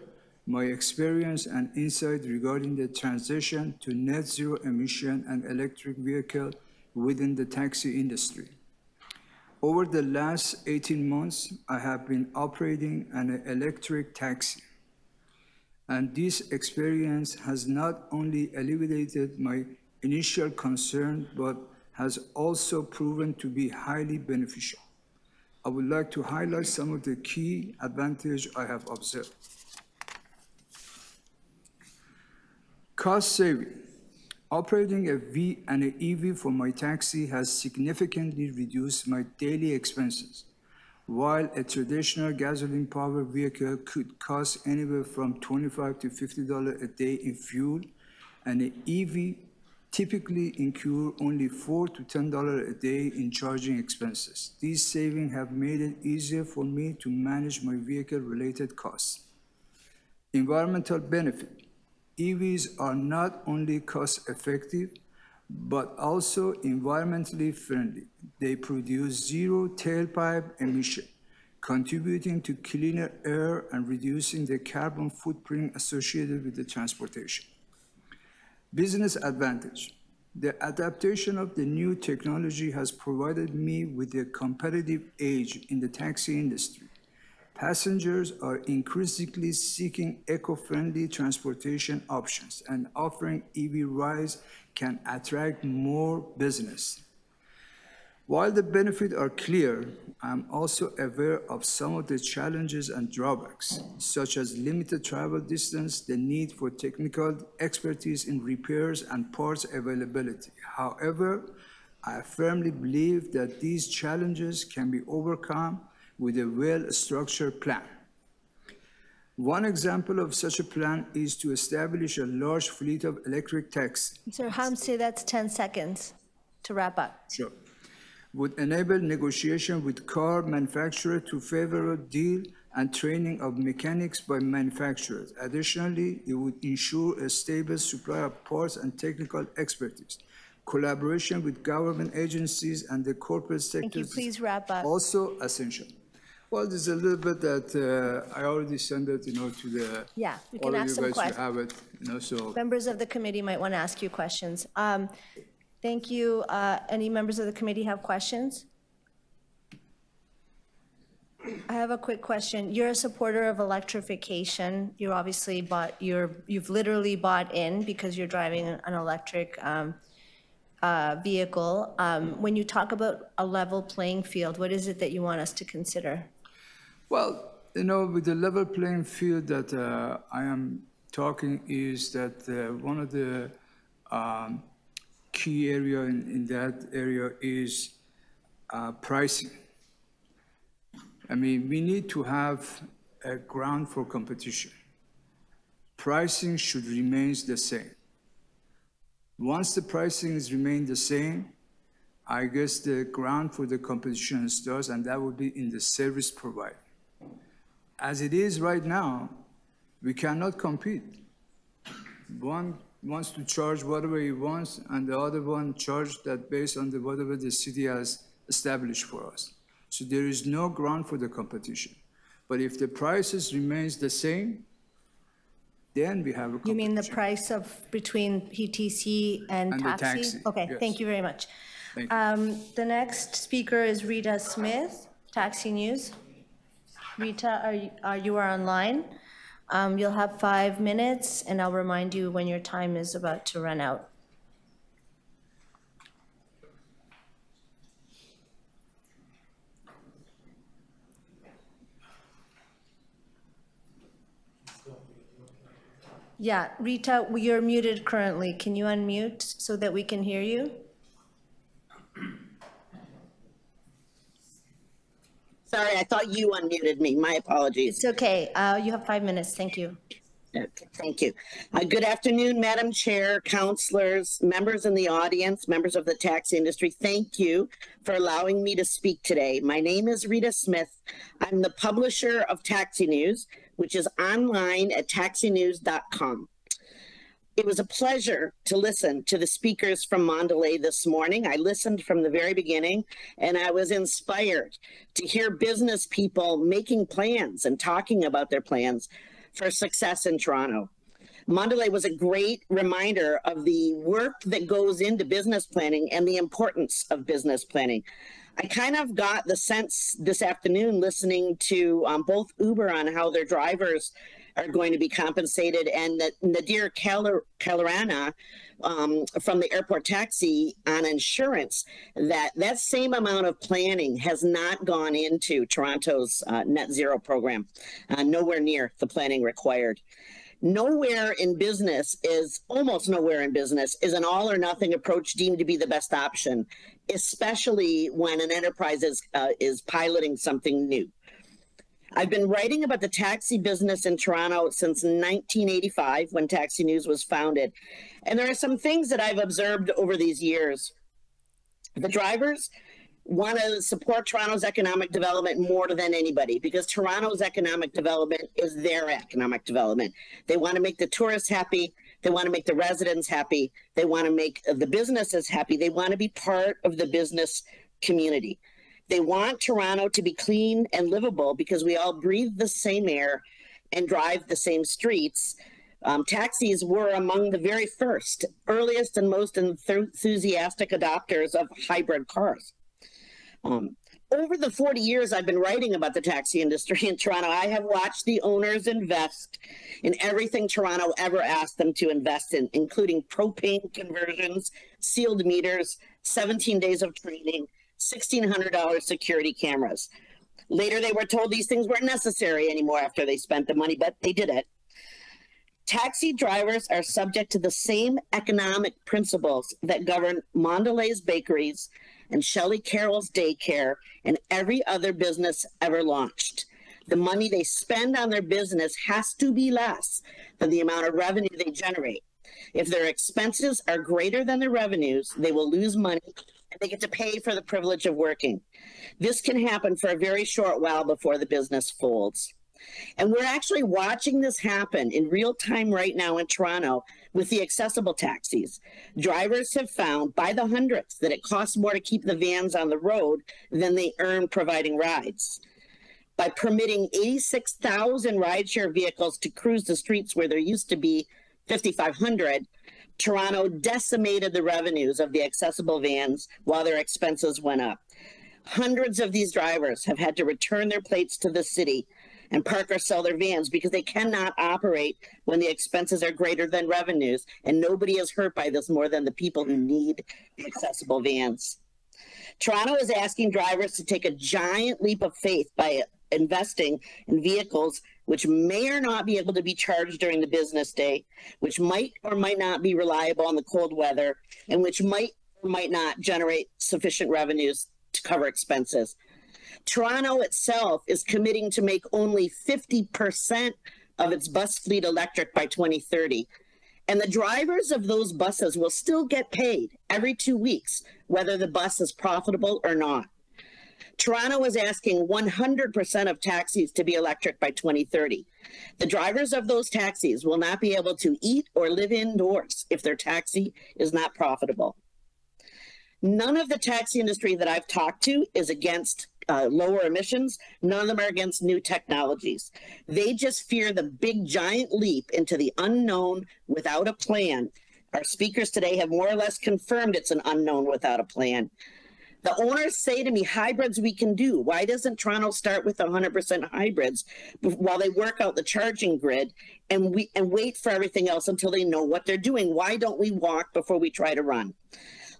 Speaker 10: my experience and insight regarding the transition to net zero emission and electric vehicle within the taxi industry. Over the last 18 months, I have been operating an electric taxi. And this experience has not only alleviated my initial concern, but has also proven to be highly beneficial. I would like to highlight some of the key advantages I have observed. Cost saving. Operating a V and an EV for my taxi has significantly reduced my daily expenses, while a traditional gasoline-powered vehicle could cost anywhere from $25 to $50 a day in fuel, and an EV typically incur only $4 to $10 a day in charging expenses. These savings have made it easier for me to manage my vehicle-related costs. Environmental benefit. EVs are not only cost-effective, but also environmentally friendly. They produce zero tailpipe emission, contributing to cleaner air and reducing the carbon footprint associated with the transportation. Business advantage. The adaptation of the new technology has provided me with a competitive edge in the taxi industry. Passengers are increasingly seeking eco-friendly transportation options, and offering EV rides can attract more business. While the benefits are clear, I'm also aware of some of the challenges and drawbacks, such as limited travel distance, the need for technical expertise in repairs and parts availability. However, I firmly believe that these challenges can be overcome with a well-structured plan. One example of such a plan is to establish a large fleet of electric taxis.
Speaker 1: Sir Hamsi, that's 10 seconds to wrap up.
Speaker 10: Sure. Would enable negotiation with car manufacturer to favor a deal and training of mechanics by manufacturers. Additionally, it would ensure a stable supply of parts and technical expertise. Collaboration with government agencies and the corporate sector.
Speaker 1: Thank you. Please wrap up.
Speaker 10: Also essential. Well, there's a little bit that I already sent it, to the.
Speaker 1: Yeah, we can ask some questions.
Speaker 10: Have it, so.
Speaker 1: Members of the committee might want to ask you questions. Thank you. Any members of the committee have questions? I have a quick question. You're a supporter of electrification. You obviously you've literally bought in because you're driving an electric vehicle. When you talk about a level playing field, what is it that you want us to consider?
Speaker 10: Well, with the level playing field that I am talking is that one of the key area in that area is pricing. I mean, we need to have a ground for competition. Pricing should remain the same. Once the pricing remains the same, I guess the ground for the competition starts, and that would be in the service provider. As it is right now, we cannot compete. One wants to charge whatever he wants, and the other one charge that based on whatever the city has established for us. So there is no ground for the competition. But if the prices remains the same, then we have a competition.
Speaker 1: You mean the price of between PTC and taxi?
Speaker 10: The taxi?
Speaker 1: Okay,
Speaker 10: yes.
Speaker 1: Thank you very much.
Speaker 10: Thank you.
Speaker 1: The next speaker is Rita Smith, Taxi News. Rita, you are online. You'll have 5 minutes, and I'll remind you when your time is about to run out. Yeah, Rita, you're muted currently. Can you unmute so that we can hear you?
Speaker 9: Sorry, I thought you unmuted me. My apologies.
Speaker 1: It's okay. You have 5 minutes. Thank you.
Speaker 9: Okay, thank you. Good afternoon, Madam Chair, councilors, members in the audience, members of the taxi industry. Thank you for allowing me to speak today. My name is Rita Smith. I'm the publisher of Taxi News, which is online at taxinews.com. It was a pleasure to listen to the speakers from Mondelez this morning. I listened from the very beginning, and I was inspired to hear business people making plans and talking about their plans for success in Toronto. Mondelez was a great reminder of the work that goes into business planning and the importance of business planning. I kind of got the sense this afternoon listening to both Uber on how their drivers are going to be compensated, and that Nadir Kalarana from the airport taxi on insurance, that same amount of planning has not gone into Toronto's net zero program, nowhere near the planning required. Nowhere in business is, almost nowhere in business, is an all or nothing approach deemed to be the best option, especially when an enterprise is piloting something new. I've been writing about the taxi business in Toronto since 1985, when Taxi News was founded. And there are some things that I've observed over these years. The drivers want to support Toronto's economic development more than anybody, because Toronto's economic development is their economic development. They want to make the tourists happy. They want to make the residents happy. They want to make the businesses happy. They want to be part of the business community. They want Toronto to be clean and livable because we all breathe the same air and drive the same streets. Taxis were among the very first, earliest and most enthusiastic adopters of hybrid cars. Over the 40 years I've been writing about the taxi industry in Toronto, I have watched the owners invest in everything Toronto ever asked them to invest in, including propane conversions, sealed meters, 17 days of training, $1,600 security cameras. Later, they were told these things weren't necessary anymore after they spent the money, but they did it. Taxi drivers are subject to the same economic principles that govern Mondelez's Bakeries and Shelley Carroll's Daycare and every other business ever launched. The money they spend on their business has to be less than the amount of revenue they generate. If their expenses are greater than their revenues, they will lose money and they get to pay for the privilege of working. This can happen for a very short while before the business folds. And we're actually watching this happen in real time right now in Toronto with the accessible taxis. Drivers have found by the hundreds that it costs more to keep the vans on the road than they earn providing rides. By permitting 86,000 rideshare vehicles to cruise the streets where there used to be 5,500, Toronto decimated the revenues of the accessible vans while their expenses went up. Hundreds of these drivers have had to return their plates to the city and park or sell their vans because they cannot operate when the expenses are greater than revenues, and nobody is hurt by this more than the people who need the accessible vans. Toronto is asking drivers to take a giant leap of faith by investing in vehicles which may or not be able to be charged during the business day, which might or might not be reliable in the cold weather, and which might or might not generate sufficient revenues to cover expenses. Toronto itself is committing to make only 50% of its bus fleet electric by 2030. And the drivers of those buses will still get paid every 2 weeks, whether the bus is profitable or not. Toronto is asking 100% of taxis to be electric by 2030. The drivers of those taxis will not be able to eat or live indoors if their taxi is not profitable. None of the taxi industry that I've talked to is against lower emissions. None of them are against new technologies. They just fear the big giant leap into the unknown without a plan. Our speakers today have more or less confirmed it's an unknown without a plan. The owners say to me, hybrids we can do. Why doesn't Toronto start with 100% hybrids while they work out the charging grid and wait for everything else until they know what they're doing? Why don't we walk before we try to run?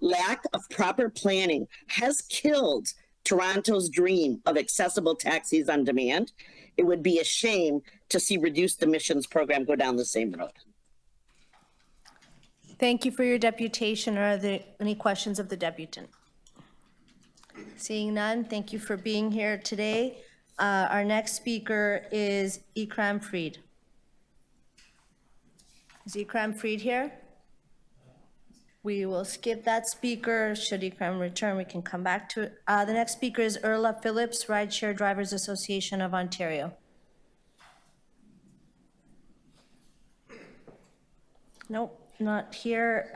Speaker 9: Lack of proper planning has killed Toronto's dream of accessible taxis on demand. It would be a shame to see reduced emissions program go down the same road.
Speaker 1: Thank you for your deputation. Are there any questions of the deputant? Seeing none, thank you for being here today. Our next speaker is Ikram Fried. Is Ikram Fried here? We will skip that speaker. Should Ikram return, we can come back to it. The next speaker is Erla Phillips, Rideshare Drivers Association of Ontario. Nope, not here.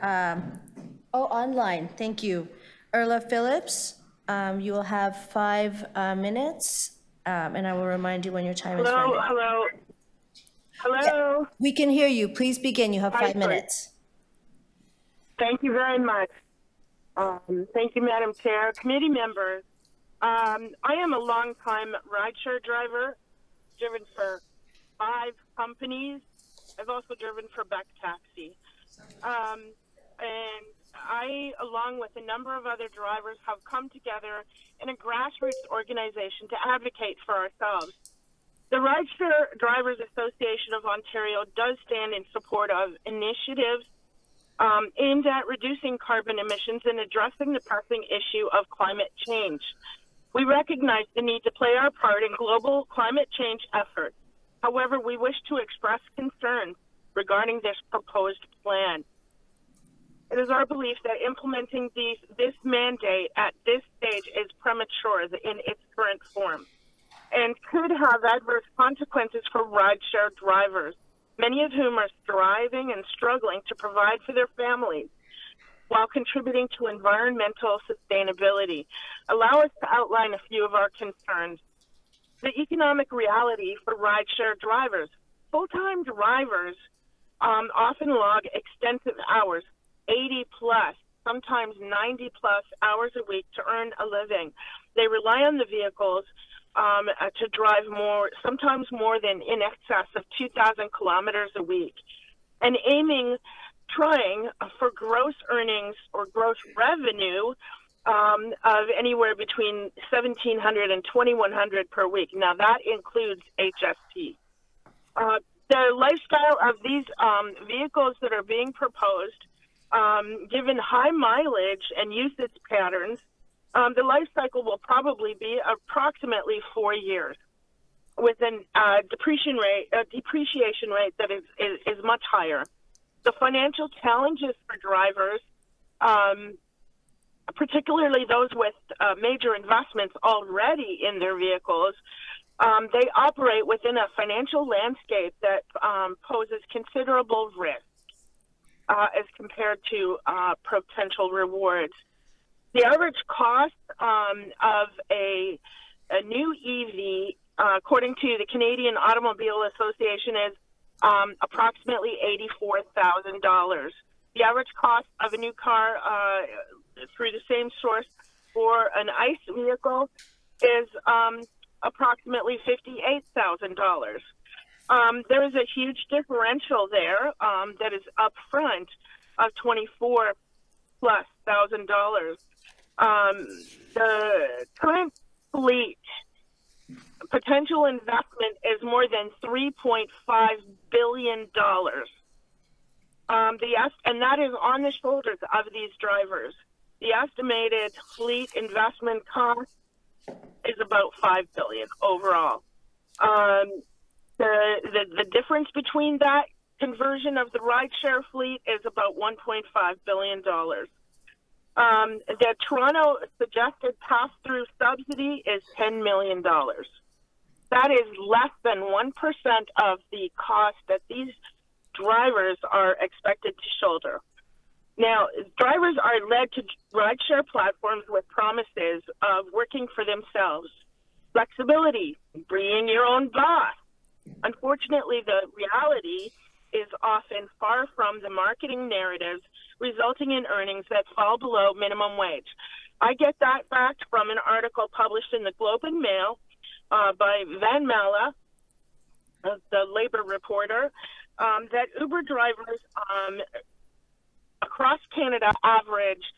Speaker 1: Oh, online, thank you. Erla Phillips, you will have 5 minutes, and I will remind you when your time is ready.
Speaker 5: Hello.
Speaker 1: Yeah, we can hear you. Please begin. You have 5 minutes.
Speaker 5: Thank you very much. Thank you, Madam Chair. Committee members, I am a long-time rideshare driver, driven for 5 companies. I've also driven for Beck Taxi. And I, along with a number of other drivers, have come together in a grassroots organization to advocate for ourselves. The Rideshare Drivers Association of Ontario does stand in support of initiatives aimed at reducing carbon emissions and addressing the pressing issue of climate change. We recognize the need to play our part in global climate change efforts. However, we wish to express concerns regarding this proposed plan. It is our belief that implementing this mandate at this stage is premature in its current form and could have adverse consequences for rideshare drivers, many of whom are striving and struggling to provide for their families while contributing to environmental sustainability. Allow us to outline a few of our concerns. The economic reality for rideshare drivers. Full-time drivers often log extensive hours, 80 plus, sometimes 90 plus hours a week to earn a living. They rely on the vehicles to drive more, sometimes more than in excess of 2,000 kilometers a week, and trying for gross earnings or gross revenue of anywhere between $1,700 and $2,100 per week. Now that includes HST. The lifestyle of these vehicles that are being proposed, given high mileage and usage patterns, the life cycle will probably be approximately 4 years, with a depreciation rate that is much higher. The financial challenges for drivers, particularly those with major investments already in their vehicles, they operate within a financial landscape that poses considerable risk as compared to potential rewards. The average cost of a new EV, according to the Canadian Automobile Association, is approximately $84,000. The average cost of a new car through the same source for an ICE vehicle is approximately $58,000. There is a huge differential there that is upfront of $24,000+. The current fleet potential investment is more than $3.5 billion. And that is on the shoulders of these drivers. The estimated fleet investment cost is about $5 billion overall. The difference between that conversion of the rideshare fleet is about $1.5 billion. The Toronto suggested pass-through subsidy is $10 million. That is less than 1% of the cost that these drivers are expected to shoulder. Now, drivers are led to rideshare platforms with promises of working for themselves, flexibility, being your own boss. Unfortunately, the reality is often far from the marketing narratives, resulting in earnings that fall below minimum wage. I get that fact from an article published in the Globe and Mail by Van Mala, the labor reporter, that Uber drivers across Canada average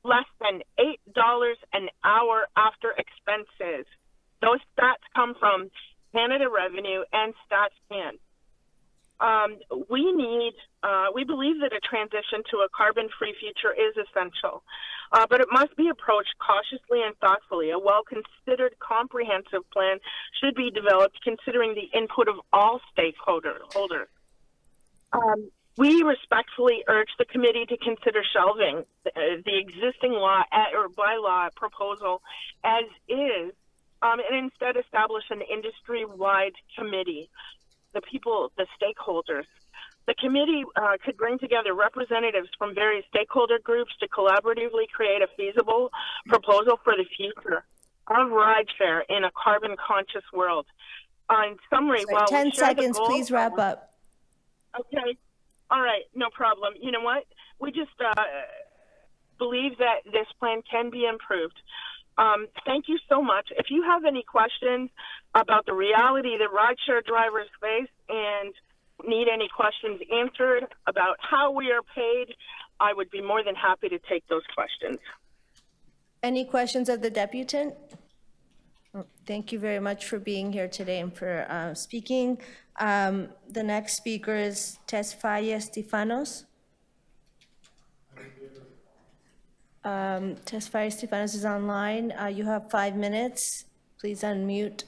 Speaker 5: less than $8 an hour after expenses. Those stats come from Canada Revenue and StatsCan. We believe that a transition to a carbon-free future is essential, but it must be approached cautiously and thoughtfully. A well-considered, comprehensive plan should be developed considering the input of all stakeholders. We respectfully urge the committee to consider shelving the existing law or bylaw proposal as is, and instead establish an industry-wide committee. The stakeholders. The committee could bring together representatives from various stakeholder groups to collaboratively create a feasible proposal for the future of rideshare in a carbon-conscious world. In summary, while
Speaker 1: 10
Speaker 5: we share
Speaker 1: seconds,
Speaker 5: the goal,
Speaker 1: please wrap up.
Speaker 5: Okay. All right, no problem. You know what? We just believe that this plan can be improved. Thank you so much. If you have any questions about the reality that rideshare drivers face and need any questions answered about how we are paid, I would be more than happy to take those questions.
Speaker 1: Any questions of the deputant? Thank you very much for being here today and for speaking. The next speaker is Tesfaye Stefanos. Tesfaye Stefanos is online. You have 5 minutes. Please unmute.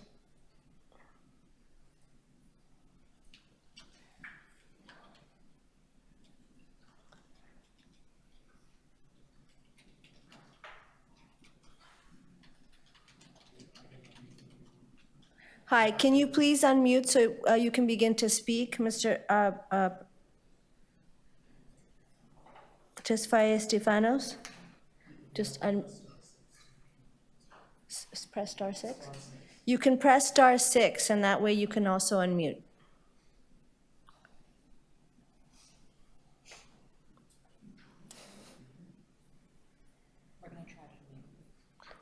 Speaker 1: Hi, can you please unmute so you can begin to speak, Mr. Tesfaye Stefanos? Just press *6. You can press *6, and that way you can also unmute.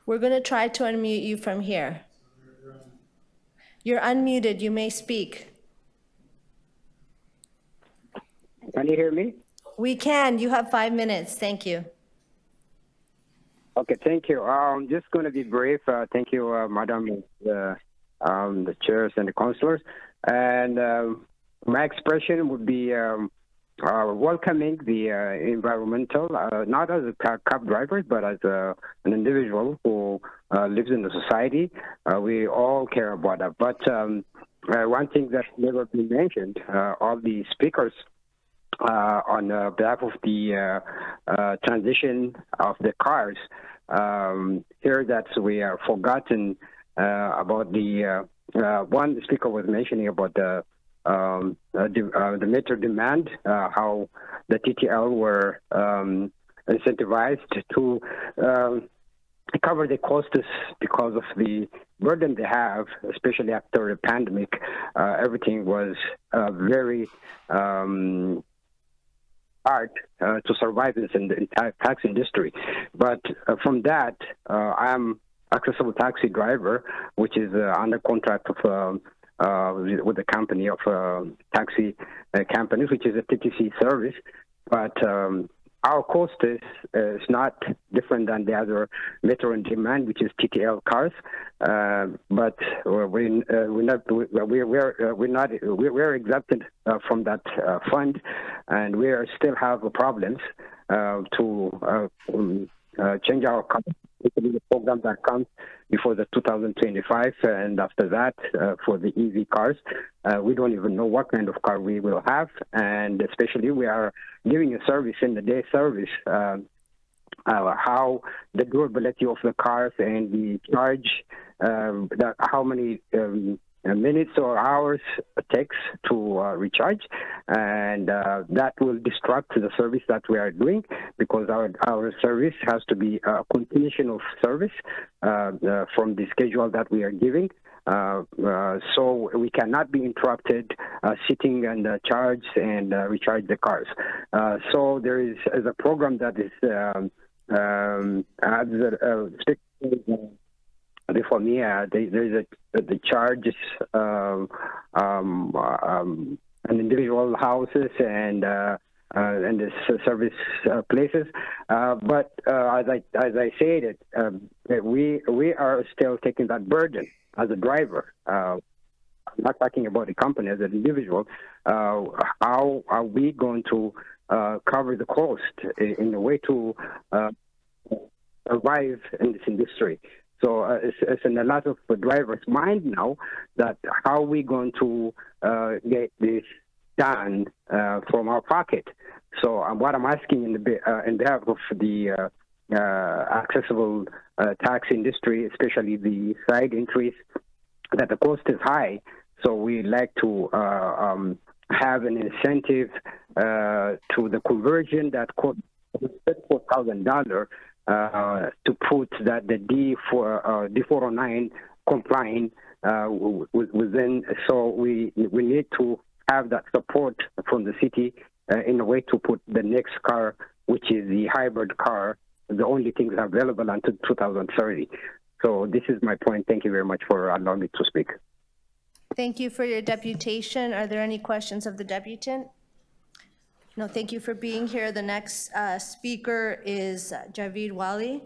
Speaker 1: We're going to try to unmute you from here. You're unmuted. You may speak.
Speaker 12: Can you hear me?
Speaker 1: We can. You have 5 minutes. Thank you.
Speaker 12: Okay, thank you. I'm just going to be brief. Thank you, Madam, the chairs and the councilors. And my expression would be welcoming the environmental, not as a cab driver, but as an individual who lives in the society. We all care about that. But one thing that never been mentioned, all the speakers on behalf of the transition of the cars, here that we are forgotten about the one speaker was mentioning about the metro demand, how the TTL were incentivized to cover the costs because of the burden they have, especially after the pandemic. Everything was very hard to survive in the tax industry. But from that, I'm accessible taxi driver, which is under contract of with the company of taxi companies, which is a TTC service. But our cost is not different than the other metro on demand, which is TTL cars. But we're exempted from that fund, and we still have problems to change our the program that comes before the 2025, and after that for the EV cars, we don't even know what kind of car we will have, and especially we are giving a service in the day service, how the durability of the cars and the charge, how many minutes or hours it takes to recharge, and that will disrupt the service that we are doing, because our service has to be a continuation of service from the schedule that we are giving. So we cannot be interrupted sitting and charge and recharge the cars. So there is a program that is for me, there's the charges an individual houses and the service places. But as I said, we are still taking that burden as a driver. I'm not talking about the company as an individual. How are we going to cover the cost in a way to survive in this industry? So it's in a lot of drivers' mind now that how are we going to get this done from our pocket. So what I'm asking in behalf of the accessible tax industry, especially the side entries, that the cost is high. So we like to have an incentive to the conversion that costs $4,000 to put that the D409 compliant within. So we need to have that support from the city in a way to put the next car, which is the hybrid car, the only things available until 2030. So this is my point. Thank you very much for allowing me to speak.
Speaker 1: Thank you for your deputation. Are there any questions of the deputant? No, thank you for being here. The next speaker is Javeed Wali.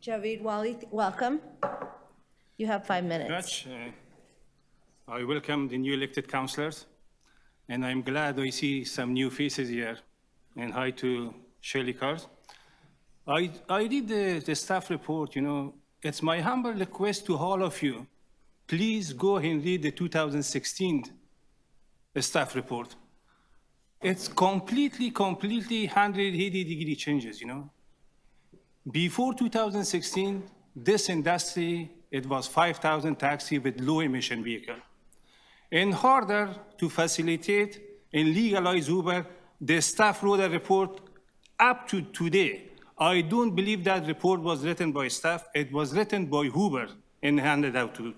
Speaker 1: Javeed Wali, welcome. You have 5 minutes.
Speaker 13: I welcome the new elected councillors, and I'm glad I see some new faces here. And hi to Shirley Cars. I read the staff report, It's my humble request to all of you, please go and read the 2016 staff report. It's completely 180-degree changes, Before 2016, this industry, it was 5,000 taxi with low-emission vehicle. In order to facilitate and legalize Uber, the staff wrote a report up to today. I don't believe that report was written by staff. It was written by Uber and handed out to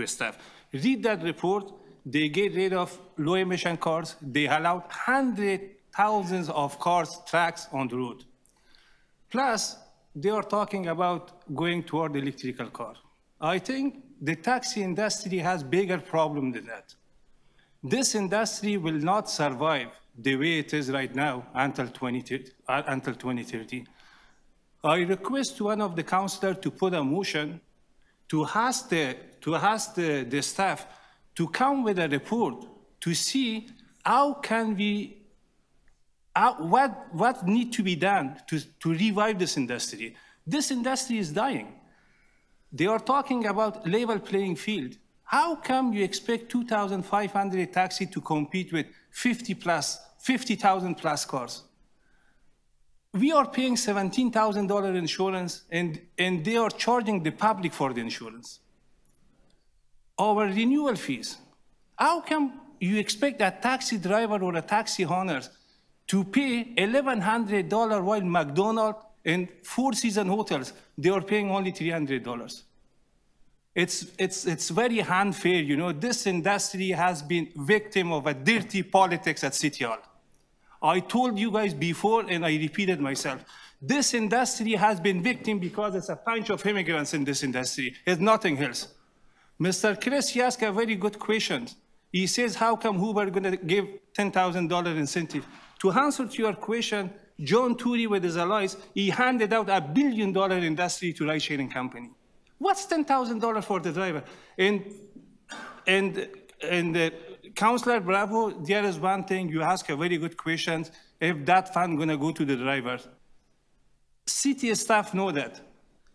Speaker 13: staff. Read that report. They get rid of low-emission cars. They allowed thousands of cars, trucks on the road. Plus, they are talking about going toward the electrical car. I think the taxi industry has bigger problem than that. This industry will not survive the way it is right now until 2030. I request one of the councillors to put a motion to ask the staff to come with a report to see how can we, what needs to be done to revive this industry. This industry is dying. They are talking about level playing field. How come you expect 2,500 taxi to compete with 50,000 plus cars? We are paying $17,000 insurance, and they are charging the public for the insurance. Our renewal fees. How come you expect a taxi driver or a taxi owner to pay $1,100 while McDonald's and Four Seasons hotels, they are paying only $300? It's very unfair, This industry has been victim of a dirty politics at City Hall. I told you guys before, and I repeated myself, this industry has been victim because it's a bunch of immigrants in this industry. It's nothing else. Mr. Chris, he asked a very good question. He says, how come Uber going to give $10,000 incentive? To answer to your question, John Tory, with his allies, he handed out $1 billion industry to ride-sharing company. What's $10,000 for the driver? And Councillor Bravo, there is one thing, you ask a very good question, if that fund going to go to the driver. City staff know that.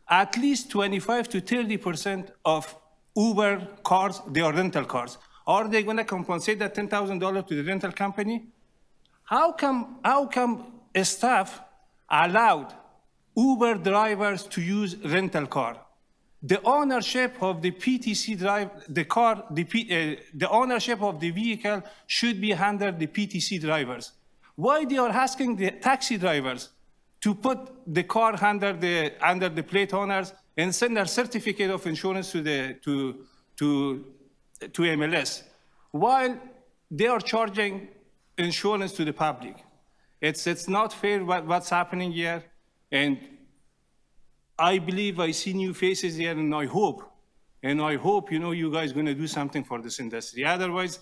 Speaker 13: At least 25 to 30% of Uber cars, they are rental cars. Are they going to compensate that $10,000 to the rental company? How come staff allowed Uber drivers to use rental car? The ownership of the PTC drive, the ownership of the vehicle should be under the PTC drivers. Why they are asking the taxi drivers to put the car under the plate owners and send a certificate of insurance to MLS, while they are charging insurance to the public? It's not fair what's happening here, and I believe I see new faces here, and I hope, you guys going to do something for this industry. Otherwise,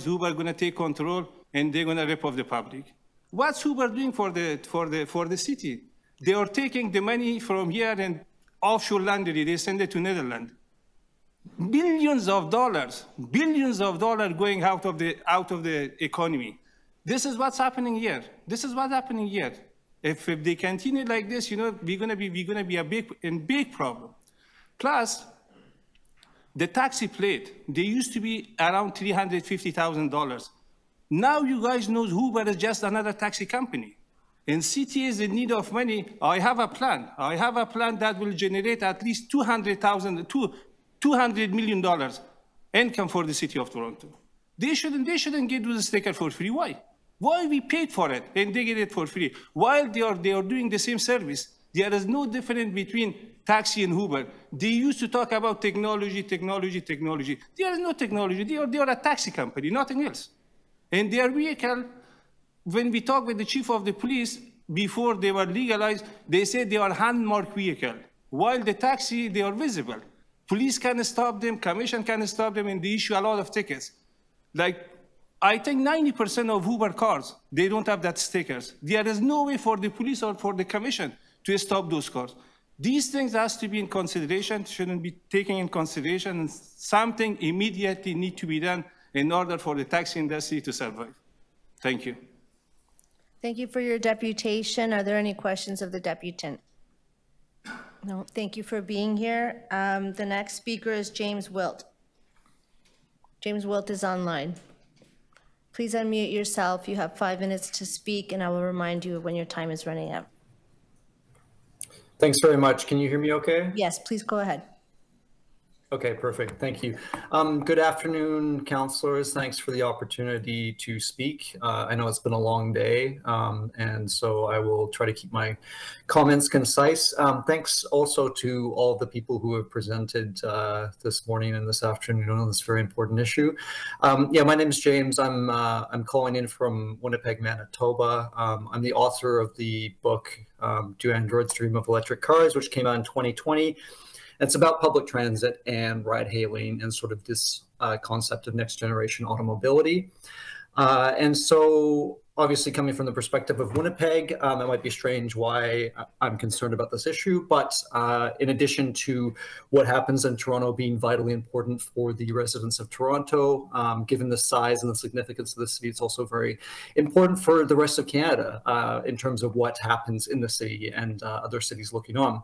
Speaker 13: Uber going to take control and they're going to rip off the public. What's Uber doing for the city? They are taking the money from here and offshore laundry. They send it to Netherlands. Billions of dollars going out of the economy. This is what's happening here. If they continue like this, we're gonna be a big problem. Plus, the taxi plate, they used to be around $350,000. Now you guys know Uber is just another taxi company. And city is in need of money. I have a plan that will generate at least $200 million income for the city of Toronto. They shouldn't get the sticker for free. Why? Why we paid for it and they get it for free? While they are doing the same service, there is no difference between taxi and Uber. They used to talk about technology. There is no technology. They are a taxi company, nothing else. And their vehicle, when we talk with the chief of the police, before they were legalized, they said they are hand-marked vehicle, while the taxi, they are visible. Police can stop them, commission can stop them, and they issue a lot of tickets. Like, I think 90% of Uber cars, they don't have that stickers. There is no way for the police or for the commission to stop those cars. These things has to be in consideration, shouldn't be taken in consideration, and something immediately need to be done in order for the taxi industry to survive. Thank you.
Speaker 1: Thank you for your deputation. Are there any questions of the deputant? No, thank you for being here. The next speaker is James Wilt. James Wilt is online. Please unmute yourself. You have 5 minutes to speak, and I will remind you when your time is running out.
Speaker 11: Thanks very much. Can you hear me okay?
Speaker 1: Yes, please go ahead.
Speaker 11: Okay, perfect. Thank you. Good afternoon, councilors. Thanks for the opportunity to speak. I know it's been a long day, and so I will try to keep my comments concise. Thanks also to all the people who have presented this morning and this afternoon on this very important issue. Yeah, my name is James. I'm calling in from Winnipeg, Manitoba. I'm the author of the book, Do Androids Dream of Electric Cars, which came out in 2020. It's about public transit and ride hailing and sort of this concept of next generation automobility. And so obviously coming from the perspective of Winnipeg, it might be strange why I'm concerned about this issue, but in addition to what happens in Toronto being vitally important for the residents of Toronto, given the size and the significance of the city, it's also very important for the rest of Canada in terms of what happens in the city and other cities looking on.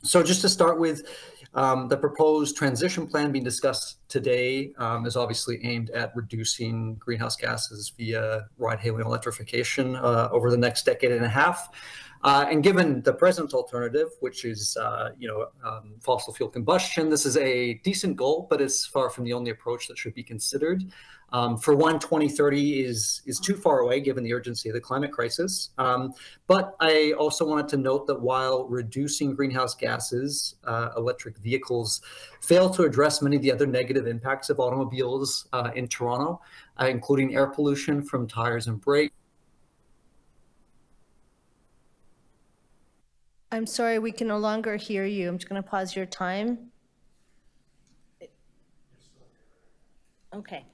Speaker 11: So just to start with, the proposed transition plan being discussed today is obviously aimed at reducing greenhouse gases via ride-hailing electrification over the next decade and a half. And given the present alternative, which is fossil fuel combustion, this is a decent goal, but it's far from the only approach that should be considered. For one, 2030 is too far away given the urgency of the climate crisis. But I also wanted to note that while reducing greenhouse gases, electric vehicles fail to address many of the other negative impacts of automobiles in Toronto, including air pollution from tires and brakes.
Speaker 1: I'm sorry, we can no longer hear you. I'm just going to pause your time. Okay.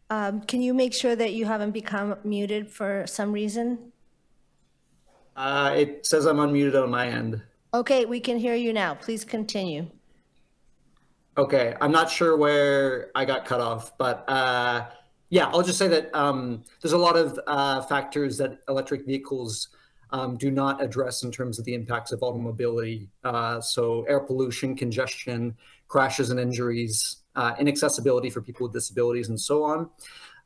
Speaker 1: Can you make sure that you haven't become muted for some reason?
Speaker 11: It says I'm unmuted on my end.
Speaker 1: Okay, we can hear you now. Please continue.
Speaker 11: Okay, I'm not sure where I got cut off, but yeah, I'll just say that there's a lot of factors that electric vehicles do not address in terms of the impacts of automobility. So air pollution, congestion, crashes and injuries, inaccessibility for people with disabilities, and so on.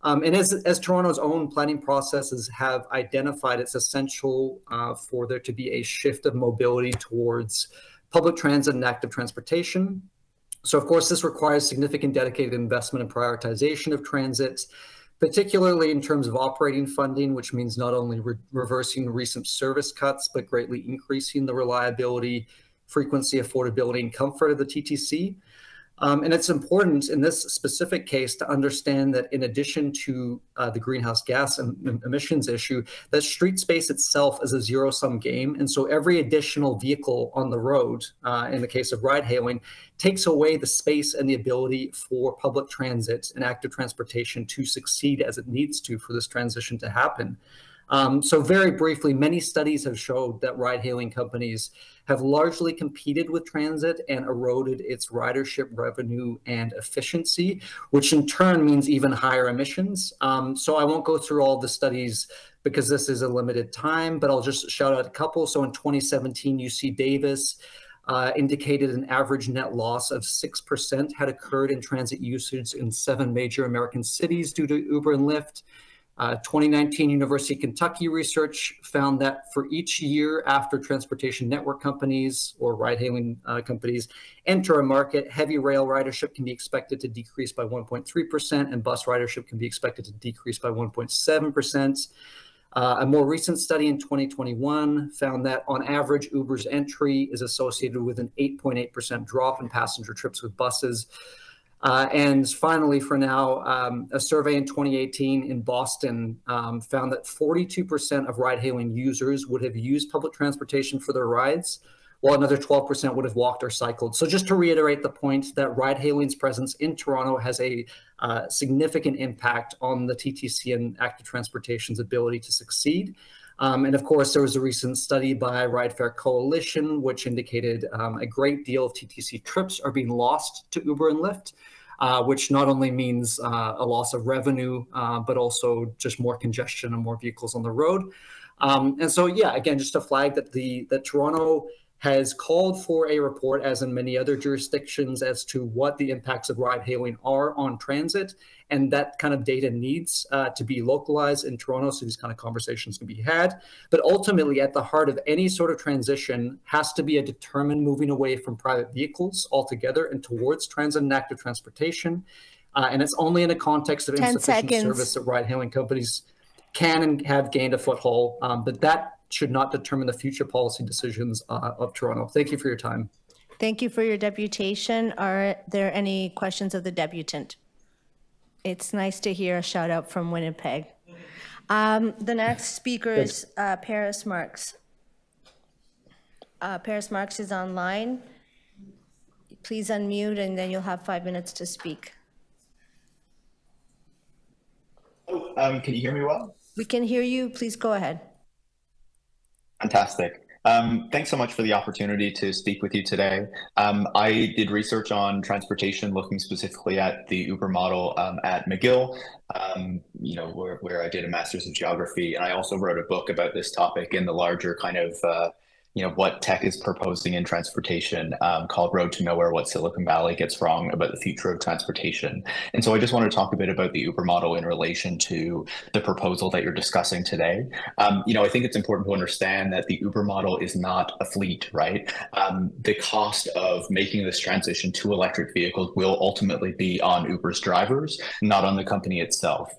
Speaker 11: And as Toronto's own planning processes have identified, it's essential for there to be a shift of mobility towards public transit and active transportation. So of course, this requires significant dedicated investment and prioritization of transit, particularly in terms of operating funding, which means not only reversing recent service cuts, but greatly increasing the reliability, frequency, affordability, and comfort of the TTC. And it's important in this specific case to understand that in addition to the greenhouse gas emissions issue, that street space itself is a zero-sum game. And so every additional vehicle on the road, in the case of ride-hailing, takes away the space and the ability for public transit and active transportation to succeed as it needs to for this transition to happen. So very briefly, many studies have showed that ride-hailing companies have largely competed with transit and eroded its ridership revenue and efficiency, which in turn means even higher emissions. So I won't go through all the studies because this is a limited time, but I'll just shout out a couple. So in 2017, UC Davis indicated an average net loss of 6% had occurred in transit usage in 7 major American cities due to Uber and Lyft. 2019 University of Kentucky research found that for each year after transportation network companies or ride-hailing companies enter a market, heavy rail ridership can be expected to decrease by 1.3% and bus ridership can be expected to decrease by 1.7%. A more recent study in 2021 found that on average, Uber's entry is associated with an 8.8% drop in passenger trips with buses. And finally, for now, a survey in 2018 in Boston found that 42% of ride-hailing users would have used public transportation for their rides, while another 12% would have walked or cycled. So just to reiterate the point that ride-hailing's presence in Toronto has a significant impact on the TTC and active transportation's ability to succeed. And of course, there was a recent study by Ride Fair Coalition, which indicated a great deal of TTC trips are being lost to Uber and Lyft, which not only means a loss of revenue, but also just more congestion and more vehicles on the road. And so, yeah, again, just to flag that Toronto has called for a report, as in many other jurisdictions, as to what the impacts of ride-hailing are on transit. And that kind of data needs to be localized in Toronto so these kind of conversations can be had. But ultimately, at the heart of any sort of transition has to be a determined moving away from private vehicles altogether and towards transit and active transportation. And it's only in a context of insufficient service that ride-hailing companies can and have gained a foothold. But that should not determine the future policy decisions of Toronto. Thank you for your time.
Speaker 1: Thank you for your deputation. Are there any questions of the deputant? It's nice to hear a shout out from Winnipeg. The next speaker is Paris Marks. Paris Marks is online. Please unmute and then you'll have 5 minutes to speak.
Speaker 14: Can you hear me well?
Speaker 1: We can hear you. Please go ahead.
Speaker 14: Fantastic. Thanks so much for the opportunity to speak with you today. I did research on transportation, looking specifically at the Uber model at McGill, where I did a master's of geography. And I also wrote a book about this topic in the larger kind of what tech is proposing in transportation, called Road to Nowhere, What Silicon Valley Gets Wrong About the Future of Transportation. And so I just want to talk a bit about the Uber model in relation to the proposal that you're discussing today. I think it's important to understand that the Uber model is not a fleet, right? The cost of making this transition to electric vehicles will ultimately be on Uber's drivers, not on the company itself.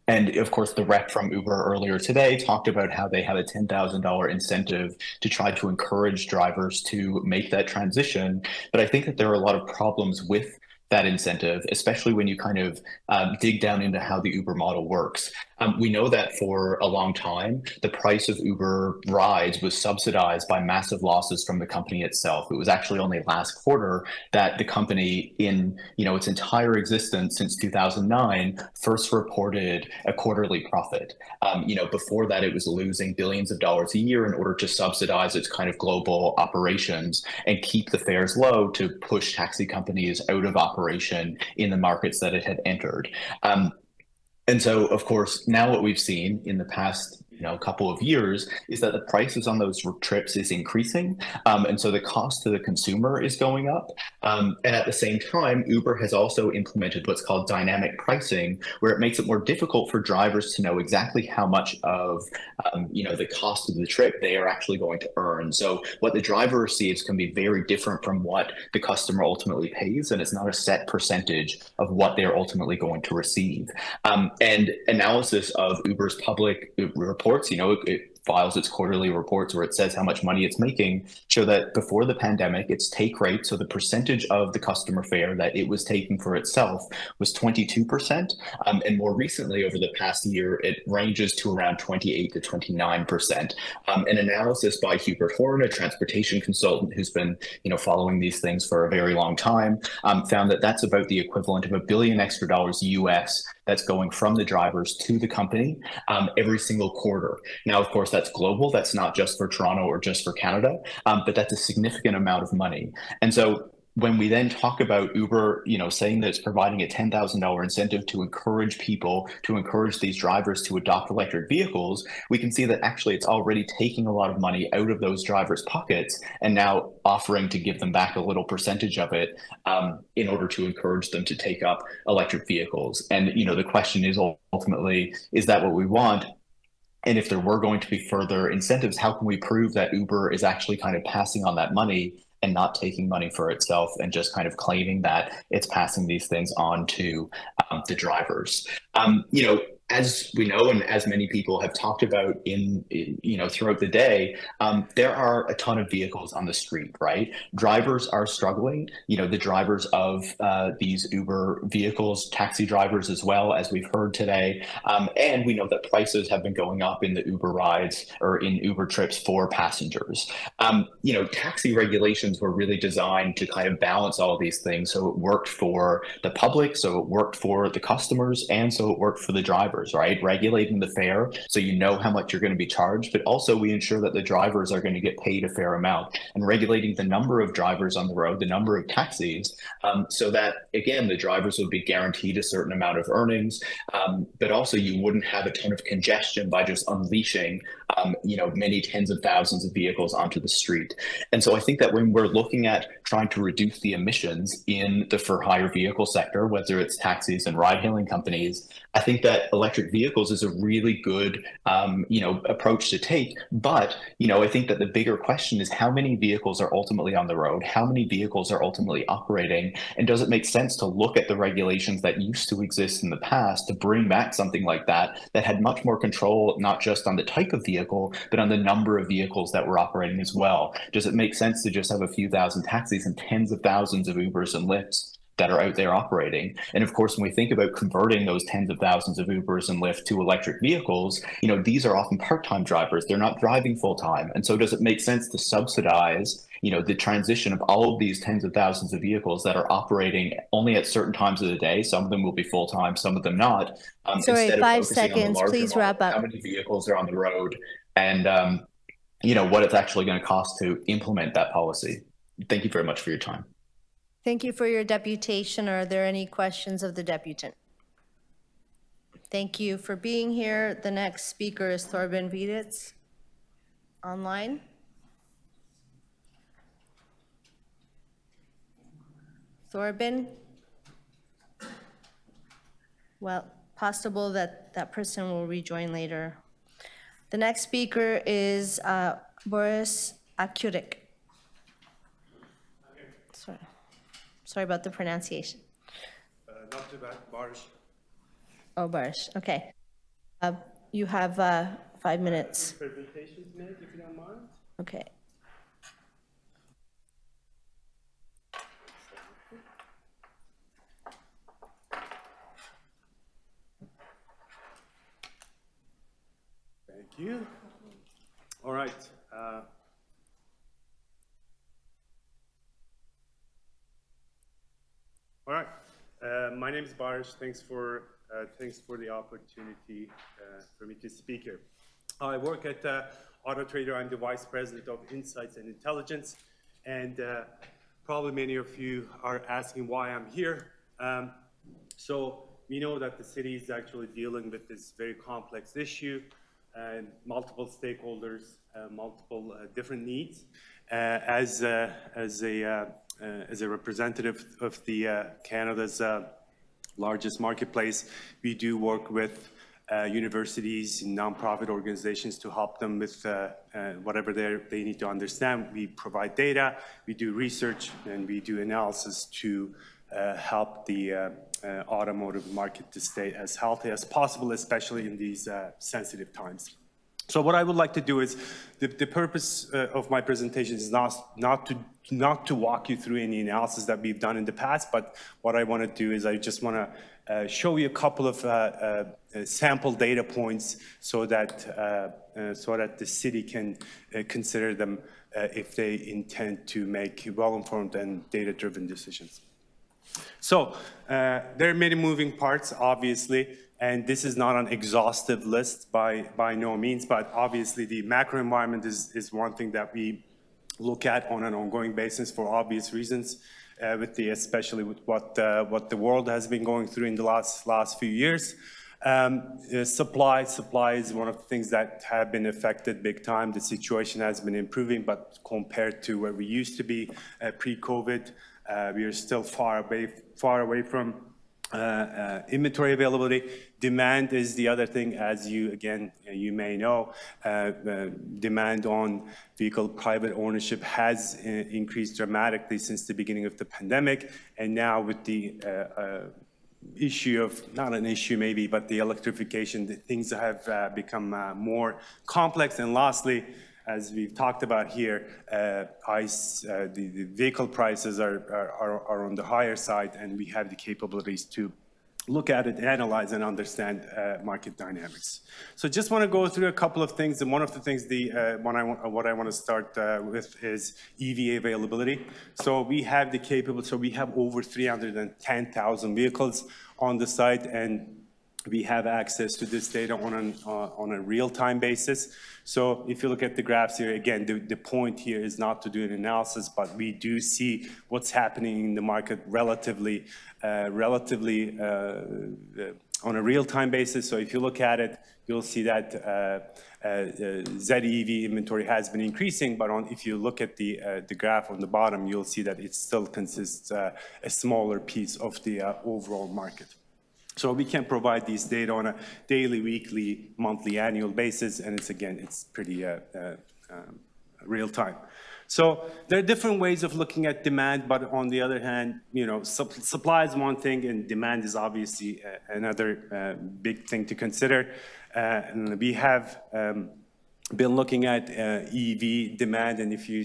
Speaker 14: And of course, the rep from Uber earlier today talked about how they have a $10,000 incentive to try to encourage drivers to make that transition. But I think that there are a lot of problems with that incentive, especially when you kind of dig down into how the Uber model works. We know that for a long time, the price of Uber rides was subsidized by massive losses from the company itself. It was actually only last quarter that the company, in its entire existence since 2009, first reported a quarterly profit. Before that, it was losing billions of dollars a year in order to subsidize its kind of global operations and keep the fares low to push taxi companies out of operation in the markets that it had entered. And so, of course, now what we've seen in the past couple of years is that the prices on those trips is increasing. And so the cost to the consumer is going up. And at the same time, Uber has also implemented what's called dynamic pricing, where it makes it more difficult for drivers to know exactly how much of the cost of the trip they are actually going to earn. So what the driver receives can be very different from what the customer ultimately pays, and it's not a set percentage of what they're ultimately going to receive. And analysis of Uber's public reports, it files its quarterly reports where it says how much money it's making, show that before the pandemic, its take rate, so the percentage of the customer fare that it was taking for itself, was 22%. And more recently, over the past year, it ranges to around 28 to 29%. An analysis by Hubert Horn, a transportation consultant who's been following these things for a very long time, found that that's about the equivalent of $1 billion extra US that's going from the drivers to the company every single quarter. Now, of course, that's global. That's not just for Toronto or just for Canada, but that's a significant amount of money. And so when we then talk about Uber, saying that it's providing a $10,000 incentive to encourage people, to encourage these drivers to adopt electric vehicles, we can see that actually it's already taking a lot of money out of those drivers' pockets and now offering to give them back a little percentage of it in order to encourage them to take up electric vehicles. And, the question is ultimately, is that what we want? And if there were going to be further incentives, how can we prove that Uber is actually kind of passing on that money and not taking money for itself and just kind of claiming that it's passing these things on to the drivers? as we know, and as many people have talked about throughout the day, there are a ton of vehicles on the street, right? Drivers are struggling. The drivers of these Uber vehicles, taxi drivers as well, as we've heard today. And we know that prices have been going up in the Uber rides or in Uber trips for passengers. Taxi regulations were really designed to kind of balance all of these things. So it worked for the public, so it worked for the customers, and so it worked for the drivers. Right? Regulating the fare so you know how much you're going to be charged, but also we ensure that the drivers are going to get paid a fair amount, and regulating the number of drivers on the road, the number of taxis, so that, again, the drivers would be guaranteed a certain amount of earnings, but also you wouldn't have a ton of congestion by just unleashing many tens of thousands of vehicles onto the street. And so I think that when we're looking at trying to reduce the emissions in the for-hire vehicle sector, whether it's taxis and ride-hailing companies, I think that electric vehicles is a really good, approach to take. But, I think that the bigger question is how many vehicles are ultimately on the road? How many vehicles are ultimately operating? And does it make sense to look at the regulations that used to exist in the past to bring back something like that had much more control, not just on the type of vehicle, but on the number of vehicles that were operating as well? Does it make sense to just have a few thousand taxis and tens of thousands of Ubers and Lyfts that are out there operating? And of course, when we think about converting those tens of thousands of Ubers and Lyft to electric vehicles, these are often part-time drivers. They're not driving full-time. And so does it make sense to subsidize, the transition of all of these tens of thousands of vehicles that are operating only at certain times of the day? Some of them will be full-time, some of them not.
Speaker 1: Sorry, 5 seconds,
Speaker 14: on the larger
Speaker 1: please
Speaker 14: model,
Speaker 1: wrap up.
Speaker 14: how many vehicles are on the road, and what it's actually going to cost to implement that policy. Thank you very much for your time.
Speaker 1: Thank you for your deputation. Are there any questions of the deputant? Thank you for being here. The next speaker is Thorben Wieditz, online. Thorben? Well, possible that that person will rejoin later. The next speaker is Boris Akurik. Sorry about the pronunciation.
Speaker 15: Not too bad, Barish.
Speaker 1: Oh, Barish, okay. You have 5 minutes.
Speaker 15: Presentations made, if you don't mind.
Speaker 1: Okay.
Speaker 15: Thank you. All right. All right. My name is Barish. Thanks for the opportunity for me to speak here. I work at Auto Trader. I'm the Vice President of Insights and Intelligence, and probably many of you are asking why I'm here. So we know that the city is actually dealing with this very complex issue, and multiple stakeholders, multiple different needs. As a representative of the Canada's largest marketplace, we do work with universities and nonprofit organizations to help them with whatever they need to understand. We provide data, we do research, and we do analysis to help the automotive market to stay as healthy as possible, especially in these sensitive times. So what I would like to do is, the purpose of my presentation is not to walk you through any analysis that we've done in the past, but what I want to do is I just want to show you a couple of sample data points so that the city can consider them if they intend to make well-informed and data-driven decisions. So there are many moving parts, obviously, and this is not an exhaustive list by no means, but obviously the macro environment is one thing that we look at on an ongoing basis for obvious reasons, especially with what the world has been going through in the last few years. Supply is one of the things that have been affected big time. The situation has been improving, but compared to where we used to be pre-COVID, we are still far away from inventory availability. Demand is the other thing, as you may know. Demand on vehicle private ownership has increased dramatically since the beginning of the pandemic, and now with the issue of, not an issue maybe, but the electrification, things have become more complex. And lastly, as we've talked about here, the vehicle prices are on the higher side, and we have the capabilities to look at it, analyze, and understand market dynamics. So just want to go through a couple of things, and one of the things what I want to start with is EV availability. So we have the capability, so we have over 310,000 vehicles on the site, and we have access to this data on a real-time basis. So if you look at the graphs here, again, the point here is not to do an analysis, but we do see what's happening in the market relatively on a real-time basis. So if you look at it, you'll see that ZEV inventory has been increasing, but if you look at the graph on the bottom, you'll see that it still consists a smaller piece of the overall market. So we can provide these data on a daily, weekly, monthly, annual basis, and it's pretty real time. So there are different ways of looking at demand, but on the other hand, supply is one thing, and demand is obviously another big thing to consider. And we have been looking at EV demand, and if you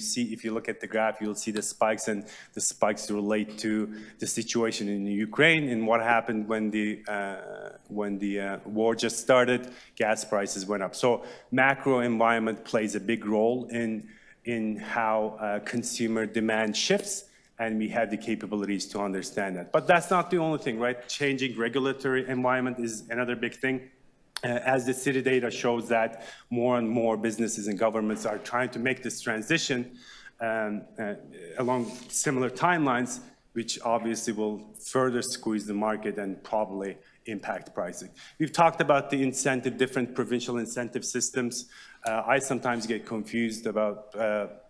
Speaker 15: look at the graph, you'll see the spikes, and the spikes relate to the situation in Ukraine and what happened when the war just started. Gas prices went up. So macro environment plays a big role in how consumer demand shifts, and we have the capabilities to understand that. But that's not the only thing, right? Changing regulatory environment is another big thing. As the city data shows that more and more businesses and governments are trying to make this transition along similar timelines, which obviously will further squeeze the market and probably impact pricing. We've talked about the different provincial incentive systems. I sometimes get confused about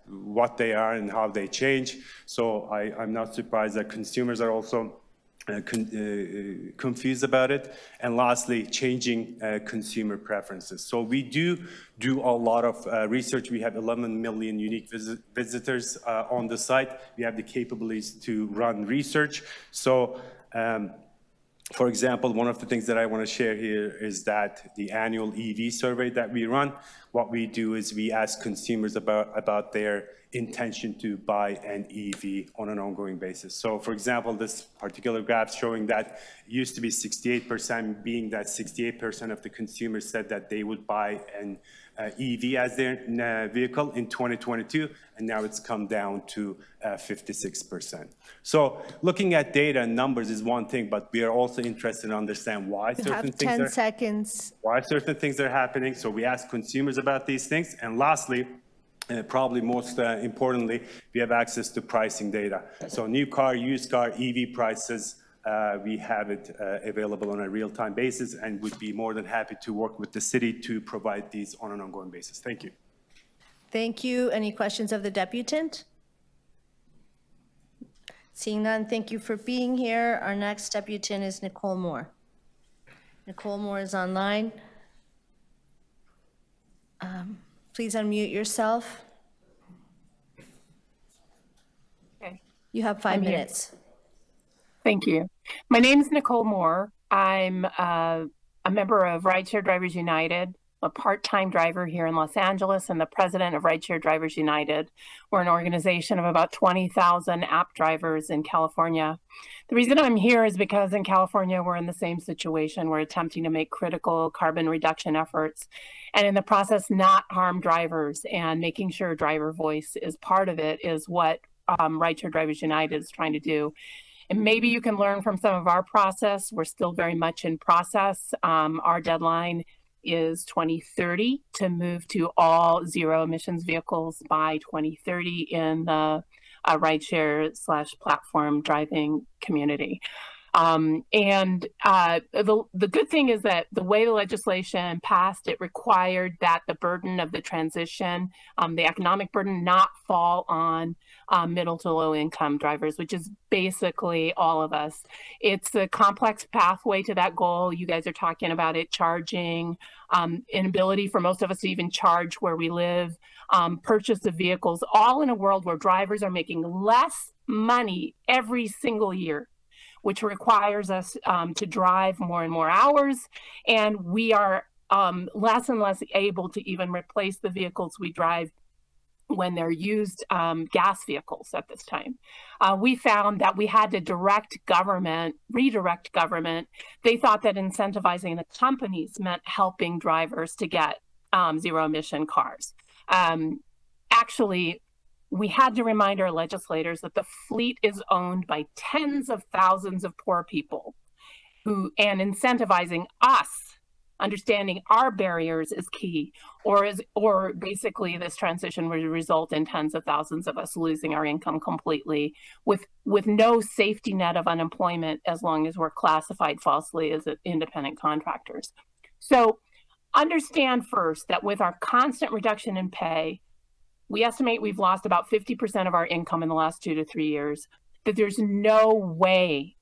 Speaker 15: what they are and how they change. So I'm not surprised that consumers are also confused about it. And lastly, changing consumer preferences. So we do a lot of research. We have 11 million unique visitors on the site. We have the capabilities to run research. So for example, one of the things that I want to share here is that the annual EV survey that we run, what we do is we ask consumers about their intention to buy an EV on an ongoing basis. So for example, this particular graph showing that it used to be 68%, being that 68% of the consumers said that they would buy an EV as their vehicle in 2022, and now it's come down to 56%. So looking at data and numbers is one thing, but we are also interested in understand why certain things are happening. So we ask consumers about these things, and lastly, probably most importantly, we have access to pricing data. So new car, used car, EV prices, we have it available on a real-time basis, and would be more than happy to work with the city to provide these on an ongoing basis. Thank you.
Speaker 1: Thank you. Any questions of the deputant? Seeing none, thank you for being here. Our next deputant is Nicole Moore. Nicole Moore is online. Please unmute yourself.
Speaker 16: Okay.
Speaker 1: You have 5 minutes.
Speaker 16: Thank you. My name is Nicole Moore. I'm a member of Rideshare Drivers United, a part-time driver here in Los Angeles, and the president of Rideshare Drivers United. We're an organization of about 20,000 app drivers in California. The reason I'm here is because in California, we're in the same situation. We're attempting to make critical carbon reduction efforts, and in the process, not harm drivers, and making sure driver voice is part of it is what Rideshare Drivers United is trying to do. And maybe you can learn from some of our process. We're still very much in process. Our deadline is 2030 to move to all zero emissions vehicles by 2030 in the rideshare/platform driving community. The good thing is that the way the legislation passed, it required that the burden of the transition, the economic burden, not fall on middle to low income drivers, which is basically all of us. It's a complex pathway to that goal. You guys are talking about it, charging, inability for most of us to even charge where we live, purchase of vehicles, all in a world where drivers are making less money every single year. which requires us to drive more and more hours. And we are less and less able to even replace the vehicles we drive when they're used gas vehicles at this time. We found that we had to redirect government. They thought that incentivizing the companies meant helping drivers to get zero emission cars. Actually, we had to remind our legislators that the fleet is owned by tens of thousands of poor people and incentivizing us, understanding our barriers is key, or basically this transition would result in tens of thousands of us losing our income completely with no safety net of unemployment as long as we're classified falsely as independent contractors. So understand first that with our constant reduction in pay, we estimate we've lost about 50% of our income in the last 2 to 3 years, that there's no way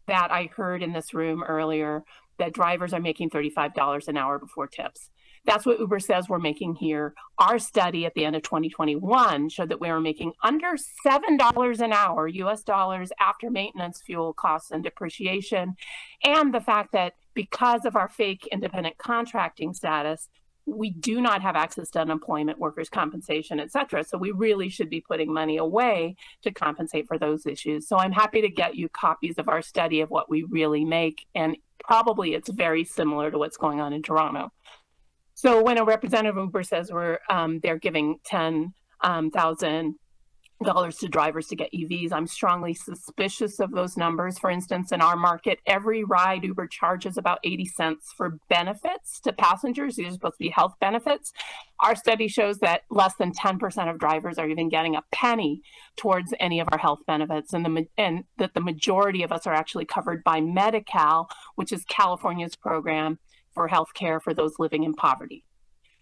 Speaker 16: that I heard in this room earlier that drivers are making $35 an hour before tips. That's what Uber says we're making here. Our study at the end of 2021 showed that we were making under $7 an hour, US dollars, after maintenance, fuel costs, and depreciation. And the fact that because of our fake independent contracting status, we do not have access to unemployment, workers' compensation, et cetera. So we really should be putting money away to compensate for those issues. So I'm happy to get you copies of our study of what we really make. And probably it's very similar to what's going on in Toronto. So when a representative of Uber says they're giving $10,000 to drivers to get EVs, I'm strongly suspicious of those numbers. For instance, in our market, every ride Uber charges about 80 cents for benefits to passengers. These are supposed to be health benefits. Our study shows that less than 10% of drivers are even getting a penny towards any of our health benefits, and that the majority of us are actually covered by Medi-Cal, which is California's program for health care for those living in poverty.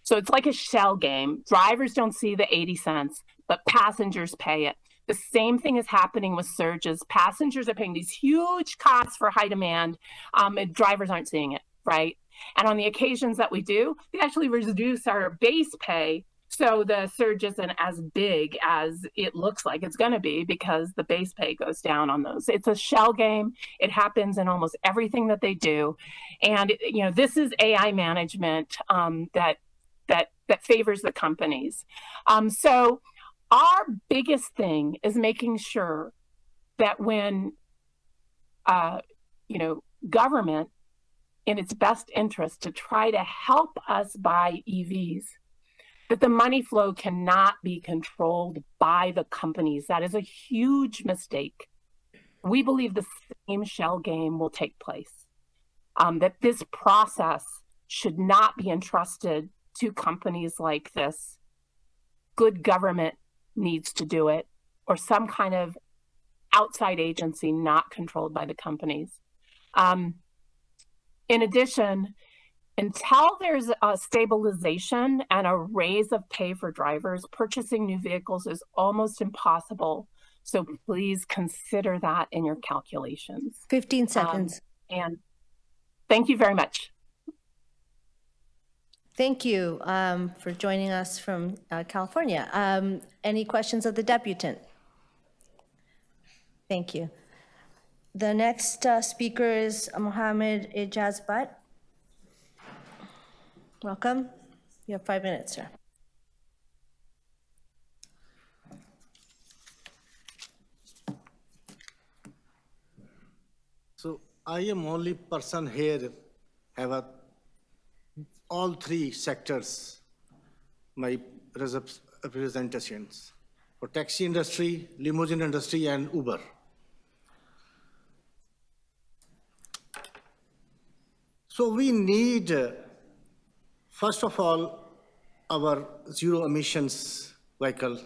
Speaker 16: So it's like a shell game. Drivers don't see the 80 cents, but passengers pay it. The same thing is happening with surges. Passengers are paying these huge costs for high demand, and drivers aren't seeing it, right? And on the occasions that we do, we actually reduce our base pay, so the surge isn't as big as it looks like it's going to be because the base pay goes down on those. It's a shell game. It happens in almost everything that they do. And this is AI management that favors the companies. So our biggest thing is making sure that when government, in its best interest to try to help us buy EVs, that the money flow cannot be controlled by the companies. That is a huge mistake. We believe the same shell game will take place, that this process should not be entrusted to companies like this. Good government needs to do it, or some kind of outside agency not controlled by the companies. In addition, until there's a stabilization and a raise of pay for drivers, purchasing new vehicles is almost impossible. So please consider that in your calculations.
Speaker 1: 15 seconds.
Speaker 16: And thank you very much.
Speaker 1: Thank you for joining us from California. Any questions of the deputant? Thank you. The next speaker is Mohammed Ijaz Butt. Welcome. You have 5 minutes, sir.
Speaker 17: So I am only person here have all 3 sectors, my representations for taxi industry, limousine industry, and Uber. So we need, first of all, our zero emissions vehicle.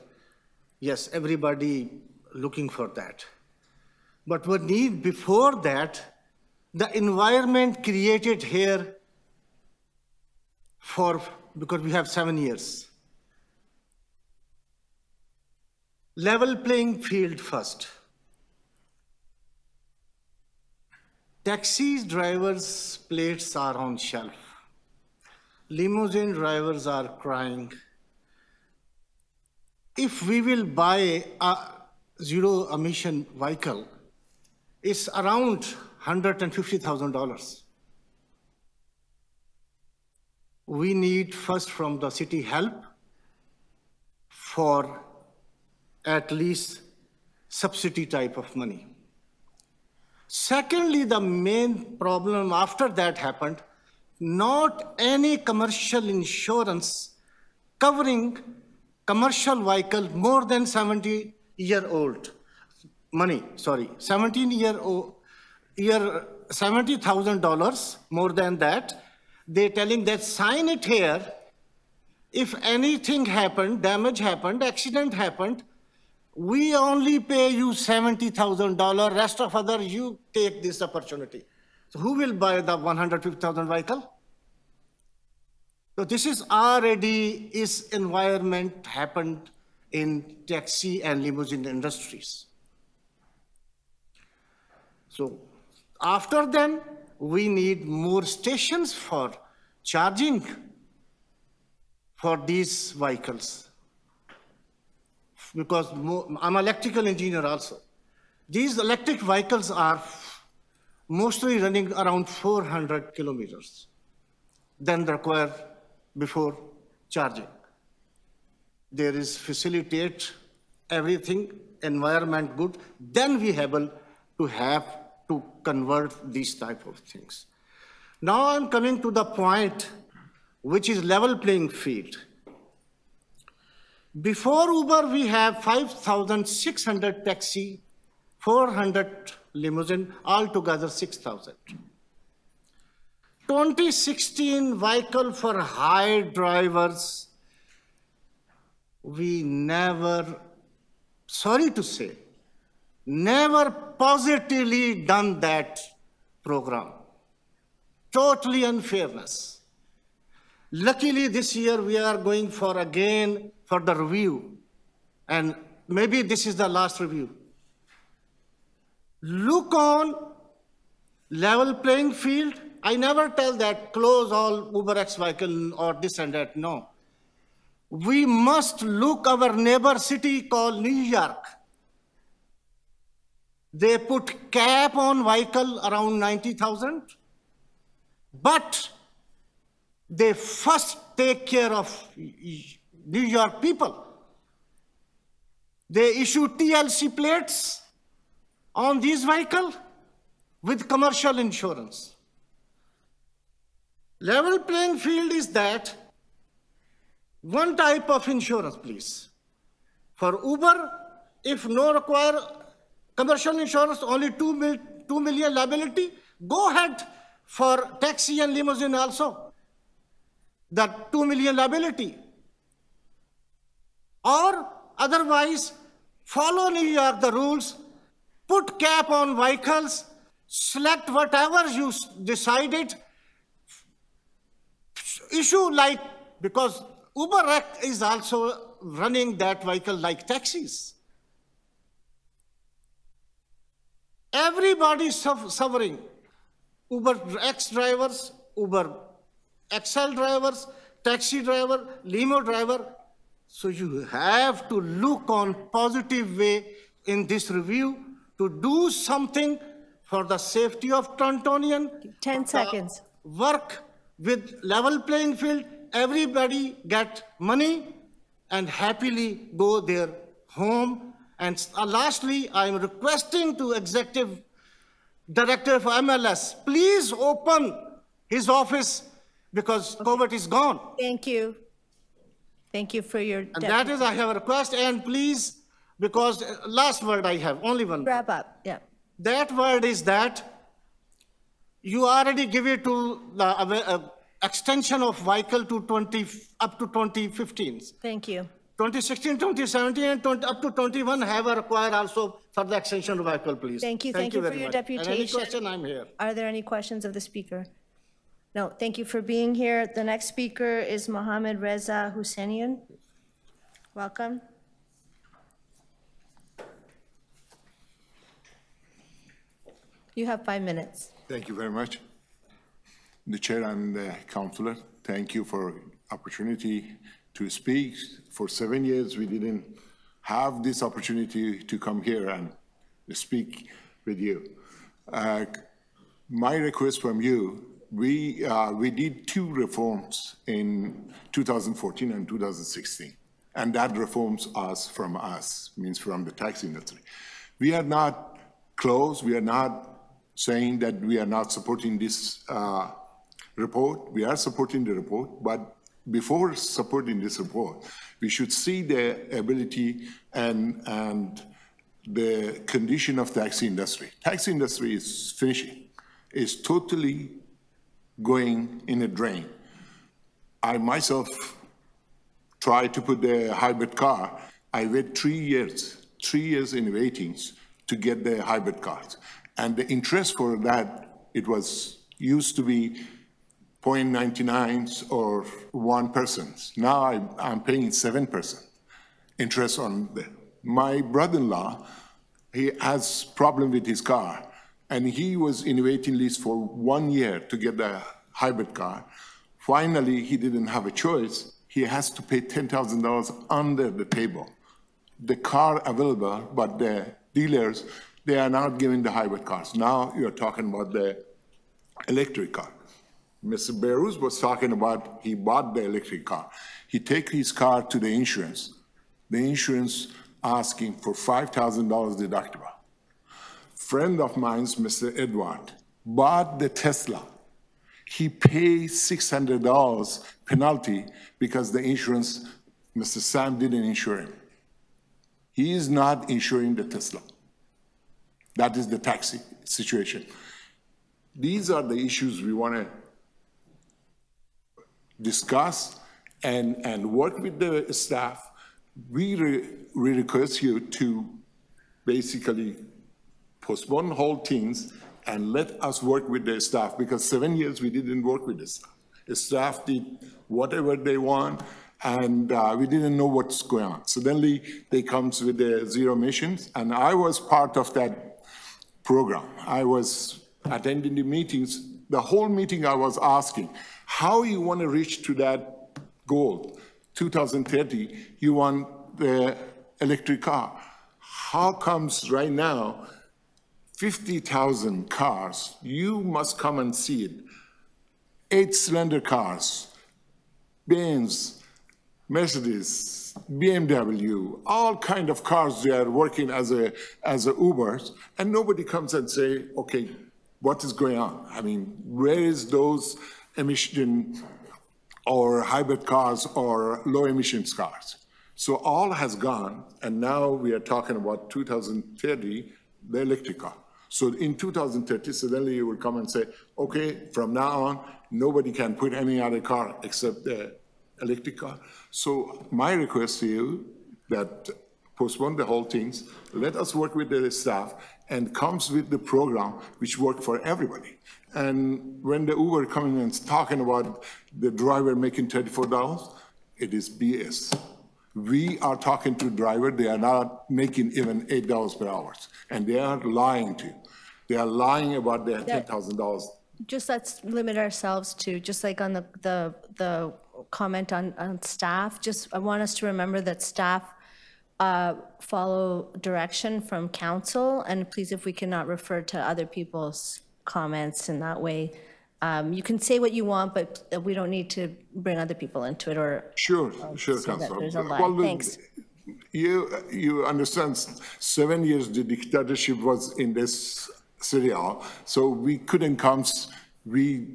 Speaker 17: Yes, everybody looking for that. But we need, before that, the environment created here because we have 7 years. Level playing field first. Taxi drivers' plates are on shelf. Limousine drivers are crying. If we will buy a zero emission vehicle, is around $150,000. We need first from the city help for at least subsidy type of money. Secondly, the main problem after that happened, not any commercial insurance covering commercial vehicle more than 70-year-old money, sorry, $70,000 more than that. They're telling that sign it here. If anything happened, damage happened, accident happened, we only pay you $70,000. Rest of other, you take this opportunity. So who will buy the 150,000 vehicle? So this is already environment happened in taxi and limousine industries. So after then, we need more stations for charging for these vehicles. Because I'm an electrical engineer also. These electric vehicles are mostly running around 400 kilometers than required before charging. There is facilitate everything, environment good, then we able to have to convert these type of things. Now I'm coming to the point which is level playing field. Before Uber, we have 5,600 taxi, 400 limousine, altogether 6,000. 2016 vehicle for hired drivers, we never, sorry to say, never positively done that program. Totally unfairness. Luckily this year we are going for again for the review, and maybe this is the last review. Look on level playing field. I never tell that close all UberX vehicle or this and that, no. We must look our neighbor city called New York. They put cap on vehicle around 90,000, but they first take care of New York people. They issue TLC plates on these vehicles with commercial insurance. Level playing field is that one type of insurance, please. For Uber, if no require commercial insurance, only 2 million liability, go ahead for taxi and limousine also. That 2 million liability. Or otherwise, follow New York the rules, put cap on vehicles, select whatever you decided, issue like, because Uber is also running that vehicle like taxis. Everybody is suffering. Uber X drivers, Uber XL drivers, taxi driver, limo driver. So you have to look on positive way in this review to do something for the safety of Torontonian.
Speaker 1: 10 seconds.
Speaker 17: Work with level playing field. Everybody get money and happily go their home. And lastly, I'm requesting to Executive Director of MLS, please open his office because COVID is gone.
Speaker 1: Thank you. Thank you for your...
Speaker 17: And that is, I have a request, and please, because last word I have, only one.
Speaker 1: Wrap up, yeah.
Speaker 17: That word is that you already give it to the extension of vehicle to up to 2015.
Speaker 1: Thank you.
Speaker 17: 2016, 2017, and up to 21 have a required also for the extension of vehicle, please.
Speaker 1: Thank you for your deputation.
Speaker 17: And any question, I'm here.
Speaker 1: Are there any questions of the speaker? No, thank you for being here. The next speaker is Mohammed Reza Husseinian. Welcome. You have 5 minutes.
Speaker 18: Thank you very much. The chair and the councillor, thank you for opportunity to speak. For 7 years, we didn't have this opportunity to come here and speak with you. My request from you, we did 2 reforms in 2014 and 2016, and that reforms from us, means from the tax industry. We are not closed. We are not saying that we are not supporting this report. We are supporting the report, but before supporting this report, we should see the ability and the condition of taxi industry. Taxi industry is finishing, is totally going in a drain. I myself tried to put the hybrid car. I waited 3 years in waitings to get the hybrid cars. And the interest for that, it was used to be 0.99 or 1%. Now I'm paying 7% interest on the. My brother-in-law, he has problem with his car, and he was in waiting list for 1 year to get the hybrid car. Finally, he didn't have a choice. He has to pay $10,000 under the table. The car available, but the dealers, they are not giving the hybrid cars. Now you're talking about the electric car. Mr. Behruz was talking about he bought the electric car. He take his car to the insurance. The insurance asking for $5,000 deductible. Friend of mine, Mr. Edward, bought the Tesla. He paid $600 penalty because the insurance, Mr. Sam didn't insure him. He is not insuring the Tesla. That is the taxi situation. These are the issues we want to discuss and work with the staff. We request you to basically postpone the whole things and let us work with the staff, because 7 years we didn't work with the staff. The staff did whatever they want, and we didn't know what's going on. Suddenly they comes with the zero emissions, and I was part of that program. I was attending the meetings. The whole meeting I was asking, how you want to reach to that goal? 2030, you want the electric car. How comes right now, 50,000 cars, you must come and see it. 8-cylinder cars, Benz, Mercedes, BMW, all kind of cars, they are working as a Ubers, and nobody comes and say, okay, what is going on? I mean, where is those emission or hybrid cars or low emissions cars? So all has gone, and now we are talking about 2030, the electric car. So in 2030, suddenly you will come and say, okay, from now on, nobody can put any other car except the electric car. So my request to you that postpone the whole things, let us work with the staff and comes with the program which work for everybody. And when the Uber coming and talking about the driver making $34, it is BS. We are talking to driver, they are not making even $8 per hour, and they are lying to you. They are lying about their $10,000.
Speaker 1: Just let's limit ourselves to, just like on the comment on staff, just I want us to remember that staff follow direction from council, and please, if we cannot refer to other people's comments in that way. You can say what you want, but we don't need to bring other people into it or. Sure,
Speaker 18: Councilor.
Speaker 1: There's a lie.
Speaker 18: Well,
Speaker 1: Thanks.
Speaker 18: You understand, 7 years the dictatorship was in this city hall, so we couldn't come, we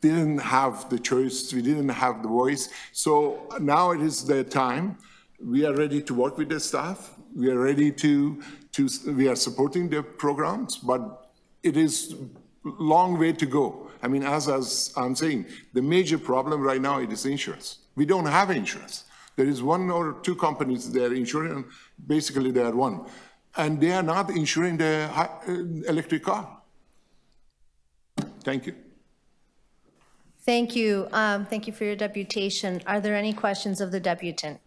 Speaker 18: didn't have the choice, we didn't have the voice. So now it is the time. We are ready to work with the staff. We are ready we are supporting the programs, but it is long way to go. I mean, as I'm saying, the major problem right now it is insurance. We don't have insurance. There is 1 or 2 companies that are insuring, basically they are one, and they are not insuring the electric car. Thank you.
Speaker 1: Thank you. Thank you for your deputation. Are there any questions of the deputant?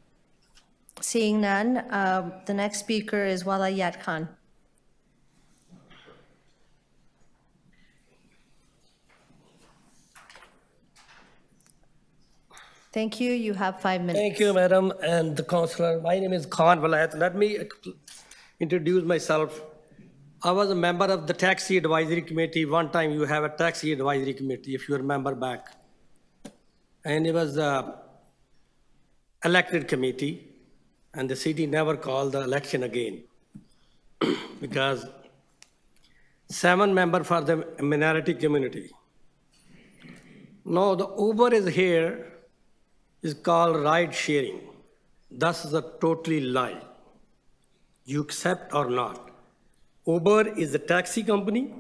Speaker 1: Seeing none, the next speaker is Walayat Khan. Thank you. You have 5 minutes.
Speaker 19: Thank you, Madam and the Councillor. My name is Khan Walayat. Let me introduce myself. I was a member of the taxi advisory committee. One time you have a taxi advisory committee, if you remember back. And it was an elected committee, and the city never called the election again because 7 members for the minority community. Now the Uber is here, is called ride sharing. That's a totally lie. You accept or not. Uber is a taxi company,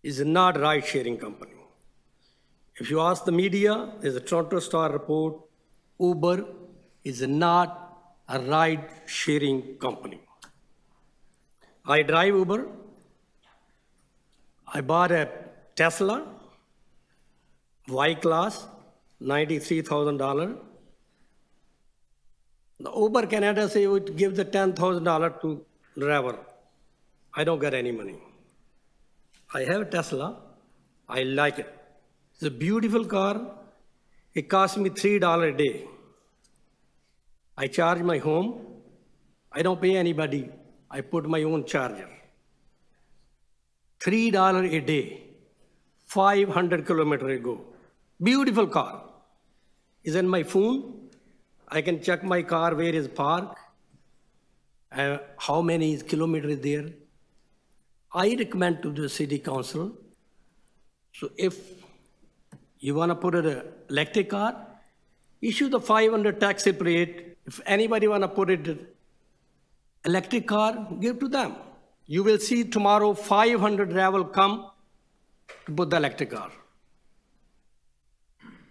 Speaker 19: is not a ride-sharing company. If you ask the media, there's a Toronto Star report, Uber is not a ride-sharing company. I drive Uber. I bought a Tesla, Y-Class, $93,000. The Uber Canada say would give the $10,000 to driver. I don't get any money. I have a Tesla. I like it. It's a beautiful car. It costs me $3 a day. I charge my home. I don't pay anybody. I put my own charger. $3 a day, 500 kilometers ago. Beautiful car. Is in my phone. I can check my car where is parked. How many kilometers there. I recommend to the city council, so if you want to put an electric car, issue the 500 taxi plate. If anybody want to put it electric car, give to them. You will see tomorrow 500 drivers come to put the electric car.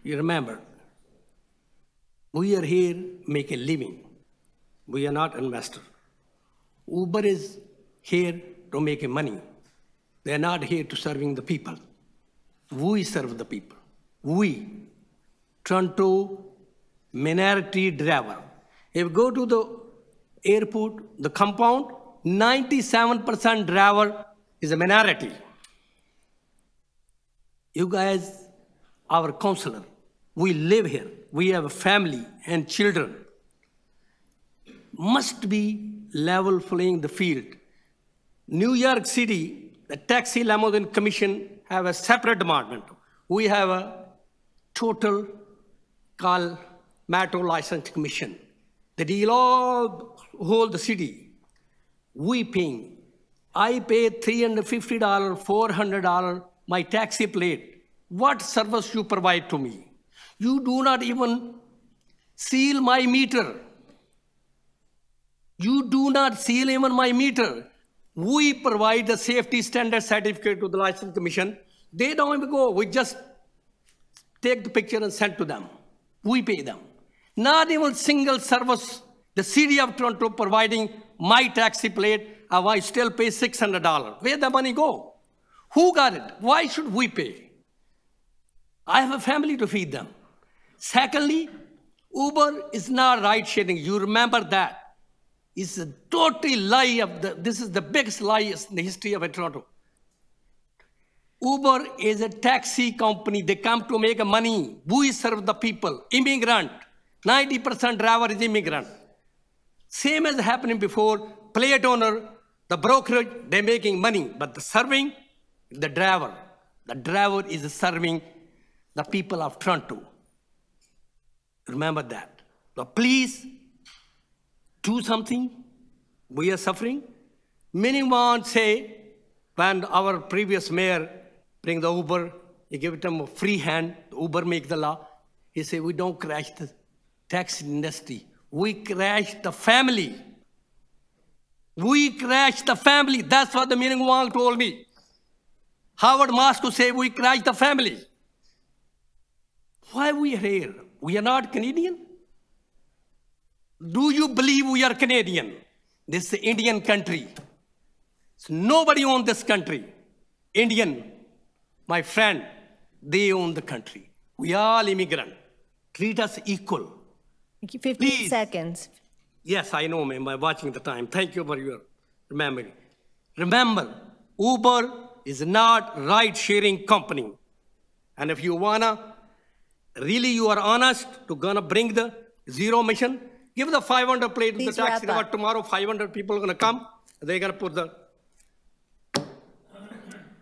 Speaker 19: You remember, we are here make a living. We are not investors. Uber is here to make money. They're not here to serving the people. We serve the people. We, Toronto minority driver. If you go to the airport, the compound, 97% driver is a minority. You guys, our counselor, we live here. We have a family and children. Must be level playing the field. New York City, the Taxi Limousine Commission have a separate department. We have a total called Metro License Commission. They deal all whole the city. We paying. I pay $350, $400 my taxi plate. What service you provide to me? You do not even seal my meter. You do not seal even my meter. We provide the safety standard certificate to the License Commission. They don't even go. We just take the picture and send to them. We pay them. Not even single service. The city of Toronto providing my taxi plate, I still pay $600. Where the money go? Who got it? Why should we pay? I have a family to feed them. Secondly, Uber is not ride sharing. You remember that. It's a total lie this is the biggest lie in the history of Toronto. Uber is a taxi company. They come to make money. We serve the people. Immigrant. 90% driver is immigrant. Same as happening before. Plate owner, the brokerage, they're making money. But the serving, the driver. The driver is serving the people of Toronto. Remember that. So please do something. We are suffering. Many want say, when our previous mayor bring the Uber, he gave them a free hand, Uber make the law. He said, we don't crash the taxi industry. We crash the family. We crash the family. That's what the Meaning Wang told me. Howard Moscow say we crash the family. Why we are here? We are not Canadian? Do you believe we are Canadian? This is an Indian country. So nobody owns this country. Indian, my friend, they own the country. We are all immigrants. Treat us equal.
Speaker 1: Thank you. 15 seconds.
Speaker 19: Yes, I know, ma'am. I'm watching the time. Thank you for your remembering. Remember, Uber is not ride-sharing company. And if you wanna, really you are honest to gonna bring the zero emission, give the 500 plate to the taxi driver. Tomorrow 500 people are gonna come. They're gonna put the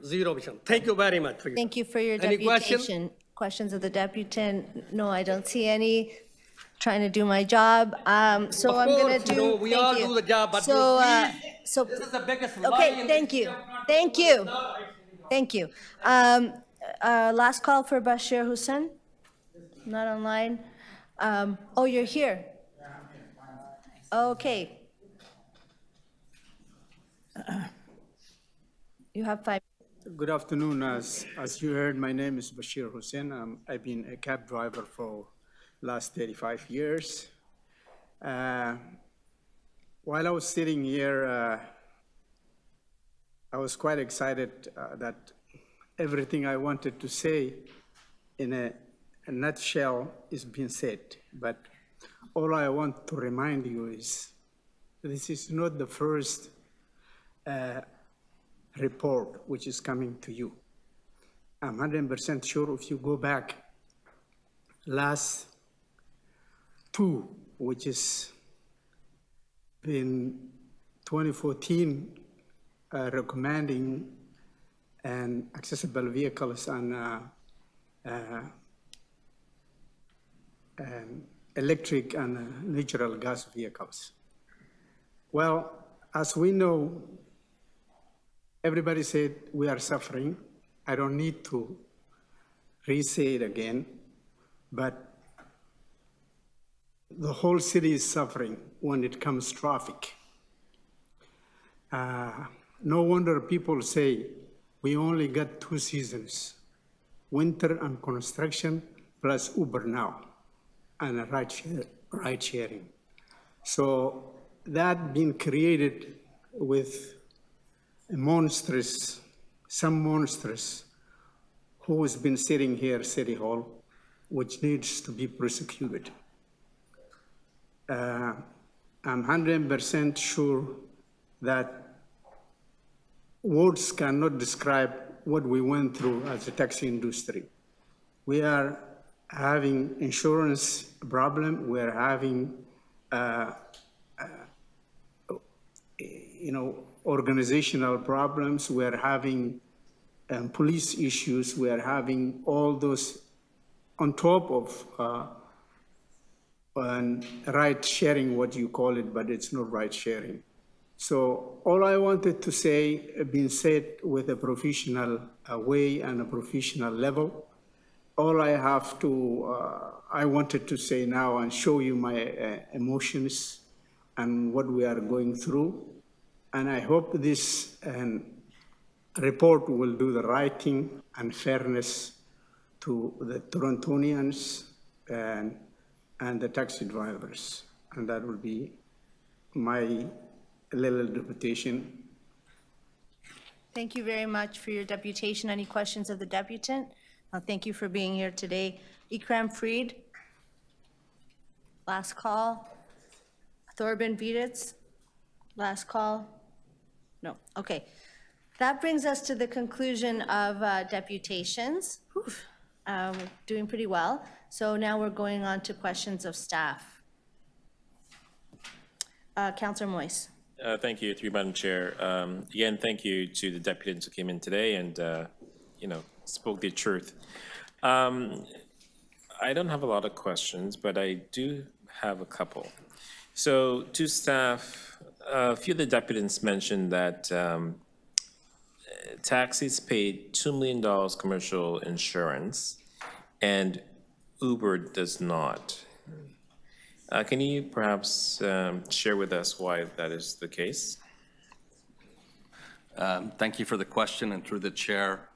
Speaker 19: Zero vision. Thank you very much.
Speaker 1: Thank you for your
Speaker 19: Any
Speaker 1: deputation. Questions of the deputant? No, I don't see any. Trying to do my job. So
Speaker 19: Of
Speaker 1: I'm going
Speaker 19: course,
Speaker 1: to
Speaker 19: you
Speaker 1: do.
Speaker 19: know, we
Speaker 1: thank
Speaker 19: all
Speaker 1: you.
Speaker 19: do the job, but
Speaker 1: so,
Speaker 19: this is the biggest lie
Speaker 1: okay,
Speaker 19: in
Speaker 1: thank you. Thank you. Thank you. Last call for Bashir Hussain. Not online. Oh, you're here. Okay. You have 5.
Speaker 20: Good afternoon. As you heard, my name is Bashir Hussain. I've been a cab driver for last 35 years. While I was sitting here, I was quite excited that everything I wanted to say in a nutshell is being said. But all I want to remind you is this is not the first report which is coming to you. I'm 100% sure if you go back last 2, which is in 2014, recommending and accessible vehicles and electric and natural gas vehicles. Well, as we know, everybody said we are suffering. I don't need to re-say it again, but the whole city is suffering when it comes to traffic. No wonder people say we only got 2 seasons, winter and construction plus Uber now and ride sharing. So that being created with some monstrous who has been sitting here at City Hall, which needs to be prosecuted. I'm 100% sure that words cannot describe what we went through as a taxi industry. We are having insurance problem. We're having, organizational problems. We're having police issues. We're having all those on top of ride sharing, what you call it, but it's not ride sharing. So all I wanted to say, being said with a professional way and a professional level. All I have to, I wanted to say now and show you my emotions and what we are going through. And I hope this report will do the right thing and fairness to the Torontonians and the taxi drivers. And that will be my little deputation.
Speaker 1: Thank you very much for your deputation. Any questions of the deputant? Thank you for being here today. Ikram Freed, last call. Thorben Vietitz, last call. No, okay. That brings us to the conclusion of deputations. We're doing pretty well. So now we're going on to questions of staff. Councillor Moise.
Speaker 6: Thank you, through Madam Chair. Again, thank you to the deputants who came in today and, spoke the truth. I don't have a lot of questions, but I do have a couple. So to staff, a few of the deputants mentioned that taxis paid $2 million commercial insurance and Uber does not. Can you perhaps share with us why that is the case?
Speaker 22: Thank you for the question, and through the chair,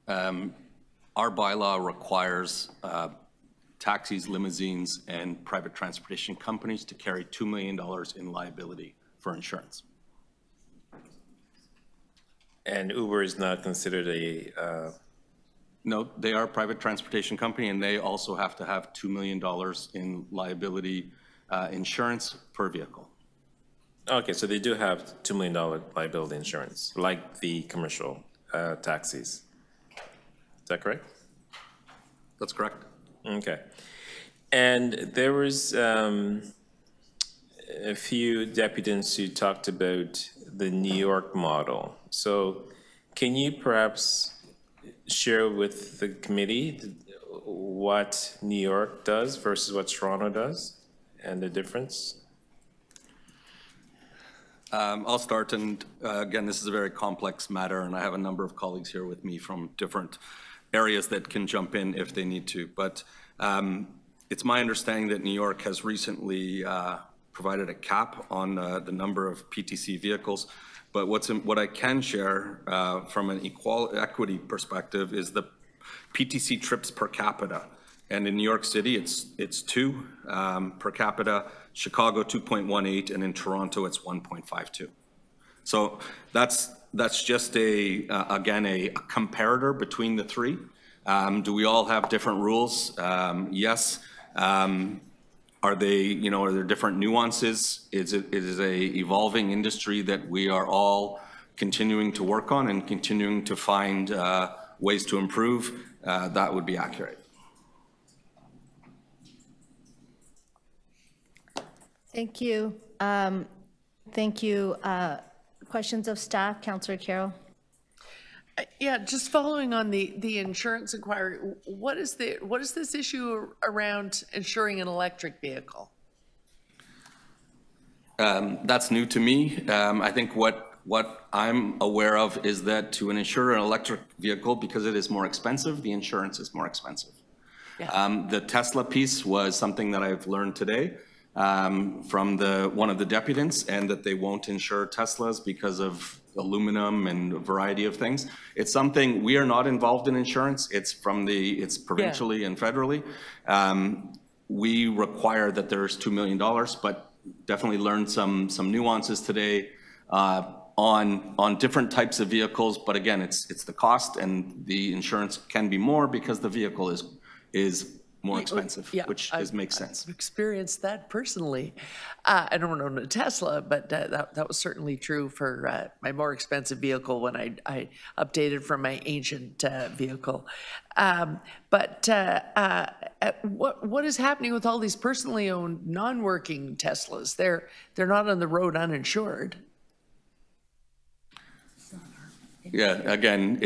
Speaker 22: our bylaw requires taxis, limousines, and private transportation companies to carry $2 million in liability for insurance.
Speaker 6: And Uber is not considered a...
Speaker 22: No, they are a private transportation company, and they also have to have $2 million in liability insurance per vehicle.
Speaker 6: Okay, so they do have $2 million liability insurance, like the commercial taxis. Is that correct?
Speaker 22: That's correct.
Speaker 6: Okay. And there was a few deputants who talked about the New York model. So Can you perhaps share with the committee what New York does versus what Toronto does and the difference?
Speaker 22: I'll start, and again, this is a very complex matter, and I have a number of colleagues here with me from different areas that can jump in if they need to. But it's my understanding that New York has recently provided a cap on the number of PTC vehicles. But what I can share from an equity perspective is the PTC trips per capita. And in New York City, it's 2 per capita, Chicago 2.18, and in Toronto it's 1.52. So that's just again a comparator between the 3. Do we all have different rules? Yes. Are there different nuances? It is a evolving industry that we are all continuing to work on and continuing to find ways to improve. That would be accurate.
Speaker 1: Thank you. Thank you. Questions of staff, Councillor Carroll.
Speaker 3: Yeah, just following on the insurance inquiry, what is this issue around insuring an electric vehicle?
Speaker 22: That's new to me. I think what I'm aware of is that to insure an electric vehicle, because it is more expensive, the insurance is more expensive. Yeah. The Tesla piece was something that I've learned today from one of the deputants, and that they won't insure Teslas because of aluminum and a variety of things. It's something we are not involved in insurance. It's provincially and federally. We require that there's $2 million, but definitely learned some nuances today on different types of vehicles. But again, it's the cost, and the insurance can be more because the vehicle is more expensive,
Speaker 3: yeah,
Speaker 22: which makes sense.
Speaker 3: I've experienced that personally. I don't own a Tesla, but that was certainly true for my more expensive vehicle when I updated from my ancient vehicle. But what is happening with all these personally owned, non-working Teslas? They're not on the road uninsured.
Speaker 22: Yeah, again,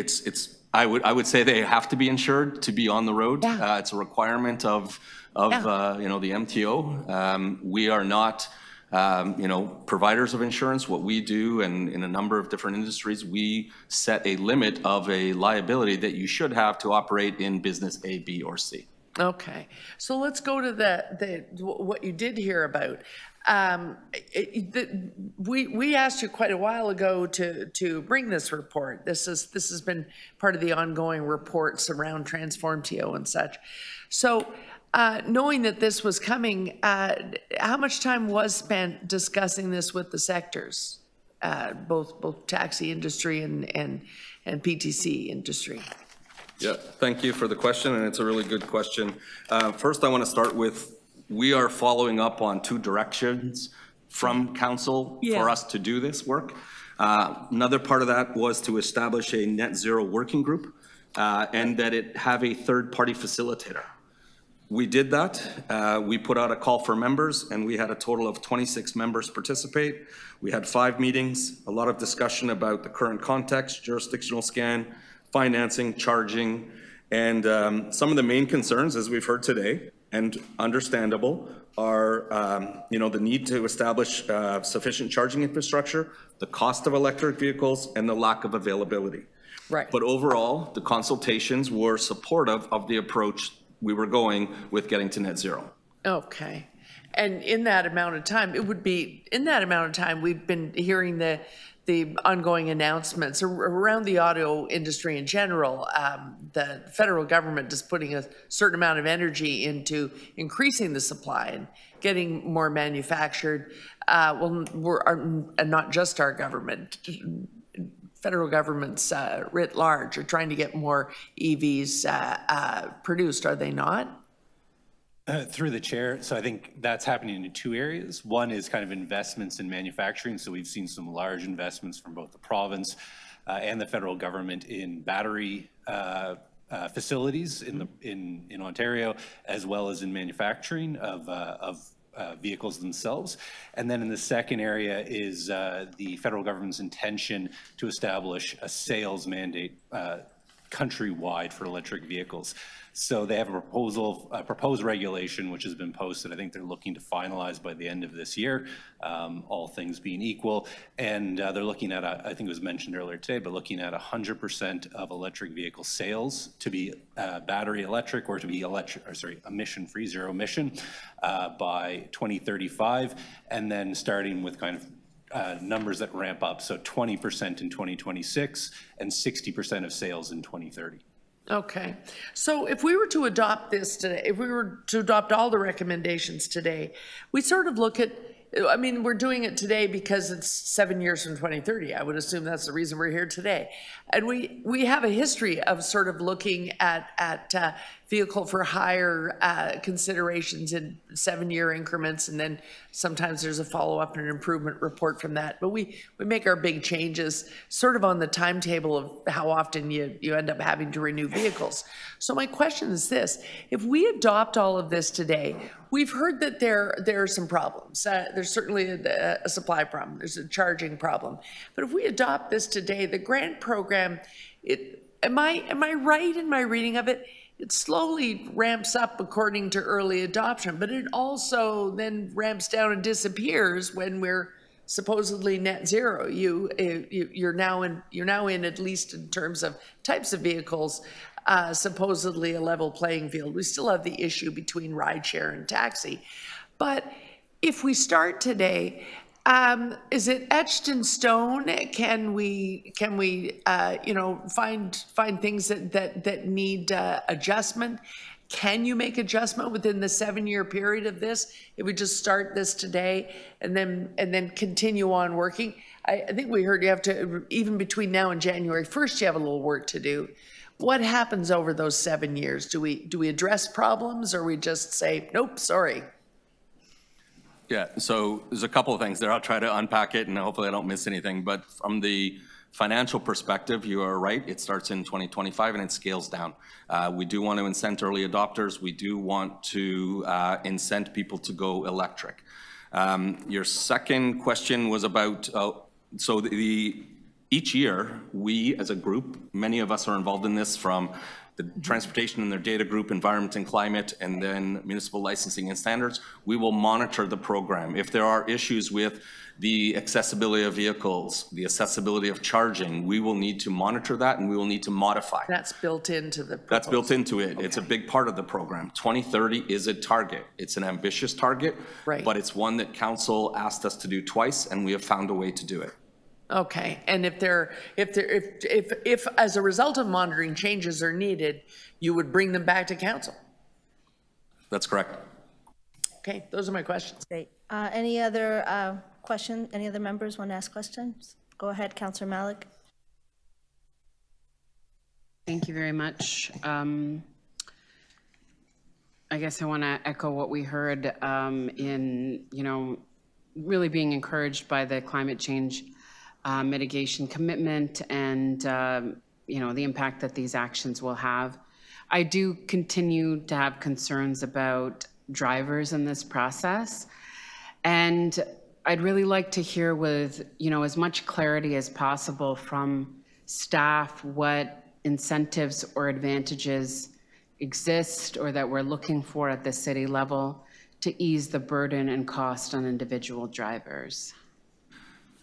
Speaker 22: I would say they have to be insured to be on the road. Yeah. It's a requirement of the MTO. We are not providers of insurance. What we do, and in a number of different industries, we set a limit of a liability that you should have to operate in business A, B, or C.
Speaker 3: Okay, so let's go to what you did hear about. We asked you quite a while ago to bring this report. This has been part of the ongoing reports around Transform TO and such. So knowing that this was coming, how much time was spent discussing this with the sectors, both taxi industry and PTC industry?
Speaker 22: Yeah, thank you for the question, and it's a really good question. First, I want to start with, we are following up on 2 directions from council for us to do this work. Another part of that was to establish a net zero working group and that it have a third-party facilitator. We did that. We put out a call for members, and we had a total of 26 members participate. We had 5 meetings, a lot of discussion about the current context, jurisdictional scan, financing, charging, and some of the main concerns, as we've heard today, and understandable, are the need to establish sufficient charging infrastructure, the cost of electric vehicles, and the lack of availability.
Speaker 3: Right.
Speaker 22: But overall, the consultations were supportive of the approach we were going with getting to net zero.
Speaker 3: Okay. And in that amount of time, we've been hearing the ongoing announcements around the auto industry in general. The federal government is putting a certain amount of energy into increasing the supply and getting more manufactured. Not just our government, federal governments writ large are trying to get more EVs produced, are they not?
Speaker 21: Through the chair, so I think that's happening in 2 areas. One is kind of investments in manufacturing. So we've seen some large investments from both the province and the federal government in battery facilities in Ontario, as well as in manufacturing of vehicles themselves. And then in the second area is the federal government's intention to establish a sales mandate countrywide for electric vehicles. So they have a proposed regulation, which has been posted. I think they're looking to finalize by the end of this year, all things being equal. And they're looking at, I think it was mentioned earlier today, but looking at 100% of electric vehicle sales to be battery electric or to be emission-free, zero emission by 2035. And then starting with kind of numbers that ramp up. So 20% in 2026 and 60% of sales in 2030.
Speaker 3: Okay, so if we were to adopt this today, if we were to adopt all the recommendations today, we sort of look at, I mean, we're doing it today because it's 7 years from 2030. I would assume that's the reason we're here today. And we have a history of sort of looking at vehicle for hire considerations in 7-year increments, and then sometimes there's a follow-up and an improvement report from that. But we make our big changes sort of on the timetable of how often you end up having to renew vehicles. So my question is this: if we adopt all of this today, we've heard that there are some problems. There's certainly a supply problem. There's a charging problem. But if we adopt this today, the grant program, am I right in my reading of it? It slowly ramps up according to early adoption, but it also then ramps down and disappears when we're supposedly net zero. You're now in, at least in terms of types of vehicles, supposedly a level playing field. We still have the issue between rideshare and taxi, but if we start today, is it etched in stone? Can we you know, find things that need adjustment? Can you make adjustment within the 7-year period of this if we just start this today and then continue on working? I think we heard you have to, even between now and January 1st, you have a little work to do. What happens over those 7 years? Do we address problems, or we just say, nope, sorry?
Speaker 22: Yeah, so there's a couple of things there. I'll try to unpack it, and hopefully I don't miss anything. But from the financial perspective, you are right. It starts in 2025 and it scales down. We do want to incent early adopters. We do want to incent people to go electric. Your second question was about, each year, we as a group, many of us are involved in this, from the transportation and their data group, environment and climate, and then municipal licensing and standards. We will monitor the program. If there are issues with the accessibility of vehicles, the accessibility of charging, we will need to monitor that, and we will need to modify.
Speaker 3: That's built into the proposal.
Speaker 22: That's built into it.
Speaker 3: Okay.
Speaker 22: It's a big part of the program. 2030 is a target. It's an ambitious target,
Speaker 3: right,
Speaker 22: but it's one that council asked us to do twice, and we have found a way to do it.
Speaker 3: Okay, and if as a result of monitoring changes are needed, you would bring them back to council?
Speaker 22: That's correct.
Speaker 3: Okay, those are my questions.
Speaker 1: Great. Any other questions? Any other members want to ask questions? Go ahead, Councillor Malik.
Speaker 4: Thank you very much. I guess I want to echo what we heard in, you know, really being encouraged by the climate change mitigation commitment and, you know, the impact that these actions will have. I do continue to have concerns about drivers in this process. And I'd really like to hear with, you know, as much clarity as possible from staff what incentives or advantages exist or that we're looking for at the city level to ease the burden and cost on individual drivers.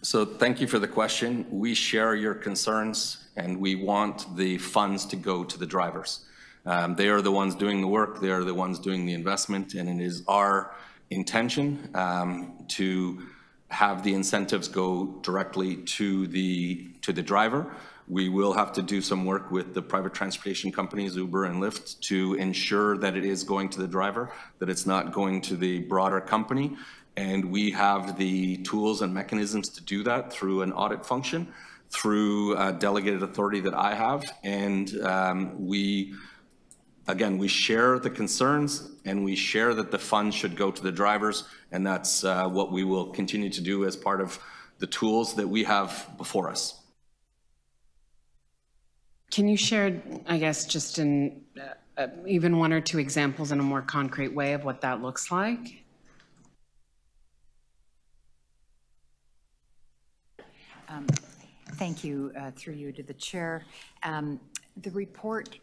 Speaker 22: So thank you for the question. We share your concerns, and we want the funds to go to the drivers. They are the ones doing the work. They are the ones doing the investment, and it is our intention to have the incentives go directly to the driver. We will have to do some work with the private transportation companies, Uber and Lyft, to ensure that it is going to the driver, that it's not going to the broader company. And we have the tools and mechanisms to do that through an audit function, through a delegated authority that I have. And we share the concerns, and we share that the funds should go to the drivers. And that's what we will continue to do as part of the tools that we have before us.
Speaker 4: Can you share, I guess, just in even 1 or 2 examples in a more concrete way of what that looks like?
Speaker 2: Thank you, through you to the chair. The report,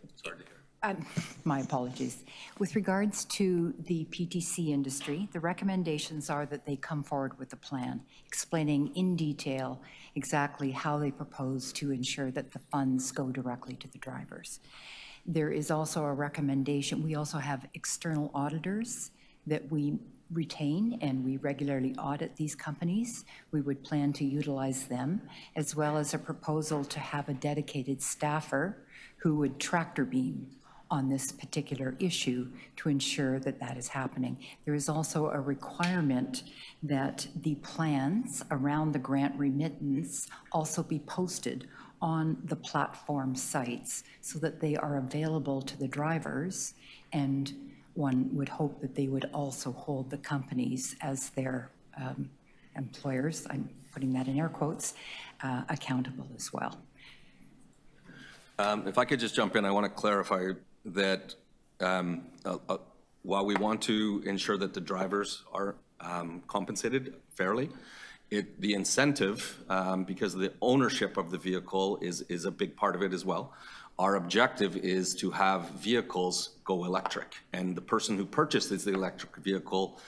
Speaker 2: my apologies. With regards to the PTC industry, the recommendations are that they come forward with a plan explaining in detail exactly how they propose to ensure that the funds go directly to the drivers. There is also a recommendation. We also have external auditors that we retain, and we regularly audit these companies. We would plan to utilize them, as well as a proposal to have a dedicated staffer who would tractor beam on this particular issue to ensure that that is happening. There is also a requirement that the plans around the grant remittance also be posted on the platform sites so that they are available to the drivers, and one would hope that they would also hold the companies as their employers, I'm putting that in air quotes, accountable as well.
Speaker 22: If I could just jump in, I want to clarify that while we want to ensure that the drivers are compensated fairly, the incentive, because the ownership of the vehicle is a big part of it as well. Our objective is to have vehicles go electric, and the person who purchases the electric vehicle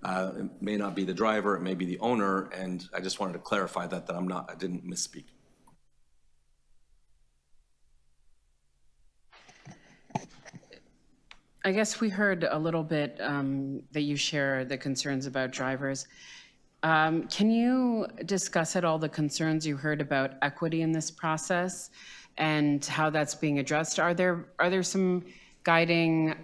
Speaker 22: it may not be the driver, it may be the owner, and I just wanted to clarify that I didn't misspeak.
Speaker 4: I guess we heard a little bit that you share the concerns about drivers. Can you discuss at all the concerns you heard about equity in this process and how that's being addressed? Are there some guiding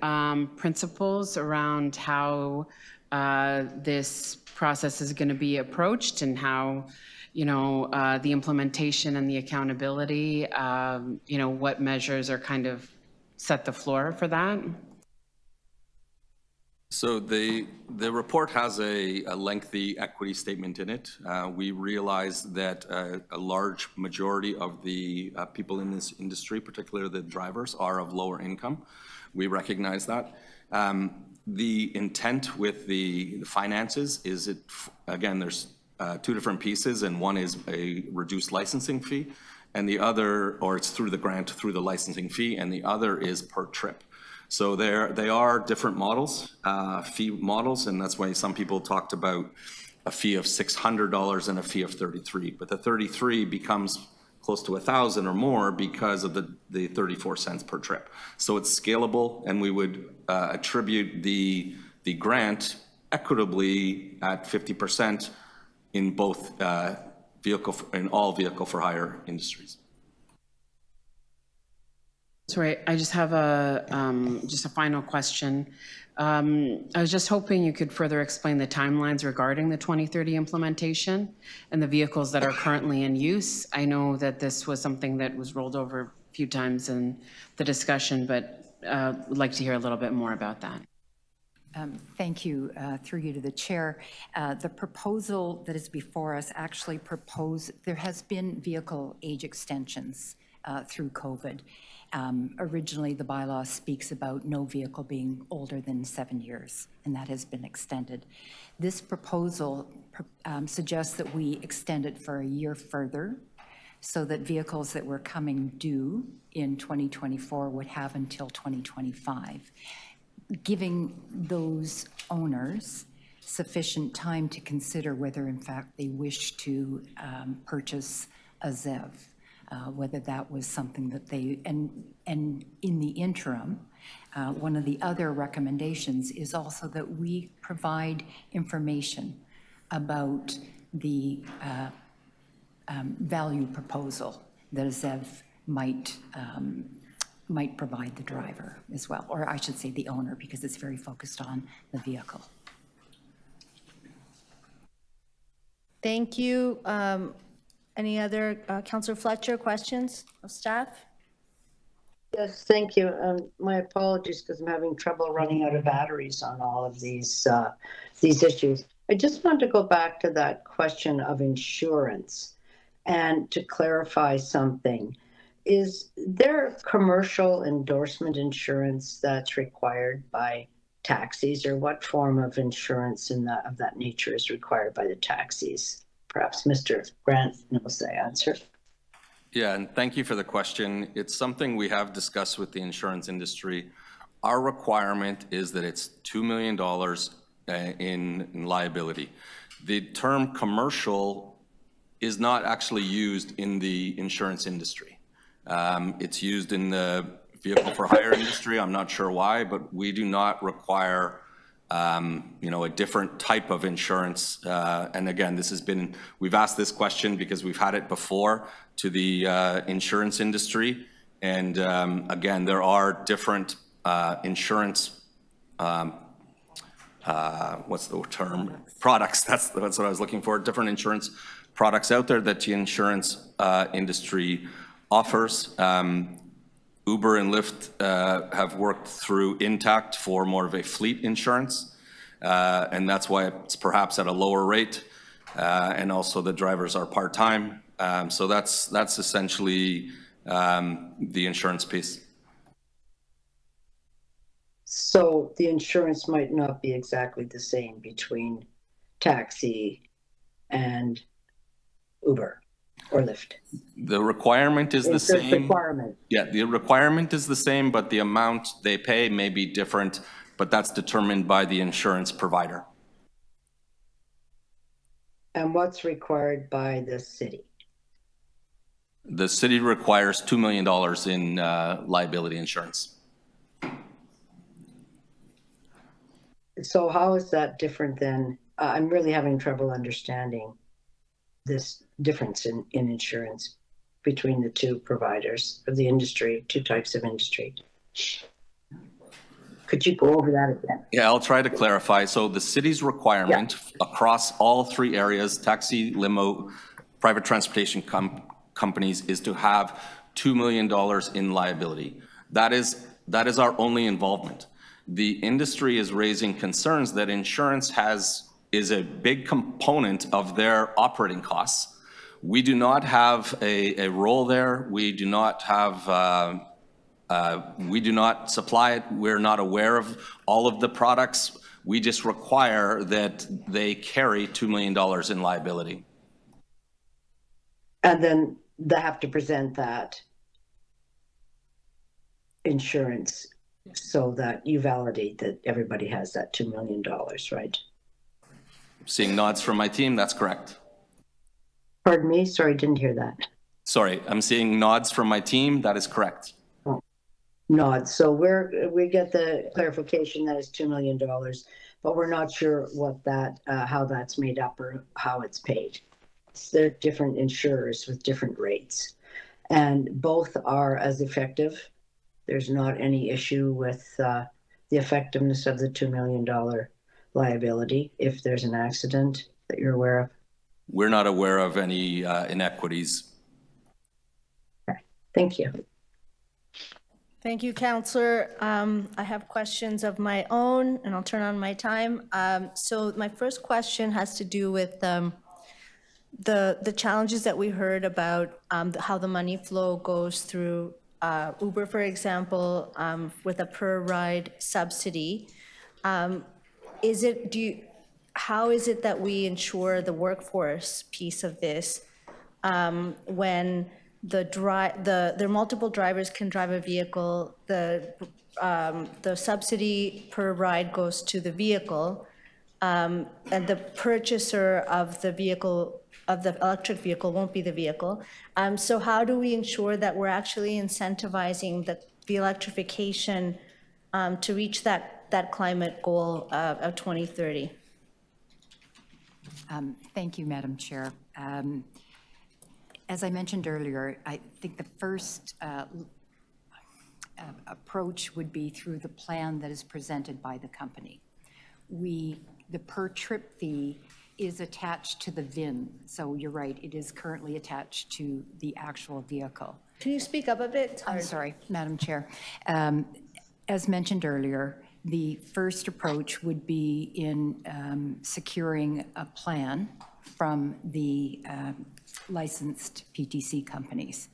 Speaker 4: principles around how this process is going to be approached and how, the implementation and the accountability, what measures are kind of set the floor for that?
Speaker 22: So the report has a lengthy equity statement in it. We realize that a large majority of the people in this industry, particularly the drivers, are of lower income. We recognize that. The intent with the finances is again, there's two different pieces, and one is a reduced licensing fee, and the other, or it's through the grant, through the licensing fee, and the other is per trip. So they are different models, fee models, and that's why some people talked about a fee of $600 and a fee of $33. But the $33 becomes close to $1,000 or more because of the 34 cents per trip. So it's scalable, and we would attribute the grant equitably at 50% in both in all vehicle for hire industries.
Speaker 4: Sorry, I just have just a final question. I was just hoping you could further explain the timelines regarding the 2030 implementation and the vehicles that are currently in use. I know that this was something that was rolled over a few times in the discussion, but would like to hear a little bit more about that.
Speaker 2: Thank you, through you to the chair. The proposal that is before us actually there has been vehicle age extensions through COVID. Originally, the bylaw speaks about no vehicle being older than 7 years, and that has been extended. This proposal suggests that we extend it for a year further so that vehicles that were coming due in 2024 would have until 2025, giving those owners sufficient time to consider whether, in fact, they wish to purchase a ZEV. Whether that was something that they, and in the interim, one of the other recommendations is also that we provide information about the value proposal that a ZEV might provide the driver as well, or I should say the owner, because it's very focused on the vehicle.
Speaker 1: Thank you. Any other, Councillor Fletcher, questions of staff?
Speaker 8: Yes, thank you. My apologies because I'm having trouble running out of batteries on all of these issues. I just want to go back to that question of insurance and to clarify something. Is there commercial endorsement insurance that's required by taxis, or what form of insurance of that nature is required by the taxis perhaps Mr. Grant knows the answer.
Speaker 22: Yeah, and thank you for the question. It's something we have discussed with the insurance industry. Our requirement is that it's $2 million in liability. The term commercial is not actually used in the insurance industry. It's used in the vehicle for hire industry. I'm not sure why, but we do not require a different type of insurance. And again, we've asked this question because we've had it before to the insurance industry. And again, there are different insurance, what's the term? Products, that's what I was looking for. Different insurance products out there that the insurance industry offers. Uber and Lyft have worked through Intact for more of a fleet insurance, and that's why it's perhaps at a lower rate, and also the drivers are part-time. So that's essentially the insurance piece.
Speaker 8: So the insurance might not be exactly the same between taxi and Uber or Lyft.
Speaker 22: The requirement is the same.
Speaker 8: Requirement.
Speaker 22: Yeah, the requirement is the same, but the amount they pay may be different, but that's determined by the insurance provider.
Speaker 8: And what's required by the city?
Speaker 22: The city requires $2 million in liability insurance.
Speaker 8: So how is that different than, I'm really having trouble understanding this difference in insurance between the two providers of the industry, two types of industry. Could you go over that again?
Speaker 22: Yeah, I'll try to clarify. So the city's requirement across all three areas, taxi, limo, private transportation companies, is to have $2 million in liability. That is our only involvement. The industry is raising concerns that insurance is a big component of their operating costs. We do not have a role there. We do not have, we do not supply it. We're not aware of all of the products. We just require that they carry $2 million in liability.
Speaker 8: And then they have to present that insurance so that you validate that everybody has that $2 million, right?
Speaker 22: Seeing nods from my team, that's correct.
Speaker 8: Pardon me? Sorry, didn't hear that.
Speaker 22: Sorry, I'm seeing nods from my team. That is correct.
Speaker 8: Oh, nods. So we get the clarification that it's $2 million, but we're not sure what that, how that's made up or how it's paid. They're different insurers with different rates, and both are as effective. There's not any issue with the effectiveness of the $2 million liability if there's an accident that you're aware of?
Speaker 22: We're not aware of any inequities.
Speaker 8: Okay. Thank you.
Speaker 1: Thank you, Councillor. I have questions of my own, and I'll turn on my time. So my first question has to do with the challenges that we heard about how the money flow goes through Uber, for example, with a per ride subsidy. How is it that we ensure the workforce piece of this when there are multiple drivers can drive a vehicle, the subsidy per ride goes to the vehicle, and the purchaser of the vehicle, of the electric vehicle, won't be the vehicle. So how do we ensure that we're actually incentivizing the electrification to reach that climate goal of 2030?
Speaker 2: Thank you, Madam Chair. As I mentioned earlier, I think the first approach would be through the plan that is presented by the company. The per trip fee is attached to the VIN. So you're right, it is currently attached to the actual vehicle.
Speaker 1: Can you speak up a bit?
Speaker 2: I'm sorry, Madam Chair. As mentioned earlier, the first approach would be in securing a plan from the licensed PTC companies.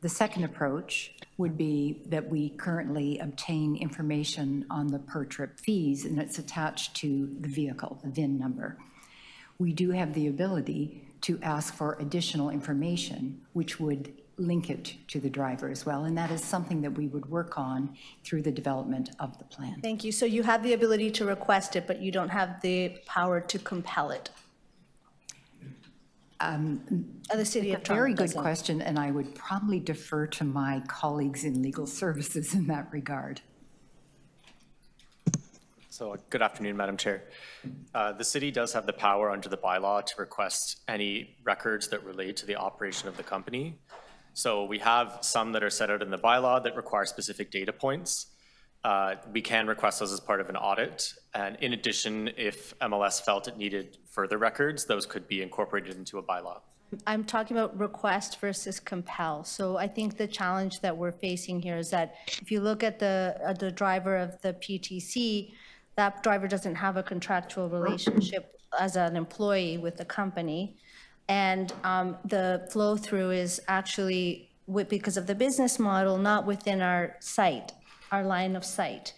Speaker 2: The second approach would be that we currently obtain information on the per trip fees, and it's attached to the vehicle, the VIN number. we do have the ability to ask for additional information, which would link it to the driver as well. And that is something that we would work on through the development of the plan.
Speaker 1: Thank you. So you have the ability to request it, but you don't have the power to compel it. The City of Toronto
Speaker 2: Very good
Speaker 1: doesn't.
Speaker 2: question, and I would probably defer to my colleagues in legal services in that regard.
Speaker 7: So good afternoon, Madam Chair. The city does have the power under the bylaw to request any records that relate to the operation of the company. So we have some that are set out in the bylaw that require specific data points. We can request those as part of an audit. And in addition, if MLS felt it needed further records, those could be incorporated into a bylaw.
Speaker 1: I'm talking about request versus compel. So I think the challenge that we're facing here is that if you look at the driver of the PTC, that driver doesn't have a contractual relationship as an employee with the company. And the flow through is actually, because of the business model, not within our site, our line of sight.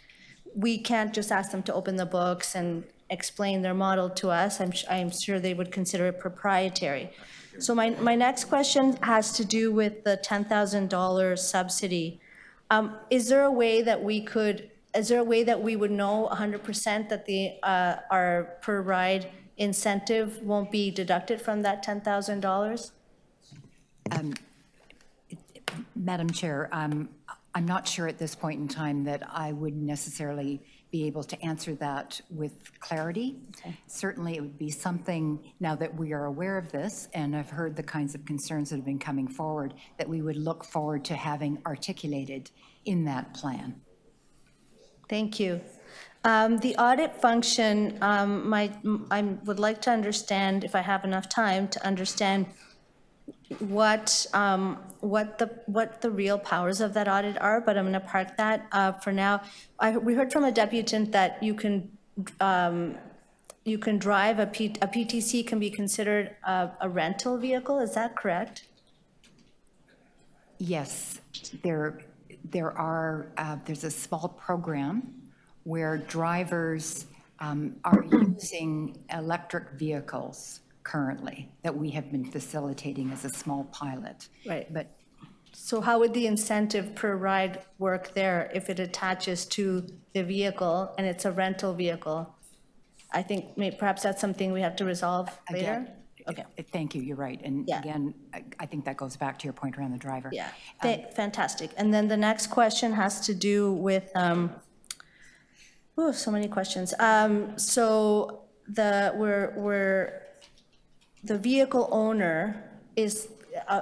Speaker 1: We can't just ask them to open the books and explain their model to us. I'm sure they would consider it proprietary. So my next question has to do with the $10,000 subsidy. Is there a way that we would know 100% that our per ride incentive won't be deducted from that $10,000?
Speaker 2: Madam Chair, I'm not sure at this point in time that I would necessarily be able to answer that with clarity. Okay. Certainly it would be something, now that we are aware of this and have heard the kinds of concerns that have been coming forward, that we would look forward to having articulated in that plan.
Speaker 1: Thank you. The audit function, I would like to understand, if I have enough time, to understand what the real powers of that audit are, but I'm going to park that for now. We heard from a deputant that you can drive a PTC can be considered a rental vehicle. Is that correct?
Speaker 2: Yes, there's a small program where drivers are using electric vehicles currently that we have been facilitating as a small pilot.
Speaker 1: Right. But so how would the incentive per ride work there if it attaches to the vehicle and it's a rental vehicle? I think perhaps that's something we have to resolve later. Okay.
Speaker 2: Thank you. You're right. And again, I think that goes back to your point around the driver.
Speaker 1: Yeah. Fantastic. And then the next question has to do with, so many questions. So the vehicle owner is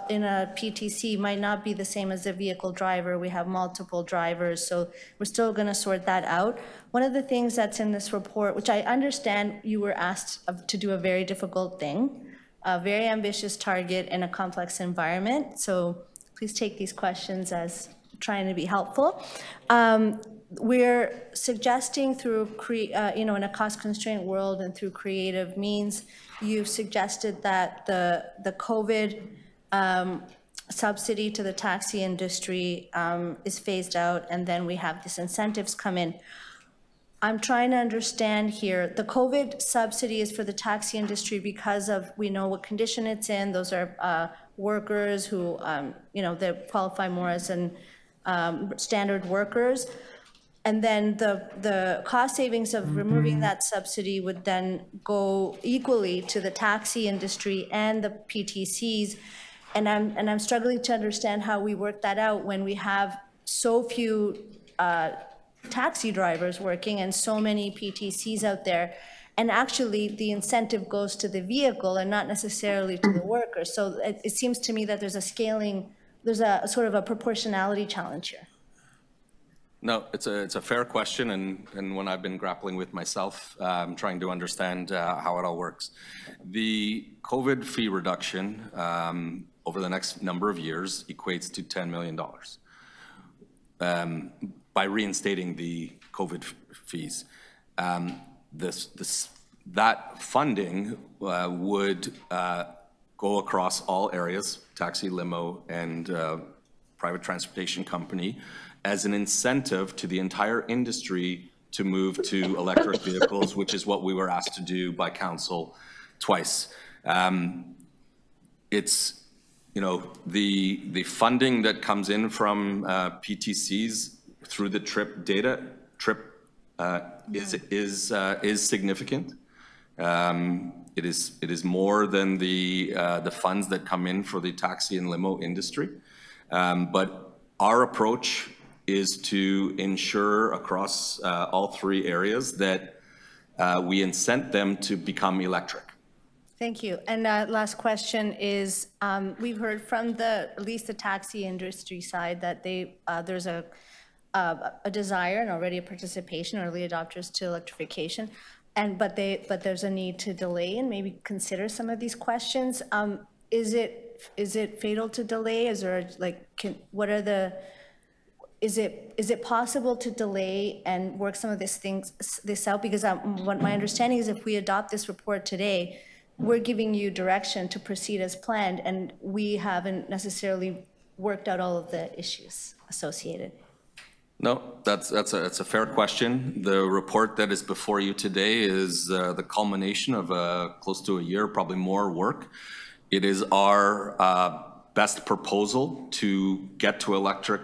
Speaker 1: in a PTC might not be the same as the vehicle driver. We have multiple drivers, so we're still going to sort that out. One of the things that's in this report, which I understand you were asked to do a very difficult thing, a very ambitious target in a complex environment, so please take these questions as trying to be helpful. We're suggesting through, in a cost-constrained world and through creative means, you've suggested that the COVID subsidy to the taxi industry is phased out, and then we have these incentives come in. I'm trying to understand here, the COVID subsidy is for the taxi industry because we know what condition it's in. Those are workers who, they qualify more as standard workers. And then the cost savings of removing that subsidy would then go equally to the taxi industry and the PTCs. And I'm struggling to understand how we work that out when we have so few taxi drivers working and so many PTCs out there. And actually the incentive goes to the vehicle and not necessarily to the worker. So it seems to me that there's a sort of a proportionality challenge here.
Speaker 22: No, it's a fair question, and one I've been grappling with myself, trying to understand how it all works. The COVID fee reduction over the next number of years equates to $10 million by reinstating the COVID fees. That funding would go across all areas, taxi, limo, and private transportation company, as an incentive to the entire industry to move to electric vehicles, which is what we were asked to do by council twice. It's, you know, the funding that comes in from PTCs through the TRIP is significant. It is more than the funds that come in for the taxi and limo industry. But our approach is to ensure across all three areas that we incent them to become electric.
Speaker 1: Thank you. And last question is, we've heard from at least the taxi industry side that there's a desire and already a participation, early adopters to electrification, but there's a need to delay and maybe consider some of these questions. Is it fatal to delay? Is there is it possible to delay and work some of this out? Because what my understanding is, if we adopt this report today, we're giving you direction to proceed as planned, and we haven't necessarily worked out all of the issues associated.
Speaker 22: No, that's a fair question. The report that is before you today is the culmination of close to a year, probably more work. It is our best proposal to get to electric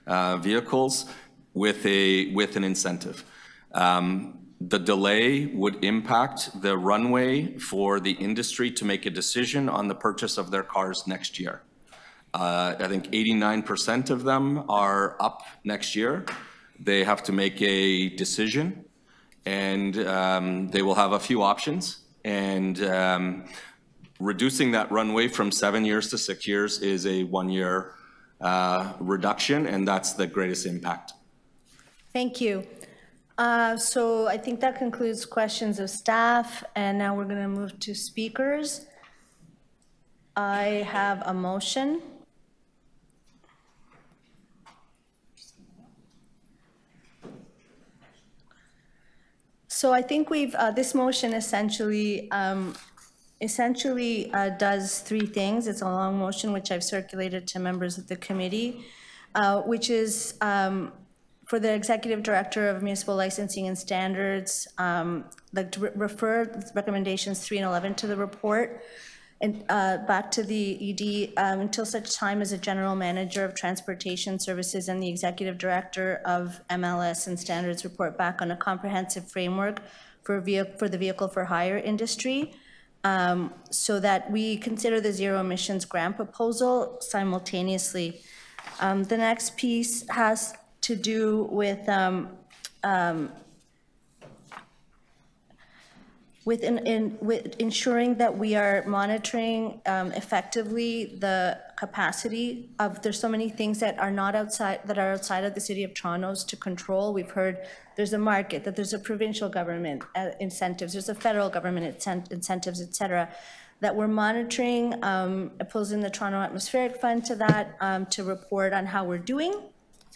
Speaker 22: vehicles with an incentive. The delay would impact the runway for the industry to make a decision on the purchase of their cars next year. I think 89% of them are up next year. They have to make a decision, and they will have a few options. And reducing that runway from 7 years to 6 years is a 1 year reduction, and that's the greatest impact.
Speaker 1: Thank you. So I think that concludes questions of staff, and now we're going to move to speakers. I have a motion. So I think this motion essentially does three things. It's a long motion, which I've circulated to members of the committee, which is for the Executive Director of Municipal Licensing and Standards, like to refer recommendations 3 and 11 to the report and back to the ED until such time as a General Manager of Transportation Services and the Executive Director of MLS and Standards report back on a comprehensive framework for the vehicle for hire industry, so that we consider the zero emissions grant proposal simultaneously. The next piece has to do with ensuring that we are monitoring effectively the capacity of, there's so many things that are not outside, that are outside of the City of Toronto's to control. We've heard there's a market, that there's a provincial government incentives, there's a federal government incentives, et cetera, that we're monitoring, opposing the Toronto Atmospheric Fund to that, to report on how we're doing.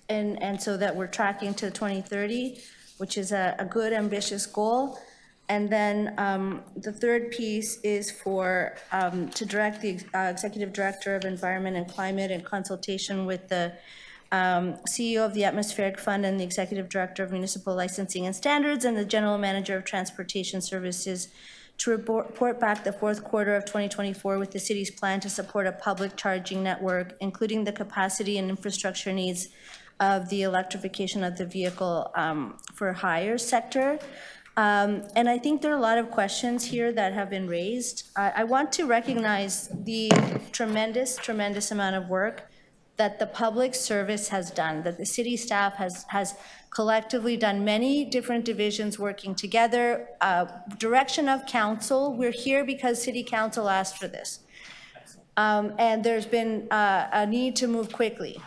Speaker 1: And so that we're tracking to 2030, which is a good, ambitious goal. And then the third piece is to direct the Executive Director of Environment and Climate in consultation with the CEO of the Atmospheric Fund and the Executive Director of Municipal Licensing and Standards and the General Manager of Transportation Services to report back the fourth quarter of 2024 with the city's plan to support a public charging network, including the capacity and infrastructure needs of the electrification of the vehicle for hire sector. And I think there are a lot of questions here that have been raised. I want to recognize the tremendous amount of work that the public service has done, that the city staff has collectively done, many different divisions working together, direction of council. We're here because City Council asked for this. And there's been a need to move quickly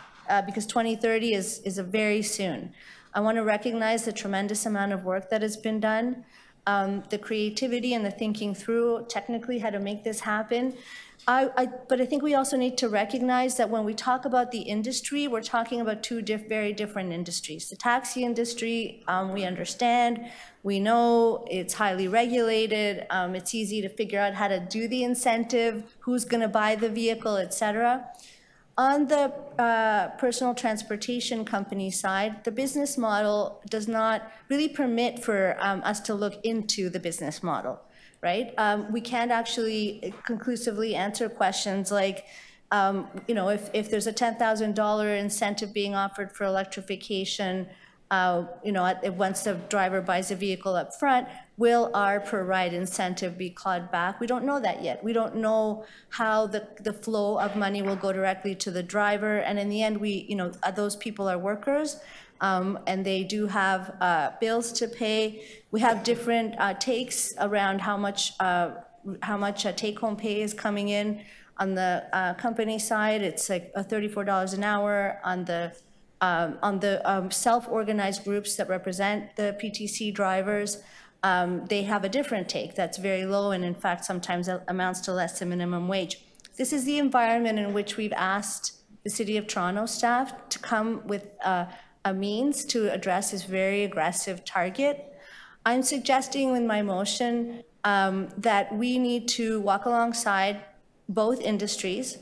Speaker 1: because 2030 is a very soon. I want to recognize the tremendous amount of work that has been done, the creativity and the thinking through technically how to make this happen. But I think we also need to recognize that when we talk about the industry, we're talking about two very different industries. The taxi industry, we understand, we know it's highly regulated, it's easy to figure out how to do the incentive, who's going to buy the vehicle, et cetera. On the personal transportation company side, the business model does not really permit for us to look into the business model. right? We can't actually conclusively answer questions like, you know, if there's a $10,000 incentive being offered for electrification, you know, once the driver buys a vehicle up front, will our per ride incentive be clawed back? We don't know that yet. We don't know how the flow of money will go directly to the driver. And in the end, you know, those people are workers, and they do have bills to pay. We have different takes around how much take-home pay is coming in. On the company side, it's like $34 an hour. On the self-organized groups that represent the PTC drivers, they have a different take that's very low, and in fact sometimes amounts to less than minimum wage. This is the environment in which we've asked the City of Toronto staff to come with a means to address this very aggressive target. I'm suggesting in my motion that we need to walk alongside both industries,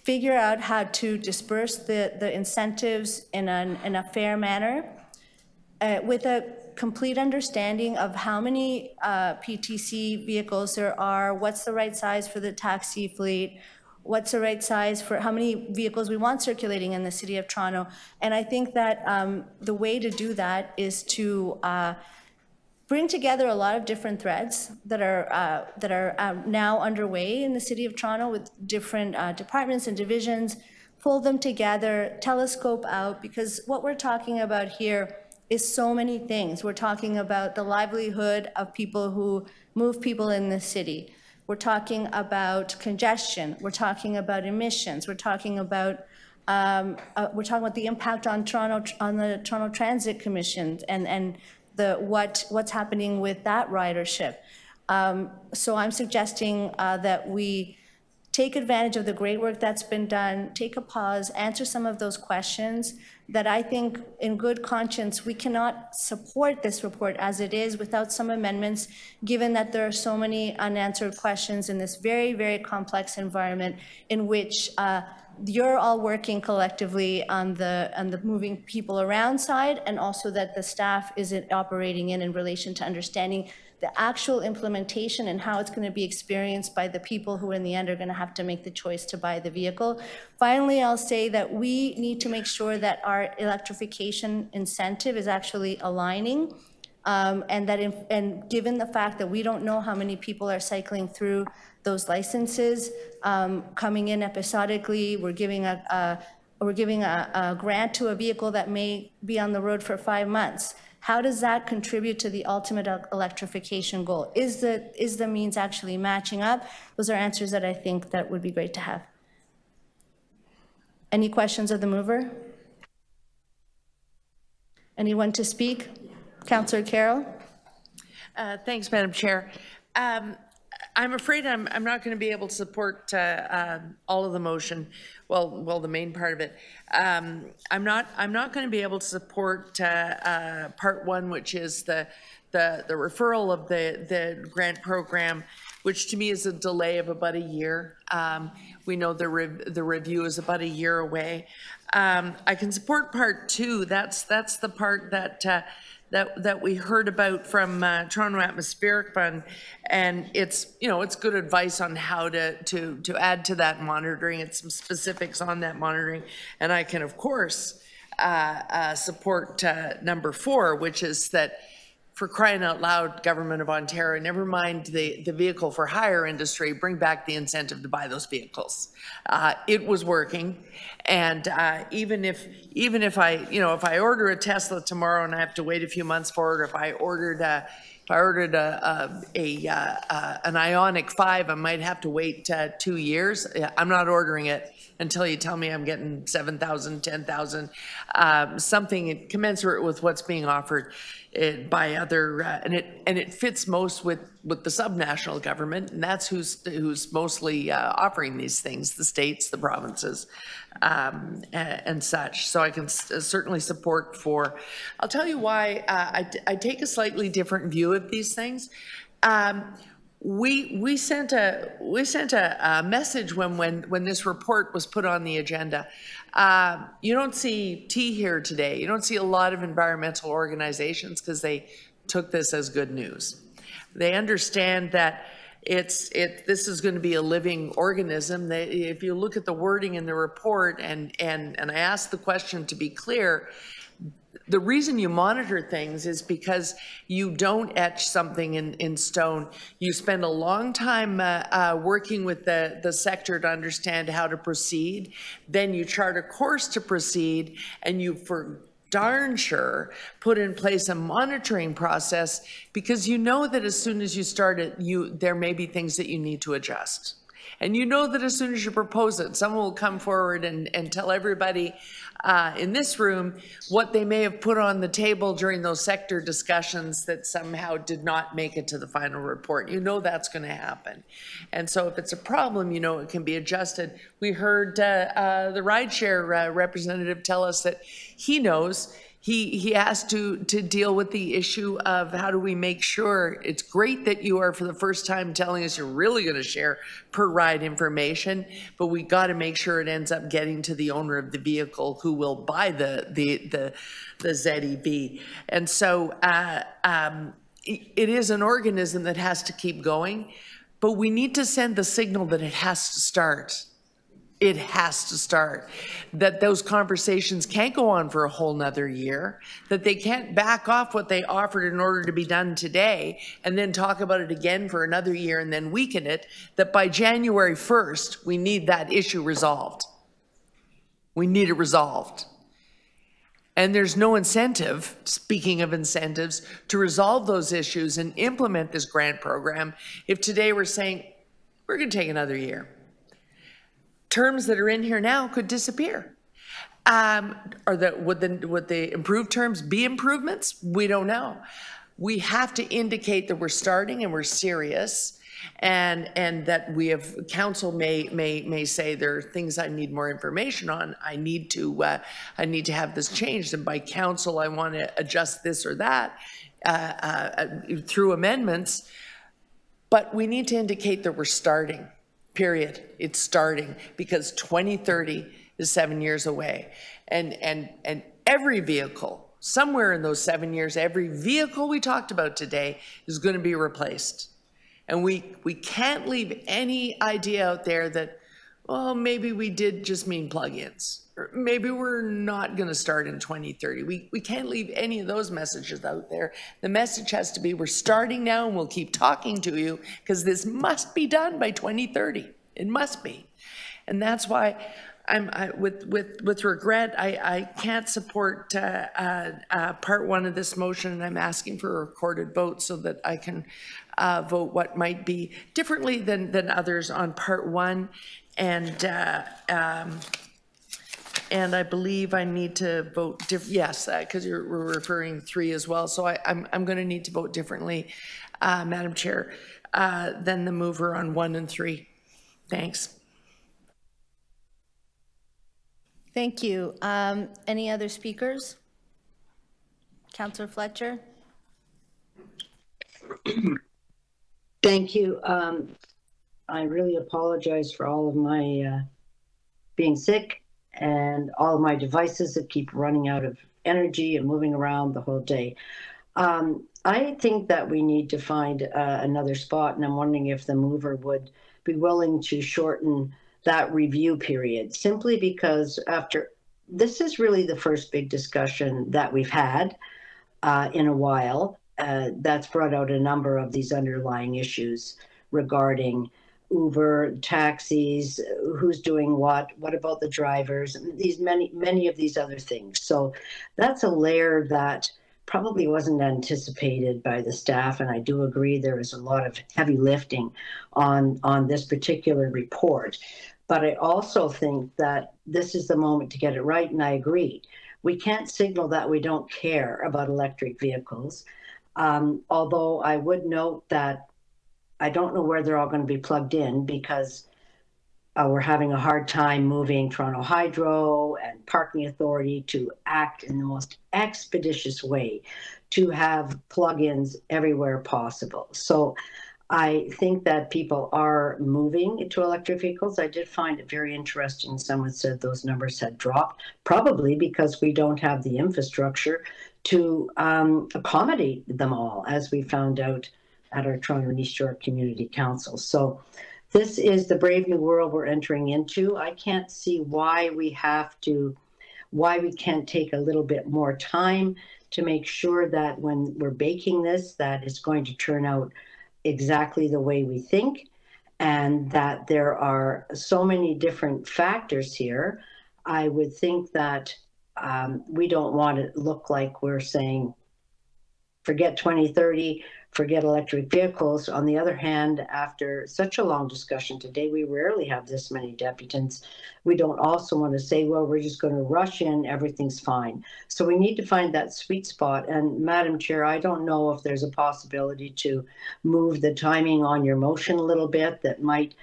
Speaker 1: figure out how to disperse the incentives in a fair manner with a complete understanding of how many PTC vehicles there are, what's the right size for the taxi fleet, what's the right size for how many vehicles we want circulating in the City of Toronto. And I think that the way to do that is to bring together a lot of different threads that are now underway in the City of Toronto with different departments and divisions, pull them together, telescope out, because what we're talking about here is so many things. We're talking about the livelihood of people who move people in the city. We're talking about congestion. We're talking about emissions. We're talking about the impact on the Toronto Transit Commission and what's happening with that ridership. So I'm suggesting that we take advantage of the great work that's been done, take a pause, answer some of those questions that I think in good conscience we cannot support this report as it is without some amendments, given that there are so many unanswered questions in this very, very complex environment in which you're all working collectively on the moving people around side, and also that the staff isn't operating in relation to understanding the actual implementation and how it's going to be experienced by the people who in the end are going to have to make the choice to buy the vehicle. Finally, I'll say that we need to make sure that our electrification incentive is actually aligning, and given the fact that we don't know how many people are cycling through those licenses, coming in episodically, we're giving a grant to a vehicle that may be on the road for 5 months. How does that contribute to the ultimate electrification goal? Is the means actually matching up? Those are answers that I think that would be great to have. Any questions of the mover? Anyone to speak? Councillor Carroll?
Speaker 3: Thanks, Madam Chair. I'm afraid I'm not going to be able to support all of the motion. Well, the main part of it. I'm not going to be able to support part one, which is the referral of the grant program, which to me is a delay of about a year. We know the review is about a year away. I can support part two. That's the part that we heard about from Toronto Atmospheric Fund, and it's good advice on how to add to that monitoring and some specifics on that monitoring. And I can of course support number 4, which is that, for crying out loud, Government of Ontario, never mind the vehicle for hire industry, bring back the incentive to buy those vehicles. It was working, and even if I order a Tesla tomorrow and I have to wait a few months for it, if I ordered an Ioniq 5, I might have to wait 2 years. I'm not ordering it until you tell me I'm getting 7,000, 10,000, something commensurate with what's being offered by other, and it fits most with the subnational government, and that's who's mostly offering these things, the states, the provinces, and such. So I can certainly support for. I'll tell you why I take a slightly different view of these things. We sent a message when this report was put on the agenda. You don't see T here today. You don't see a lot of environmental organizations because they took this as good news. They understand that this is going to be a living organism. If you look at the wording in the report, and I asked the question to be clear, the reason you monitor things is because you don't etch something in stone. You spend a long time working with the sector to understand how to proceed. Then you chart a course to proceed, and you, for darn sure, put in place a monitoring process, because you know that as soon as you start it, there may be things that you need to adjust. And you know that as soon as you propose it, someone will come forward and tell everybody in this room what they may have put on the table during those sector discussions that somehow did not make it to the final report. You know that's going to happen. And so if it's a problem, you know it can be adjusted. We heard the rideshare representative tell us that he knows he has to deal with the issue of how do we make sure. It's great that you are for the first time telling us you're really going to share per ride information, but we got to make sure it ends up getting to the owner of the vehicle who will buy the ZEV. And so it is an organism that has to keep going, but we need to send the signal that it has to start. It has to start. That those conversations can't go on for a whole nother year, that they can't back off what they offered in order to be done today and then talk about it again for another year and then weaken it, that by January 1st, we need that issue resolved. We need it resolved. And there's no incentive, speaking of incentives, to resolve those issues and implement this grant program if today we're saying, we're going to take another year. Terms that are in here now could disappear. Would the improved terms be improvements? We don't know. We have to indicate that we're starting and we're serious, and that we have, council may say there are things I need more information on. I need to have this changed, and by council I want to adjust this or that through amendments. But we need to indicate that we're starting. Period. It's starting, because 2030 is 7 years away. And every vehicle, somewhere in those 7 years, every vehicle we talked about today is going to be replaced. And we can't leave any idea out there that, well, maybe we did just mean plug-ins, or maybe we're not going to start in 2030. We can't leave any of those messages out there. The message has to be, we're starting now and we'll keep talking to you, because this must be done by 2030. It must be. And that's why with regret, I can't support part one of this motion, and I'm asking for a recorded vote so that I can vote what might be differently than others on part one. And I believe I need to vote yes, because we're referring 3 as well. So I'm going to need to vote differently, Madam Chair, than the mover on 1 and 3. Thanks.
Speaker 1: Thank you. Any other speakers? Councillor Fletcher?
Speaker 8: Thank you. I really apologize for all of my being sick and all of my devices that keep running out of energy and moving around the whole day. I think that we need to find another spot, and I'm wondering if the mover would be willing to shorten that review period, simply because this is really the first big discussion that we've had in a while that's brought out a number of these underlying issues regarding Uber, taxis, who's doing what about the drivers, and these many of these other things. So that's a layer that probably wasn't anticipated by the staff, and I do agree there is a lot of heavy lifting on this particular report. But I also think that this is the moment to get it right, and I agree. We can't signal that we don't care about electric vehicles, although I would note that I don't know where they're all going to be plugged in, because we're having a hard time moving Toronto Hydro and Parking Authority to act in the most expeditious way to have plug-ins everywhere possible. So I think that people are moving to electric vehicles. I did find it very interesting. Someone said those numbers had dropped, probably because we don't have the infrastructure to accommodate them all, as we found out at our Toronto and East York Community Council. So this is the brave new world we're entering into. I can't see why we can't take a little bit more time to make sure that when we're baking this, that it's going to turn out exactly the way we think, and that there are so many different factors here. I would think that we don't want to look like we're saying, forget 2030, forget electric vehicles. On the other hand, after such a long discussion today, we rarely have this many deputants. We don't also want to say, well, we're just going to rush in, everything's fine. So we need to find that sweet spot. And Madam Chair, I don't know if there's a possibility to move the timing on your motion a little bit that might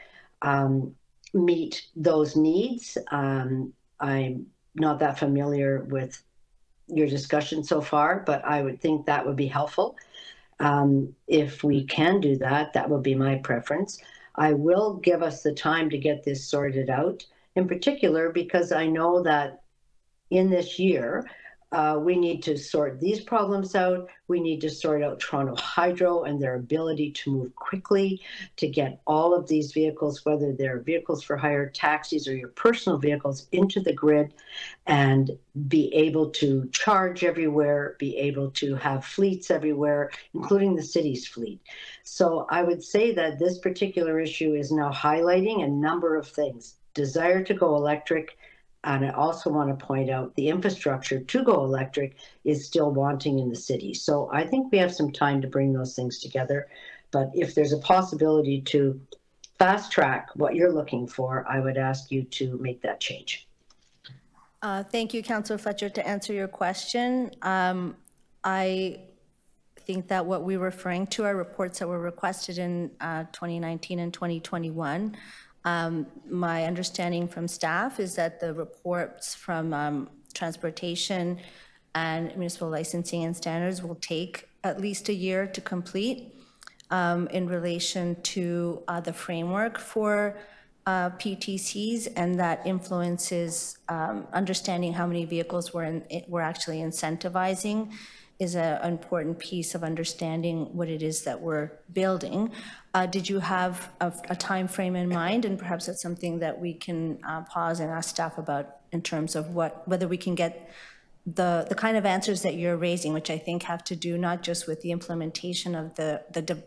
Speaker 8: meet those needs. I'm not that familiar with your discussion so far, but I would think that would be helpful. If we can do that, that would be my preference. I will give us the time to get this sorted out, in particular, because I know that in this year, we need to sort these problems out. We need to sort out Toronto Hydro and their ability to move quickly to get all of these vehicles, whether they're vehicles for hire, taxis, or your personal vehicles, into the grid and be able to charge everywhere, be able to have fleets everywhere, including the city's fleet. So I would say that this particular issue is now highlighting a number of things. Desire to go electric, and I also want to point out the infrastructure to go electric is still wanting in the city. So I think we have some time to bring those things together. But if there's a possibility to fast track what you're looking for, I would ask you to make that change.
Speaker 1: Thank you, Councillor Fletcher. To answer your question, I think that what we're referring to are reports that were requested in 2019 and 2021. My understanding from staff is that the reports from transportation and municipal licensing and standards will take at least a year to complete in relation to the framework for PTCs, and that influences understanding how many vehicles we're actually incentivizing is an important piece of understanding what it is that we're building. Did you have a time frame in mind? And perhaps that's something that we can pause and ask staff about in terms of whether we can get the kind of answers that you're raising, which I think have to do not just with the implementation of the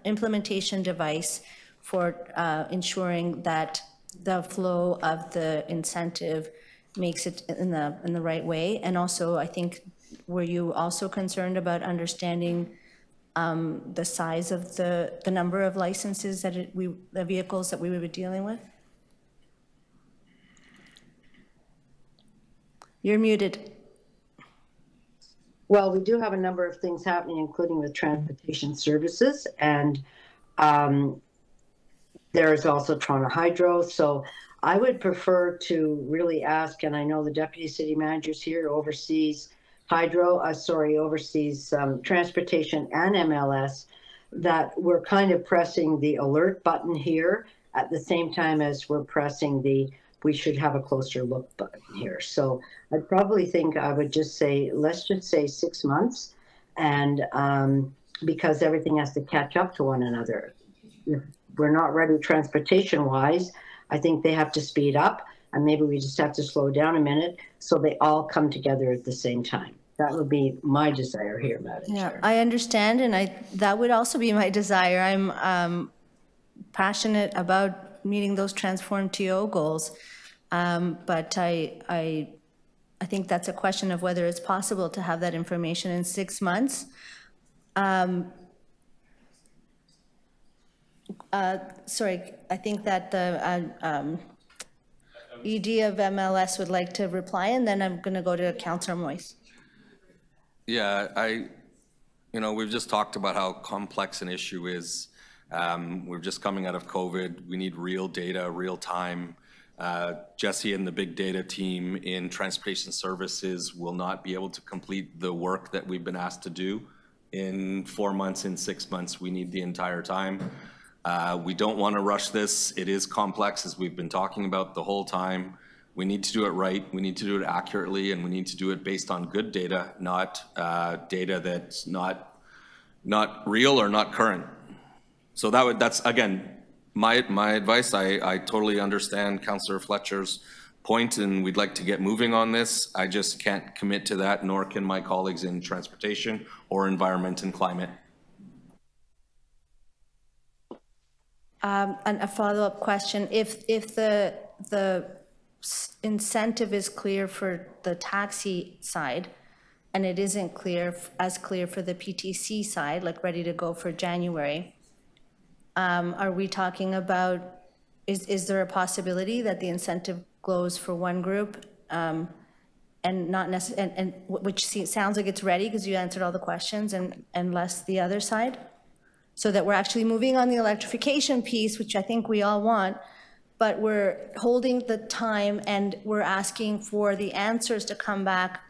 Speaker 1: implementation device for ensuring that the flow of the incentive makes it in the right way. And also, I think, were you also concerned about understanding the size of the number of licenses that the vehicles that we would be dealing with? You're muted.
Speaker 8: Well, we do have a number of things happening, including with transportation services, and there is also Toronto Hydro. So I would prefer to really ask, and I know the Deputy City Manager's here, oversees oversees transportation and MLS, that we're kind of pressing the alert button here at the same time as we're pressing the we should have a closer look button here. So I probably think I would just say, let's just say 6 months, and because everything has to catch up to one another. If we're not ready transportation-wise, I think they have to speed up, and maybe we just have to slow down a minute so they all come together at the same time. That would be my desire here, Madam Chair.
Speaker 1: I understand, and that would also be my desire. I'm passionate about meeting those transform TO goals, but I think that's a question of whether it's possible to have that information in 6 months. Sorry, I think that the ED of MLS would like to reply, and then I'm going to go to Councillor Moyes.
Speaker 22: Yeah, we've just talked about how complex an issue is. We're just coming out of COVID. We need real data, real time. Jesse and the big data team in transportation services will not be able to complete the work that we've been asked to do in 4 months, in 6 months. We need the entire time. We don't want to rush this. It is complex, as we've been talking about the whole time. We need to do it right. We need to do it accurately, and we need to do it based on good data, not data that's not real or not current. So that's, again, my advice. I totally understand Councillor Fletcher's point, and we'd like to get moving on this. I just can't commit to that, nor can my colleagues in transportation or environment and climate.
Speaker 1: And a follow-up question, if the incentive is clear for the taxi side, and it isn't as clear for the PTC side, like ready to go for January, are we talking about, is there a possibility that the incentive goes for one group and not necessarily, and which sounds like it's ready because you answered all the questions, and less the other side? So that we're actually moving on the electrification piece, which I think we all want, but we're holding the time and we're asking for the answers to come back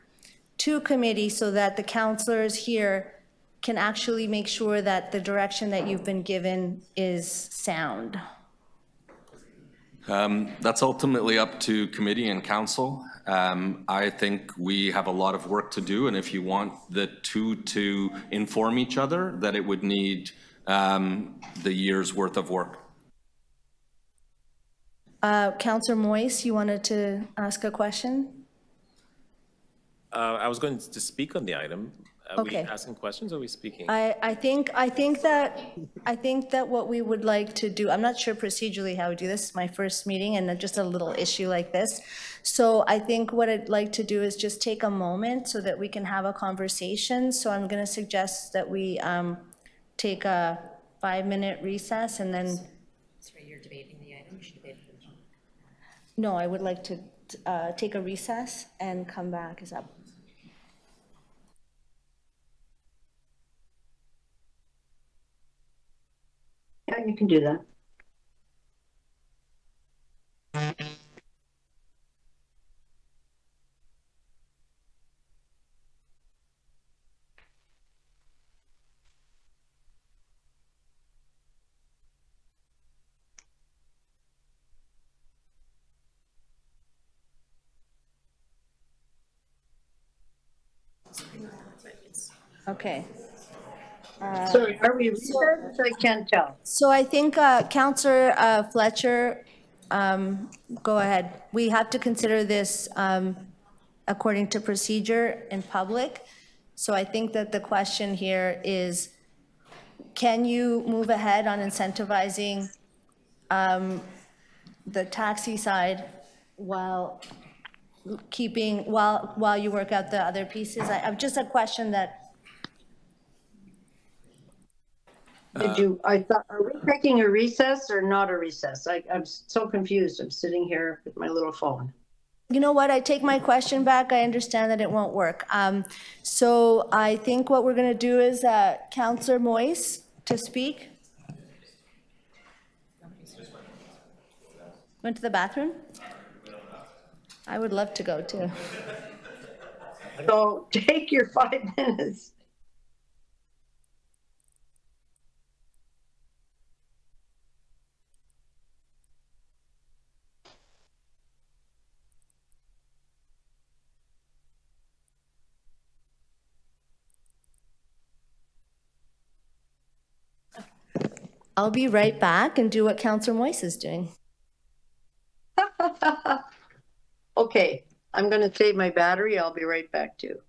Speaker 1: to committee so that the councillors here can actually make sure that the direction that you've been given is sound.
Speaker 22: That's ultimately up to committee and council. I think we have a lot of work to do, and if you want the two to inform each other, that it would need the year's worth of work.
Speaker 1: Councillor Moyse, you wanted to ask a question?
Speaker 6: I was going to speak on the item. Are
Speaker 1: Okay.
Speaker 6: we asking questions or are we speaking?
Speaker 1: I think that what we would like to do, I'm not sure procedurally how we do this, it's my first meeting and just a little issue like this. So I think what I'd like to do is just take a moment so that we can have a conversation. So I'm going to suggest that we take a 5-minute recess and then.
Speaker 9: Sorry, you're debating the item. You should debate it.
Speaker 1: No, I would like to take a recess and come back. Is that?
Speaker 8: Yeah, you can do that.
Speaker 1: Okay.
Speaker 8: Sorry, are we recessed? I can't tell.
Speaker 1: So I think Councillor Fletcher, go ahead. We have to consider this according to procedure in public. So I think that the question here is, can you move ahead on incentivizing the taxi side while while you work out the other pieces? I've just a question that.
Speaker 8: I thought, are we taking a recess or not a recess? I'm so confused. I'm sitting here with my little phone.
Speaker 1: You know what? I take my question back. I understand that it won't work. So I think what we're going to do is Councillor Moyse to speak. Went to the bathroom? I would love to go too.
Speaker 8: So take your 5 minutes.
Speaker 1: I'll be right back and do what Councillor Moyse is doing.
Speaker 8: Okay, I'm going to save my battery. I'll be right back too.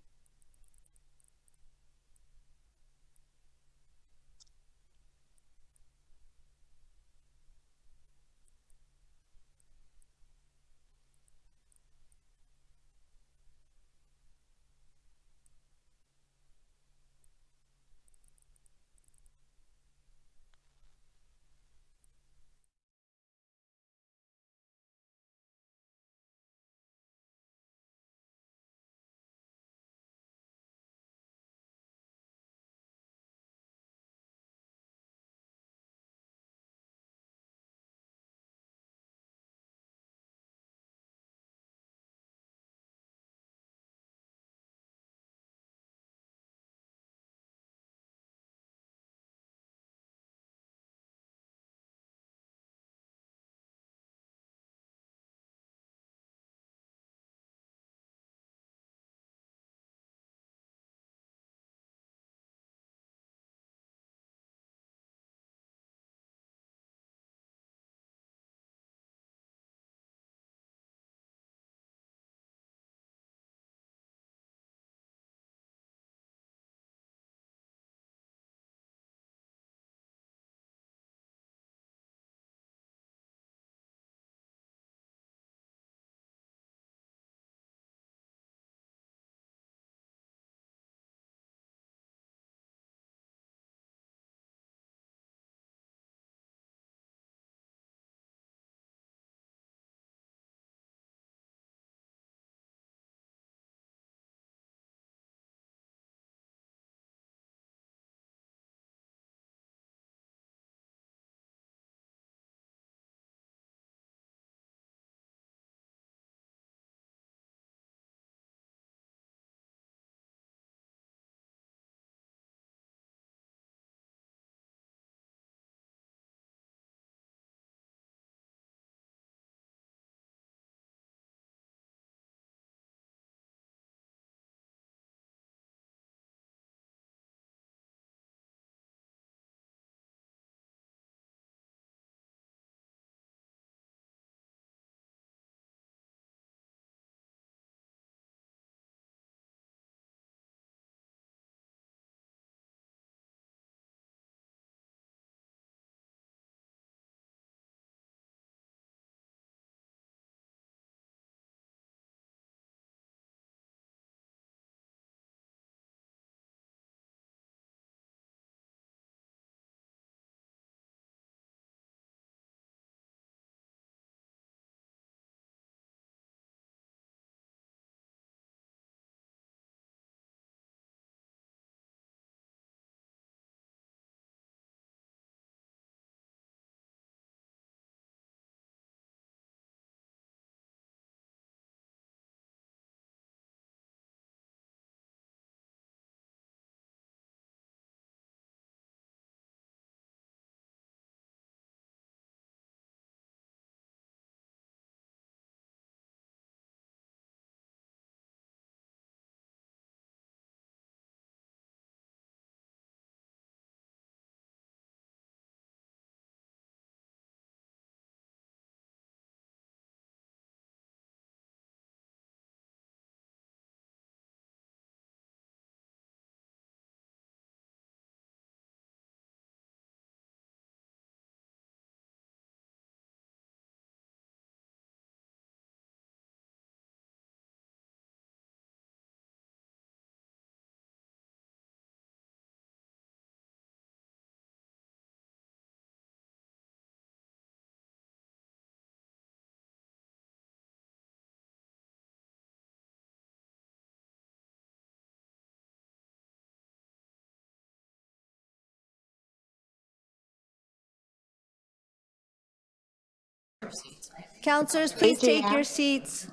Speaker 1: Councillors, please take your seats.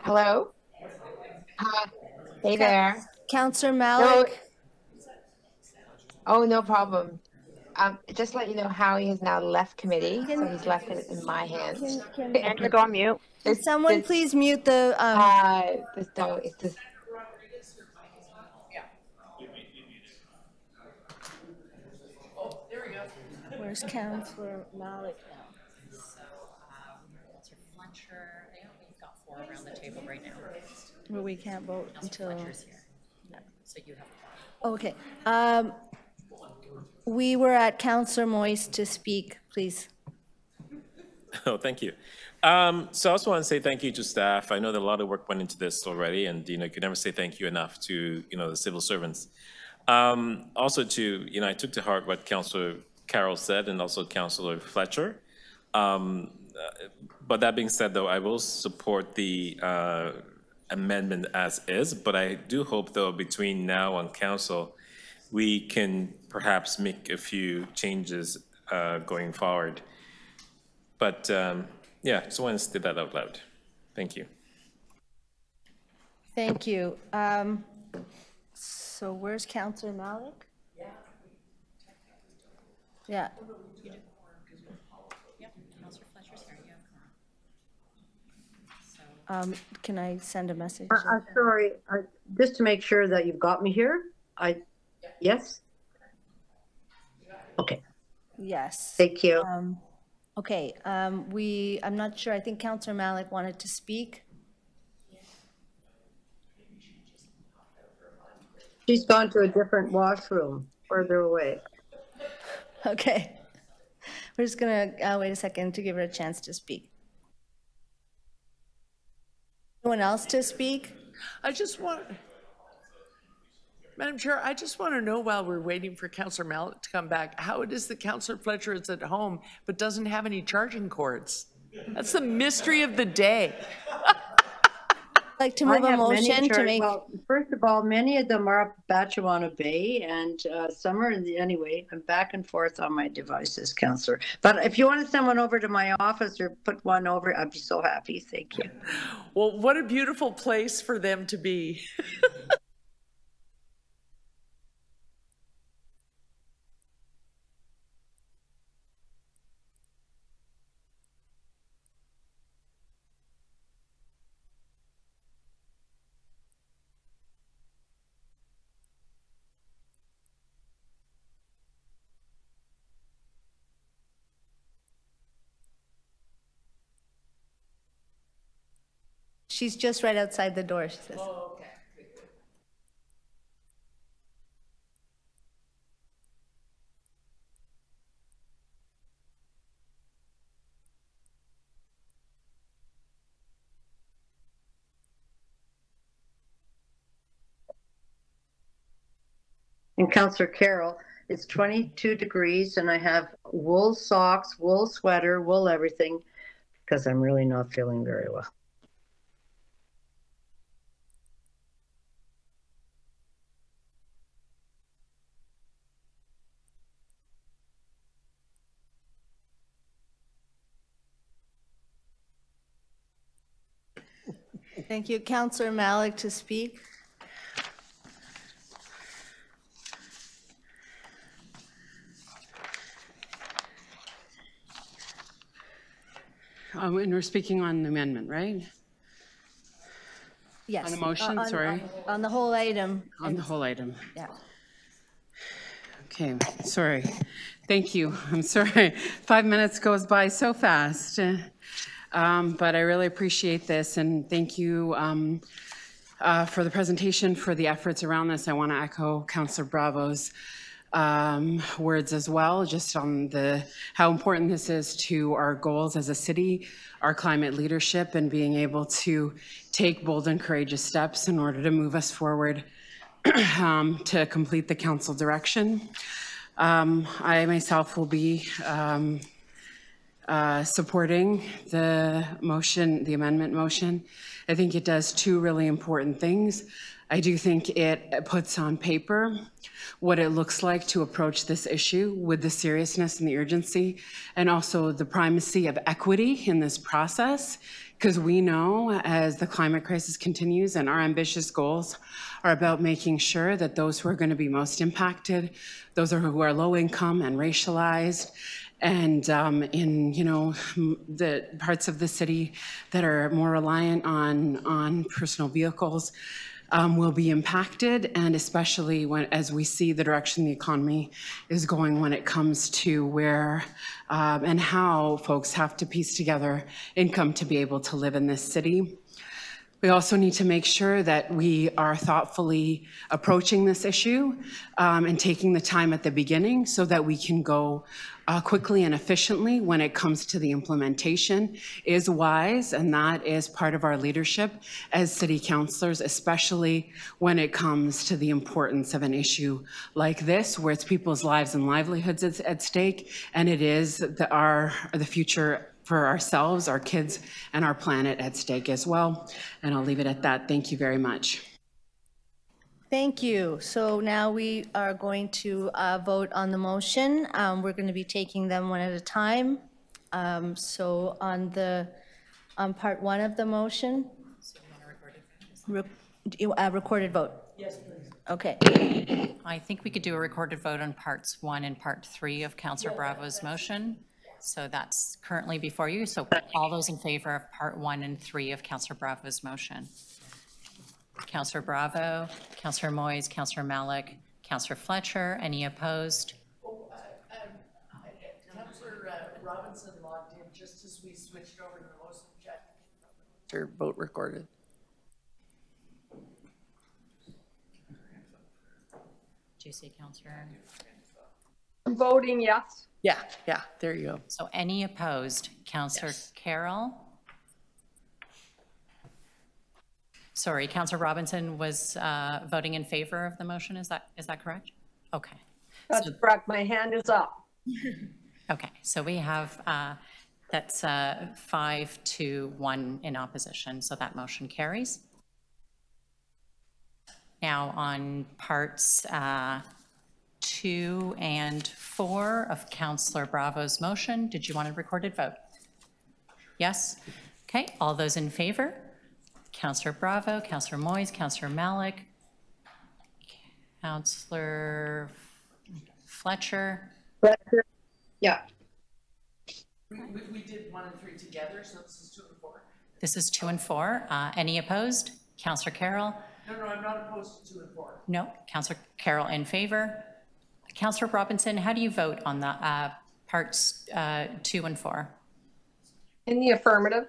Speaker 5: Hello? Hey there.
Speaker 1: Councillor Malik.
Speaker 5: No, oh, no problem. Just to let you know, Howie has now left committee, so he's left it in my hands.
Speaker 10: Andrew, go on mute.
Speaker 1: Can someone please mute the?
Speaker 5: It's this.
Speaker 1: Where's Councillor Malik now?
Speaker 9: So, Councillor Fletcher, I think we've got 4 around the table right now.
Speaker 1: Well, we can't vote until.
Speaker 9: Fletcher's here.
Speaker 1: Yeah.
Speaker 9: So you have.
Speaker 1: Okay. We were at Councillor Moist to speak, please.
Speaker 6: Oh, thank you. So I also want to say thank you to staff. I know that a lot of work went into this already, and you could never say thank you enough to the civil servants. Also to I took to heart what Councillor Carroll said, and also Councillor Fletcher. But that being said, though, I will support the amendment as is. But I do hope, though, between now and council, we can perhaps make a few changes going forward. But yeah, just want to say that out loud. Thank you.
Speaker 1: Thank you. So where's Councillor Malik? Yeah.
Speaker 9: Councillor Fletcher's here.
Speaker 1: Can I send a message?
Speaker 8: Sorry, just to make sure that you've got me here. Yes? Okay.
Speaker 1: Yes.
Speaker 8: Thank you.
Speaker 1: Okay, I'm not sure, I think Councillor Malik wanted to speak.
Speaker 8: She's gone to a different washroom further away.
Speaker 1: Okay. We're just gonna wait a second to give her a chance to speak. Anyone else to speak?
Speaker 3: Madam Chair, I just want to know, while we're waiting for Councillor Malik to come back, how it is that Councillor Fletcher is at home but doesn't have any charging cords. That's the mystery of the day.
Speaker 1: Like to move a motion to make.
Speaker 8: Well, first of all, many of them are up Batchewana Bay, and some are in the, anyway, I'm back and forth on my devices, Councillor. But if you want to send one over to my office or put one over, I'd be so happy. Thank you.
Speaker 3: Well, what a beautiful place for them to be.
Speaker 1: She's just right outside the door, she says.
Speaker 3: Oh, okay.
Speaker 8: And Councillor Carroll, it's 22 degrees and I have wool socks, wool sweater, wool everything, because I'm really not feeling very well.
Speaker 1: Thank you. Councillor Malik to speak.
Speaker 4: And we're speaking on the amendment, right?
Speaker 1: Yes.
Speaker 4: On the motion, sorry.
Speaker 1: On the whole item.
Speaker 4: On the whole item.
Speaker 1: Yeah.
Speaker 4: Okay, sorry. Thank you. I'm sorry. 5 minutes goes by so fast. But I really appreciate this, and thank you for the presentation, for the efforts around this. I want to echo Councillor Bravo's words as well, just on how important this is to our goals as a city, our climate leadership, and being able to take bold and courageous steps in order to move us forward to complete the council direction. I myself will be supporting the motion, the amendment motion. I think it does two really important things. I do think it puts on paper what it looks like to approach this issue with the seriousness and the urgency, and also the primacy of equity in this process, because we know as the climate crisis continues and our ambitious goals are about making sure that those who are going to be most impacted, those who are low income and racialized, and in the parts of the city that are more reliant on personal vehicles, will be impacted, and especially as we see the direction the economy is going when it comes to where and how folks have to piece together income to be able to live in this city. We also need to make sure that we are thoughtfully approaching this issue and taking the time at the beginning so that we can go quickly and efficiently when it comes to the implementation is wise, and that is part of our leadership as city councillors, especially when it comes to the importance of an issue like this, where it's people's lives and livelihoods at stake, and it is the future for ourselves, our kids, and our planet at stake as well. And I'll leave it at that. Thank you very much.
Speaker 1: Thank you. So now we are going to vote on the motion. We're going to be taking them one at a time. So on part one of the motion, recorded vote. Yes, please. Okay.
Speaker 9: I think we could do a recorded vote on parts 1 and part 3 of Councillor Bravo's motion. So that's currently before you. So all those in favor of part 1 and 3 of Councillor Bravo's motion. Councillor Bravo, Councillor Moyes, Councillor Malik, Councillor Fletcher, any opposed?
Speaker 3: Councillor Robinson logged in just as we switched over to the motion check. Her vote recorded.
Speaker 9: Did you say Councillor?
Speaker 10: I'm voting yes.
Speaker 3: Yeah, there you go.
Speaker 9: So any opposed? Councillor Carroll? Sorry, Councillor Robinson was voting in favor of the motion. Is that correct? Okay.
Speaker 10: That's correct. My hand is up.
Speaker 9: Okay, so we have, that's 5-1 in opposition, so that motion carries. Now on parts 2 and 4 of Councillor Bravo's motion, did you want a recorded vote? Yes? Okay, all those in favor? Councillor Bravo, Councillor Moyes, Councillor Malik, Councillor Fletcher.
Speaker 8: Yeah.
Speaker 3: We did 1 and 3 together, so this is 2 and 4.
Speaker 9: This is 2 and 4. Any opposed? Councillor Carroll?
Speaker 3: No, I'm not opposed to 2 and 4.
Speaker 9: No. Councillor Carroll in favor. Councillor Robinson, how do you vote on the parts 2 and 4?
Speaker 10: In the affirmative.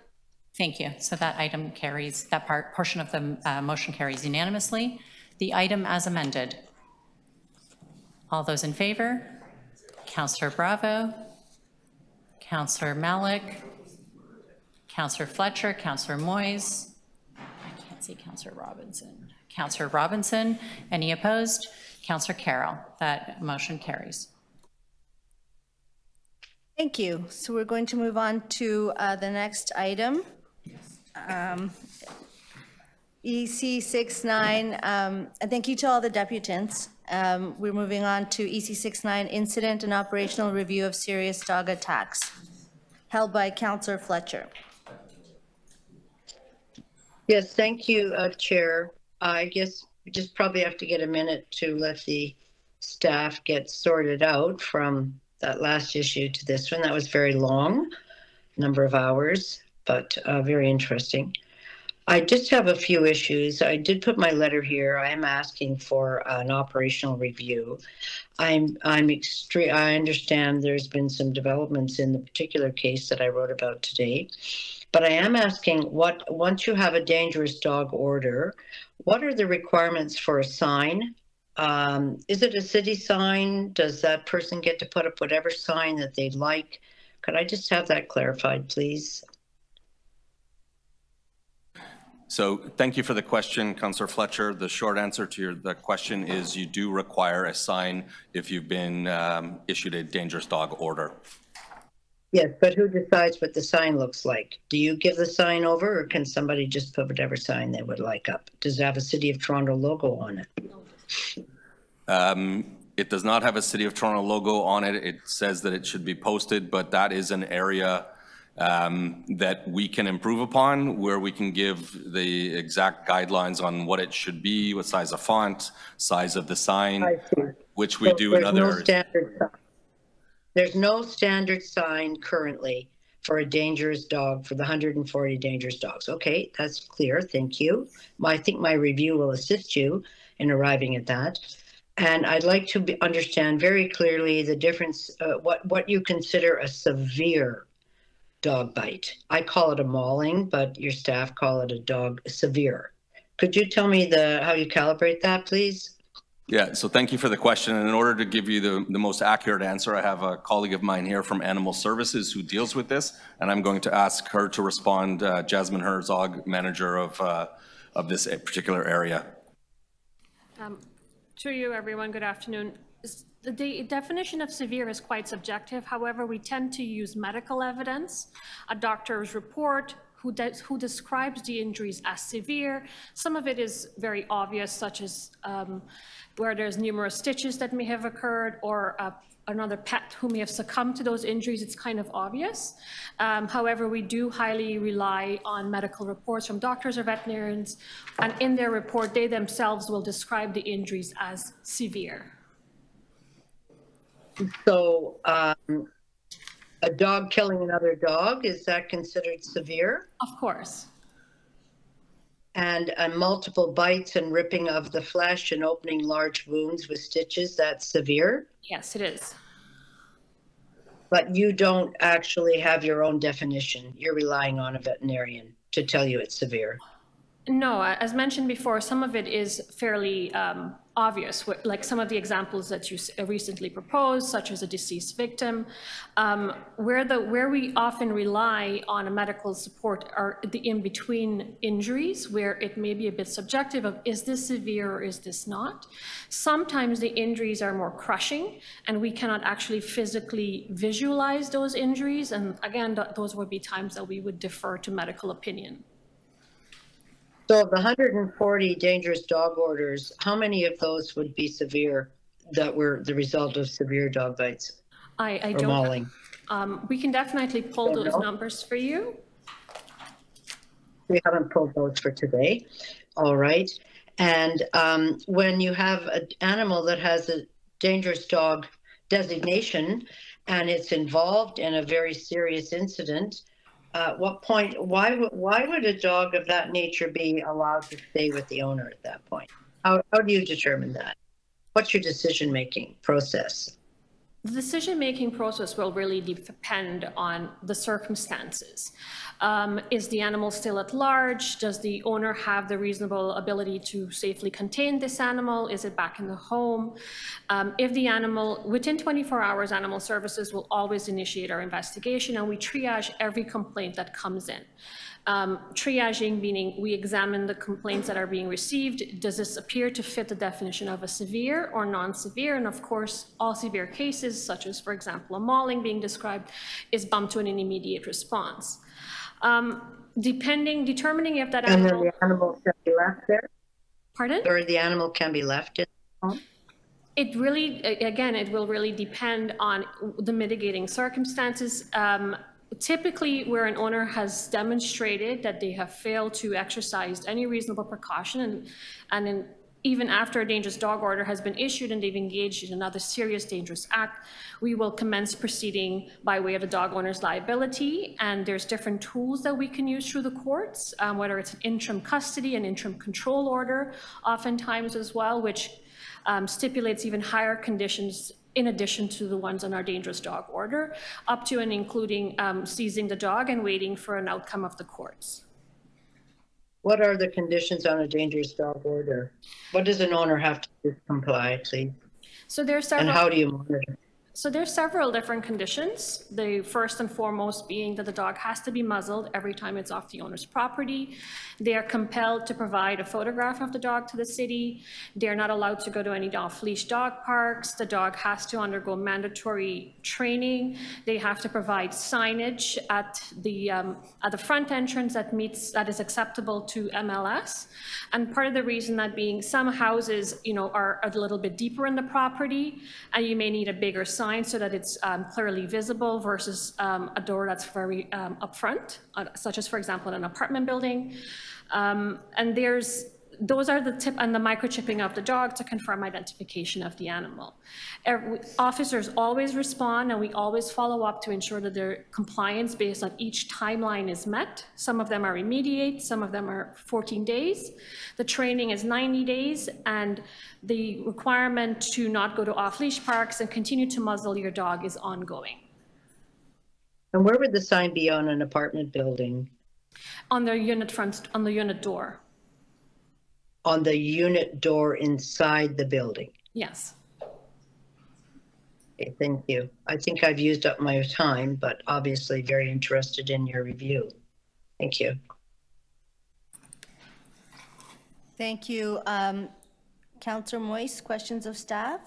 Speaker 9: Thank you. So that item carries, that portion of the motion carries unanimously. The item as amended. All those in favor? Councillor Bravo, Councillor Malik, Councillor Fletcher, Councillor Moyes. I can't see Councillor Robinson. Councillor Robinson, any opposed? Councillor Carroll, that motion carries.
Speaker 1: Thank you. So we're going to move on to the next item. EC 69, and thank you to all the deputants. We're moving on to EC 69, Incident and Operational Review of Serious Dog Attacks, held by Councillor Fletcher.
Speaker 8: Yes, thank you, Chair. I guess we just probably have to get a minute to let the staff get sorted out from that last issue to this one. That was very long, number of hours, but very interesting. I just have a few issues. I did put my letter here. I am asking for an operational review. I understand there's been some developments in the particular case that I wrote about today, but I am asking once you have a dangerous dog order, what are the requirements for a sign? Is it a city sign? Does that person get to put up whatever sign that they'd like? Could I just have that clarified, please?
Speaker 22: So thank you for the question, Councillor Fletcher. The short answer to the question is you do require a sign if you've been issued a dangerous dog order.
Speaker 8: Yes, but who decides what the sign looks like? Do you give the sign over, or can somebody just put whatever sign they would like up? Does it have a City of Toronto logo on it?
Speaker 22: It does not have a City of Toronto logo on it. It says that it should be posted, but that is an area that we can improve upon, where we can give the exact guidelines on what it should be, what size of font, size of the sign, which we do in other areas.
Speaker 8: There's no standard sign currently for a dangerous dog, for the 140 dangerous dogs. Okay, that's clear. Thank you. I think my review will assist you in arriving at that. And I'd like to understand very clearly the difference, what you consider a severe dog bite. I call it a mauling, but your staff call it a dog severe. Could you tell me how you calibrate that, please?
Speaker 22: Yeah, so thank you for the question. And in order to give you the most accurate answer, I have a colleague of mine here from Animal Services who deals with this, and I'm going to ask her to respond, Jasmine Herzog, manager of this particular area.
Speaker 12: To you, everyone, good afternoon. The definition of severe is quite subjective. However, we tend to use medical evidence, a doctor's report, who describes the injuries as severe. Some of it is very obvious, such as where there's numerous stitches that may have occurred, or another pet who may have succumbed to those injuries. It's kind of obvious. However, we do highly rely on medical reports from doctors or veterinarians, and in their report, they themselves will describe the injuries as severe.
Speaker 8: So a dog killing another dog, is that considered severe?
Speaker 12: Of course.
Speaker 8: And multiple bites and ripping of the flesh and opening large wounds with stitches, that's severe?
Speaker 12: Yes, it is.
Speaker 8: But you don't actually have your own definition. You're relying on a veterinarian to tell you it's severe.
Speaker 12: No, as mentioned before, some of it is fairly obvious, like some of the examples that you recently proposed, such as a deceased victim, where we often rely on a medical support are the in-between injuries, where it may be a bit subjective of, is this severe or is this not? Sometimes the injuries are more crushing, and we cannot actually physically visualize those injuries, and again, those would be times that we would defer to medical opinion.
Speaker 8: So of the 140 dangerous dog orders, how many of those would be severe, that were the result of severe dog bites?
Speaker 12: I
Speaker 8: or
Speaker 12: don't.
Speaker 8: mauling?
Speaker 12: We can definitely pull those numbers for you.
Speaker 8: We haven't pulled those for today. All right. And when you have an animal that has a dangerous dog designation and it's involved in a very serious incident, at what point, why would a dog of that nature be allowed to stay with the owner at that point? How do you determine that? What's your decision-making process?
Speaker 12: The decision-making process will really depend on the circumstances. Is the animal still at large? Does the owner have the reasonable ability to safely contain this animal? Is it back in the home? If the animal, within 24 hours, Animal Services will always initiate our investigation, and we triage every complaint that comes in. Triaging meaning we examine the complaints that are being received. Does this appear to fit the definition of a severe or non-severe? And of course, all severe cases, such as, for example, a mauling being described, is bumped to an immediate response. Determining if that animal...
Speaker 8: And then the animal can be left there?
Speaker 12: Pardon?
Speaker 8: Or the animal can be left in the home?
Speaker 12: It really, again, it will really depend on the mitigating circumstances. Typically, where an owner has demonstrated that they have failed to exercise any reasonable precaution, and even after a dangerous dog order has been issued and they've engaged in another serious dangerous act, we will commence proceeding by way of the dog owner's liability. And there's different tools that we can use through the courts, whether it's an interim custody, an interim control order, oftentimes as well, which stipulates even higher conditions in addition to the ones on our dangerous dog order, up to and including seizing the dog and waiting for an outcome of the courts.
Speaker 8: What are the conditions on a dangerous dog order? What does an owner have to comply, please?
Speaker 12: So there are several.
Speaker 8: And how do you monitor?
Speaker 12: So there's several different conditions. The first and foremost being that the dog has to be muzzled every time it's off the owner's property. They are compelled to provide a photograph of the dog to the city. They're not allowed to go to any off-leash dog parks. The dog has to undergo mandatory training. They have to provide signage at the front entrance that is acceptable to MLS. And part of the reason that being some houses, are a little bit deeper in the property, and you may need a bigger sign so that it's clearly visible versus a door that's very upfront, such as, for example, in an apartment building. And those are the tip and the microchipping of the dog to confirm identification of the animal. Officers always respond, and we always follow up to ensure that their compliance based on each timeline is met. Some of them are immediate, some of them are 14 days. The training is 90 days, and the requirement to not go to off-leash parks and continue to muzzle your dog is ongoing.
Speaker 8: And where would the sign be on an apartment building?
Speaker 12: On the unit front, on the unit door.
Speaker 8: On the unit door inside the building?
Speaker 12: Yes.
Speaker 8: Okay, thank you. I think I've used up my time, but obviously very interested in your review. Thank you.
Speaker 1: Thank you. Councillor Moise, questions of staff?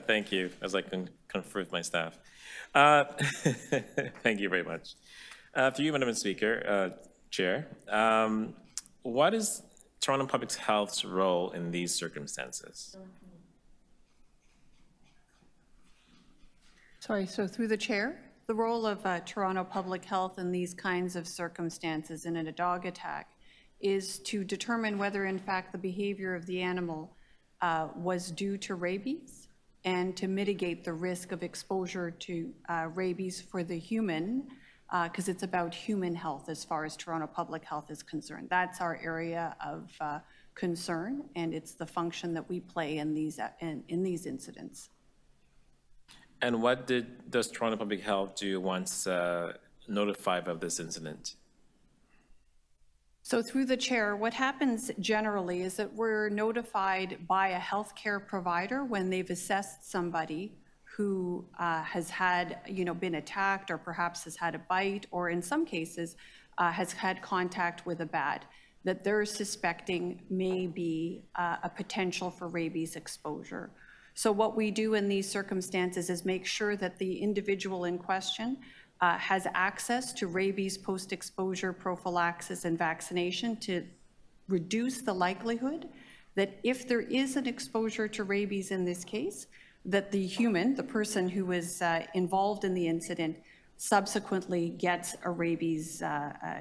Speaker 6: Thank you, as I can confer with my staff. Thank you very much. Through you, Madam Speaker, Chair, what is Toronto Public Health's role in these circumstances?
Speaker 11: Sorry, so through the chair, the role of Toronto Public Health in these kinds of circumstances in a dog attack is to determine whether in fact the behavior of the animal was due to rabies and to mitigate the risk of exposure to rabies for the human, because it's about human health as far as Toronto Public Health is concerned. That's our area of concern, and it's the function that we play in these incidents.
Speaker 6: And what does Toronto Public Health do once notified of this incident?
Speaker 11: So through the chair, what happens generally is that we're notified by a healthcare provider when they've assessed somebody who has had, been attacked or perhaps has had a bite, or in some cases has had contact with a bat that they're suspecting may be a potential for rabies exposure. So what we do in these circumstances is make sure that the individual in question has access to rabies post-exposure prophylaxis and vaccination to reduce the likelihood that if there is an exposure to rabies in this case, that the human, the person who was involved in the incident, subsequently gets a rabies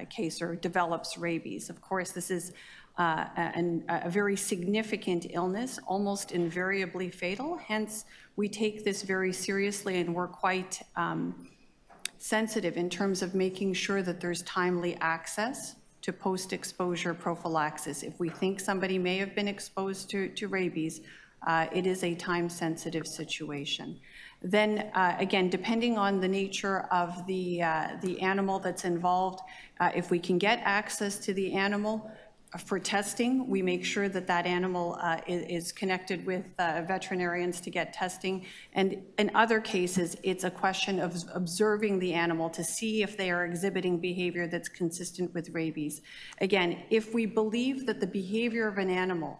Speaker 11: case or develops rabies. Of course, this is a very significant illness, almost invariably fatal. Hence, we take this very seriously, and we're quite sensitive in terms of making sure that there's timely access to post-exposure prophylaxis. If we think somebody may have been exposed to rabies, it is a time-sensitive situation. Then, again, depending on the nature of the animal that's involved, if we can get access to the animal for testing, we make sure that that animal is connected with veterinarians to get testing. And in other cases, it's a question of observing the animal to see if they are exhibiting behavior that's consistent with rabies. Again, if we believe that the behavior of an animal,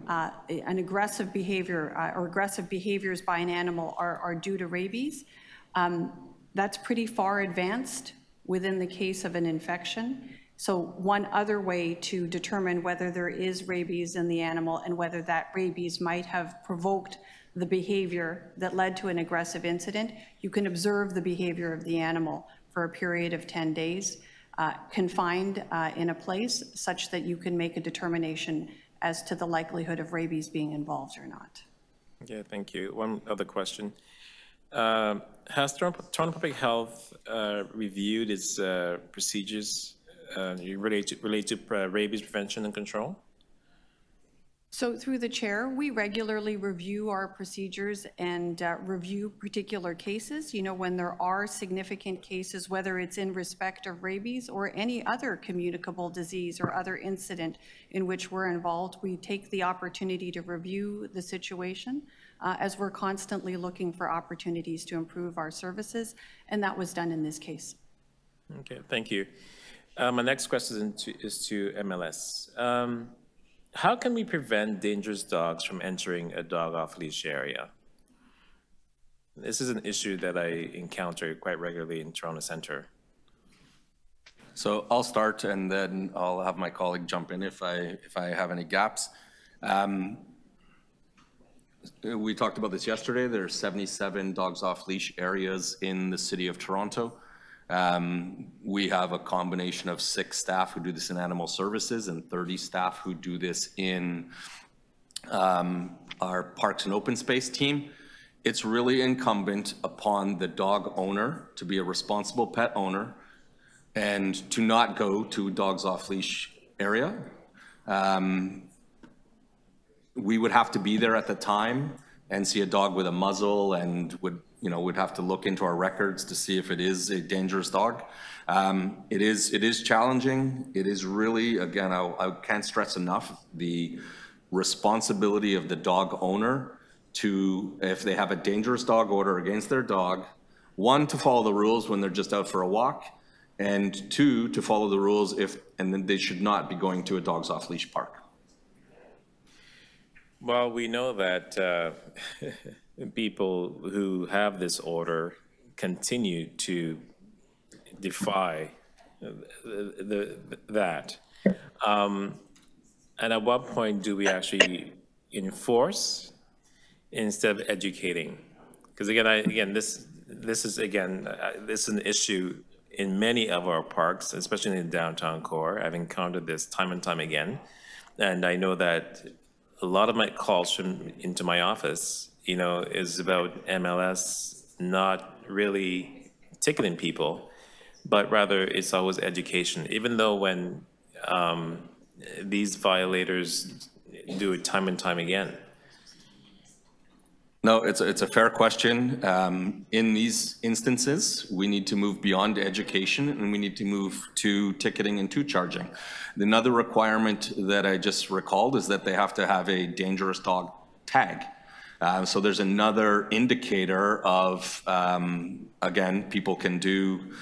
Speaker 11: an aggressive behavior or aggressive behaviors by an animal are due to rabies, that's pretty far advanced within the case of an infection. So one other way to determine whether there is rabies in the animal and whether that rabies might have provoked the behavior that led to an aggressive incident, you can observe the behavior of the animal for a period of 10 days, confined in a place such that you can make a determination as to the likelihood of rabies being involved or not.
Speaker 6: Yeah, thank you. One other question. Has Toronto Public Health reviewed its procedures related to rabies prevention and control?
Speaker 11: So through the chair, we regularly review our procedures and review particular cases. When there are significant cases, whether it's in respect of rabies or any other communicable disease or other incident in which we're involved, we take the opportunity to review the situation. as we're constantly looking for opportunities to improve our services, and that was done in this case.
Speaker 6: Okay, thank you. My next question is to MLS. How can we prevent dangerous dogs from entering a dog off-leash area? This is an issue that I encounter quite regularly in Toronto Centre.
Speaker 22: So I'll start, and then I'll have my colleague jump in if I have any gaps. We talked about this yesterday. There are 77 dogs off-leash areas in the city of Toronto. We have a combination of 6 staff who do this in animal services and 30 staff who do this in our parks and open space team. It's really incumbent upon the dog owner to be a responsible pet owner and to not go to dogs off-leash area. We would have to be there at the time and see a dog with a muzzle and would have to look into our records to see if it is a dangerous dog. It is challenging. It is really, again, I can't stress enough the responsibility of the dog owner to, if they have a dangerous dog order against their dog, 1, to follow the rules when they're just out for a walk, and 2, to follow the rules and then they should not be going to a dogs off leash park.
Speaker 6: Well, we know that people who have this order continue to defy that. And at what point do we actually enforce instead of educating? Because again, this is an issue in many of our parks, especially in the downtown core. I've encountered this time and time again, and I know that a lot of my calls into my office, is about MLS not really ticketing people, but rather it's always education. Even though when these violators do it time and time again.
Speaker 22: No, it's a fair question. In these instances, we need to move beyond education and we need to move to ticketing and to charging. Another requirement that I just recalled is that they have to have a dangerous dog tag. So there's another indicator of, again, people can do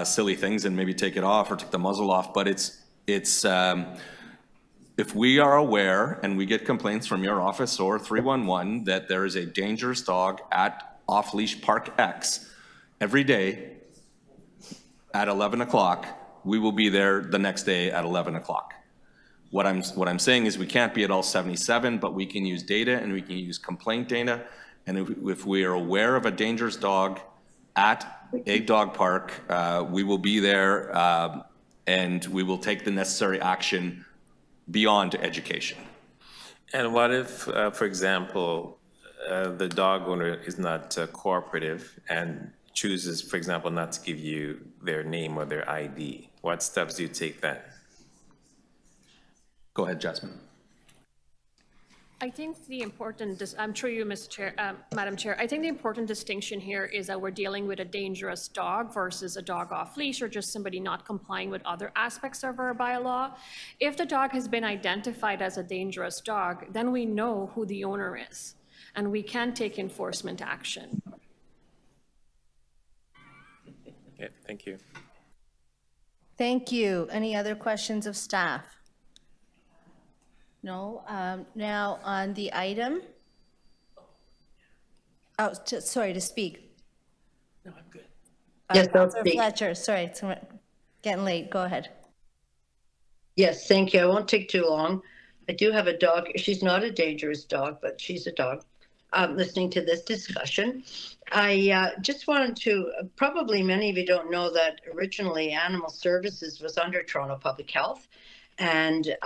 Speaker 22: silly things and maybe take it off or take the muzzle off, but if we are aware and we get complaints from your office or 311 that there is a dangerous dog at off-leash park X every day at 11 o'clock, we will be there the next day at 11 o'clock. What I'm saying is we can't be at all 77, but we can use data and we can use complaint data. And if we are aware of a dangerous dog at a dog park, we will be there and we will take the necessary action beyond education.
Speaker 6: And what if, for example, the dog owner is not cooperative and chooses, for example, not to give you their name or their ID? What steps do you take then?
Speaker 22: Go ahead, Jasmine.
Speaker 12: I think the important, I'm through you, Mr. Chair, Madam Chair, I think the important distinction here is that we're dealing with a dangerous dog versus a dog off leash or just somebody not complying with other aspects of our bylaw. If the dog has been identified as a dangerous dog, then we know who the owner is and we can take enforcement action.
Speaker 6: Okay, thank you.
Speaker 1: Thank you. Any other questions of staff? No. Now on the item. Oh, sorry, to speak.
Speaker 8: No, I'm good. Yes, I'll
Speaker 1: Councilor
Speaker 8: speak.
Speaker 1: Fletcher, sorry, it's getting late. Go ahead.
Speaker 8: Yes, thank you. I won't take too long. I do have a dog. She's not a dangerous dog, but she's a dog. Listening to this discussion, I just wanted to, probably many of you don't know that originally Animal Services was under Toronto Public Health, and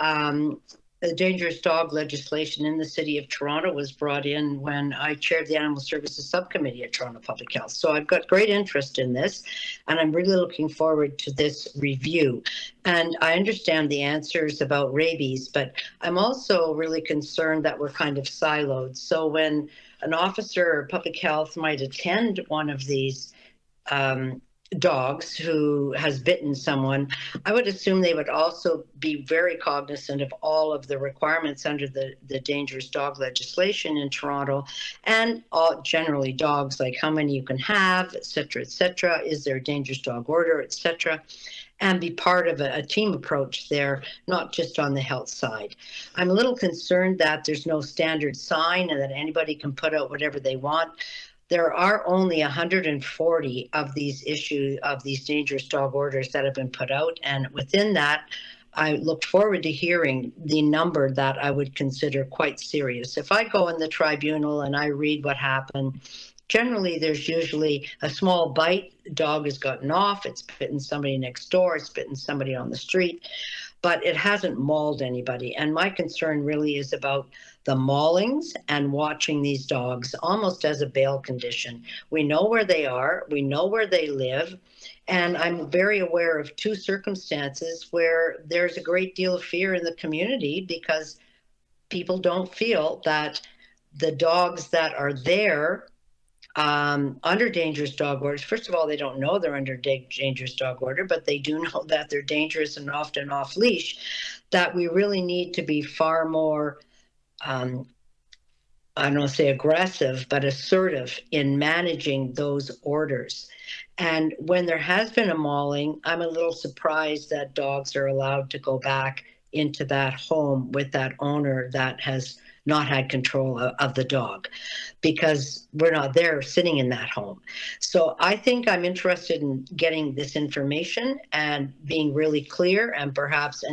Speaker 8: the dangerous dog legislation in the city of Toronto was brought in when I chaired the Animal Services Subcommittee at Toronto Public Health. So I've got great interest in this, and I'm really looking forward to this review. And I understand the answers about rabies, but I'm also really concerned that we're kind of siloed. So when an officer of public health might attend one of these dogs who has bitten someone, I would assume they would also be very cognizant of all of the requirements under the dangerous dog legislation in Toronto, and all, generally dogs, like how many you can have, et cetera, is there a dangerous dog order, et cetera, and be part of a team approach there, not just on the health side. I'm a little concerned that there's no standard sign and that anybody can put out whatever they want. There are only 140 of these dangerous dog orders that have been put out. And within that, I look forward to hearing the number that I would consider quite serious. If I go in the tribunal and I read what happened, generally there's usually a small bite, dog has gotten off, it's bitten somebody next door, it's bitten somebody on the street, but it hasn't mauled anybody. And my concern really is about the maulings and watching these dogs almost as a bail condition. We know where they are, we know where they live, and I'm very aware of two circumstances where there's a great deal of fear in the community because people don't feel that the dogs that are there under dangerous dog orders, first of all, they don't know they're under dangerous dog order, but they do know that they're dangerous and often off leash, that we really need to be far more I don't want to say aggressive, but assertive in managing those orders. And when there has been a mauling, I'm a little surprised that dogs are allowed to go back into that home with that owner that has not had control of the dog, because we're not there sitting in that home. So I think I'm interested in getting this information and being really clear, and perhaps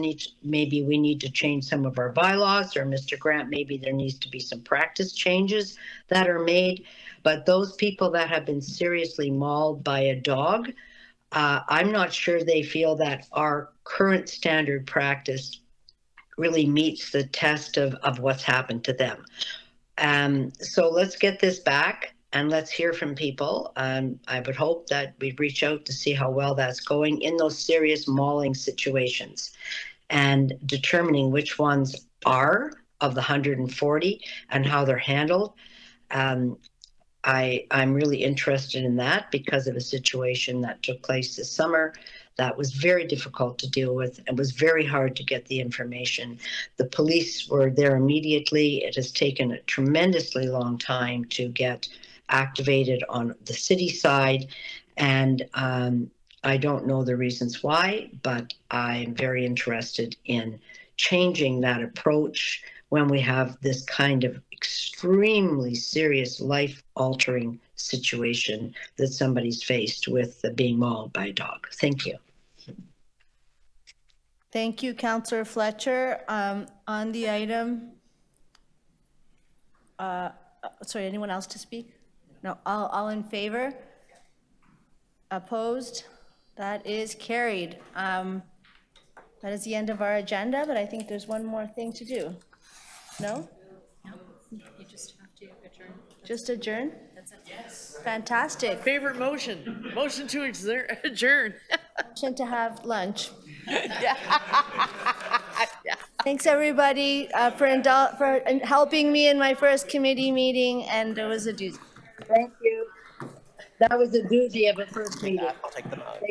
Speaker 8: maybe we need to change some of our bylaws, or Mr. Grant, maybe there needs to be some practice changes that are made. But those people that have been seriously mauled by a dog, I'm not sure they feel that our current standard practice really meets the test of what's happened to them. So let's get this back and let's hear from people. I would hope that we'd reach out to see how well that's going in those serious mauling situations, and determining which ones are of the 140 and how they're handled. I'm really interested in that because of a situation that took place this summer that was very difficult to deal with and was very hard to get the information. The police were there immediately. It has taken a tremendously long time to get activated on the city side, and I don't know the reasons why, but I'm very interested in changing that approach when we have this kind of extremely serious life-altering situation that somebody's faced with being mauled by a dog. Thank you.
Speaker 1: Thank you, Councillor Fletcher. On the item, sorry, anyone else to speak? No, all in favor? Opposed? That is carried. That is the end of our agenda, but I think there's one more thing to do. No?
Speaker 9: No, you just have to adjourn.
Speaker 1: Just adjourn?
Speaker 9: That's it.
Speaker 1: Yes. Fantastic.
Speaker 3: Favorite motion? Motion to adjourn.
Speaker 1: Motion to have lunch.
Speaker 3: Yeah.
Speaker 1: Thanks, everybody, for helping me in my first committee meeting, and it was a doozy.
Speaker 8: Thank you. That was a doozy of a first meeting.
Speaker 13: I'll take them out.